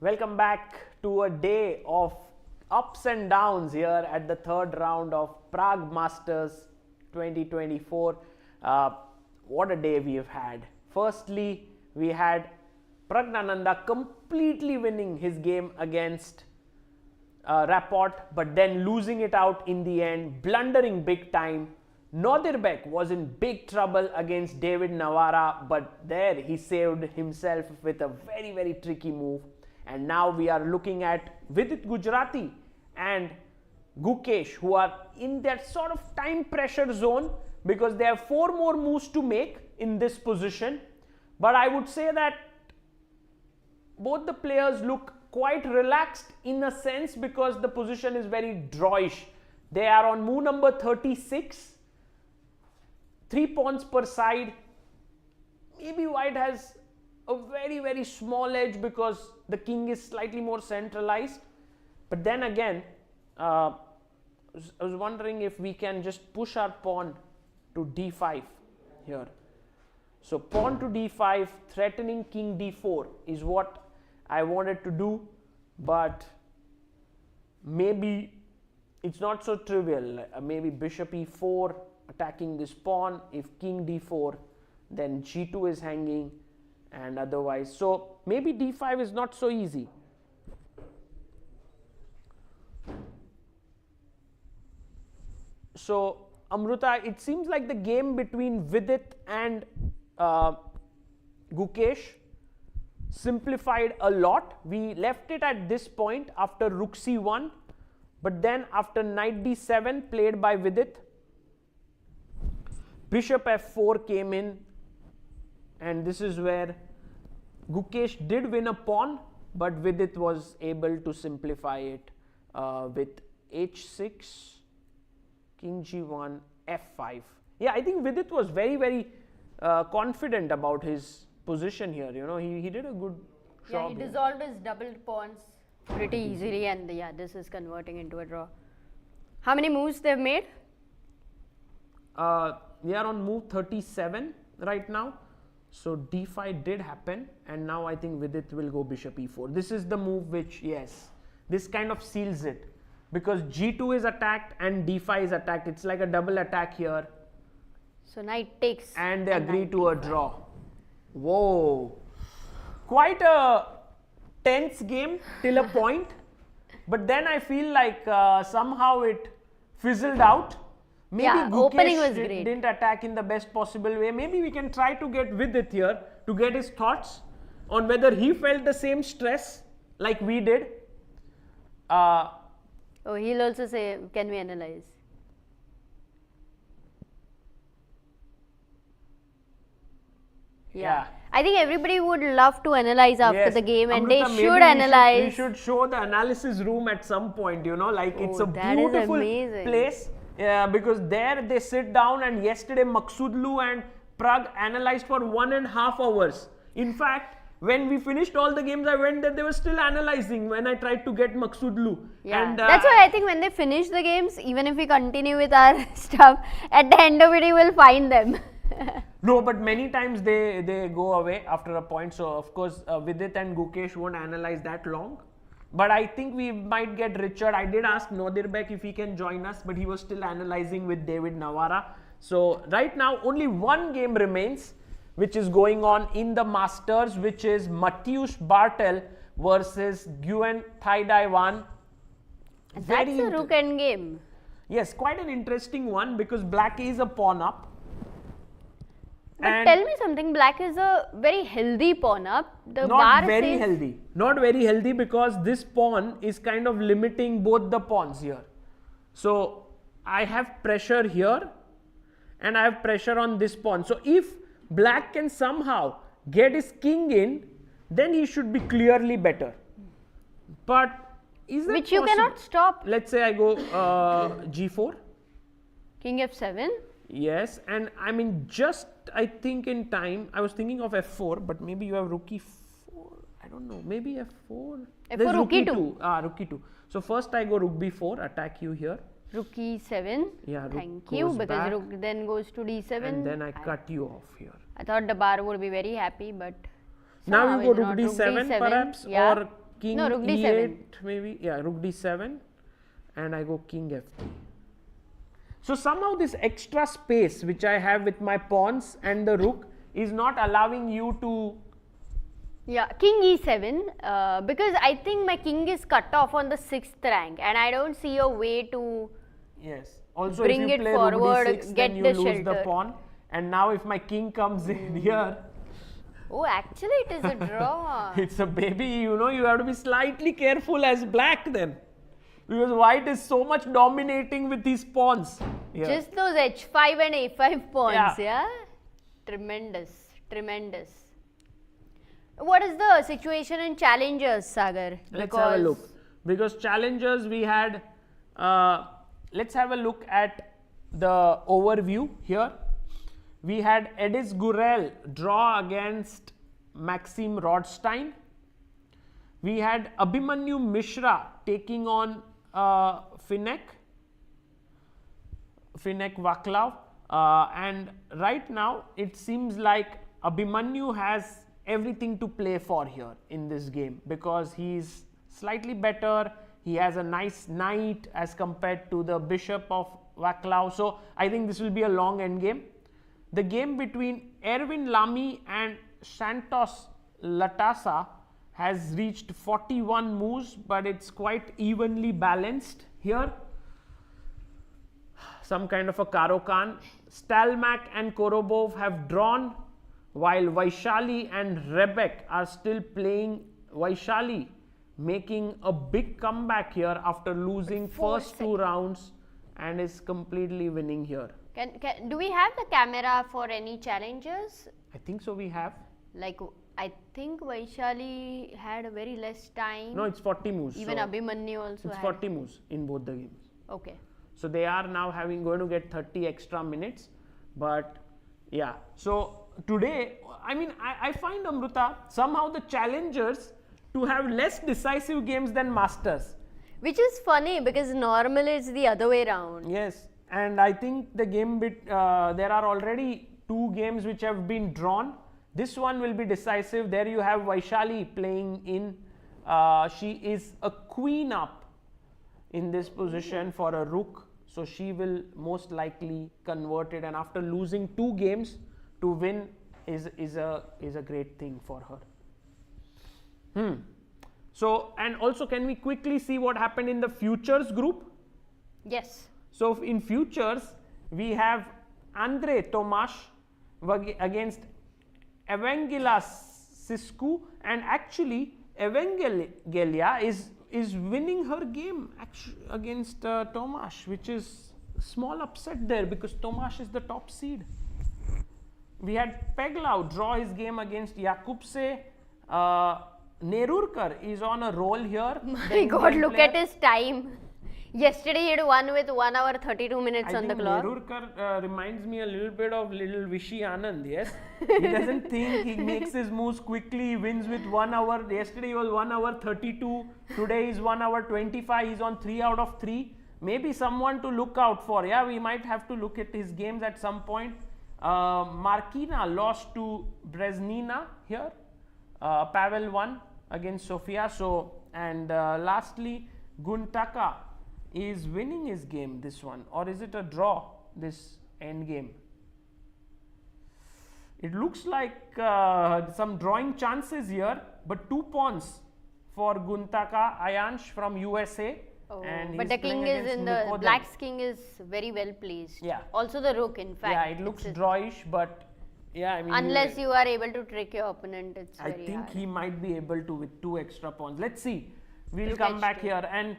Welcome back to a day of ups and downs here at the third round of Prague Masters 2024. What a day we have had. Firstly, we had Praggnanandhaa completely winning his game against Rapport, but then losing it out in the end, blundering big time. Nodirbek was in big trouble against David Navara, but there he saved himself with a very, very tricky move. And now we are looking at Vidit Gujrathi and Gukesh, who are in that sort of time pressure zone because they have 4 more moves to make in this position. But I would say that both the players look quite relaxed in a sense because the position is very drawish. They are on move number 36, 3 pawns per side. Maybe white has a very, very small edge because the king is slightly more centralized. But then again, I was wondering if we can just push our pawn to d5 here. So pawn to d5, threatening king d4 is what I wanted to do, but maybe it's not so trivial. Maybe bishop e4 attacking this pawn. If king d4, then g2 is hanging, and otherwise, so maybe d5 is not so easy. So Amruta, it seems like the game between Vidit and Gukesh simplified a lot. We left it at this point after rook c1, but then after knight d7 played by Vidit, bishop f4 came in, and this is where Gukesh did win a pawn, but Vidit was able to simplify it with h6, king g1, f5. Yeah, I think Vidit was very, very confident about his position here. You know, he did a good job.
Yeah, he dissolved his doubled pawns pretty easily, and yeah, this is converting into a draw. How many moves they've made?
We are on move 37 right now. So d5 did happen, and now I think Vidit will go bishop e4. This is the move which, yes, this kind of seals it because g2 is attacked and d5 is attacked. It's like a double attack here.
So knight takes.
And they agree to a draw. Whoa. Quite a tense game till a point. But then I feel like somehow it fizzled out. Maybe
Yeah, opening was
Gukesh
great.
didn't attack in the best possible way. Maybe we can try to get Vidit here to get his thoughts on whether he felt the same stress like we did.
Oh, he'll also say, can we analyze?
Yeah.
I think everybody would love to analyze after
Yes.
the game, and
Amruta,
they
maybe
should analyze.
We should show the analysis room at some point, you know, like it's
Oh,
a
that is
beautiful
amazing.
place because there they sit down, and yesterday Maghsoodloo and Prague analyzed for 1.5 hours. In fact, when we finished all the games, I went there, they were still analyzing when I tried to get Maghsoodloo.
Yeah,
And,
that's why I think when they finish the games, even if we continue with our stuff, at the end of it, you will find them.
No, but many times they go away after a point. So, of course, Vidit and Gukesh won't analyze that long. But I think we might get Richard. I did ask Nodirbek if he can join us, but he was still analyzing with David Navara. So, right now, only one game remains, which is going on in the Masters, which is Mateusz Bartel versus Nguyen Thai Dai Wan.
That's a rook end game.
Yes, quite an interesting one because black is a pawn up.
But tell me something, black is a very healthy pawn up. The
Not
bar
very
says
healthy. Not very healthy because this pawn is kind of limiting both the pawns here. So I have pressure here and I have pressure on this pawn. So if black can somehow get his king in, then he should be clearly better. But is that
which you
possible?
cannot stop.
Let's say I go g4.
King f7.
Yes, and I mean just I think in time I was thinking of f4, but maybe you have rook e4. I don't know. Maybe f4. There's
rook e2.
Rook e2. So first I go rook b4, attack you here.
Rook e7.
Yeah, rook
Thank you,
goes
because
back,
rook then goes to d7.
and then I cut you off here.
I thought the bar would be very happy, but
Now
somehow
you go
it's
rook
not.
d7 perhaps,
Yeah.
or king
No, rook
e8
d7.
maybe. Yeah, rook d7 and I go king f3. So somehow this extra space which I have with my pawns and the rook is not allowing you to.
Yeah, king e7 because I think my king is cut off on the 6th rank and I don't see a way to.
Yes. Also,
Bring
if you
it
play
forward,
rook d6,
get
then you
the
lose the
shelter.
pawn. And now if my king comes in here,
Oh, actually it is a draw.
it's a baby. You know, you have to be slightly careful as black then, because white is so much dominating with these pawns. Here.
Just those h5 and a5 pawns,
Yeah.
yeah? Tremendous, tremendous. What is the situation in challengers, Sagar?
Let's have a look. Because challengers we had, let's have a look at the overview here. We had Edis Gurel draw against Maxim Rodstein. We had Abhimanyu Mishra taking on Finek Vaclav. And right now it seems like Abhimanyu has everything to play for here in this game because he's slightly better. He has a nice knight as compared to the bishop of Vaclav. So I think this will be a long end game. The game between Erwin Lamy and Santos Latasa has reached 41 moves, but it's quite evenly balanced here. Some kind of a Karo-Khan. Stalmack and Korobov have drawn, while Vaishali and Rebek are still playing. Vaishali making a big comeback here after losing first 2 rounds and is completely winning here.
Do we have the camera for any challengers?
I think so we have.
Like, I think Vaishali had a very less time.
No, it's 40 moves.
Even
so
Abhimanyu also
it's
had.
40 moves in both the games.
Okay.
So they are now going to get 30 extra minutes. But yeah, so today, I mean, I find, Amruta, somehow the challengers to have less decisive games than masters.
Which is funny because normally it's the other way around.
Yes, and I think the game there are already 2 games which have been drawn. This one will be decisive. There you have Vaishali playing in. She is a queen up in this position for a rook. So she will most likely convert it, and after losing 2 games to win is a great thing for her. So, and also can we quickly see what happened in the futures group?
Yes.
So in futures we have Andre Tomasz against Evangelia Siscu, and actually Evangelia is winning her game against Tomasz, which is a small upset there because Tomasz is the top seed. We had Peglau draw his game against Jakubse. Nerurkar is on a roll here.
My God, look at his time. Yesterday he had won with 1 hour 32 minutes on the clock.
Nerurkar reminds me a little bit of little Vishy Anand, yes. He doesn't think, he makes his moves quickly, he wins with 1 hour. Yesterday he was 1 hour 32, today is 1 hour 25, he's on 3 out of 3. Maybe someone to look out for. Yeah, we might have to look at his games at some point. Markina lost to Breznina here. Pavel won against Sofia. So, and lastly, Guntaka is winning his game, this one, or is it a draw, this end game? It looks like some drawing chances here, but 2 pawns for Guntaka, Ayansh from USA.
Oh,
and
but the king is in the
Nikodem.
black's king is very well placed.
Yeah.
Also the rook, in fact.
Yeah, it looks drawish, but yeah, I mean,
Unless you are able to trick your opponent, it's
I
very
think
hard.
he might be able to with 2 extra pawns. Let's see. We'll
Look
come
at
back
it.
here, and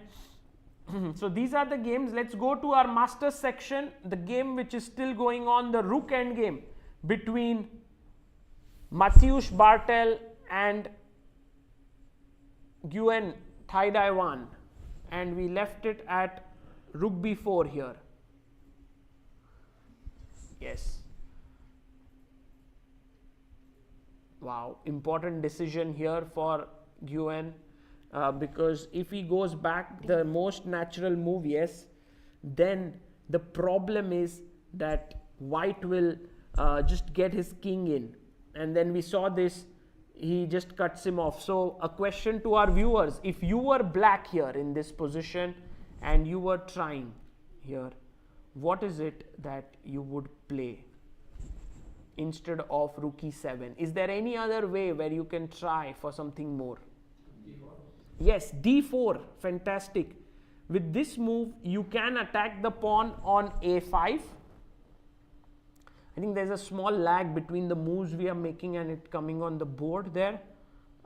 so these are the games. Let's go to our masters section. The game which is still going on, the rook end game between Mateusz Bartel and Nguyen Thai Daiwan, and we left it at rook b4 here. Yes. Wow, important decision here for Nguyen. Because if he goes back the most natural move, yes, then the problem is that white will just get his king in, and then we saw this he just cuts him off. So a question to our viewers, if you were black here in this position and you were trying here, what is it that you would play instead of rook e7? Is there any other way where you can try for something more? Yes, d4, fantastic. With this move, you can attack the pawn on a5. I think there's a small lag between the moves we are making and it coming on the board there.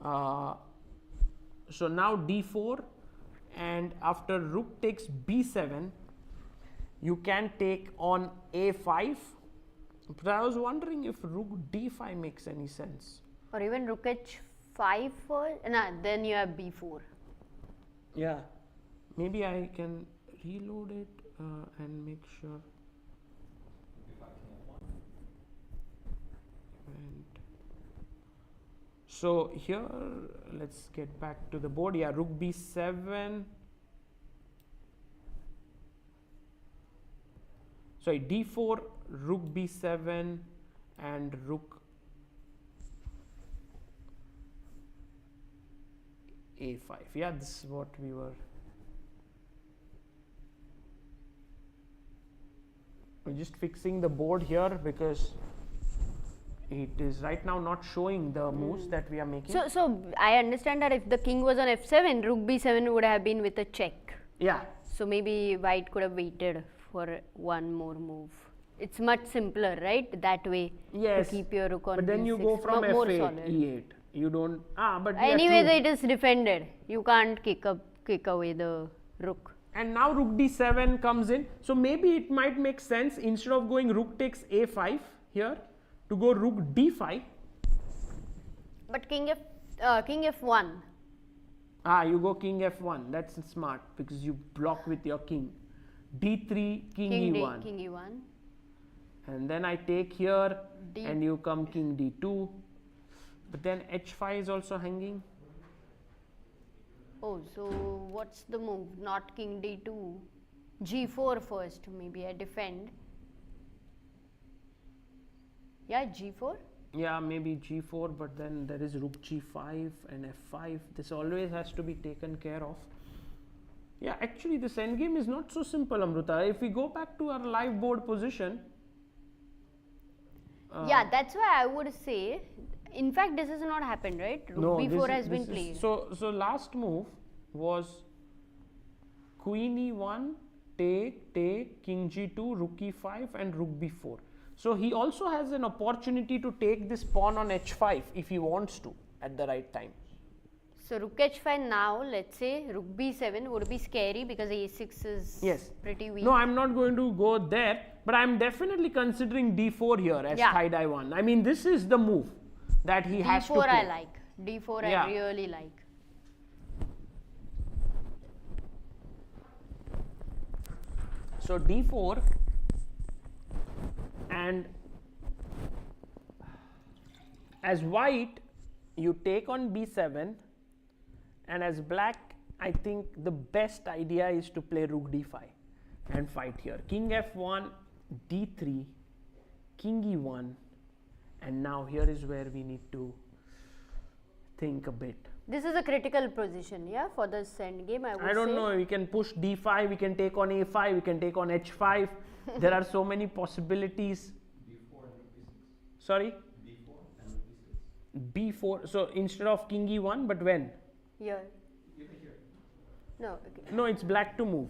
So now d4, and after rook takes b7, you can take on a5. But I was wondering if rook d5 makes any sense.
Or even rook h5 first. Nah, then you have b4.
Yeah, maybe I can reload it and make sure. And so here, let's get back to the board. Yeah, rook b7. Sorry, d4, rook b7, and rook a5. Yeah, this is what we were. We're just fixing the board here because it is right now not showing the moves that we are making.
So I understand that if the king was on f7, rook b7 would have been with a check.
Yeah.
So maybe white could have waited for one more move. It's much simpler, right? That way,
Yes.
to keep your rook on
But then you
b6.
go from
More
f8,
solid.
e8. You don't. But yeah,
Anyway,
true.
it is defended. You can't kick away the rook.
And now rook d7 comes in. So maybe it might make sense, instead of going rook takes a5 here, to go rook d5.
But king f1.
You go king f1. That's smart because you block with your king. d3, king e1.
King e1.
And then I take here
D-
and you come king d2. But then h5 is also hanging.
Oh, so what's the move? Not king d2. g4 first, maybe I defend. Yeah, g4.
Yeah, maybe g4, but then there is rook g5 and f5. This always has to be taken care of. Yeah, actually this endgame is not so simple, Amruta. If we go back to our live board position.
Yeah, that's why I would say, in fact, this has not happened, right? Rook b4 has been played.
So last move was queen e1, take, king g2, rook e5 and rook b4. So he also has an opportunity to take this pawn on h5 if he wants to at the right time.
So rook h5 now, let's say rook b7 would be scary because a6 is pretty weak.
No, I'm not going to go there, but I'm definitely considering d4 here as tie-dye one. I mean, this is the move that he has to play.
d4 I like. d4 I really like.
So d4, and as white you take on b7, and as black I think the best idea is to play rook d5 and fight here. King f1, d3, king e1, and now here is where we need to think a bit.
This is a critical position, yeah, for this endgame, I would say.
I don't know, we can push d5, we can take on a5, we can take on h5. There are so many possibilities.
b4 and rook b6.
Sorry?
b4 and rook b6.
b4, so instead of king e1, but when?
Here.
Here.
No, okay.
No, it's black to move.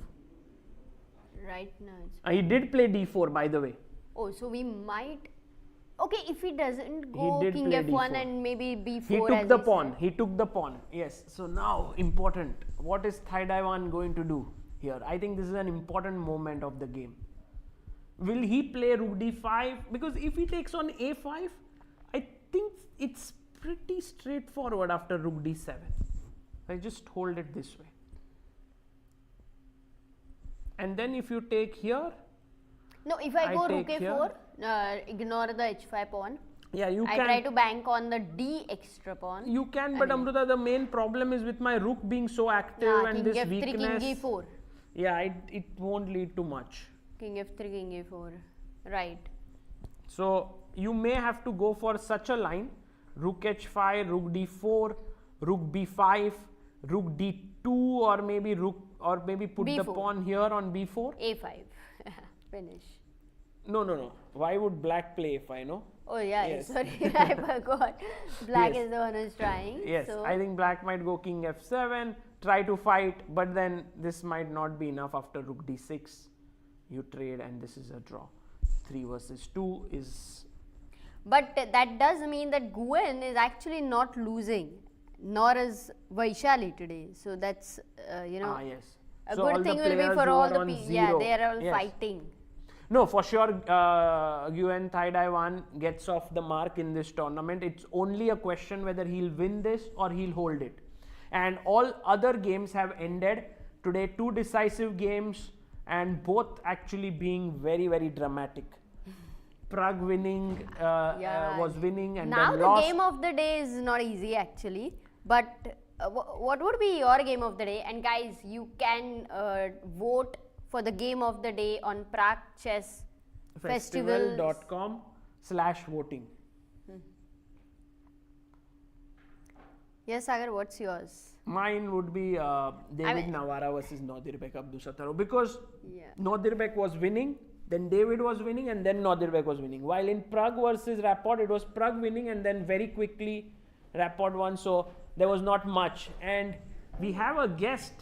Right now it's...
He did play d4, by the way.
Oh, so we might... Okay, if he doesn't
He
go
did
king
play
f1
d4.
and maybe b4
He
as
took the
you
pawn.
said.
He took the pawn. Yes. So now, important. What is Thaidawan going to do here? I think this is an important moment of the game. Will he play rook d5? Because if he takes on a5, I think it's pretty straightforward after rook d7. I just hold it this way. And then if you take here.
No, if I go rook
take
a4, ignore the h5 pawn.
Yeah, you
I
can.
try to bank on the d extra pawn.
You can, but Amruta, the main problem is with my rook being so active and
king
this
f3,
weakness.
king e4.
Yeah, it won't lead to much.
King f3, king e4. Right.
So you may have to go for such a line rook h5, rook d4, rook b5, rook d2, or maybe put the
B4.
pawn here on b4.
A5. Finish.
No. Why would black play a5, no?
Oh yeah,
Yes.
sorry, I forgot. Black
Yes.
is the one who's trying.
Yes,
So
I think black might go king f7, try to fight, but then this might not be enough. After rook d6, you trade, and this is a draw. 3 versus 2 is...
But that does mean that Nguyen is actually not losing, nor is Vaishali today. So that's
yes.
a
So all
good
the
thing will be
players
for
who
all
are
the
on
people.
zero.
Yeah, they are all
Yes.
fighting.
No, for sure, Nguyen Thai 1 gets off the mark in this tournament. It's only a question whether he'll win this or he'll hold it. And all other games have ended. Today, 2 decisive games, and both actually being very, very dramatic. Prague winning, was winning, and
Now
then
the
lost.
game of the day is not easy actually, but what would be your game of the day? And guys, you can vote for the game of the day on Prague Chess Festival.
Festival.com/voting.
Yes, Sagar, what's yours?
Mine would be David Navara versus Nodirbek Abdusattorov, because
Yeah.
Nodirbek was winning, then David was winning, and then Nodirbek was winning. While in Prague versus Rapport, it was Prague winning, and then very quickly Rapport won. So there was not much. And we have a guest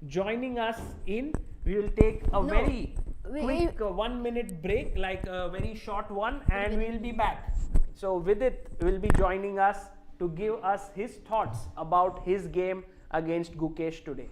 joining us in. We will take a very quick 1 minute break, like a very short one, and we will be back. So Vidit will be joining us to give us his thoughts about his game against Gukesh today.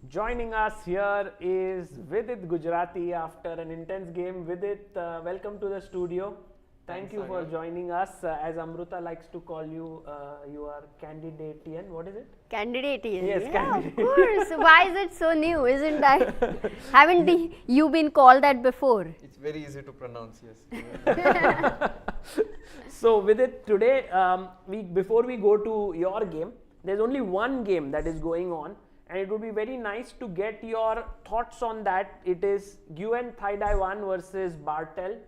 Joining us here is Vidit Gujrathi after an intense game. Vidit, welcome to the studio. Thank you for joining us. As Amruta likes to call you, you are Candidatian. What is it?
Candidatian.
Yes,
yeah,
candidate.
of course. Why is it so new? Isn't that? Haven't you been called that before?
It's very easy to pronounce, yes.
So Vidit, today, before we go to your game, there's only one game that is going on, and it would be very nice to get your thoughts on that. It is Nguyen Thai 1 versus Bartel,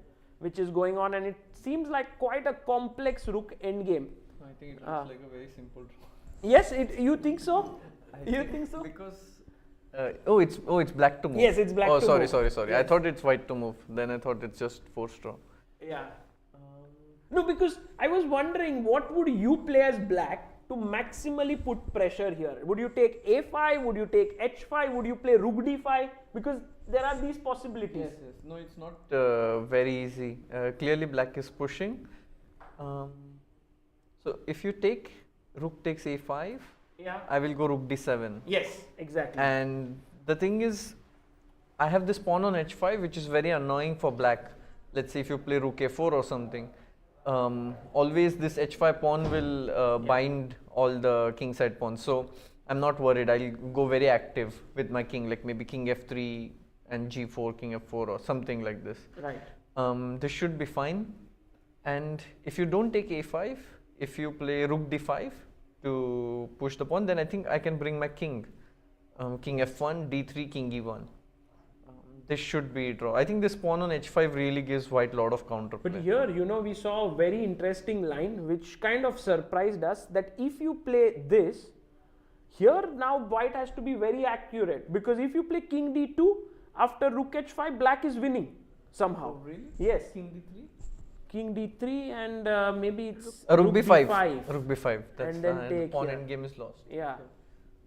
which is going on, and it seems like quite a complex rook endgame.
I think it looks like a very simple draw.
Yes, you think so? You think so?
Because it's black to move.
Yes, it's black to
sorry,
move.
sorry.
Yes.
I thought it's white to move. Then I thought it's just forced draw.
Yeah. No, because I was wondering what would you play as black to maximally put pressure here? Would you take a5? Would you take h5? Would you play rook d5? Because there are these possibilities.
Yes. No, it's not very easy. Clearly, black is pushing. So if you take rook takes a5,
Yeah.
I will go rook d7.
Yes, exactly.
And the thing is, I have this pawn on h5, which is very annoying for black. Let's say if you play rook a4 or something, always this h5 pawn will bind all the kingside pawns. So I'm not worried. I'll go very active with my king, like maybe king f3 and g4, king f4 or something like this.
Right.
This should be fine. And if you don't take a5, if you play rook d5 to push the pawn, then I think I can bring my king. King f1, d3, king e1. This should be draw. I think this pawn on h5 really gives white a lot of counterplay.
But here, you know, we saw a very interesting line which kind of surprised us, that if you play this, here now white has to be very accurate, because if you play king d2 after rook h5, black is winning somehow.
Oh, really?
Yes.
King d3?
King d3 and maybe it's
rook b5.
d5.
Rook b5. That's
And then
the
take
pawn
here.
endgame is lost.
Yeah.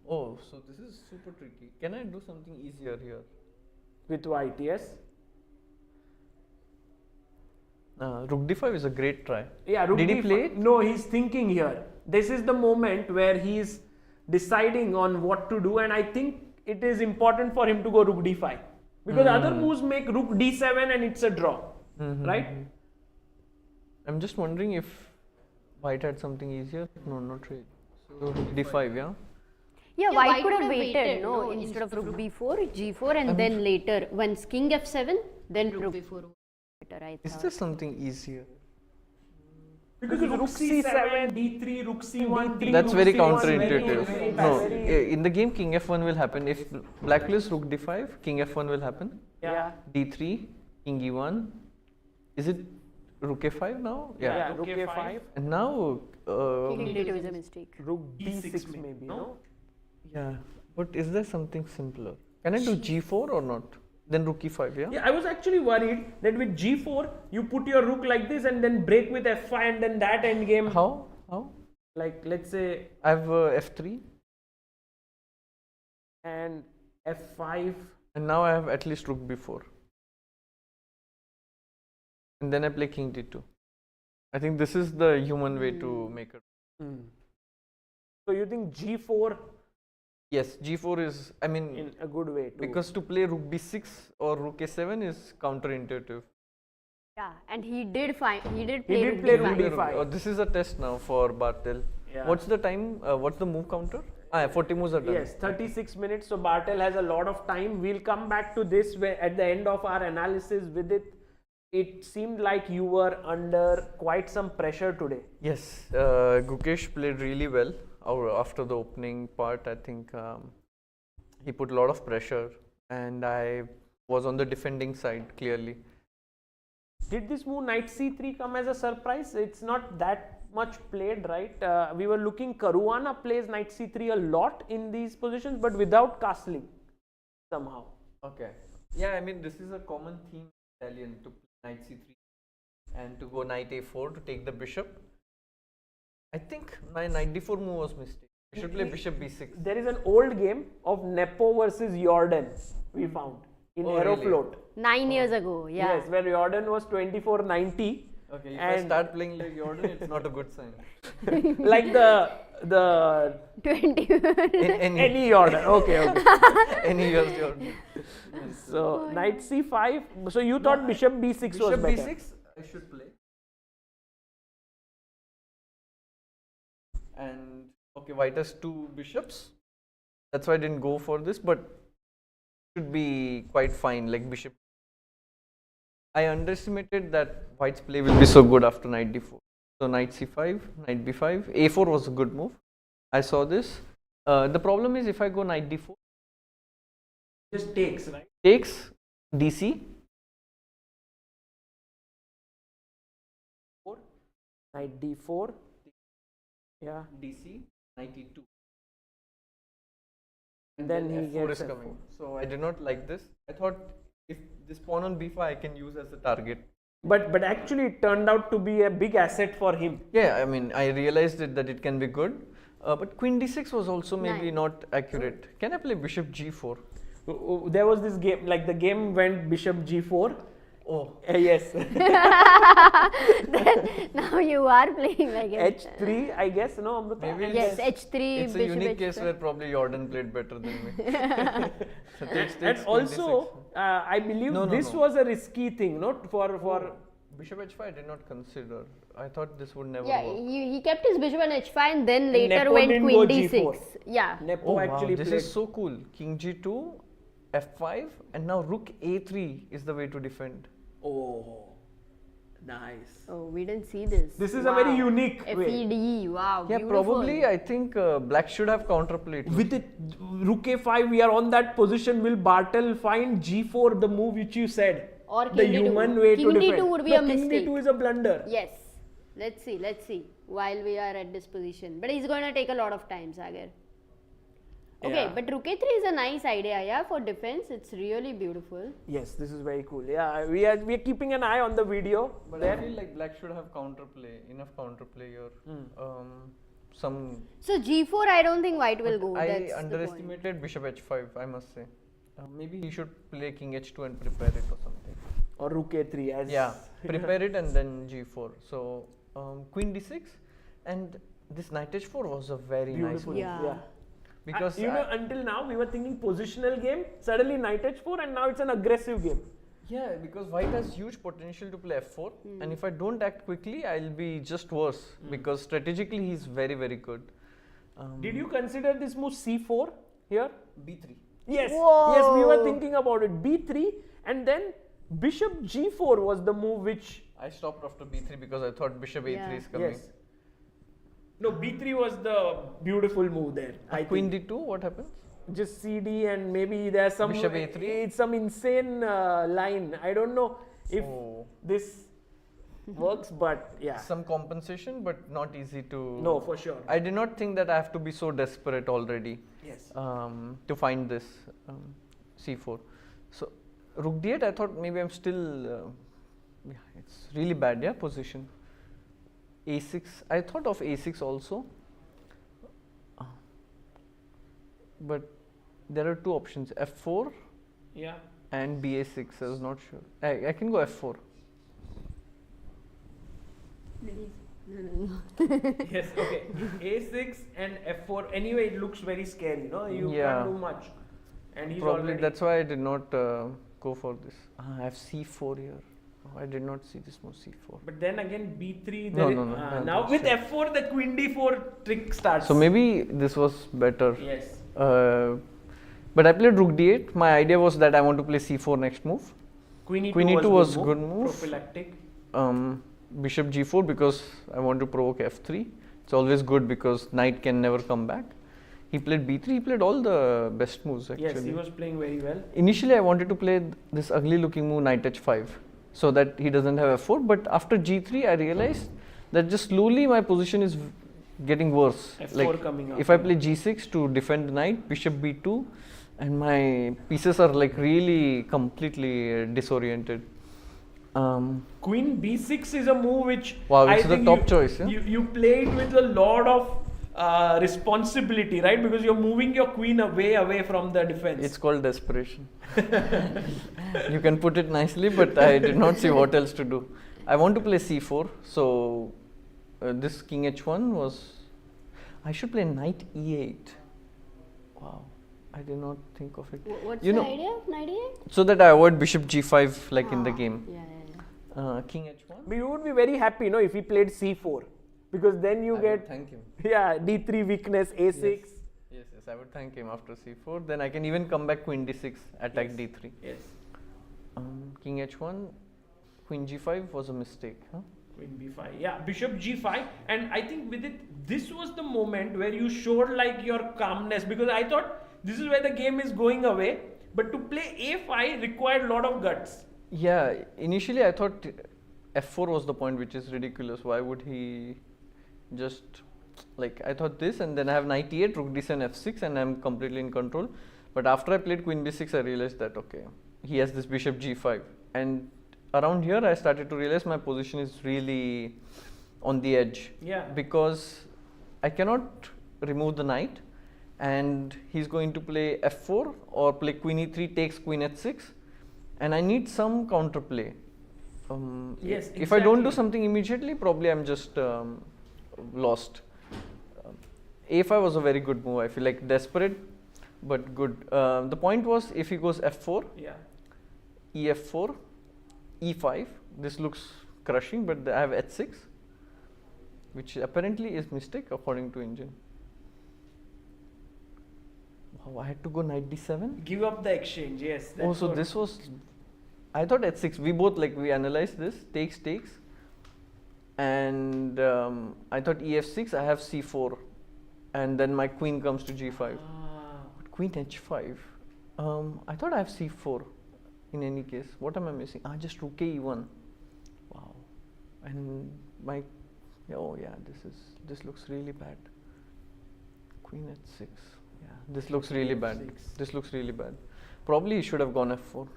Oh, so this is super tricky. Can I do something easier here?
With white, yes.
Rook d5 is a great try.
Yeah, rook
Did he
d5.
play it?
No, he's thinking here. This is the moment where he's deciding on what to do, and I think it is important for him to go rook d5, because other moves make rook d7 and it's a draw, right?
I'm just wondering if white had something easier. No, not really. So rook d5, yeah?
Yeah, white could have waited, no, instead of rook b4, g4, and then later, once king f7, then rook b4. Better, I
Is
thought.
there something easier?
Because rook c7, d3, rook c1, d2,
That's very
rook c1,
counterintuitive.
very
No,
very-
in the game king f1 will happen. If black plays rook d5, king f1 will happen.
Yeah.
d3, king e1. Is it rook a5 now?
Yeah, rook a5,
And now,
King d2 is a mistake.
rook d6 maybe, no?
yeah. But is there something simpler? Can I do g4 or not? Then rook e5, yeah?
Yeah, I was actually worried that with g4 you put your rook like this and then break with f5 and then that endgame.
How? How?
Like let's say
I have f3
and f5.
and now I have at least rook b4. And then I play king d2. I think this is the human way to make it.
So you think g4
Yes, g4 is, I mean,
in a good way too?
because to play rook b6 or rook a7 is counterintuitive.
Yeah, and he did play
play rook
rook d5.
d5.
Oh, this is a test now for Bartel.
Yeah.
What's the time? What's the move counter? 40 moves are done.
Yes, 36 minutes. So Bartel has a lot of time. We'll come back to this at the end of our analysis with it. It seemed like you were under quite some pressure today.
Yes, Gukesh played really well after the opening part. I think he put a lot of pressure and I was on the defending side clearly.
Did this move knight c3 come as a surprise? It's not that much played, right? We were looking, Caruana plays knight c3 a lot in these positions, but without castling somehow.
Okay. Yeah, I mean, this is a common theme in Italian, to play knight c3 and to go knight a4 to take the bishop. I think my knight d4 move was mistake. I should play bishop b6.
There is an old game of Nepo versus Jordan we found in Aeroflot.
9 years ago, yeah.
Yes, where Jordan was 2490.
Okay, if I
And-
start playing like Jordan, it's not a good sign.
Like the
20.
any Jordan. Okay.
Any years Jordan.
So knight c5. So you thought bishop b6 was
Bishop
better.
b6, I should play. And okay, white has two bishops. That's why I didn't go for this, but should be quite fine. Like bishop. I underestimated that white's play will be so good after knight d4. So knight c5, knight b5. a4 was a good move. I saw this. The problem is if I go knight d4,
Just takes, right?
takes dc.
Knight d4. Yeah.
dc, knight e2.
And then he
f4
gets
is coming. So I did not like this. I thought if this pawn on b5 I can use as a target.
But actually it turned out to be a big asset for him.
Yeah, I mean, I realized that it can be good. But queen d6 was also maybe
Nice.
not accurate. Can I play bishop g4?
There was this game, like the game went bishop g4
Oh,
Yes.
Then now you are playing like it.
H3, I guess, no, Amruta?
Maybe
And
Yes,
then-
H3.
it's a
bishop
unique case
H5.
where probably Jordan played better than me. So takes
And
26.
also, I believe
No, no,
this
no.
was a risky thing, no? For
Bishop h5 I did not consider. I thought this would never
Yeah,
work.
he kept his bishop on H5 and then later
Nepo
went
didn't
queen
go
D6.
G4.
Yeah.
Nepo
Oh wow,
actually
this
played.
is so cool. King g2, f5, and now rook a3 is the way to defend.
Oh, nice.
Oh, we didn't see this.
This is a very unique way.
FED. Wow.
Yeah,
beautiful.
probably I think black should have counterplayed.
With it, rook a5, we are on that position. Will Bartel find g4, the move which you said?
Or
The
king D2.
human way
King
to
D2
defend.
would be
No,
a
king
mistake.
d2 is a blunder.
Yes. Let's see. While we are at this position. But he's going to take a lot of time, Sagar. Okay,
Yeah.
but rook a3 is a nice idea, yeah, for defense. It's really beautiful.
Yes, this is very cool. Yeah, we are keeping an eye on the video.
But
there.
I feel like black should have enough counterplay here.
Hmm.
Some
So g4, I don't think white will go.
I
That's the point.
underestimated bishop h5, I must say. Maybe he should play king h2 and prepare it or something.
Or rook a3 as
Yeah, prepare it and then g4. So queen d6 and this knight h4 was a very nice
beautiful.
move.
Yeah.
Because
you know, until now we were thinking positional game. Suddenly knight h4, and now it's an aggressive game.
yeah, because white has huge potential to play f4 and if I don't act quickly I'll be just worse because strategically he's very very good.
Did you consider this move c4 here?
b3?
Yes.
Whoa.
Yes, we were thinking about it. b3, and then bishop g4 was the move which.
I stopped after b3 because I thought bishop a3
Yeah.
is coming.
Yes. No, b3 was the beautiful move there. I
Queen
think.
d2, what happens?
Just cd, and maybe there's some
Bishop a3?
It's some insane line. I don't know if
Oh.
this works, but yeah.
Some compensation, but not easy to.
No, for sure.
I did not think that I have to be so desperate already
Yes.
to find this c4. So rook d8, I thought maybe I'm still. Yeah, it's really bad. Yeah, position. a6. I thought of a6 also, but there are two options: f4
Yeah.
and ba6. I was not sure. I can go f4.
Yes. Okay. a6 and f4. Anyway, it looks very scary. No, you
Yeah.
can't do much. And he's
Probably
already.
that's why I did not go for this. I have c4 here. Oh, I did not see this move c4.
But then again, b3.
No,
there
no,
is-
no, no,
now
that's
with
it.
f4, the queen d4 trick starts.
So maybe this was better.
Yes.
But I played rook d8. My idea was that I want to play c4 next move.
Queen e2,
Queen e2 was good move.
Prophylactic.
Bishop g4 because I want to provoke f3. It's always good because knight can never come back. He played b3. He played all the best moves actually.
Yes, he was playing very well.
Initially, I wanted to play this ugly looking move knight h5 so that he doesn't have f4. But after g3, I realized that just slowly my position is getting worse.
F4 coming up.
If I play g6 to defend the knight, bishop b2, and my pieces are like really completely disoriented.
Queen b6 is a move which
Wow,
I
it's the
think
top choice, yeah?
You played with a lot of responsibility, right? Because you're moving your queen away from the defense.
It's called desperation. You can put it nicely, but I did not see what else to do. I want to play c4, so this king h1 was. I should play knight e8. Wow, I did not think of it.
What's
You
the
know-
idea of knight a8?
So that I avoid bishop g5 like in the game.
Yeah.
King h1.
But you would be very happy, no, if he played c4, because then you get
Thank him.
yeah d3 weakness, a6.
Yes, I would thank him after c4. Then I can even come back queen d6, attack d3.
Yes.
King h1, queen g5 was a mistake. Huh?
Queen b5. Yeah, bishop g5. And I think with it, this was the moment where you showed like your calmness, because I thought this is where the game is going away. But to play a5 required a lot of guts.
Yeah, initially I thought f4 was the point, which is ridiculous. Why would he just like, I thought this, and then I have knight e8, rook d7, f6, and I'm completely in control. But after I played queen b6, I realized that okay, he has this bishop g5, and around here I started to realize my position is really on the edge.
Yeah.
Because I cannot remove the knight, and he's going to play f4 or play queen e3 takes queen h6, and I need some counterplay.
Yes,
if I don't do
exactly.
something immediately, probably I'm just lost. A5 was a very good move. I feel like desperate, but good. The point was, if he goes F4,
Yeah.
EF4, E5. This looks crushing, but I have H6, which apparently is mistake according to engine. Wow, I had to go knight d7.
Give up the exchange. Yes.
Oh,
that's
so
what-
this was. I thought H6. We both we analyzed this takes, and I thought EF6. I have C4, and then my queen comes to G5.
Ah.
But queen H5. I thought I have C4. In any case, what am I missing? Just rook E1. Wow, and my. Oh yeah, this looks really bad. Queen H6. Yeah, this looks really bad.
F6.
This looks really bad. Probably he should have gone F4.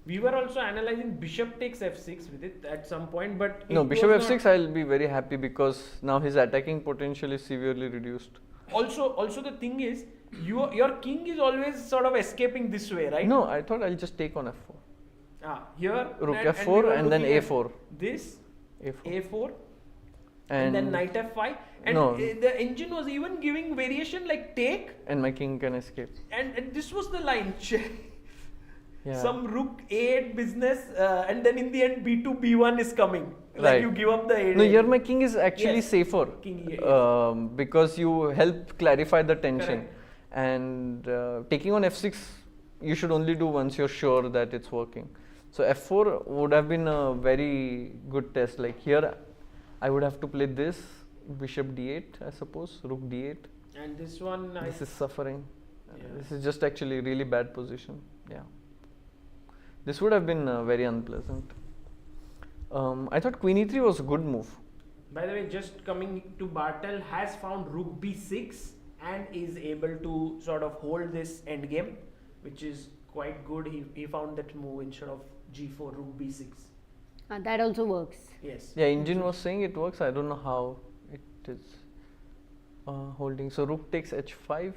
We were also analyzing bishop takes F6 with it at some point, but
No,
it
bishop
was
F6.
not-
I'll be very happy because now his attacking potential is severely reduced.
Also the thing is, your king is always sort of escaping this way, right?
No, I thought I'll just take on F4.
Here
Rook
and we
F4
were
and then
looking at
A4.
This
A4.
A4 and then knight F5, and
No.
the engine was even giving variation like take,
And my king can escape.
and this was the line.
Yeah.
Some rook A8 business, and then in the end B2 B1 is coming. Like
Right.
you give up the A8.
No, here my king is actually
Yes.
safer.
King E8,
Because you help clarify the tension.
Correct.
And taking on F6, you should only do once you're sure that it's working. So F4 would have been a very good test. Like here, I would have to play this, bishop D8, I suppose, rook D8.
And this one,
This is suffering.
Yeah.
This is just actually really bad position. Yeah. This would have been very unpleasant. I thought Queen E3 was a good move.
by the way, just coming to Bartel, has found rook B6 and is able to sort of hold this endgame, which is quite good. He found that move instead of G4, rook B6.
That also works.
Yes.
Yeah, engine was saying it works. I don't know how it is holding. So rook takes H5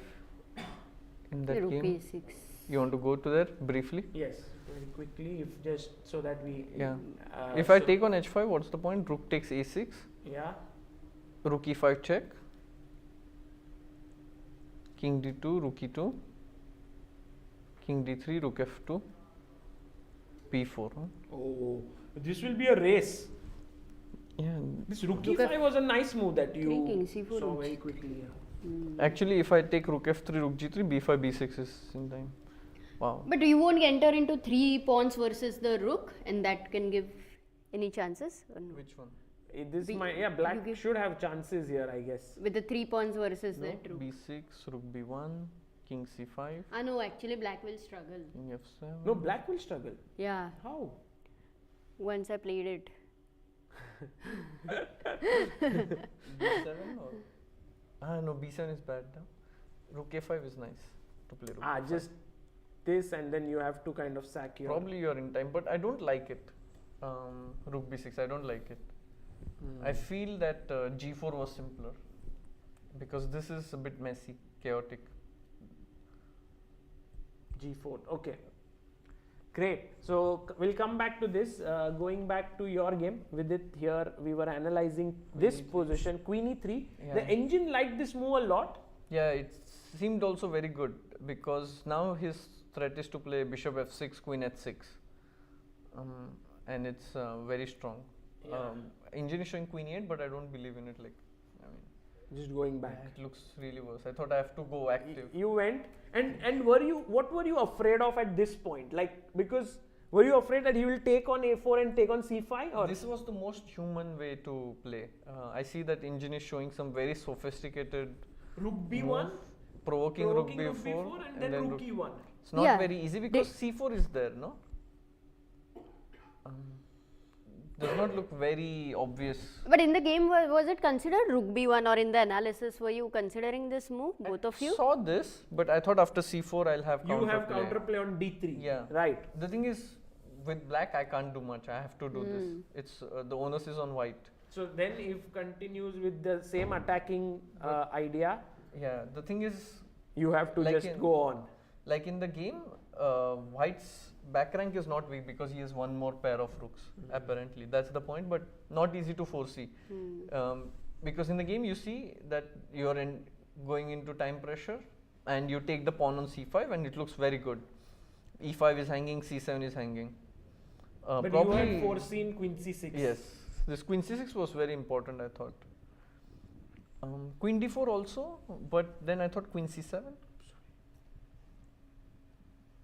in that
Rook
game.
A6.
You want to go to there briefly?
Yes, very quickly, if just so that we.
Yeah. If I
so-
take on H5, what's the point? Rook takes A6,
Yeah.
rook E5 check, king D2, rook E2, king D3, rook F2, P4. Huh?
Oh, this will be a race.
Yeah.
This rook
Rook
E5 was a nice move that you
Three kings, C4
saw
rooks.
very quickly. Yeah.
Actually, if I take rook F3, rook G3, B5, B6 is in time. Wow.
But you won't enter into 3 pawns versus the rook, and that can give any chances? Or no?
Which one?
This
B-
might, yeah, black
you give-
should have chances here, I guess.
With the 3 pawns versus
No,
that rook.
B6, rook B1, king C5,
No, actually black will struggle.
king F7.
No, black will struggle.
Yeah,
How?
once I played it.
B7 or? No, B7 is bad now. Rook A5 is nice to play rook A5.
Just this, and then you have to kind of sack your.
Probably you're in time, but I don't like it. Rook B6, I don't like it. I feel that G4 was simpler because this is a bit messy, chaotic.
G4. Okay. Great. So we'll come back to this. Going back to your game, Vidit, here we were analyzing this position, Queen E3.
Yeah.
The engine liked this move a lot.
Yeah, it seemed also very good because now his threat is to play bishop F6, queen H6, and it's very strong.
Yeah.
Engine is showing queen E8, but I don't believe in it. Like, I mean,
Just going back.
it looks really worse. I thought I have to go active.
You went, and what were you afraid of at this point? Like, because were you afraid that he will take on A4 and take on C5, or
This was the most human way to play. I see that engine is showing some very sophisticated
rook B1,
move, provoking rook B4,
and then rook E1?
It's not
Yeah,
very easy because C4 is there, no? Does not look very obvious.
But in the game, was it considered rook b1, or in the analysis, were you considering this move, both of you?
Saw this, but I thought after C4 I'll have
You have
counterplay.
counterplay on D3.
Yeah.
Right.
The thing is, with black I can't do much. I have to do this. It's the onus is on white.
So then, if continues with the same attacking idea,
Yeah. The thing is,
you have to
Like
just
in-
go on.
like in the game, white's back rank is not weak because he has one more pair of rooks. Apparently, that's the point, but not easy to foresee. Because in the game you see that you are going into time pressure, and you take the pawn on c5, and it looks very good. e5 is hanging, c7 is hanging.
But
probably
you had foreseen queen c6.
Yes, this queen c6 was very important, I thought. Queen d4 also, but then I thought queen c7.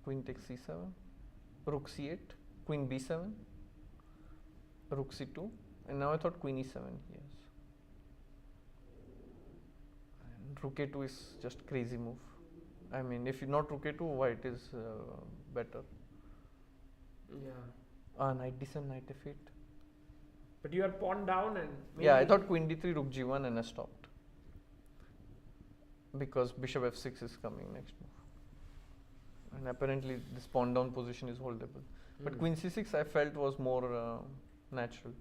Queen takes c7, rook c8, queen b7, rook c2, and now I thought queen e7. Yes, and rook a2 is just crazy move. I mean, if you not rook a2, white is better.
Yeah.
Knight d7, knight f8.
But you are pawn down and.
Yeah, I thought queen d3, rook g1, and I stopped because bishop f6 is coming next move. And apparently this pawn down position is holdable. But queen c6 I felt was more natural.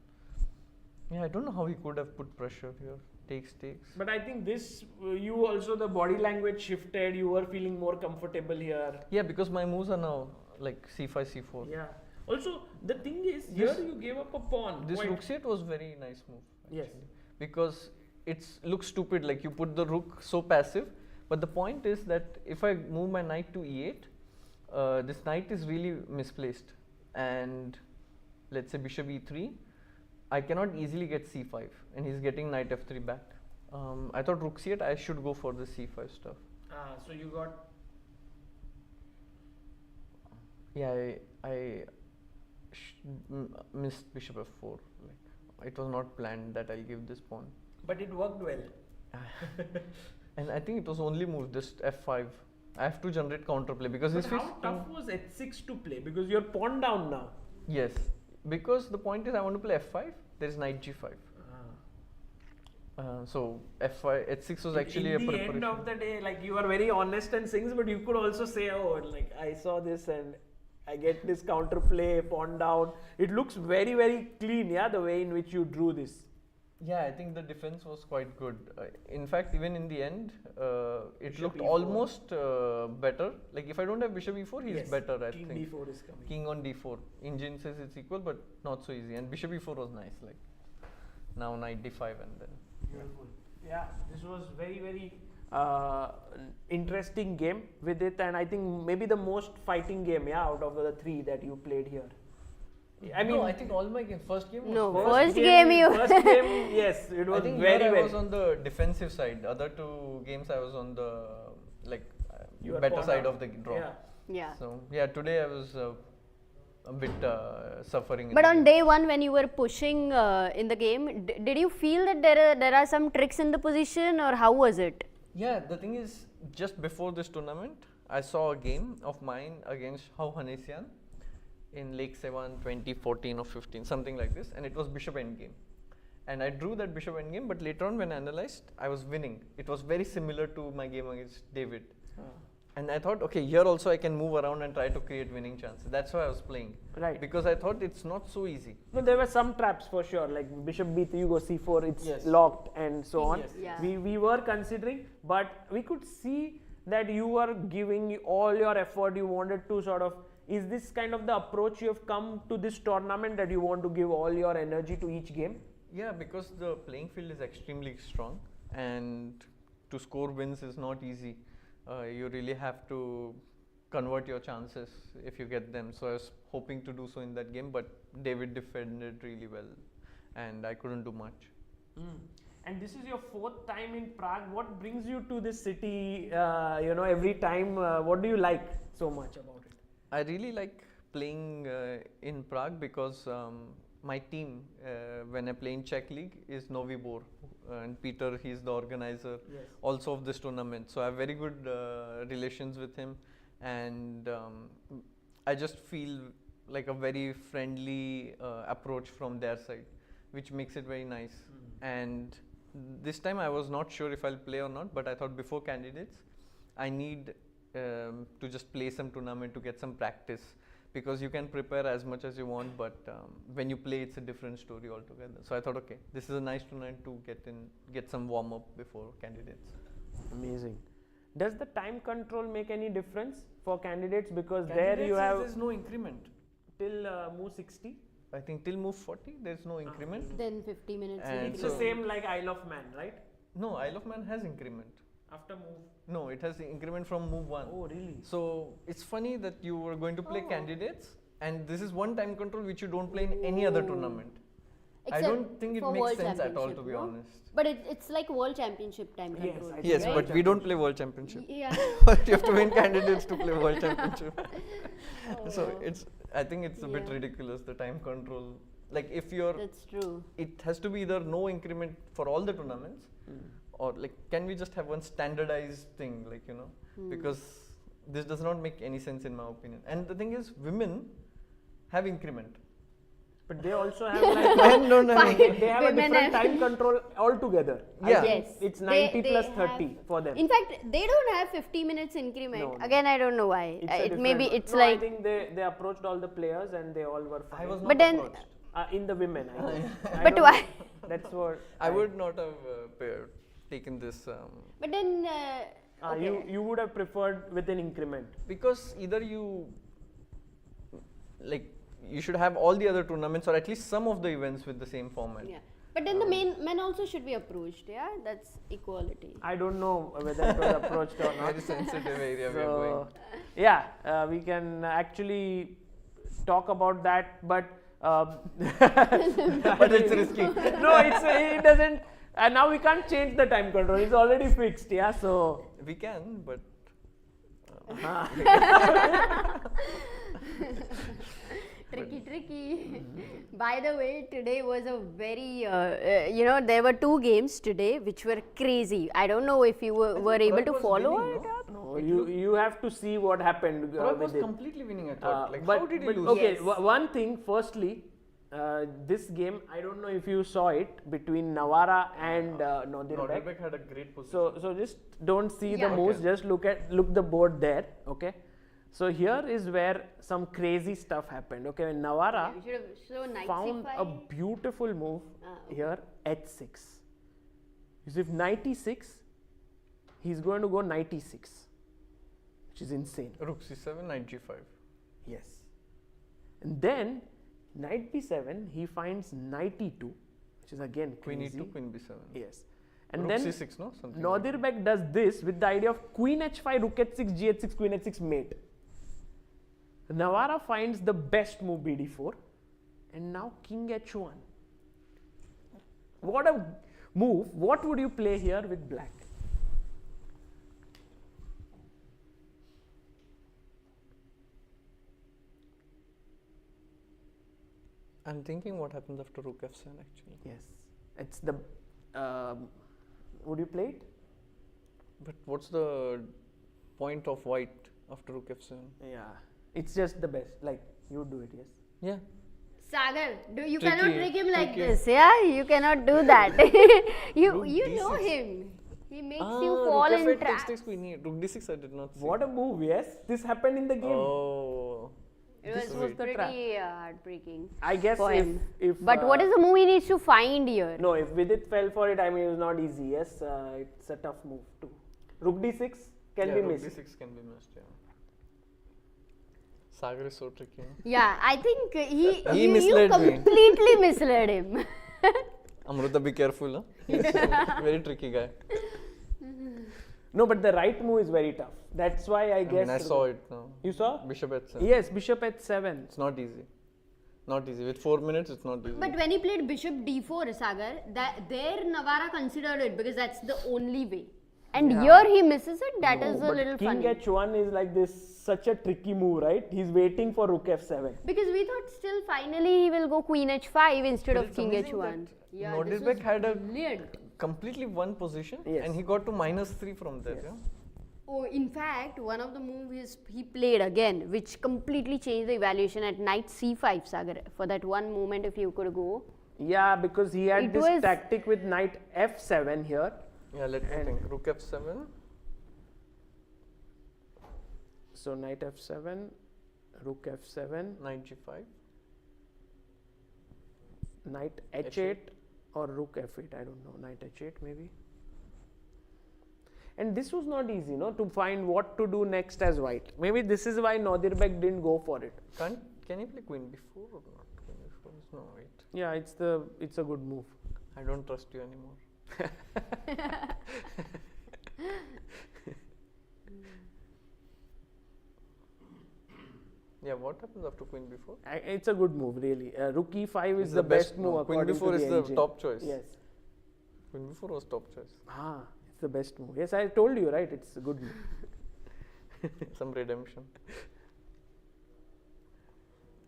Yeah, I don't know how he could have put pressure here. Takes.
But I think this, you also, the body language shifted, you were feeling more comfortable here.
Yeah, because my moves are now like c5, c4.
Yeah. Also, the thing is, here you gave up a pawn.
This rook c8 was very nice move. Actually.
Yes.
Because it looks stupid, like you put the rook so passive. But the point is that if I move my knight to e8, this knight is really misplaced. And let's say bishop e3, I cannot easily get c5, and he's getting knight f3 back. I thought rook c8, I should go for the c5 stuff.
So you got.
Yeah, I missed bishop f4. Like, it was not planned that I'll give this pawn.
But it worked well.
And I think it was only moved just f5. I have to generate counterplay because
But
this
how tough was h6 to play? Because you're pawn down now.
Yes, because the point is I want to play f5. There is knight g5. So f5, h6 was actually a preparation.
At the end of the day, like, you are very honest and things, but you could also say, oh, like, I saw this and I get this counterplay, pawn down. It looks very, very clean, yeah, the way in which you drew this.
Yeah, I think the defense was quite good. In fact, even in the end, it
Bishop
looked
e4.
almost better. Like, if I don't have bishop e4, he's better, I
King
think.
d4 is coming.
King on d4. Engine says it's equal, but not so easy. And bishop e4 was nice. Like, now knight d5 and then.
Beautiful. Yeah, this was very, very interesting game with it, and I think maybe the most fighting game, yeah, out of the three that you played here. I mean,
no, I think all my games. First game was
No,
first
first game you.
First game, yes, it was
I think
very
here I
well.
was on the defensive side. Other two games I was on the
You were
better
pawn
side
up.
of the draw.
Yeah.
Yeah.
So yeah, today I was a bit suffering. in
But
the
on
game.
day one, when you were pushing in the game, did you feel that there are some tricks in the position, or how was it?
Yeah, the thing is, just before this tournament, I saw a game of mine against Hao Hanesian in Lake Sevan 2014 or 15, something like this, and it was bishop endgame. And I drew that bishop endgame, but later on when I analyzed, I was winning. It was very similar to my game against David. And I thought, okay, here also I can move around and try to create winning chances. That's why I was playing.
Right.
Because I thought it's not so easy.
No, there were some traps for sure, like bishop b3, you go c4, it's
Yes.
locked and so on.
Yes.
Yeah.
We were considering, but we could see that you were giving all your effort. You wanted to sort of, is this kind of the approach you have come to this tournament, that you want to give all your energy to each game?
Yeah, because the playing field is extremely strong, and to score wins is not easy. You really have to convert your chances if you get them. So I was hoping to do so in that game, but David defended really well, and I couldn't do much.
And this is your fourth time in Prague. What brings you to this city? Every time, what do you like so much about it?
I really like playing in Prague because my team, when I play in Czech League, is Novi Bor, and Peter, he's the organizer also of this tournament. So I have very good relations with him, and I just feel like a very friendly approach from their side, which makes it very nice. And this time I was not sure if I'll play or not, but I thought before candidates, I need to just play some tournament to get some practice, because you can prepare as much as you want, but when you play, it's a different story altogether. So I thought, okay, this is a nice tournament to get some warm up before candidates.
Amazing. Does the time control make any difference for candidates? Because
Candidates
there you have
there's no increment.
till move 60.
I think till move 40 there's no increment.
Then 50 minutes.
And
It's
so-
the same like Isle of Man, right?
No, Isle of Man has increment.
After move.
No, it has increment from move 1.
Oh, really?
So it's funny that you were going to play
Oh.
candidates, and this is one time control which you don't play in any other tournament. I
Except
don't think it
for
makes
World
sense at all, to
Championship,
be
no?
honest.
But it's like World Championship time
Yes,
control.
I think
Yes,
right?
but we don't play World Championship.
Yeah.
You have to win candidates to play World Championship. So I think it's a bit
Yeah.
ridiculous, the time control. Like if you're,
That's true.
it has to be either no increment for all the tournaments, or like can we just have one standardized thing, like because this does not make any sense in my opinion. And the thing is, women have increment.
But they also have like
Men don't have
Fine.
increment.
they have a
Women
different
have-
time control altogether. I
Yeah.
think
Yes.
it's
They-
90
they
plus
have-
30 for them.
In fact, they don't have 50 minutes increment.
No, no.
Again, I don't know why.
It's a
It maybe
different-
it's
no,
like.
I think they approached all the players and they all were fine.
I was not
But then-
approached.
In the women, I think. I
But
don't
why?
know. That's what
I would not have taken this
But then. Okay.
you would have preferred with an increment.
because either you should have all the other tournaments or at least some of the events with the same format.
Yeah. But then the men also should be approached. Yeah, that's equality.
I don't know whether it was approached or not.
Very sensitive area we are
So,
going.
yeah, we can actually talk about that, but
But it's risky.
no, it doesn't. And now we can't change the time control. It's already fixed. Yeah, so
We can, but
Tricky. By the way, today was a very, there were 2 games today which were crazy. I don't know if you were able
Prague
to
was
follow
winning,
it.
no?
Up.
no, you have to see what happened
Prague was
with it.
completely winning, I thought. Like,
but,
how did he
but
lose?
okay,
Yes.
one thing. Firstly, this game, I don't know if you saw it between Navara and Nodirbek.
Nordirbek had a great position.
So just don't see
Yeah.
the moves.
Okay.
Just look the board there. Okay. So here is where some crazy stuff happened. Okay, when Navara
We should have shown knight
found
c5.
a beautiful move
Okay.
here, h6. Because if knight e6, he's going to go knight e6, which is insane.
Rook c7, knight g5.
Yes. And then knight b7, he finds knight e2, which is again
Queen
crazy.
e2, queen b7.
Yes. And
Rook
then
c6, no? Something like that.
Nodirbek does this with the idea of queen h5, rook h6, gh6, queen h6 mate. Navara finds the best move bd4, and now king h1. What a move. What would you play here with black?
I'm thinking what happens after rook f7 actually.
Yes. It's the. Would you play it?
But what's the point of white after rook f7?
Yeah. It's just the best. Like, you would do it, yes?
Yeah.
Sagar, you
Tricky,
cannot trick him like
tricky.
this. Yeah, you cannot do that. you
Rook
know
d6.
him. He makes you fall
rook
in
f8
traps.
takes queen e8. Rook d6 I did not see.
What a move, yes? This happened in the game.
Oh.
It
This
was,
was the trap.
pretty heartbreaking
I guess
for him.
if
But what is the move he needs to find here?
No, if Vidit fell for it, I mean, it was not easy. Yes, it's a tough move too. Rook d6 can
Yeah,
be
rook
missed.
d6 can be missed, yeah. Sagar is so tricky. Huh?
Yeah, I think
He
you
misled me.
completely misled him.
Amruta, be careful. Huh? He's a very tricky guy.
No, but the right move is very tough. That's why I guess.
I saw it now.
You saw?
Bishop h7.
Yes, bishop h7.
It's not easy. Not easy. With 4 minutes, it's not easy.
But when he played bishop d4, Sagar, there Navara considered it because that's the only way. And here he misses it. That is a
But
little
king
funny.
h1 is like this, such a tricky move, right? He's waiting for rook f7.
Because we thought still finally he will go queen h5 instead
But
of
it's
king
amazing
h1.
that
Yeah, this
Nodirbek
was
had a
brilliant.
completely one position
Yes.
and he got to -3 from there.
Yes.
Yeah?
Oh, in fact, one of the moves he played again, which completely changed the evaluation at knight c5, Sagar. For that one moment, if you could go.
Yeah, because he had
It
this
was-
tactic with knight f7 here.
Yeah, let me
And-
think. Rook f7.
So knight f7, rook f7,
Knight g5.
knight h8 or rook f8. I don't know. Knight h8 maybe. And this was not easy, no, to find what to do next as white. Maybe this is why Nadirbek didn't go for it.
Can you play queen before or not? Queen before is no, wait.
Yeah, it's a good move.
I don't trust you anymore. Yeah, what happens after queen before?
It's a good move, really. Rook e5 is
It's
the best move
no, queen
according
before
to
is
the
the
engine.
top choice.
Yes.
Queen before was top choice.
It's the best move. Yes, I told you, right? It's a good move.
Some redemption.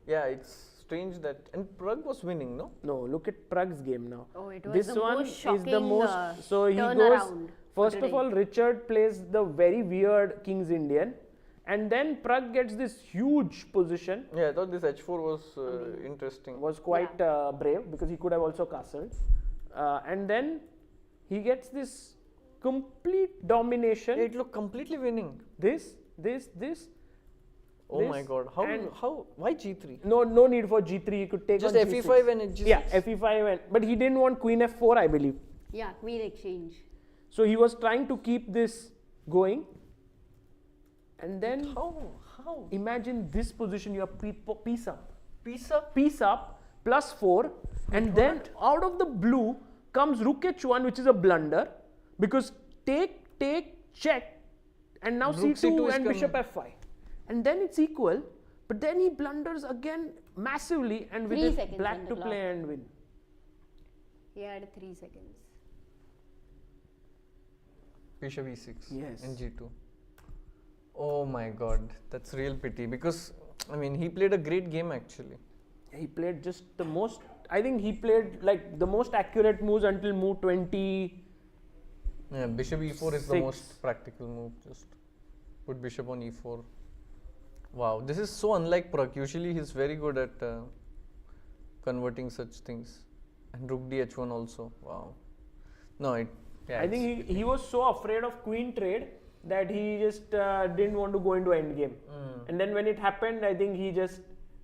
Yeah, it's strange that, and Pragg was winning, no?
No, look at Pragg's game now.
Oh, it was
This
the
one
most
is the
shocking,
most. So he goes.
turnaround for
First of
today.
all, Richard plays the very weird King's Indian, and then Pragg gets this huge position.
Yeah, I thought this h4 was interesting.
Was quite brave because he could have also castled, and then he gets this complete domination.
Yeah, it looked completely winning.
This.
Oh
this,
my god,
and
why g3?
no need for g3. He could take
Just
on
fe5
g6.
and g6?
Yeah, fe5 and, but he didn't want queen f4, I believe.
Yeah, queen exchange.
So he was trying to keep this going, and then
How?
imagine this position. You have piece up,
Piece up?
+4, and then out of the blue comes rook h1, which is a blunder, because take check, and now
Rook
c2
C2 is
and bishop
coming.
f5, and then it's equal. But then he blunders again massively, and with
3
his
seconds
black
on
to
the
play
clock.
and win.
He had 3 seconds.
Bishop e6
Yes.
and g2. Oh my god, that's real pity because I mean he played a great game actually.
He played just the most. I think he played like the most accurate moves until move 20.
Yeah, bishop e4 is the
6.
most practical move. Just put bishop on e4. Wow, this is so unlike Pragg. Usually he's very good at converting such things. And rook dh1 also. Wow. No, yeah,
I think he was so afraid of queen trade that he just didn't want to go into endgame. And then when it happened, I think he just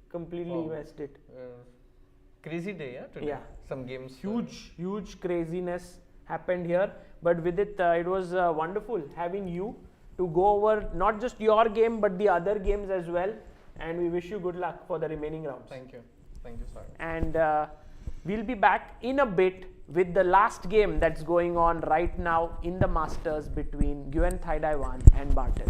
completely messed it.
crazy day, yeah, today.
Yeah.
Some games.
Huge craziness happened here. But with it, it was wonderful having you to go over not just your game but the other games as well. And we wish you good luck for the remaining rounds.
Thank you, Sagar.
And we'll be back in a bit with the last game that's going on right now in the Masters between Nguyen and Bartel.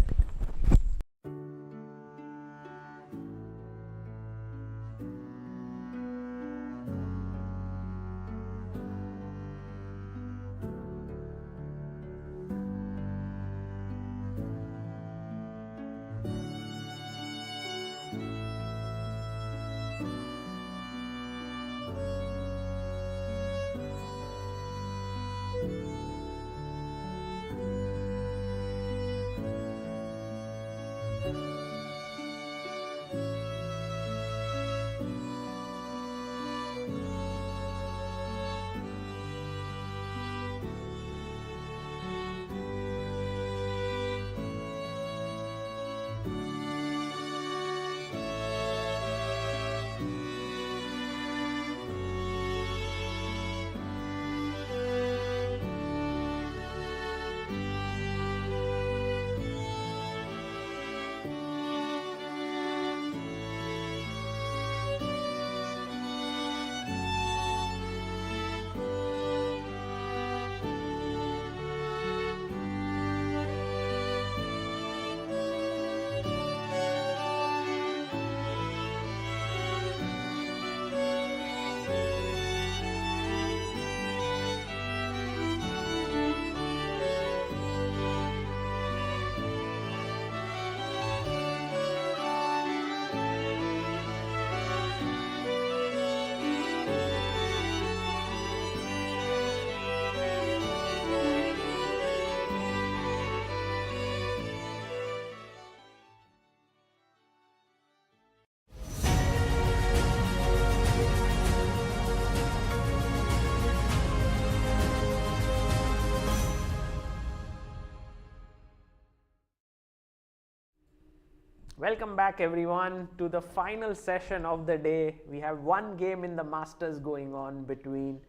Welcome back everyone to the final session of the day. We have one game in the Masters going on between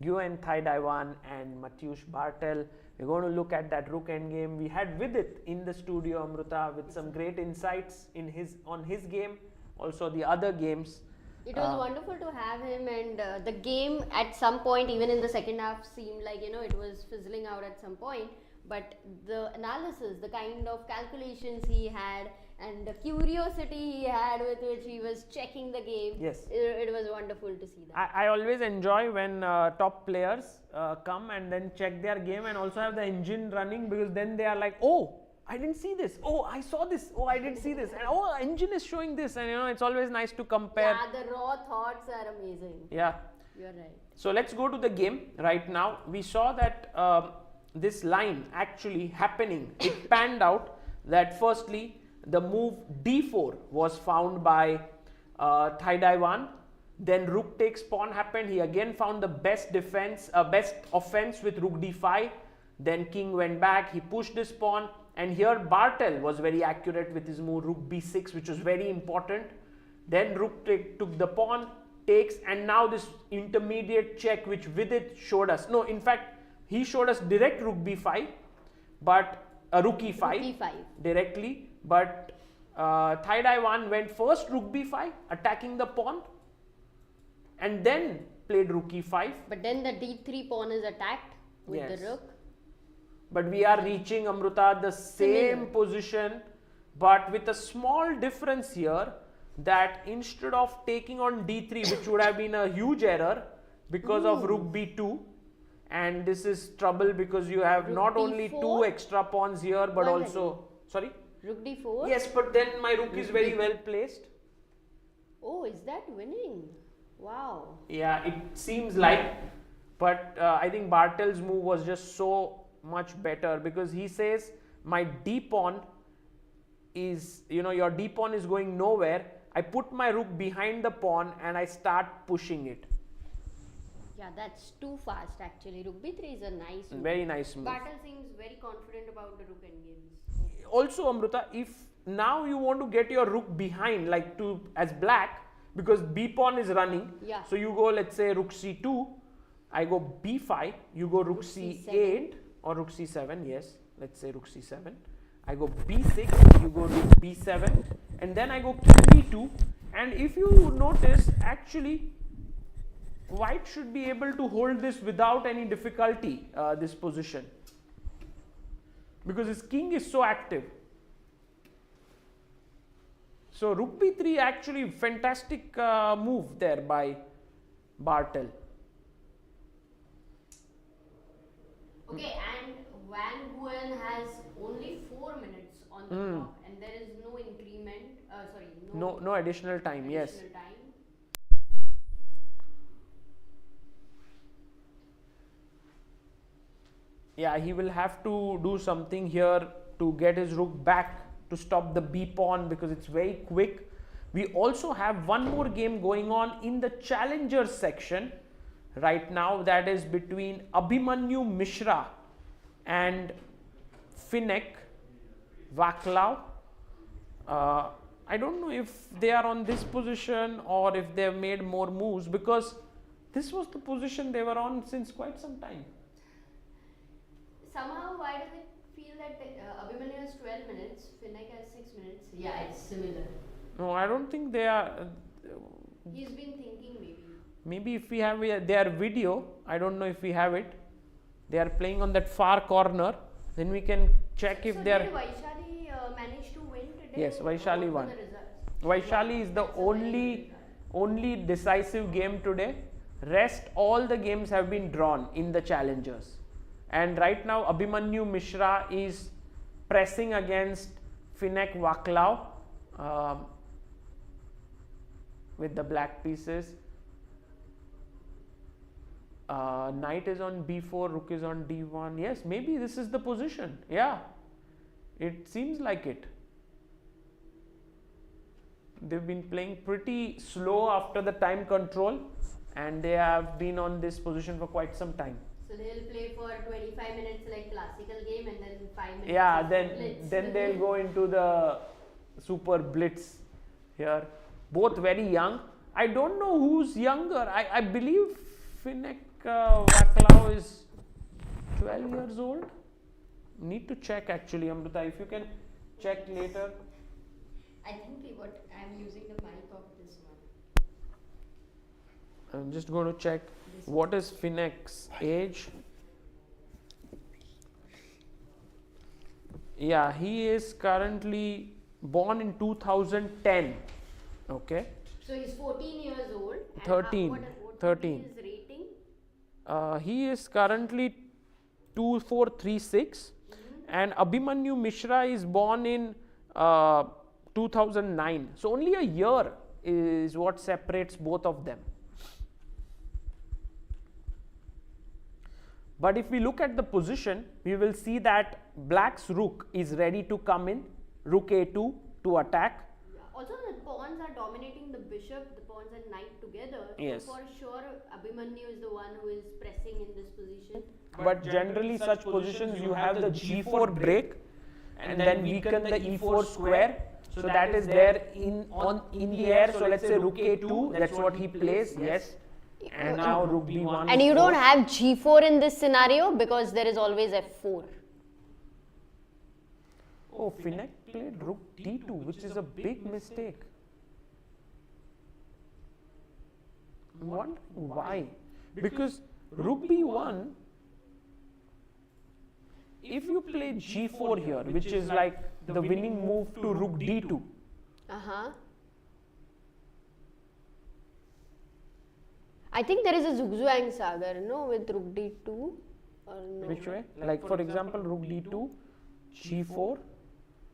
Nguyen, Thai Daiwan and Mateusz Bartel. We're going to look at that rook endgame. We had Vidit in the studio, Amruta, with some great insights on his game, also the other games.
It was wonderful to have him, and the game at some point, even in the second half, seemed like, it was fizzling out at some point. But the analysis, the kind of calculations he had, and the curiosity he had with which he was checking the game,
yes,
it was wonderful to see that.
I always enjoy when top players come and then check their game and also have the engine running, because then they are like, oh, I didn't see this. Oh, I saw this. Oh, I didn't see this. And oh, engine is showing this. And it's always nice to compare.
Yeah, the raw thoughts are amazing.
Yeah.
You're right.
So let's go to the game right now. We saw that this line actually happening. It panned out that firstly, the move d4 was found by Thai Daiwan. Then rook takes pawn happened. He again found the best offense with rook d5. Then king went back. He pushed this pawn. And here Bartel was very accurate with his move rook b6, which was very important. Then rook took the pawn, takes, and now this intermediate check which Vidit showed us. No, in fact, he showed us direct rook b5, but rook e5 directly. But Thai Daiwan went first rook b5, attacking the pawn, and then played rook e5.
But then the d3 pawn is attacked with
Yes.
the rook.
But we are reaching, Amruta, the same position, but with a small difference here, that instead of taking on d3, which would have been a huge error because of rook b2, and this is trouble because you have
Rook
not only
d4?
two extra pawns here, but
One
also, sorry?
Rook d4?
Yes, but then my rook is very well placed.
Oh, is that winning? Wow.
Yeah, it seems like, but I think Bartel's move was just so much better, because he says my d pawn is, your d pawn is going nowhere. I put my rook behind the pawn and I start pushing it.
Yeah, that's too fast actually. Rook b3 is a nice move.
Very nice move.
Bartel seems very confident about the rook endgames.
Also, Amruta, if now you want to get your rook behind, like as black, because b pawn is running,
Yeah.
so you go, let's say rook c2, I go b5, you go rook c8 or rook c7, yes, let's say rook c7, I go b6, you go rook b7, and then I go king d2. And if you notice, actually white should be able to hold this without any difficulty, this position, because his king is so active. So rook b3 actually fantastic move there by Bartel.
Okay, and Nguyen has only 4 minutes on the clock, and there is no increment,
No additional time, yes.
additional time.
Yeah, he will have to do something here to get his rook back to stop the b pawn, because it's very quick. We also have one more game going on in the challengers section right now, that is between Abhimanyu Mishra and Finek Vaclav. I don't know if they are on this position or if they have made more moves, because this was the position they were on since quite some time.
Somehow, why does it feel that Abhimanyu has 12 minutes, Finek has 6 minutes? Yeah, it's similar.
No, I don't think they are.
He's been thinking maybe.
Maybe if we have their video, I don't know if we have it. They are playing on that far corner. Then we can check if they are.
Did Vaishali manage to win today?
Yes, Vaishali
What
won.
were the results?
Vaishali is the only decisive game today. Rest all the games have been drawn in the challengers. And right now Abhimanyu Mishra is pressing against Finek Vaclav with the black pieces. Knight is on b4, rook is on d1. Yes, maybe this is the position. Yeah, it seems like it. They've been playing pretty slow after the time control, and they have been on this position for quite some time.
So they'll play for 25 minutes like classical game, and then 5 minutes.
Yeah,
of blitz.
then they'll go into the super blitz here. Both very young. I don't know who's younger. I believe Finek Vaclav is 12 years old. Need to check actually, Amruta. If you can check later.
I think what I'm using the mic of this one.
I'm just going to check what is Finek's age. Yeah, he is currently born in 2010. Okay.
So he's 14 years old. And
13.
What
13.
is his rating?
He is currently 2436, and Abhimanyu Mishra is born in 2009. So only a year is what separates both of them. But if we look at the position, we will see that black's rook is ready to come in, rook a2 to attack.
Also, the pawns are dominating the bishop, the pawns and knight together.
Yes.
So for sure, Abhimanyu is the one who is pressing in this position.
But generally such positions you have the g4 break and then weaken the e4 square. So that is there in the air. So let's say rook a2, that's what he plays, yes. And now rook b1.
And you don't have g4 in this scenario because there is always f4.
Oh, Finek played rook d2, which is a big mistake. I'm wondering why. Because rook b1, if you play g4 here, which is like the winning move to rook d2,
I think there is a zugzwang Sagar, no, with rook d2 or no?
which way? Like for example, rook d2, g4.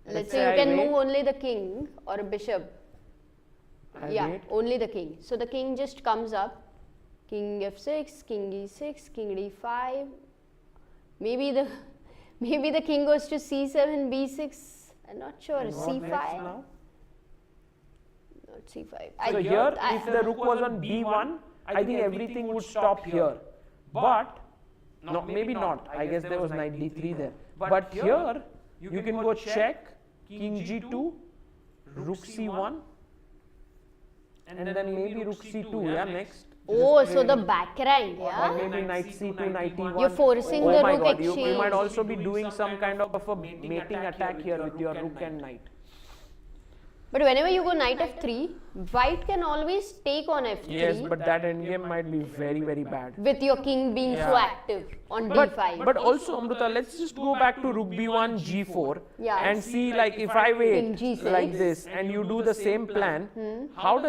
Let's say you can move only the king or a bishop. Yeah,
wait.
only the king. So the king just comes up. King f6, king e6, king d5. Maybe the king goes to c7, b6. I'm not sure.
And what
c5.
next now?
Not c5.
So here, if the rook was on b1, I think everything would stop here. But no, maybe not. I guess there was knight d3 there. But here, you can go check, king g2, rook c1, and then maybe rook c2, yeah, next.
Oh, so the back rank,
Or
yeah?
maybe knight c2, knight e1.
You're forcing
oh
the
my
rook
God, you
exchange.
might also be doing some kind of a mating attack here with your rook and knight.
But whenever you go knight f3, white can always take on f3.
Yes, but that endgame might be very, very bad.
With your king being so active on d5.
But also, Amruta, let's just go back to rook b1, g4 and see, like, if I wait
King G6.
like this and you do the same plan, how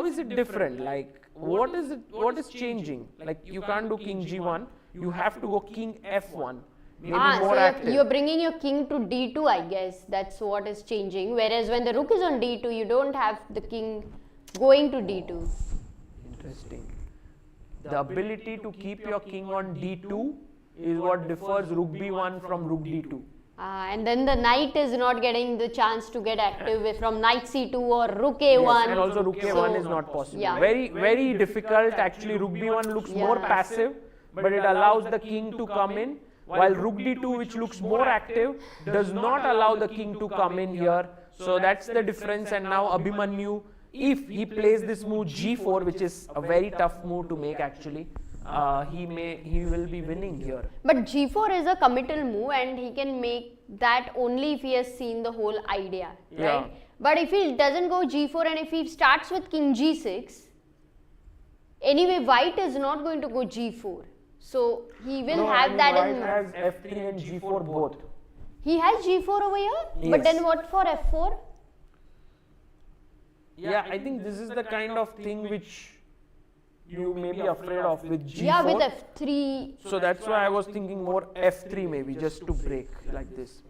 is it different? Like, what is changing? Like, you can't do king g1, you have to go king f1. Maybe more
so
active.
you're bringing your king to d2, I guess. That's what is changing. Whereas when the rook is on d2, you don't have the king going to d2.
Interesting. The ability to keep your king on d2 is what differs rook b1 from rook d2.
And then the knight is not getting the chance to get active from knight c2 or rook a1.
Yes, and also rook a1 is not possible.
Yeah.
Very, very difficult. Actually, rook b1 looks more passive, but it allows the king to come in. While rook d2, which looks more active, does not allow the king to come in here. So that's the difference. And now Abhimanyu, if he plays this move g4, which is a very tough move to make actually, he will be winning here.
But g4 is a committal move and he can make that only if he has seen the whole idea, right?
Yeah.
But if he doesn't go g4 and if he starts with king g6, anyway white is not going to go g4. So he will have that
white
in.
has f3 and g4 both.
He has g4 over here,
Yes.
but then what for f4?
Yeah, I think this is the kind of thing which you may be afraid of with g4.
Yeah, with f3.
So that's why I was thinking more f3 maybe, just to break like this.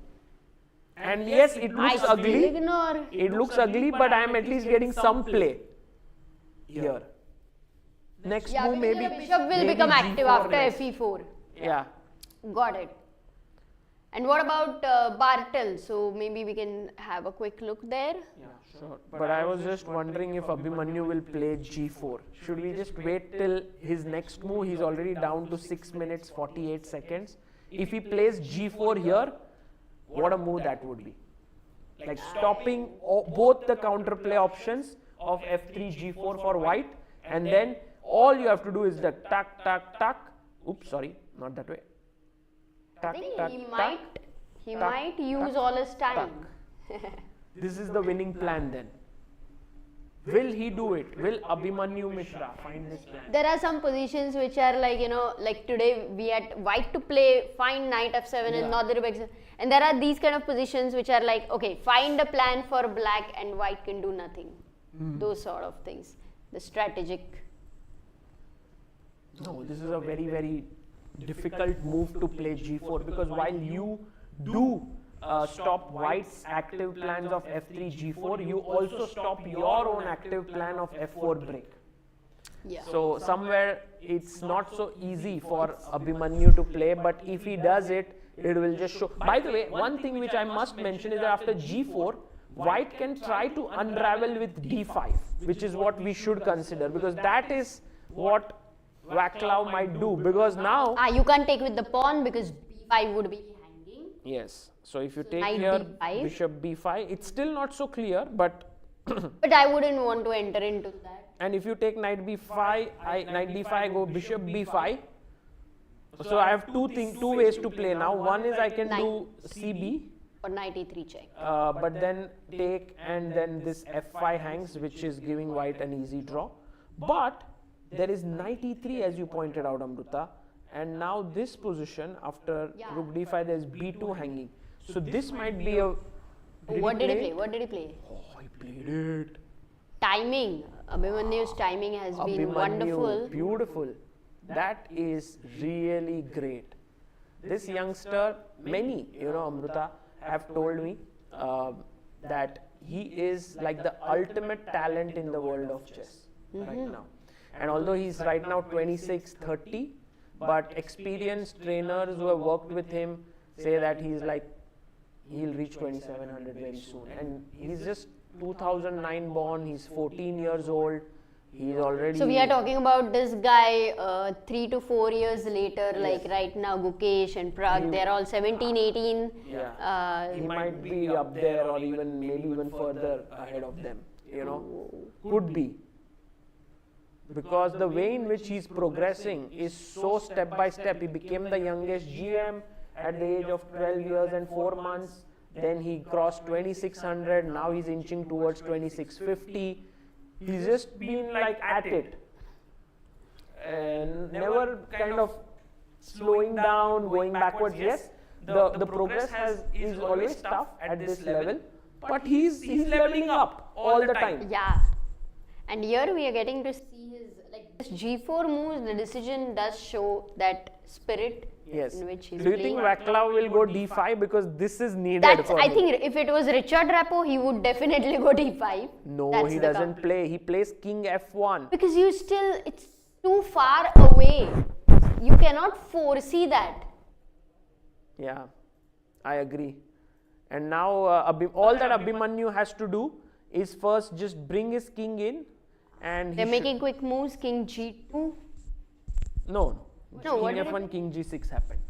And yes, it looks
I
ugly.
ignore.
It looks ugly, but I am at least getting some play here. Next
Yeah,
move
because
maybe
the bishop will
maybe
become active
G4
after
next.
fe4.
Yeah.
Got it. And what about Bartel? So maybe we can have a quick look there.
Sure. But I was just wondering if Abhimanyu will play g4. Should we just wait till his next move? He's already down to 6 minutes 48 seconds. If he plays g4 here, what a move that would be. Like stopping both the counterplay options of f3, g4 for white, and then all you have to do is the tuck, tuck, tuck, Oops, sorry, not that way.
I think he might use all his time.
This is the winning plan then. Will he do it? Will Abhimanyu Mishra find this plan?
There are some positions which are like, like today we had white to play, find knight f7 and Nadir Beg. And there are these kind of positions which are like, okay, find a plan for black and white can do nothing. Those sort of things. The strategic.
No, this is a very, very difficult move to play g4, because while you do stop white's active plans of f3, g4, you also stop your own active plan of f4 break.
Yeah.
So somewhere it's not so easy for Abhimanyu to play, but if he does it, it will just show. By the way, one thing which I must mention is that after g4, white can try to unravel with d5, which is what we should consider, because that is what Vaclav might do, because now...
you can't take with the pawn because b5 would be hanging.
Yes. So if you take
knight
here
b5.
bishop b5, it's still not so clear, but...
But I wouldn't want to enter into that.
And if you take knight b5, knight d5, I go bishop b5. So I have two ways to play now. One is I can do cb.
Or knight e3 check.
But then take, and then this f5 hangs, which is giving white an easy draw. But there is knight e3, as you pointed out, Amruta. And now this position, after rook d5, there is b2 hanging. So this might be a...
What did he play? What did he play?
Oh, he played it.
Timing. Abhimanyu's timing has been wonderful.
Beautiful. That is really great. This youngster, many, Amruta, have told me that he is like the ultimate talent in the world of chess right now. And although he's right now 26, 30, but experienced trainers who have worked with him say that he's like, he'll reach 2700 very soon. And he's just 2009 born, he's 14 years old, he's already...
So we are talking about this guy 3 to 4 years later, like right now Gukesh and Prague, they're all 17, 18.
Yeah. He might be up there or even maybe even further ahead of them, could be. Because the way in which he's progressing is so step by step. He became the youngest GM at the age of 12 years and 4 months. Then he crossed 2600. Now he's inching towards 2650. He's just been like at it. And never kind of slowing down, going backwards. Yes, the progress is always tough at this level. But he's leveling up all the time.
Yeah. And here we are getting to see his, like this g4 moves, the decision does show that spirit in which he's
Do you
playing.
think Vaclav will go d5, because this is needed for
I
him?
think if it was Richard Rapport, he would definitely go d5.
No,
That's
he
the
doesn't
counter.
play. He plays king f1.
Because it's too far away. You cannot foresee that.
Yeah, I agree. And now all that Abhimanyu has to do is first just bring his king in, and
They're making quick moves, king g2.
No,
what
king
did
f1, king g6 happened.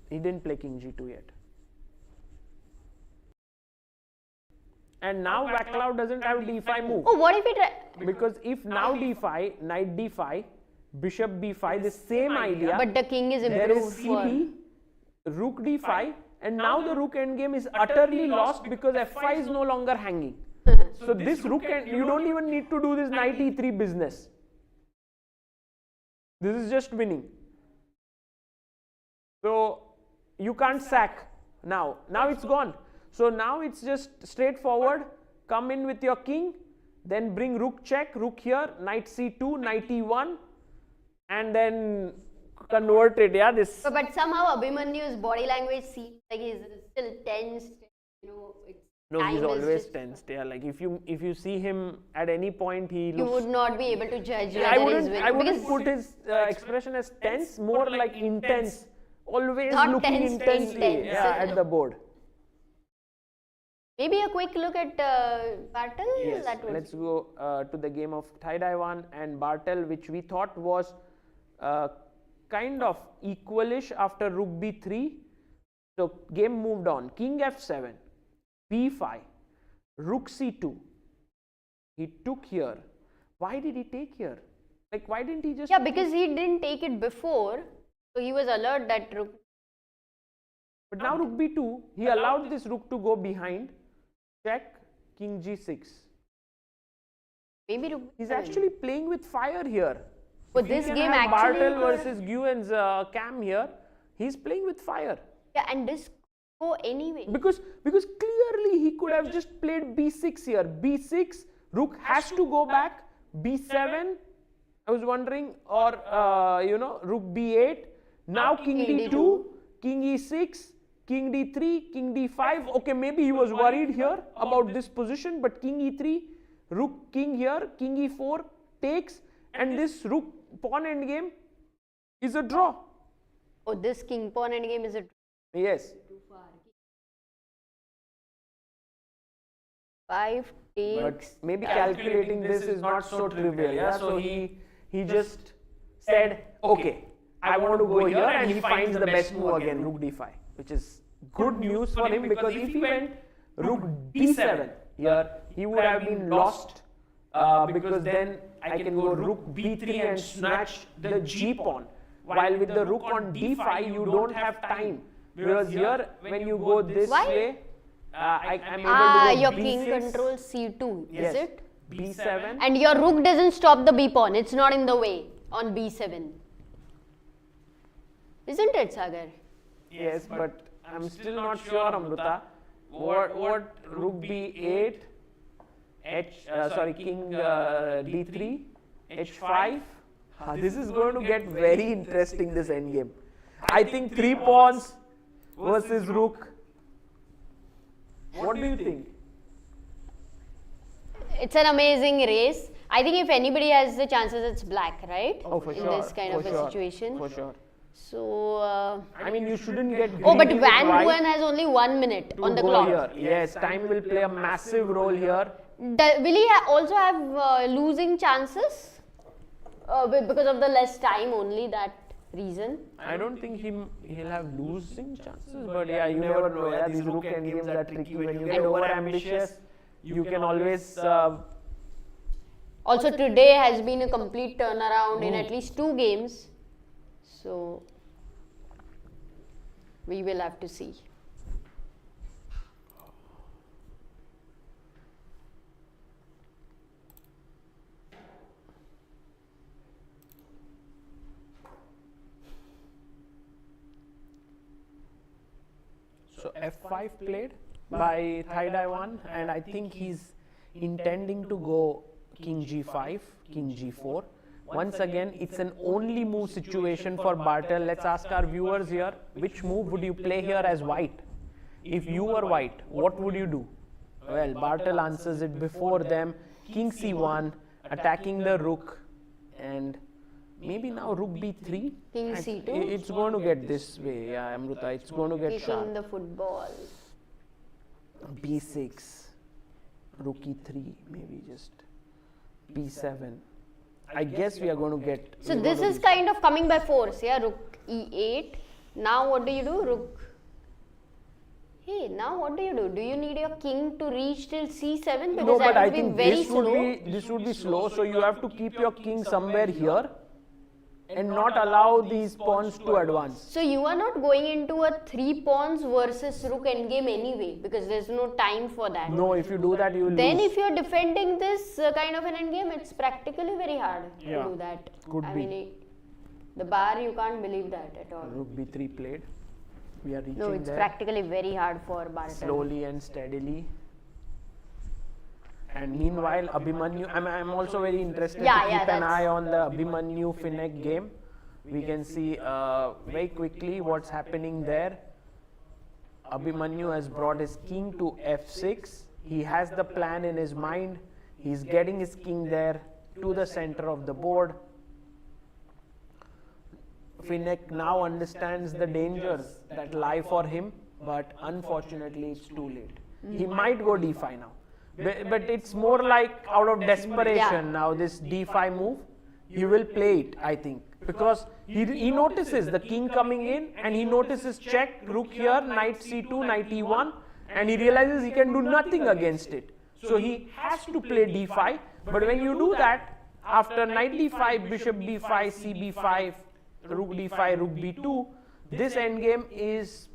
He didn't play king g2 yet. And now Vaclav doesn't have d5 move.
Oh, what if it...
Because if now d5, knight d5, bishop b5, the same idea.
But the king is
There is
improved for...
cb, rook d5, and now the rook endgame is utterly lost because f5 is no longer hanging. So this rook, you don't even need to do this knight e3 business. This is just winning. So you can't sack now. Now it's gone. So now it's just straightforward. Come in with your king, then bring rook check, rook here, knight c2, knight e1, and then convert it. Yeah, this.
But somehow Abhimanyu's body language seems like he's still tense.
No, he's always tensed. Yeah, like if you see him at any point, he looks.
You would not be able to judge whether
I
he's winning.
wouldn't put his expression as tense, more like intense. Always
Not
looking
tense,
intensely
intense.
at the board.
Maybe a quick look at Bartel.
Yes,
That would
let's go to the game of tie-dye 1 and Bartel, which we thought was kind of equalish after rook b3. So game moved on. King f7, b5, rook c2. He took here. Why did he take here? Like, why didn't he just...
Yeah, because he didn't take it before, so he was alert that rook.
But now rook b2, he allowed this rook to go behind. Check, king g6.
Maybe rook.
He's actually playing with fire here.
But
If he
this
can
game
have
actually
Bartel
could-
versus Nguyen's cam here, he's playing with fire.
Yeah, and this go anyway.
Because clearly he could have just played b6 here. b6, rook has to go back. b7, I was wondering, or rook b8. Now king d2, king e6, king d3, king d5. Okay, maybe he was worried here about this position, but king e3, rook king here, king e4 takes, and this rook pawn endgame is a draw.
Oh, this king pawn endgame is a.
Yes.
5 takes.
But maybe calculating this is not so trivial. Yeah, so he just said, okay, I want to go here, and he finds the best move again, rook d5, which is good news for him, because if he went rook d7 here, he would have been lost, because then I can go rook b3 and snatch the g pawn. While with the rook on d5, you don't have time, because here when you go this
Why?
way, I'm able to go
Your
b6,
king controls c2,
yes,
is it?
b7.
And your rook doesn't stop the b pawn. It's not in the way on b7. Isn't it, Sagar?
Yes, but I'm still not sure, Amruta. What rook b8, king d3, h5. This is going to get very interesting, this endgame. I think 3 pawns versus rook. What do you think?
It's an amazing race. I think if anybody has the chances, it's black, right?
Oh, for
in
sure.
this kind
for
of a
sure,
situation.
For sure.
So,
I mean, you shouldn't get
oh, but
greedy with
Van
white
Nguyen has only 1 minute
to
on the
go
clock.
here. Yes, time will play a massive role here.
Will he also have losing chances? Because of the less time, only that reason.
I don't think he'll have losing chances, but yeah, you never know. Yeah, these rook endgames are tricky. When you get over ambitious, you can always.
Also, today has been a complete turnaround in at least 2 games. So, we will have to see.
So f5 played by Thaidaiwan, and I think he's intending to go king g5, king g4. Once again, it's an only move situation for Bartel. Let's ask our viewers here, which move would you play here as white? If you were white, what would you do? Well, Bartel answers it before them. King c1, attacking the rook, and maybe now rook b3.
King c2.
It's going to get this way, yeah, Amruta. It's going to get
Kicking
sharp.
the football.
b6, rook e3, maybe just b7. I guess we are going to get.
So, this is kind of coming by force, yeah? Rook e8. Now, what do you do? Rook. Hey, now what do you do? Do you need your king to reach till c7? Because
No,
that
but I
would be
think
very slow.
this would be slow. So you have to keep your king somewhere here, and not allow these pawns to advance.
So you are not going into a 3 pawns versus rook endgame anyway, because there's no time for that.
No, if you do that, you will
Then
lose.
if you're defending this kind of an endgame, it's practically very hard
Yeah,
to do that.
could
I
be.
mean, the bar, you can't believe that at all.
Rook b3 played. We are reaching
No, it's
there
practically very hard for Bartel.
slowly and steadily. And meanwhile, Abhimanyu, I'm also very interested to keep an eye on the Abhimanyu Finek game. We can see very quickly what's happening there. Abhimanyu has brought his king to f6. He has the plan in his mind. He's getting his king there to the center of the board. Finek now understands the dangers that lie for him, but unfortunately it's too late. He might go d5 now, but it's more like out of desperation now, this d5 move. He will play it, I think, because he notices the king coming in, and he notices check, rook here, knight c2, knight e1, and he realizes he can do nothing against it. So he has to play d5, but when you do that, after knight d5, bishop b5, cb5, rook d5, rook b2, this endgame is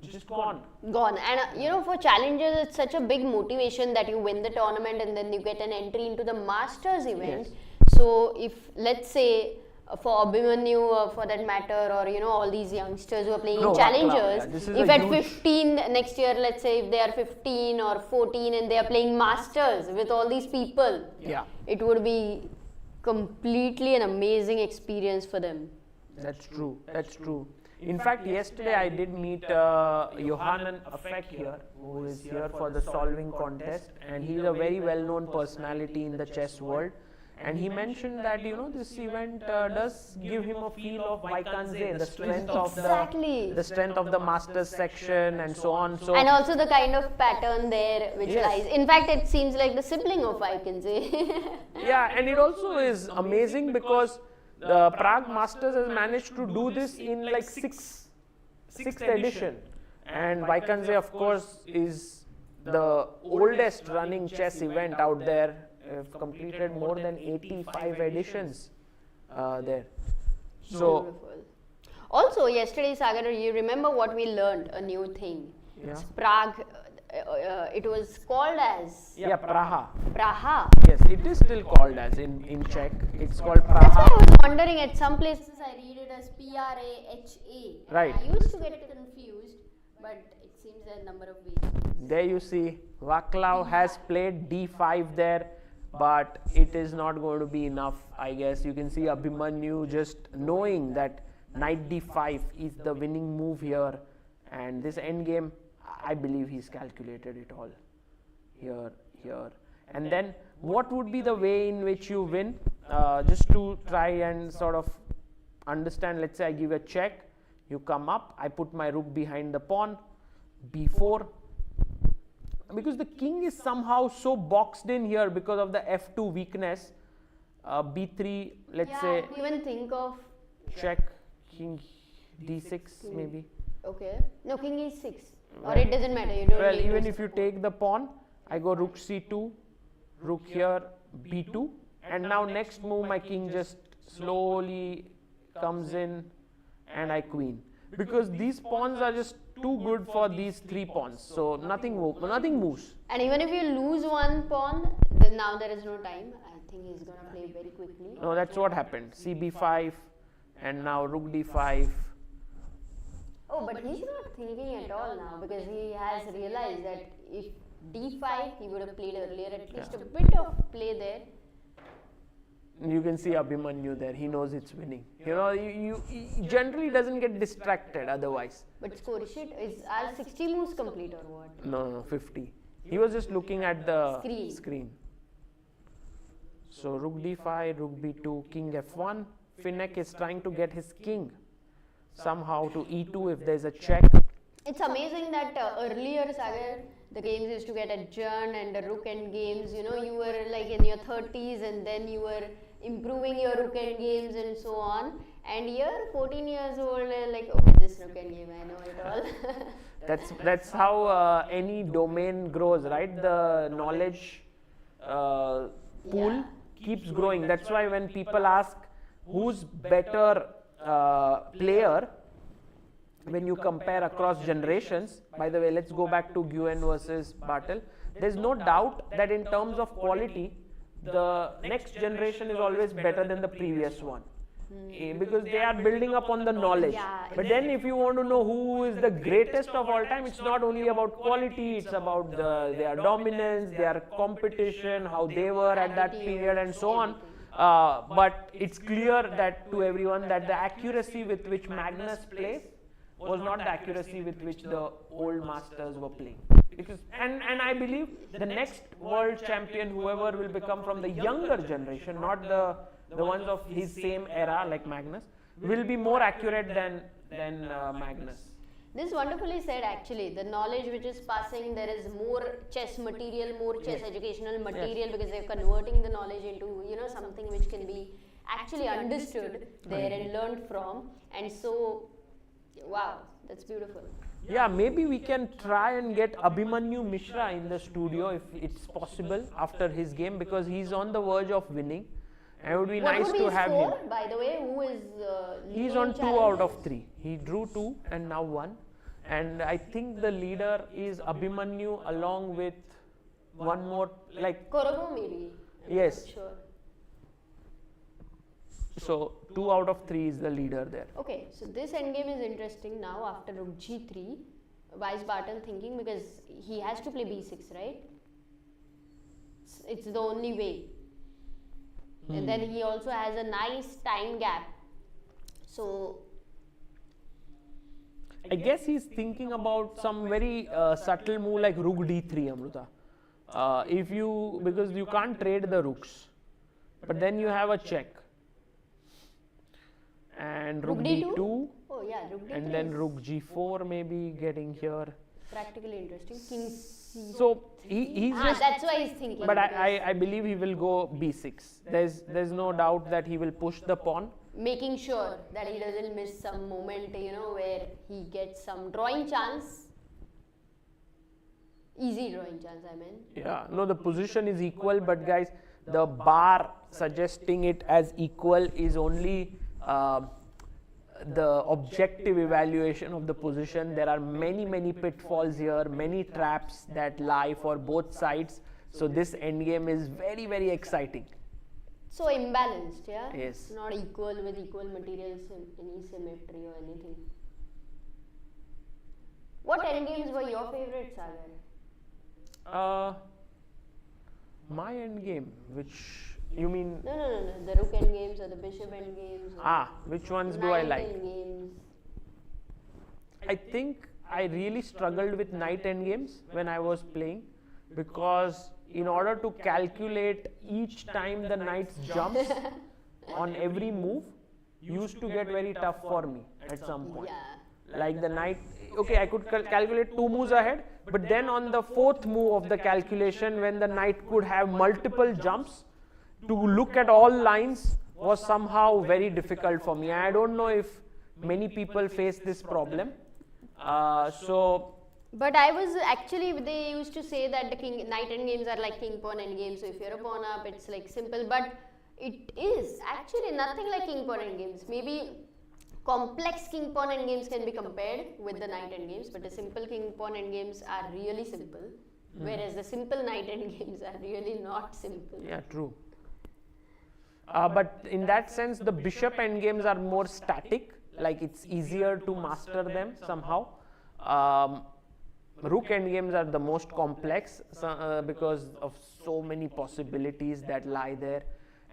just gone.
Gone. And for challengers, it's such a big motivation that you win the tournament and then you get an entry into the Masters event.
Yes.
So if, let's say, for Abhimanyu, for that matter, or all these youngsters who are playing in challengers, if at 15 next year, let's say if they are 15 or 14 and they are playing Masters with all these people, it would be completely an amazing experience for them.
That's true. That's true. In fact, yesterday I did meet Johanan Affek here, who is here for the solving contest, and he's a very well-known personality in the chess world. And he mentioned that this event does give him a feel of Vaikanze, the strength of the strength of the Masters section, and so on. So
and also the kind of pattern there which lies. In fact, it seems like the sibling of Vaikanze.
Yeah, and it also is amazing because the Prague Masters has managed to do this in like sixth edition, and Vaikanze, of course, is the oldest running chess event out there. Have completed more than 85 editions there. So,
beautiful. Also, yesterday, Sagar, you remember what we learned? A new thing.
Yeah.
Prague. It was called as
Praha.
Praha.
Yes, it is still called as in Czech. It's called Praha.
That's why I was wondering. At some places, I read it as Praha.
Right.
I used to get confused, but it seems there are a number of ways.
There you see, Vaclav has played d5 there, but it is not going to be enough, I guess. You can see Abhimanyu just knowing that knight d5 is the winning move here, and this endgame, I believe he's calculated it all. Here. And then what would be the way in which you win? Just to try and sort of understand, let's say I give a check, you come up, I put my rook behind the pawn, b4. Because the king is somehow so boxed in here because of the f2 weakness, b3, let's say,
even think of
check, king d6 maybe.
Okay. No, king e6. Or it doesn't matter. You don't
Well,
need
even
to
if you take the pawn, I go rook c2, rook here, b2, and now next move my king just slowly comes in and I queen. Because these pawns are just too good for these three pawns, so nothing moves.
And even if you lose one pawn, then now there is no time. I think he's gonna play very quickly.
No, that's what happened. cb5 and now rook d5.
Oh, but he's not thinking at all now because he has realized that if d5 he would have played earlier, at least a bit of play there.
You can see Abhimanyu there. He knows it's winning. He generally doesn't get distracted otherwise.
But score sheet is our 60 moves complete or what?
No, 50. He was just looking at the screen. So rook d5, rook b2, king f1. Finneck is trying to get his king somehow to e2 if there's a check.
It's amazing that earlier, Sagar, the games used to get adjourned and the rook end games, you were like in your 30s and then you were improving your rook end games and so on. And you're 14 years old and like, okay, this rook end game, I know it all.
That's how any domain grows, right? The knowledge pool keeps growing. That's why when people ask who's better player, when you compare across generations, by the way, let's go back to Nguyen versus Bartel. There's no doubt that in terms of quality, the next generation is always better than the previous one. Because they are building up on the knowledge. But then if you want to know who is the greatest of all time, it's not only about quality, it's about their dominance, their competition, how they were at that period and so on. But it's clear that to everyone that the accuracy with which Magnus plays was not the accuracy with which the old masters were playing. Because and I believe the next world champion, whoever will become from the younger generation, not the ones of his same era like Magnus, will be more accurate than Magnus.
This is wonderfully said actually. The knowledge which is passing, there is more chess material, more chess educational material because they're converting the knowledge into something which can be actually understood there and learned from. And so, wow, that's beautiful.
Yeah, maybe we can try and get Abhimanyu Mishra in the studio if it's possible after his game, because he's on the verge of winning. And it would be
What
nice
would be
to
his
have
score,
him.
by the way? Who is
He's
leading
on 2
challenges?
out of 3. He drew 2 and now 1. And I think the leader is Abhimanyu along with one more, like,
Korobo maybe. I'm
yes.
not sure.
So 2 out of 3 is the leader there.
Okay, so this endgame is interesting now after rook g3. Why is Bartel thinking? Because he has to play b6, right? It's the only way. And then he also has a nice time gap. So
I guess he's thinking about some very subtle move like rook d3, Amruta. Because you can't trade the rooks, but then you have a check. And rook d2,
oh yeah, rook d3
and then
is
rook g4 maybe getting here.
practically interesting. King c.
So he's just,
that's why he's thinking.
but
because
I believe he will go b6. There's no doubt that he will push the pawn.
making sure that he doesn't miss some moment, where he gets some drawing chance. Easy drawing chance, I mean.
Yeah, no, the position is equal, but guys, the bar suggesting it as equal is only the objective evaluation of the position. There are many pitfalls here, many traps that lie for both sides. So this endgame is very exciting.
So imbalanced, yeah?
Yes.
Not equal with equal materials, any symmetry or anything. What endgames were your favorites, Sagar?
My endgame, which you mean?
No. The rook endgames or the bishop endgames?
Which ones do I like?
Endgames.
I think I really struggled with knight endgames when I was playing, because in order to calculate each time the knight jumps on every move used to get very tough for me at some point.
Yeah.
Like the knight, okay, I could calculate 2 moves ahead, but then on the 4th move of the calculation, when the knight could have multiple jumps, to look at all lines was somehow very difficult for me. I don't know if many people face this problem.
But I was actually, they used to say that the knight endgames are like king pawn endgames. So if you're a pawn up, it's like simple. But it is actually nothing like king pawn endgames. Maybe complex king pawn endgames can be compared with the knight endgames, but the simple king pawn endgames are really simple, whereas the simple knight endgames are really not simple.
Yeah, true. But in that sense, the bishop endgames are more static, like it's easier to master them somehow. Rook endgames are the most complex because of so many possibilities that lie there,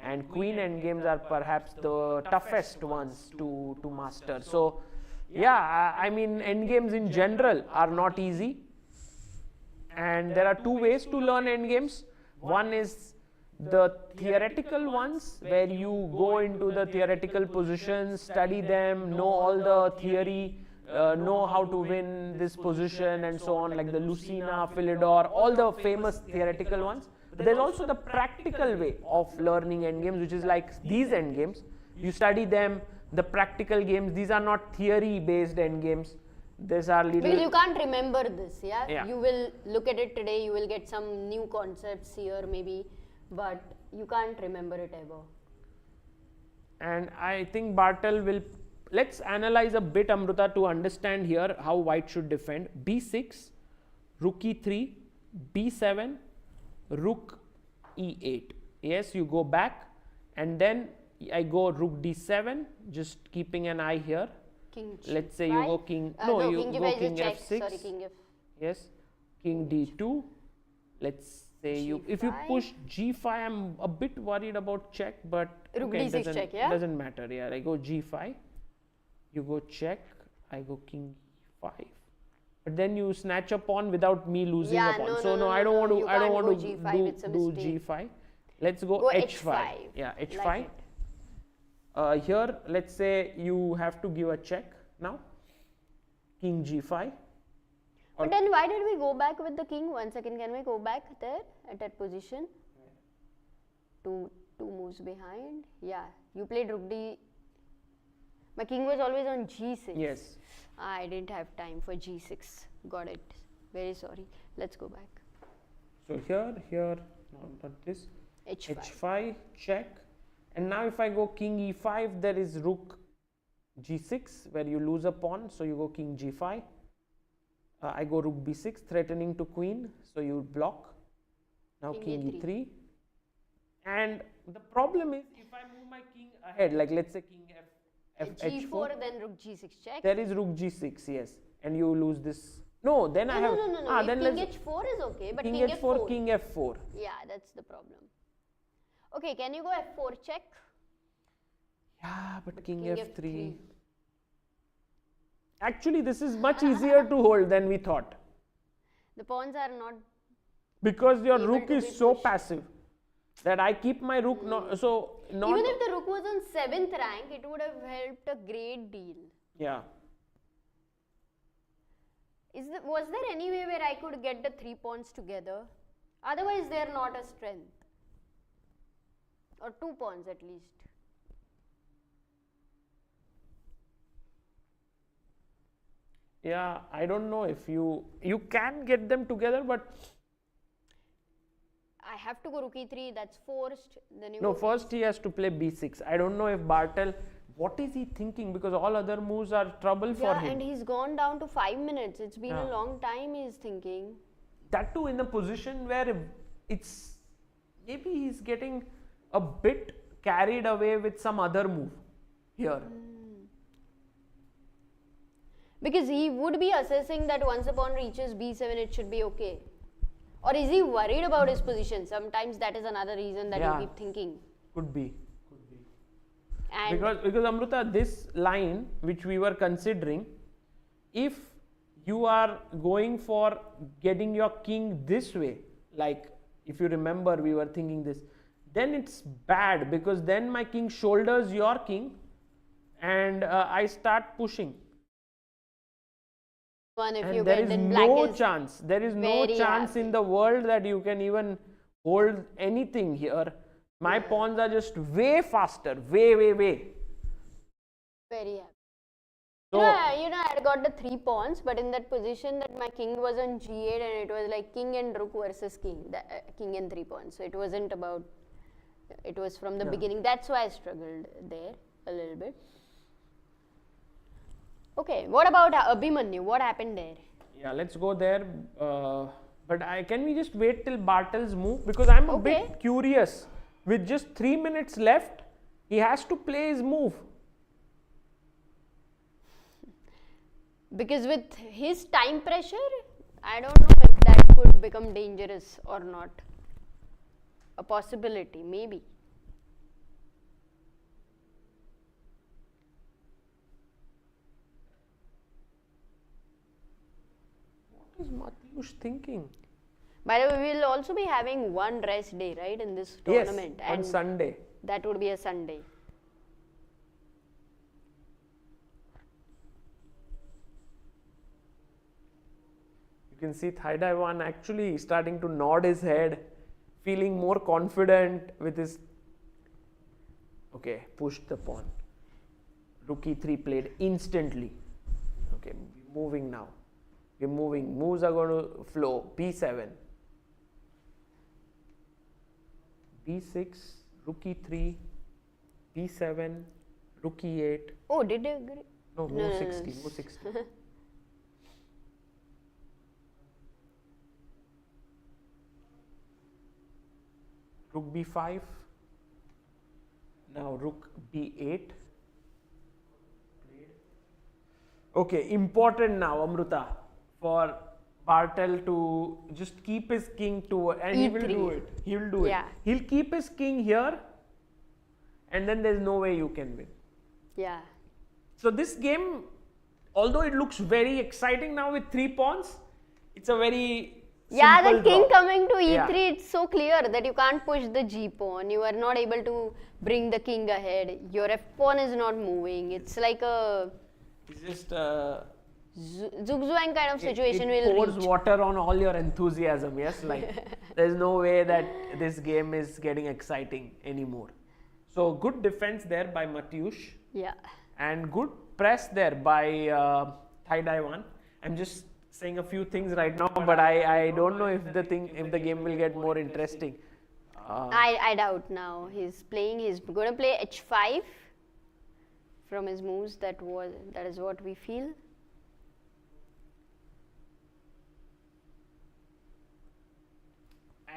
and queen endgames are perhaps the toughest ones to master. So yeah, I mean, endgames in general are not easy, and there are 2 ways to learn endgames. One is the theoretical ones, where you go into the theoretical positions, study them, know all the theory, know how to win this position and so on, like the Lucina, Philidor, all the famous theoretical ones. But there's also the practical way of learning endgames, which is like these endgames. You study them, the practical games. These are not theory-based endgames. These are little.
Because you can't remember this, yeah?
Yeah.
You will look at it today, you will get some new concepts here maybe, but you can't remember it ever.
And I think Bartel will. Let's analyze a bit, Amruta, to understand here how white should defend. b6, rook e3, b7, rook e8. Yes, you go back, and then I go rook d7, just keeping an eye here.
King
Let's say you go king.
no,
you
king
go
G5
king
is a check.
f6.
Sorry, king F.
Yes, king d2. Let's say if you
G5.
push g5, I'm a bit worried about check, but
Rook
okay, it
d6 check, yeah?
doesn't matter. Yeah, I go g5. You go check, I go king 5. But then you snatch a pawn without me losing
Yeah,
a pawn.
no,
so
no,
I don't want to.
you
I don't
can't
want
go
to
G5, it's a
do
mistake.
g5. Let's go,
Go
h5.
h5.
Yeah, h5.
Like it.
Here, let's say you have to give a check now. King g5.
But then why did we go back with the king? 1 second, can we go back there at that position? Two moves behind. Yeah, you played rook d. My king was always on g6.
Yes.
I didn't have time for g6. Got it. Very sorry. Let's go back.
So here, not this.
h5.
h5, check. And now if I go king e5, there is rook g6 where you lose a pawn, so you go king g5. I go rook b6, threatening to queen, so you block. Now king e3. And the problem is, if I move my king ahead, like let's say king
g4,
h4,
then rook g6 check.
there is rook g6, yes, and you lose this. No, then I have.
No.
Then
King
let's
h4 is okay, but
king
king
h4,
f4.
king f4.
Yeah, that's the problem. Okay, can you go f4 check?
Yeah, but king
king
f3.
f3.
Actually, this is much easier to hold than we thought,
The pawns are not.
because your
Able
rook
to
is
be
so
pushed.
passive that I keep my rook not.
Even if the rook was on 7th rank, it would have helped a great deal.
Yeah.
Was there any way where I could get the 3 pawns together? Otherwise, they are not a strength. Or 2 pawns at least.
Yeah, I don't know if you can get them together, but
I have to go rook e3, that's forced. Then you
no,
go
first he has to play b6. I don't know if Bartel, what is he thinking, because all other moves are trouble for
yeah,
him.
and he's gone down to 5 minutes. It's been
Yeah.
a long time he's thinking.
That too in a position where it's maybe he's getting a bit carried away with some other move here.
Because he would be assessing that once the pawn reaches b7, it should be okay. Or is he worried about his position? Sometimes that is another reason that
Yeah.
you keep thinking.
Could be.
And
Because Amruta, this line which we were considering, if you are going for getting your king this way, like if you remember we were thinking this, then it's bad, because then my king shoulders your king and I start pushing.
one, if
And
you
there
get,
is
then black
no
is
chance, there is no
very
chance
happy.
in the world that you can even hold anything here. My pawns are just way faster, way.
very happy.
So,
I had got the 3 pawns, but in that position that my king was on g8 and it was like king and rook versus king, king and 3 pawns. So it wasn't about, it was from the beginning. That's why I struggled there a little bit. Okay, what about Abhimanyu? What happened there?
yeah, let's go there. But can we just wait till Bartel's move? Because I'm a
Okay.
bit curious. With just 3 minutes left, he has to play his move.
Because with his time pressure, I don't know if that could become dangerous or not. A possibility, maybe.
What is Mateusz thinking?
By the way, we will also be having one rest day, right, in this tournament.
Yes, on Sunday.
That would be a Sunday.
You can see Thaidawan actually starting to nod his head, feeling more confident with his. Okay, pushed the pawn. Rook e3 played instantly. Okay, moving now. We're moving. Moves are going to flow. b7. b6, rook e3, b7, rook e8.
Oh, did you agree?
No, move 60, move 60. Rook b5. Now rook b8. Okay, important now, Amruta, for Bartel to just keep his king to, and he will
E3.
do it. He will do it.
Yeah.
He'll keep his king here, and then there's no way you can win.
Yeah.
So this game, although it looks very exciting now with 3 pawns, it's a very
Yeah,
simple
the king
draw.
coming to e3,
Yeah.
it's so clear that you can't push the g pawn. You are not able to bring the king ahead. Your f pawn is not moving. It's like a
It's just
zugzwang kind of situation
it
will
pours
reach.
water on all your enthusiasm. Yes, like there's no way that this game is getting exciting anymore. So good defense there by Mateusz.
Yeah.
And good press there by Thai Daiwan. I'm just saying a few things right now, but I don't know if the game will get more interesting.
I doubt now. He's going to play h5 from his moves. That is what we feel.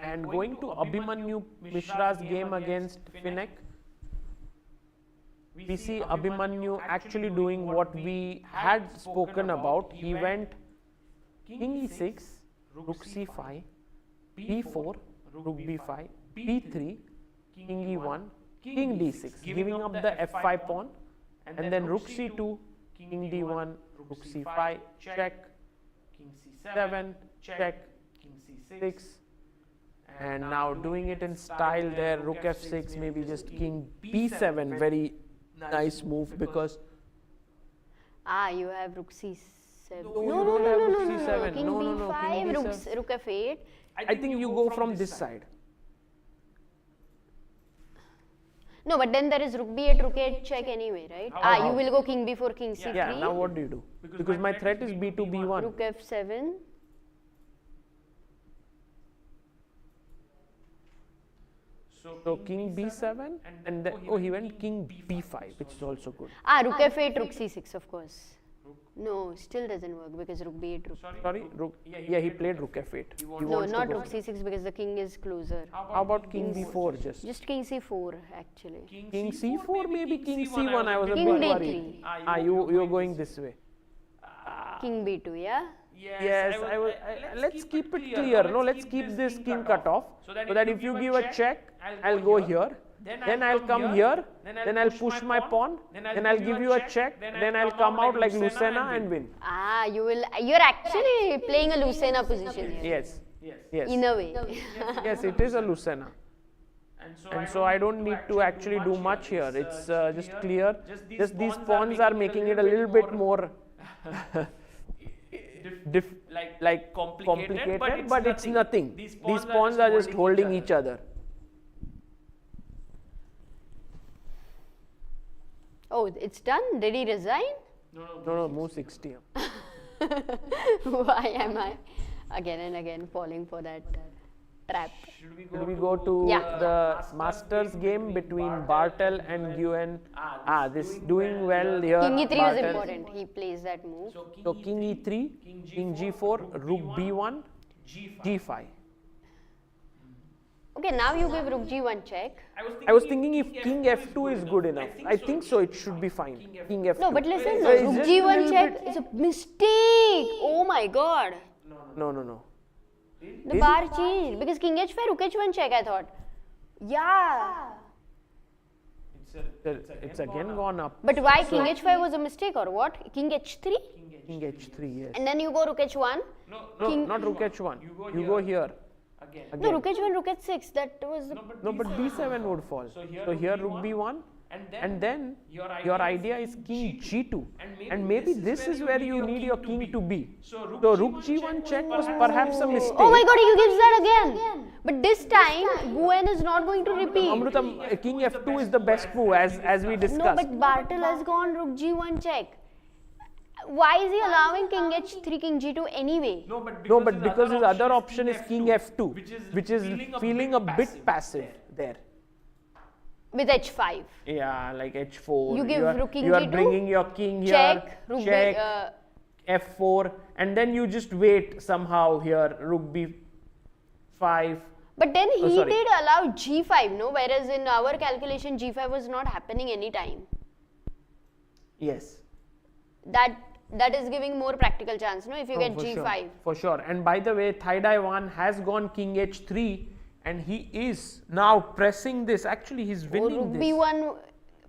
And going to Abhimanyu Mishra's game against Finek, we see Abhimanyu actually doing what we had spoken about. He went King e6, Rook c5, b4, Rook b5, b3, King e1, King d6, giving up the f5 pawn, and then Rook c2, King d1, Rook c5, check, King c7, check, King c6, and now doing it in style there, Rook f6, maybe just King b7, very nice move because
you have Rook c7.
No, you don't have Rook c7.
King b5, Rook f8.
I think you go from this side.
No, but then there is Rook b8, Rook 8 check anyway, right? You will go King b4, King c3.
Yeah, now what do you do? Because my threat is b2, b1.
Rook f7.
So King b7 and then, he went King b5, which is also good.
Rook f8, Rook c6, of course. No, still doesn't work because Rook b8, Rook.
Sorry, Rook. Yeah, he played Rook f8.
No, not Rook c6 because the king is closer.
How about King b4 just?
Just King c4 actually.
King c4, maybe King c1. I was a bit
King
worried.
d3.
You're going this way.
King b2, yeah?
Yes, let's keep it clear. No, let's keep this king cut off so that if you give a check, I'll go here. Then I'll come here. Then I'll push my pawn. Then I'll give you a check. Then I'll come out like Lucena and win.
You're actually playing a Lucena position here.
Yes.
In a way.
Yes, it is a Lucena. And so I don't need to actually do much here. It's just clear. Just these pawns are making it a little bit more complicated, but it's nothing. These pawns are just holding each other.
Oh, it's done? Did he resign?
No, move 60.
Why am I again and again falling for that trap?
Should we go to the Masters game between Bartel and Nguyen? This doing well here.
King e3
Bartel.
is important. He plays that move.
So King e3, King g4, Rook b1, g5.
Okay, now you give Rook g1 check.
I was thinking if King f2 is good enough. I think so. It should be fine. King f2.
No, but listen,
So it's
Rook
just
g1 check is a mistake. Oh my god.
No.
The bar changed because King h5, Rook h1 check, I thought. Yeah.
It's again gone up.
But why King h5 was a mistake or what? King h3?
King h3, yes.
And then you go Rook h1?
No, not Rook h1. You go here. Again.
No, Rook h1, Rook h6. That was the...
No, but b7 would fall. So here Rook b1. And then your idea is King g2. And maybe this is where you need your king to be. So Rook g1 check was perhaps a mistake.
Oh my god, he gives that again. But this time, Nguyen is not going to repeat.
Amruta, King f2 is the best move as we discussed.
No, but Bartel has gone Rook g1 check. Why is he allowing King h3, King g2 anyway?
No, but because his other option is King f2, which is feeling a bit passive there.
With h5.
Yeah, like h4.
You give Rook King
You are
g2,
bringing your king here,
check,
f4, and then you just wait somehow here, Rook b5.
But then he did allow g5, no? Whereas in our calculation, g5 was not happening anytime.
Yes.
That is giving more practical chance, no? If you get g5.
Sure, for sure. And by the way, Thai Daiwan has gone King h3, and he is now pressing this. Actually, he's winning
Rook
this.
b1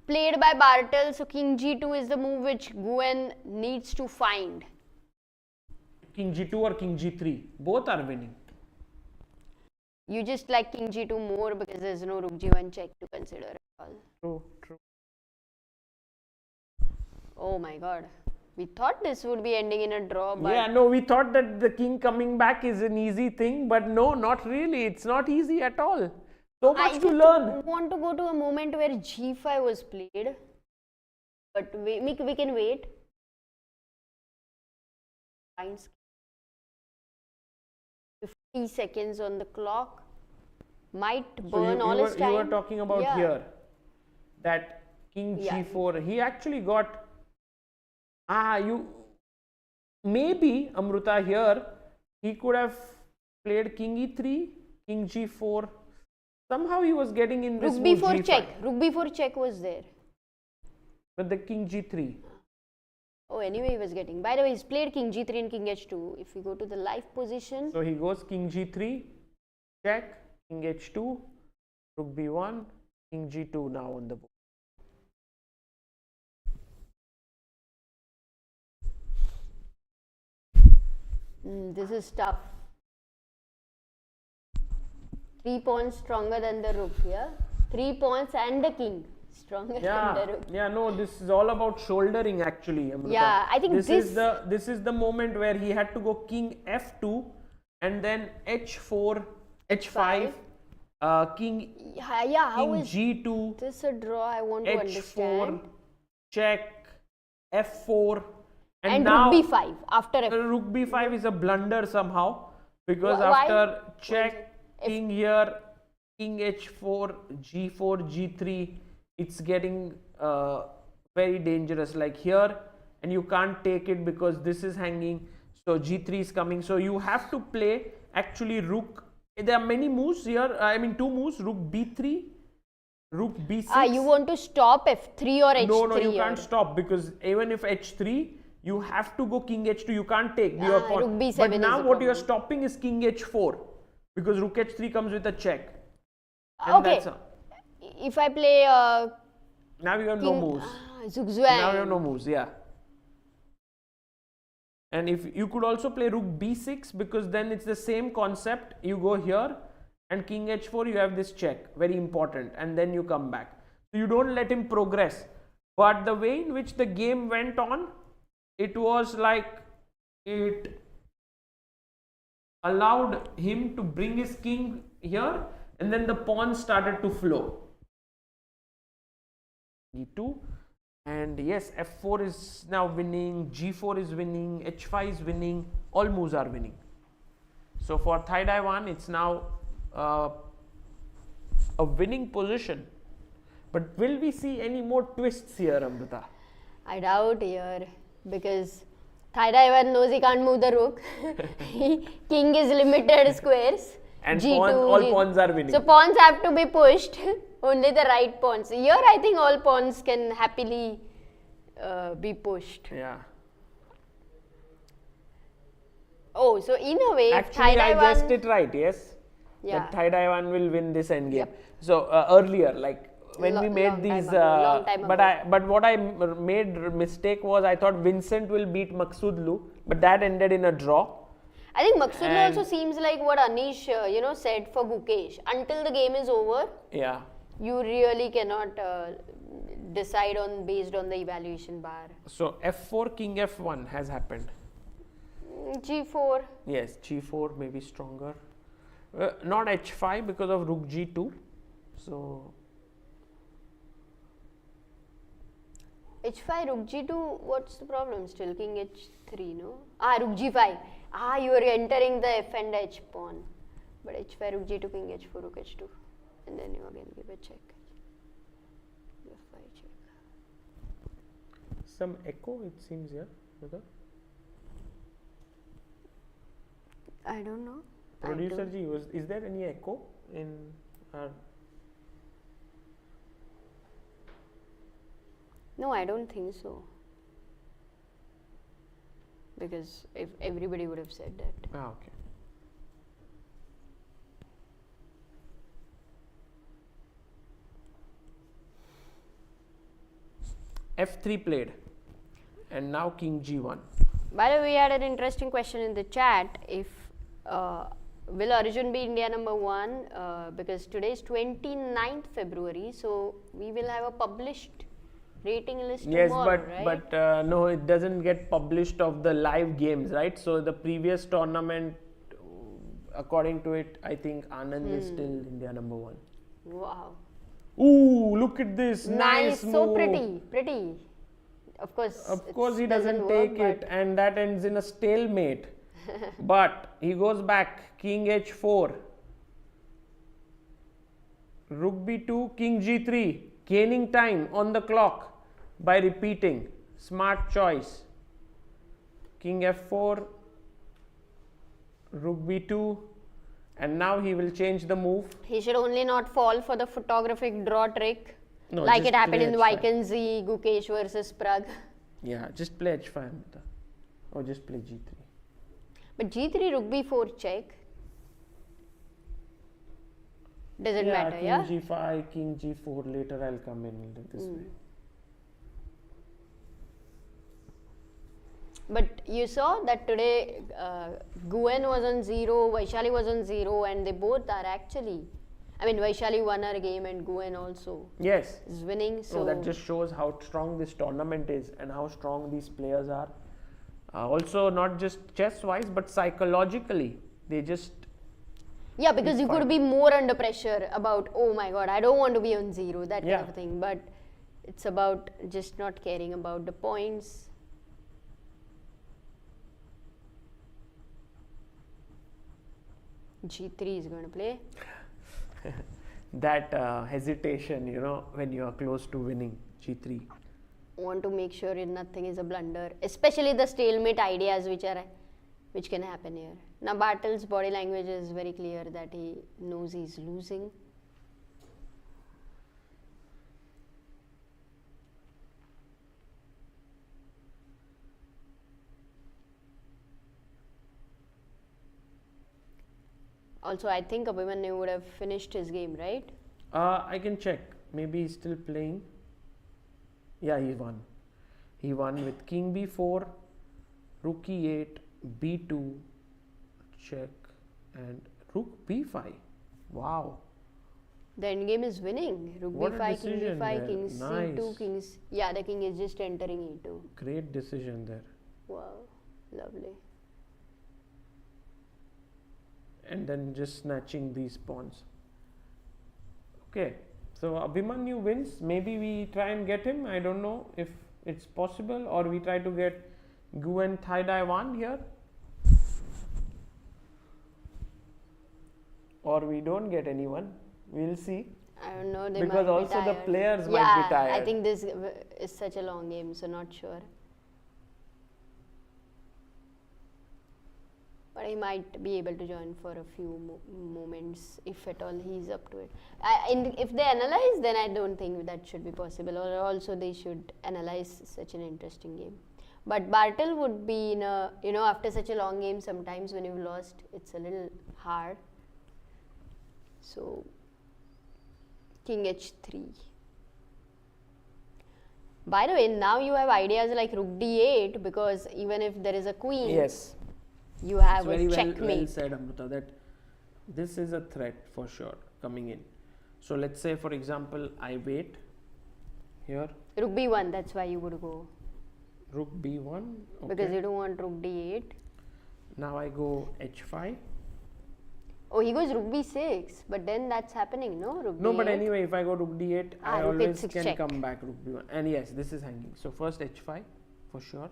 played by Bartel, so King g2 is the move which Nguyen needs to find.
King g2 or King g3, both are winning.
You just like King g2 more because there's no Rook g1 check to consider at all.
True.
Oh my god. We thought this would be ending in a draw, but...
Yeah, no, we thought that the king coming back is an easy thing, but no, not really. It's not easy at all. So much to learn.
I want to go to a moment where g5 was played. But we can wait. 50 seconds on the clock. Might burn all his time.
You were talking about
Yeah.
here that king
Yeah.
g4. He actually got maybe Amruta here he could have played king e3, king g4. Somehow he was getting in this
Rook
move
b4
g5.
check. Rook b4 check was there.
But the king g3.
Oh, anyway, he was getting. By the way, he's played king g3 and king h2. If we go to the live position,
So he goes king g3, check, king h2, rook b1, king g2 now on the board.
this is tough. 3 pawns stronger than the rook here. 3 pawns and the king stronger than the rook.
No, this is all about shouldering actually, Amruta.
Yeah, I think
this is the moment where he had to go king f2 and then h4, h5, king
How is
g2,
this a draw? I want to
h4,
understand.
check, f4,
And
now
rook b5 after f.
rook b5 is a blunder somehow because
Why?
after check, king here, king h4, g4, g3, it's getting very dangerous like here, and you can't take it because this is hanging, so g3 is coming, so you have to play actually rook. There are many moves here, I mean 2 moves, rook b3, rook b6.
You want to stop f3 or h3?
No, you
here.
can't stop because even if h3, you have to go king h2. You can't take your pawn.
Rook b7
But
is
now
a
what you are
problem.
stopping is king h4 because rook h3 comes with a check. And
Okay. If I play
now you have no moves.
Zugzwang.
Now you have no moves. Yeah. And if you could also play rook b6 because then it's the same concept. You go here and king h4. You have this check, very important, and then you come back. So you don't let him progress. But the way in which the game went on, it was like it allowed him to bring his king here and then the pawns started to flow. e2 and yes, f4 is now winning, g4 is winning, h5 is winning, all moves are winning. So for Thai Dai it's now a winning position. But will we see any more twists here, Amruta?
I doubt here because Thai Dai knows he can't move the rook. King is limited squares.
And
G2,
all pawns are winning.
So pawns have to be pushed. Only the right pawns. Here I think all pawns can happily be pushed.
Yeah.
Oh, so in a way,
Actually, I guessed it right, yes?
Yeah.
That Thai Dai will win this endgame.
Yep.
So earlier, like when we made
long time
these,
ago, long time ago.
but what I made mistake was I thought Vincent will beat Maghsoodloo, but that ended in a draw.
I think Maghsoodloo
And-
also seems like what Anish said for Gukesh. Until the game is over,
Yeah.
you really cannot decide on based on the evaluation bar.
So f4, king f1 has happened.
G4.
Yes, g4 may be stronger. Not h5 because of rook g2. So
H5, rook G2, what's the problem still? King H3, no? Rook G5. You are entering the F and H pawn. But H5, rook G2, king H4, rook H2. And then you again give a check. F5 check.
some echo it seems here. Brother.
I don't know.
Producer Ji, is there any echo in our?
No, I don't think so. Because if everybody would have said that.
Okay. F3 played, and now King G1.
By the way, we had an interesting question in the chat. If will Arjun be India #1? Because today is 29th February, so we will have a published rating list
Yes,
tomorrow, right?
but no, it doesn't get published of the live games, right? So the previous tournament, according to it, I think Anand is still India #1.
Wow.
Ooh, look at this! Nice
So
move.
pretty. Of course.
Of course, he
it
doesn't
work,
take it,
but-
and that ends in a stalemate. But he goes back, king h4, rook b2, king g3, gaining time on the clock by repeating. Smart choice. King f4, rook b2, and now he will change the move.
He should only not fall for the photographic draw trick,
No,
like
just
it happened
play
in
h5.
Vacancy, Gukesh versus Prague.
Yeah, just play h5, Amruta. Or just play g3.
But g3, rook b4 check. Doesn't matter,
king
yeah?
g5, king g4, later I'll come in this way.
But you saw that today Nguyen was on 0, Vaishali was on 0, and they both are actually. I mean, Vaishali won her game and Nguyen also
Yes.
is winning. So
No, that just shows how strong this tournament is and how strong these players are. Also, not just chess-wise, but psychologically, they just.
yeah, because you could
fine.
be more under pressure about, oh my god, I don't want to be on 0, that
Yeah.
kind of thing. But it's about just not caring about the points. G3 is going to play.
That hesitation, when you are close to winning, g3.
Want to make sure nothing is a blunder, especially the stalemate ideas which can happen here. Now Bartel's body language is very clear that he knows he's losing. Also, I think Abhimanyu would have finished his game, right?
I can check. Maybe he's still playing. Yeah, he won. He won with king b4, rook e8, b2, check, and rook b5. Wow.
The endgame is winning. Rook
What a
b5, king
decision
b5,
there.
king c2,
Nice.
kings. Yeah, the king is just entering e2.
Great decision there.
Wow, lovely.
And then just snatching these pawns. Okay, so Abhimanyu wins. Maybe we try and get him. I don't know if it's possible, or we try to get Nguyen Thaidaiwan here, or we don't get anyone. We'll see.
I don't know. They
Because
might
also
be
the
tired.
players
yeah,
might be
I
tired.
think this is such a long game, so not sure. But he might be able to join for a few moments if at all he's up to it. If they analyze, then I don't think that should be possible. Or also they should analyze such an interesting game. But Bartel would be in a, after such a long game, sometimes when you've lost, it's a little hard. So, king h3. By the way, now you have ideas like rook d8, because even if there is a queen,
Yes.
you have
It's very
a
well
checkmate.
said, Amruta, that this is a threat for sure coming in. So let's say, for example, I wait here,
Rook b1, that's why you would go.
rook b1.
Because
Okay.
you don't want rook d8.
Now I go h5.
Oh, he goes rook b6, but then that's happening, no? Rook
No, but
d8.
anyway, if I go rook d8, I
rook
always
h6
can
check.
come back rook b1. And yes, this is hanging. So first h5 for sure.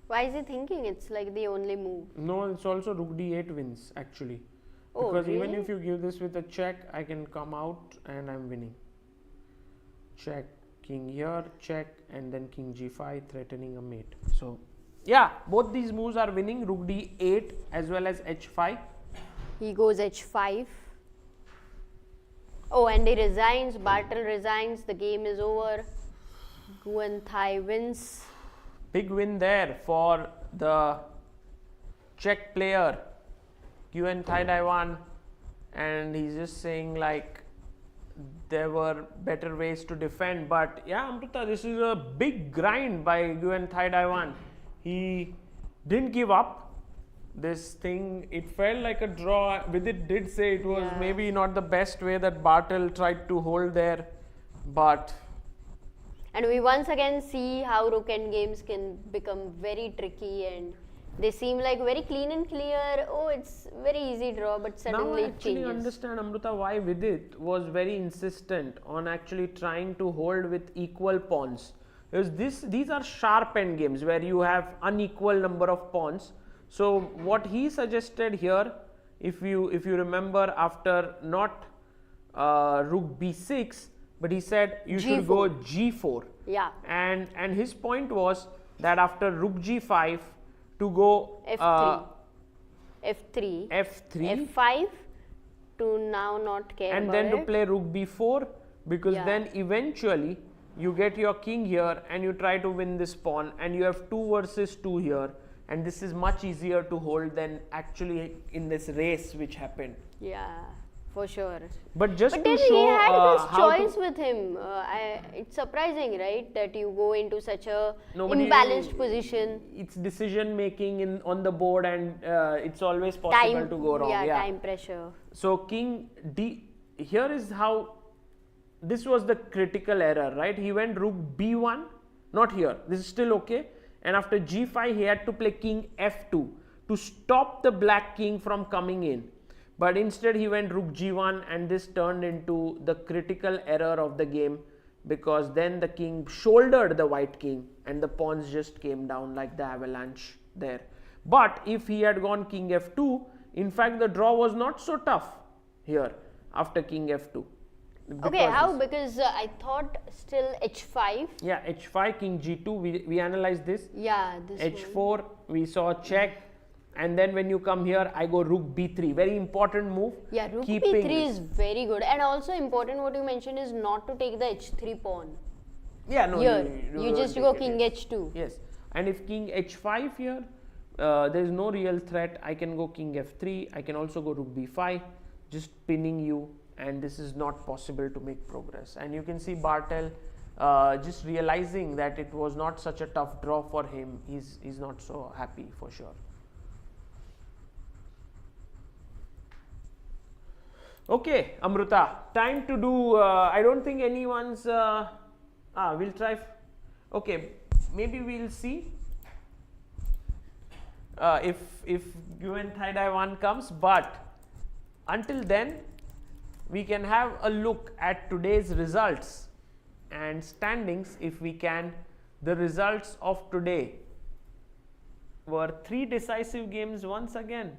Why is he thinking it's like the only move?
No, it's also rook d8 wins actually.
Oh,
Because even
really?
if you give this with a check, I can come out and I'm winning. Check, king here, check, and then king g5 threatening a mate. So yeah, both these moves are winning, rook d8 as well as h5.
He goes h5. Oh, and he resigns. Bartel resigns. The game is over. Nguyen Thai wins.
Big win there for the Czech player, Nguyen Thaidaiwan, and he's just saying like there were better ways to defend. But yeah, Amruta, this is a big grind by Nguyen Thaidaiwan. He didn't give up. This thing, it felt like a draw. Vidit did say it was
Yeah.
maybe not the best way that Bartel tried to hold there, but
And we once again see how rook end games can become very tricky, and They seem like very clean and clear. Oh, it's very easy draw, but
Now
suddenly
I
it
actually
changes.
understand, Amruta, why Vidit was very insistent on actually trying to hold with equal pawns. Because these are sharp end games where you have unequal number of pawns. So what he suggested here, if you remember, after not rook b6, but he said you should go g4.
Yeah.
And his point was that after rook g5 to go
F3. F3.
f3
F5 to now not care
and
about
then to
it.
play rook b4, because
Yeah.
then eventually you get your king here and you try to win this pawn, and you have 2 versus 2 here, and this is much easier to hold than actually in this race which happened.
Yeah, for sure.
But just
But
to
then
show
he had this
how
choice
to,
with him. It's surprising, right, that you go into such a
Nobody-
imbalanced position.
it's decision making on the board, and it's always possible to go wrong.
Yeah, time pressure.
So king d, here is how, this was the critical error, right? He went rook b1, not here, this is still okay, and after g5 he had to play king f2 to stop the black king from coming in, but instead he went rook g1, and this turned into the critical error of the game, because then the king shouldered the white king and the pawns just came down like the avalanche there. But if he had gone king f2, in fact the draw was not so tough here after king f2.
Okay,
Because
how?
this-
Because I thought still h5.
Yeah, h5, king g2, we analyzed this.
Yeah, this one.
h4, we saw check, and then when you come here, I go rook b3. Very important move.
Yeah, rook
keeping
b3
this.
is very good. And also important what you mentioned is not to take the h3 pawn.
Yeah, no,
Here, you
don't
just
take
go
it,
king
yes.
h2.
Yes, and if king h5 here, there is no real threat. I can go king f3. I can also go rook b5, just pinning you, and this is not possible to make progress. And you can see Bartel just realizing that it was not such a tough draw for him. He's not so happy for sure. Okay, Amruta, time to do, I don't think anyone's, we'll try, okay, maybe we'll see if Nguyen Thaidai comes, but until then, we can have a look at today's results and standings if we can. The results of today were 3 decisive games once again.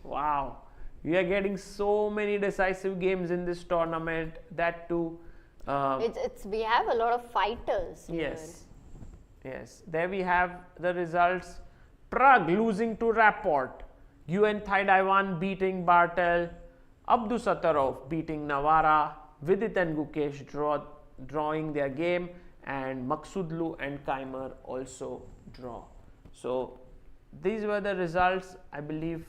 Wow. We are getting so many decisive games in this tournament, that too.
We have a lot of fighters here.
Yes. There we have the results. Pragg losing to Rapport. Nguyen Thaidai beating Bartel. Abdusattorov beating Navara. Vidit and Gukesh drawing their game. And Maghsoodloo and Keymer also draw. So these were the results. I believe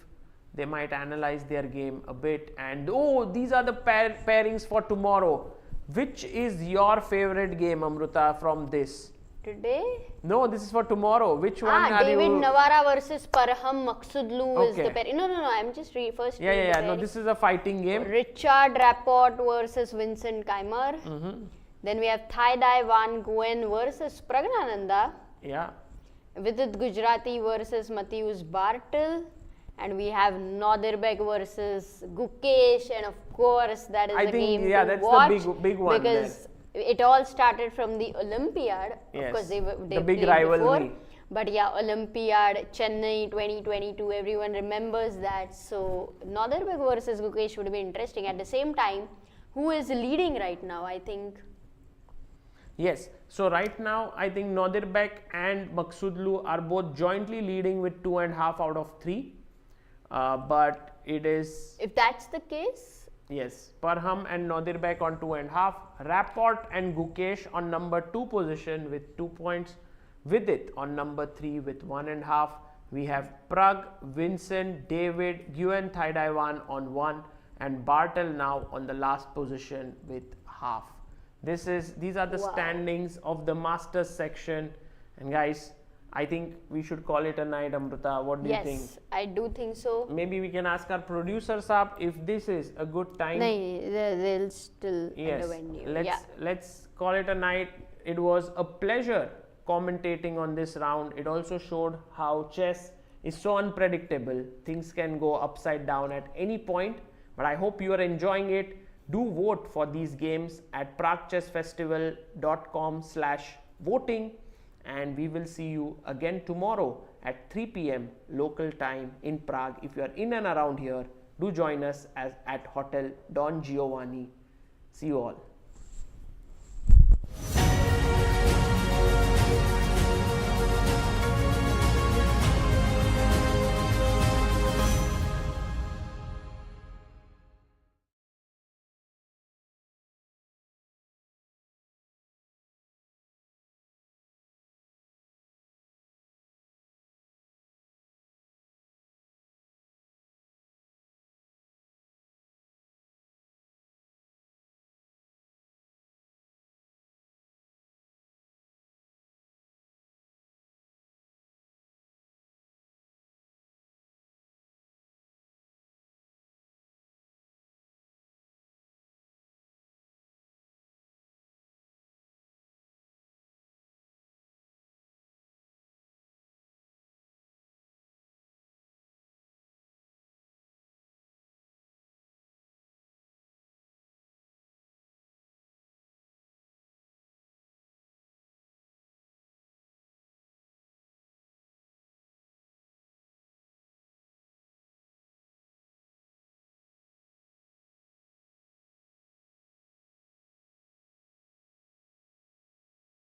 they might analyze their game a bit, and these are the pairings for tomorrow. Which is your favorite game, Amruta, from this?
Today?
No, this is for tomorrow. Which one are
David
you?
Navara versus Parham Maghsoodloo is the
Okay.
pair. No, I'm just first.
Yeah. No, this is a fighting game.
Richard Rapport versus Vincent Keymer. Then we have Thaidai Nguyen versus Praggnanandhaa.
Yeah.
Vidit Gujrathi versus Matthews Bartel. And we have Nodirbek versus Gukesh, and of course that is
I
the
think,
game
yeah,
to
that's the
watch
big one
because it all started from the Olympiad.
Yes,
Of course, they
the big
played
rivalry.
before. But yeah, Olympiad, Chennai 2022, everyone remembers that. So Nodirbek versus Gukesh would be interesting. At the same time, who is leading right now? I think.
Yes. So right now, I think Nodirbek and Maghsoodloo are both jointly leading with 2.5 out of 3. But it is,
If that's the case,
yes, Parham and Nodirbek on 2.5, Rapport and Gukesh on number 2 position with 2 points, Vidit on number 3 with 1.5. We have Pragg, Vincent, David, Nguyen Thaidai on 1, and Bartel now on the last position with half. These are the standings of the Masters section, and guys, I think we should call it a night, Amruta. What do you think?
yes, I do think so.
Maybe we can ask our producer Saab if this is a good time.
They'll still at
Yes,
the venue.
let's call it a night. It was a pleasure commentating on this round. It also showed how chess is so unpredictable. Things can go upside down at any point, but I hope you are enjoying it. Do vote for these games at praguechessfestival.com/voting, and we will see you again tomorrow at 3 p.m. local time in Prague. If you are in and around here, do join us at Hotel Don Giovanni. See you all.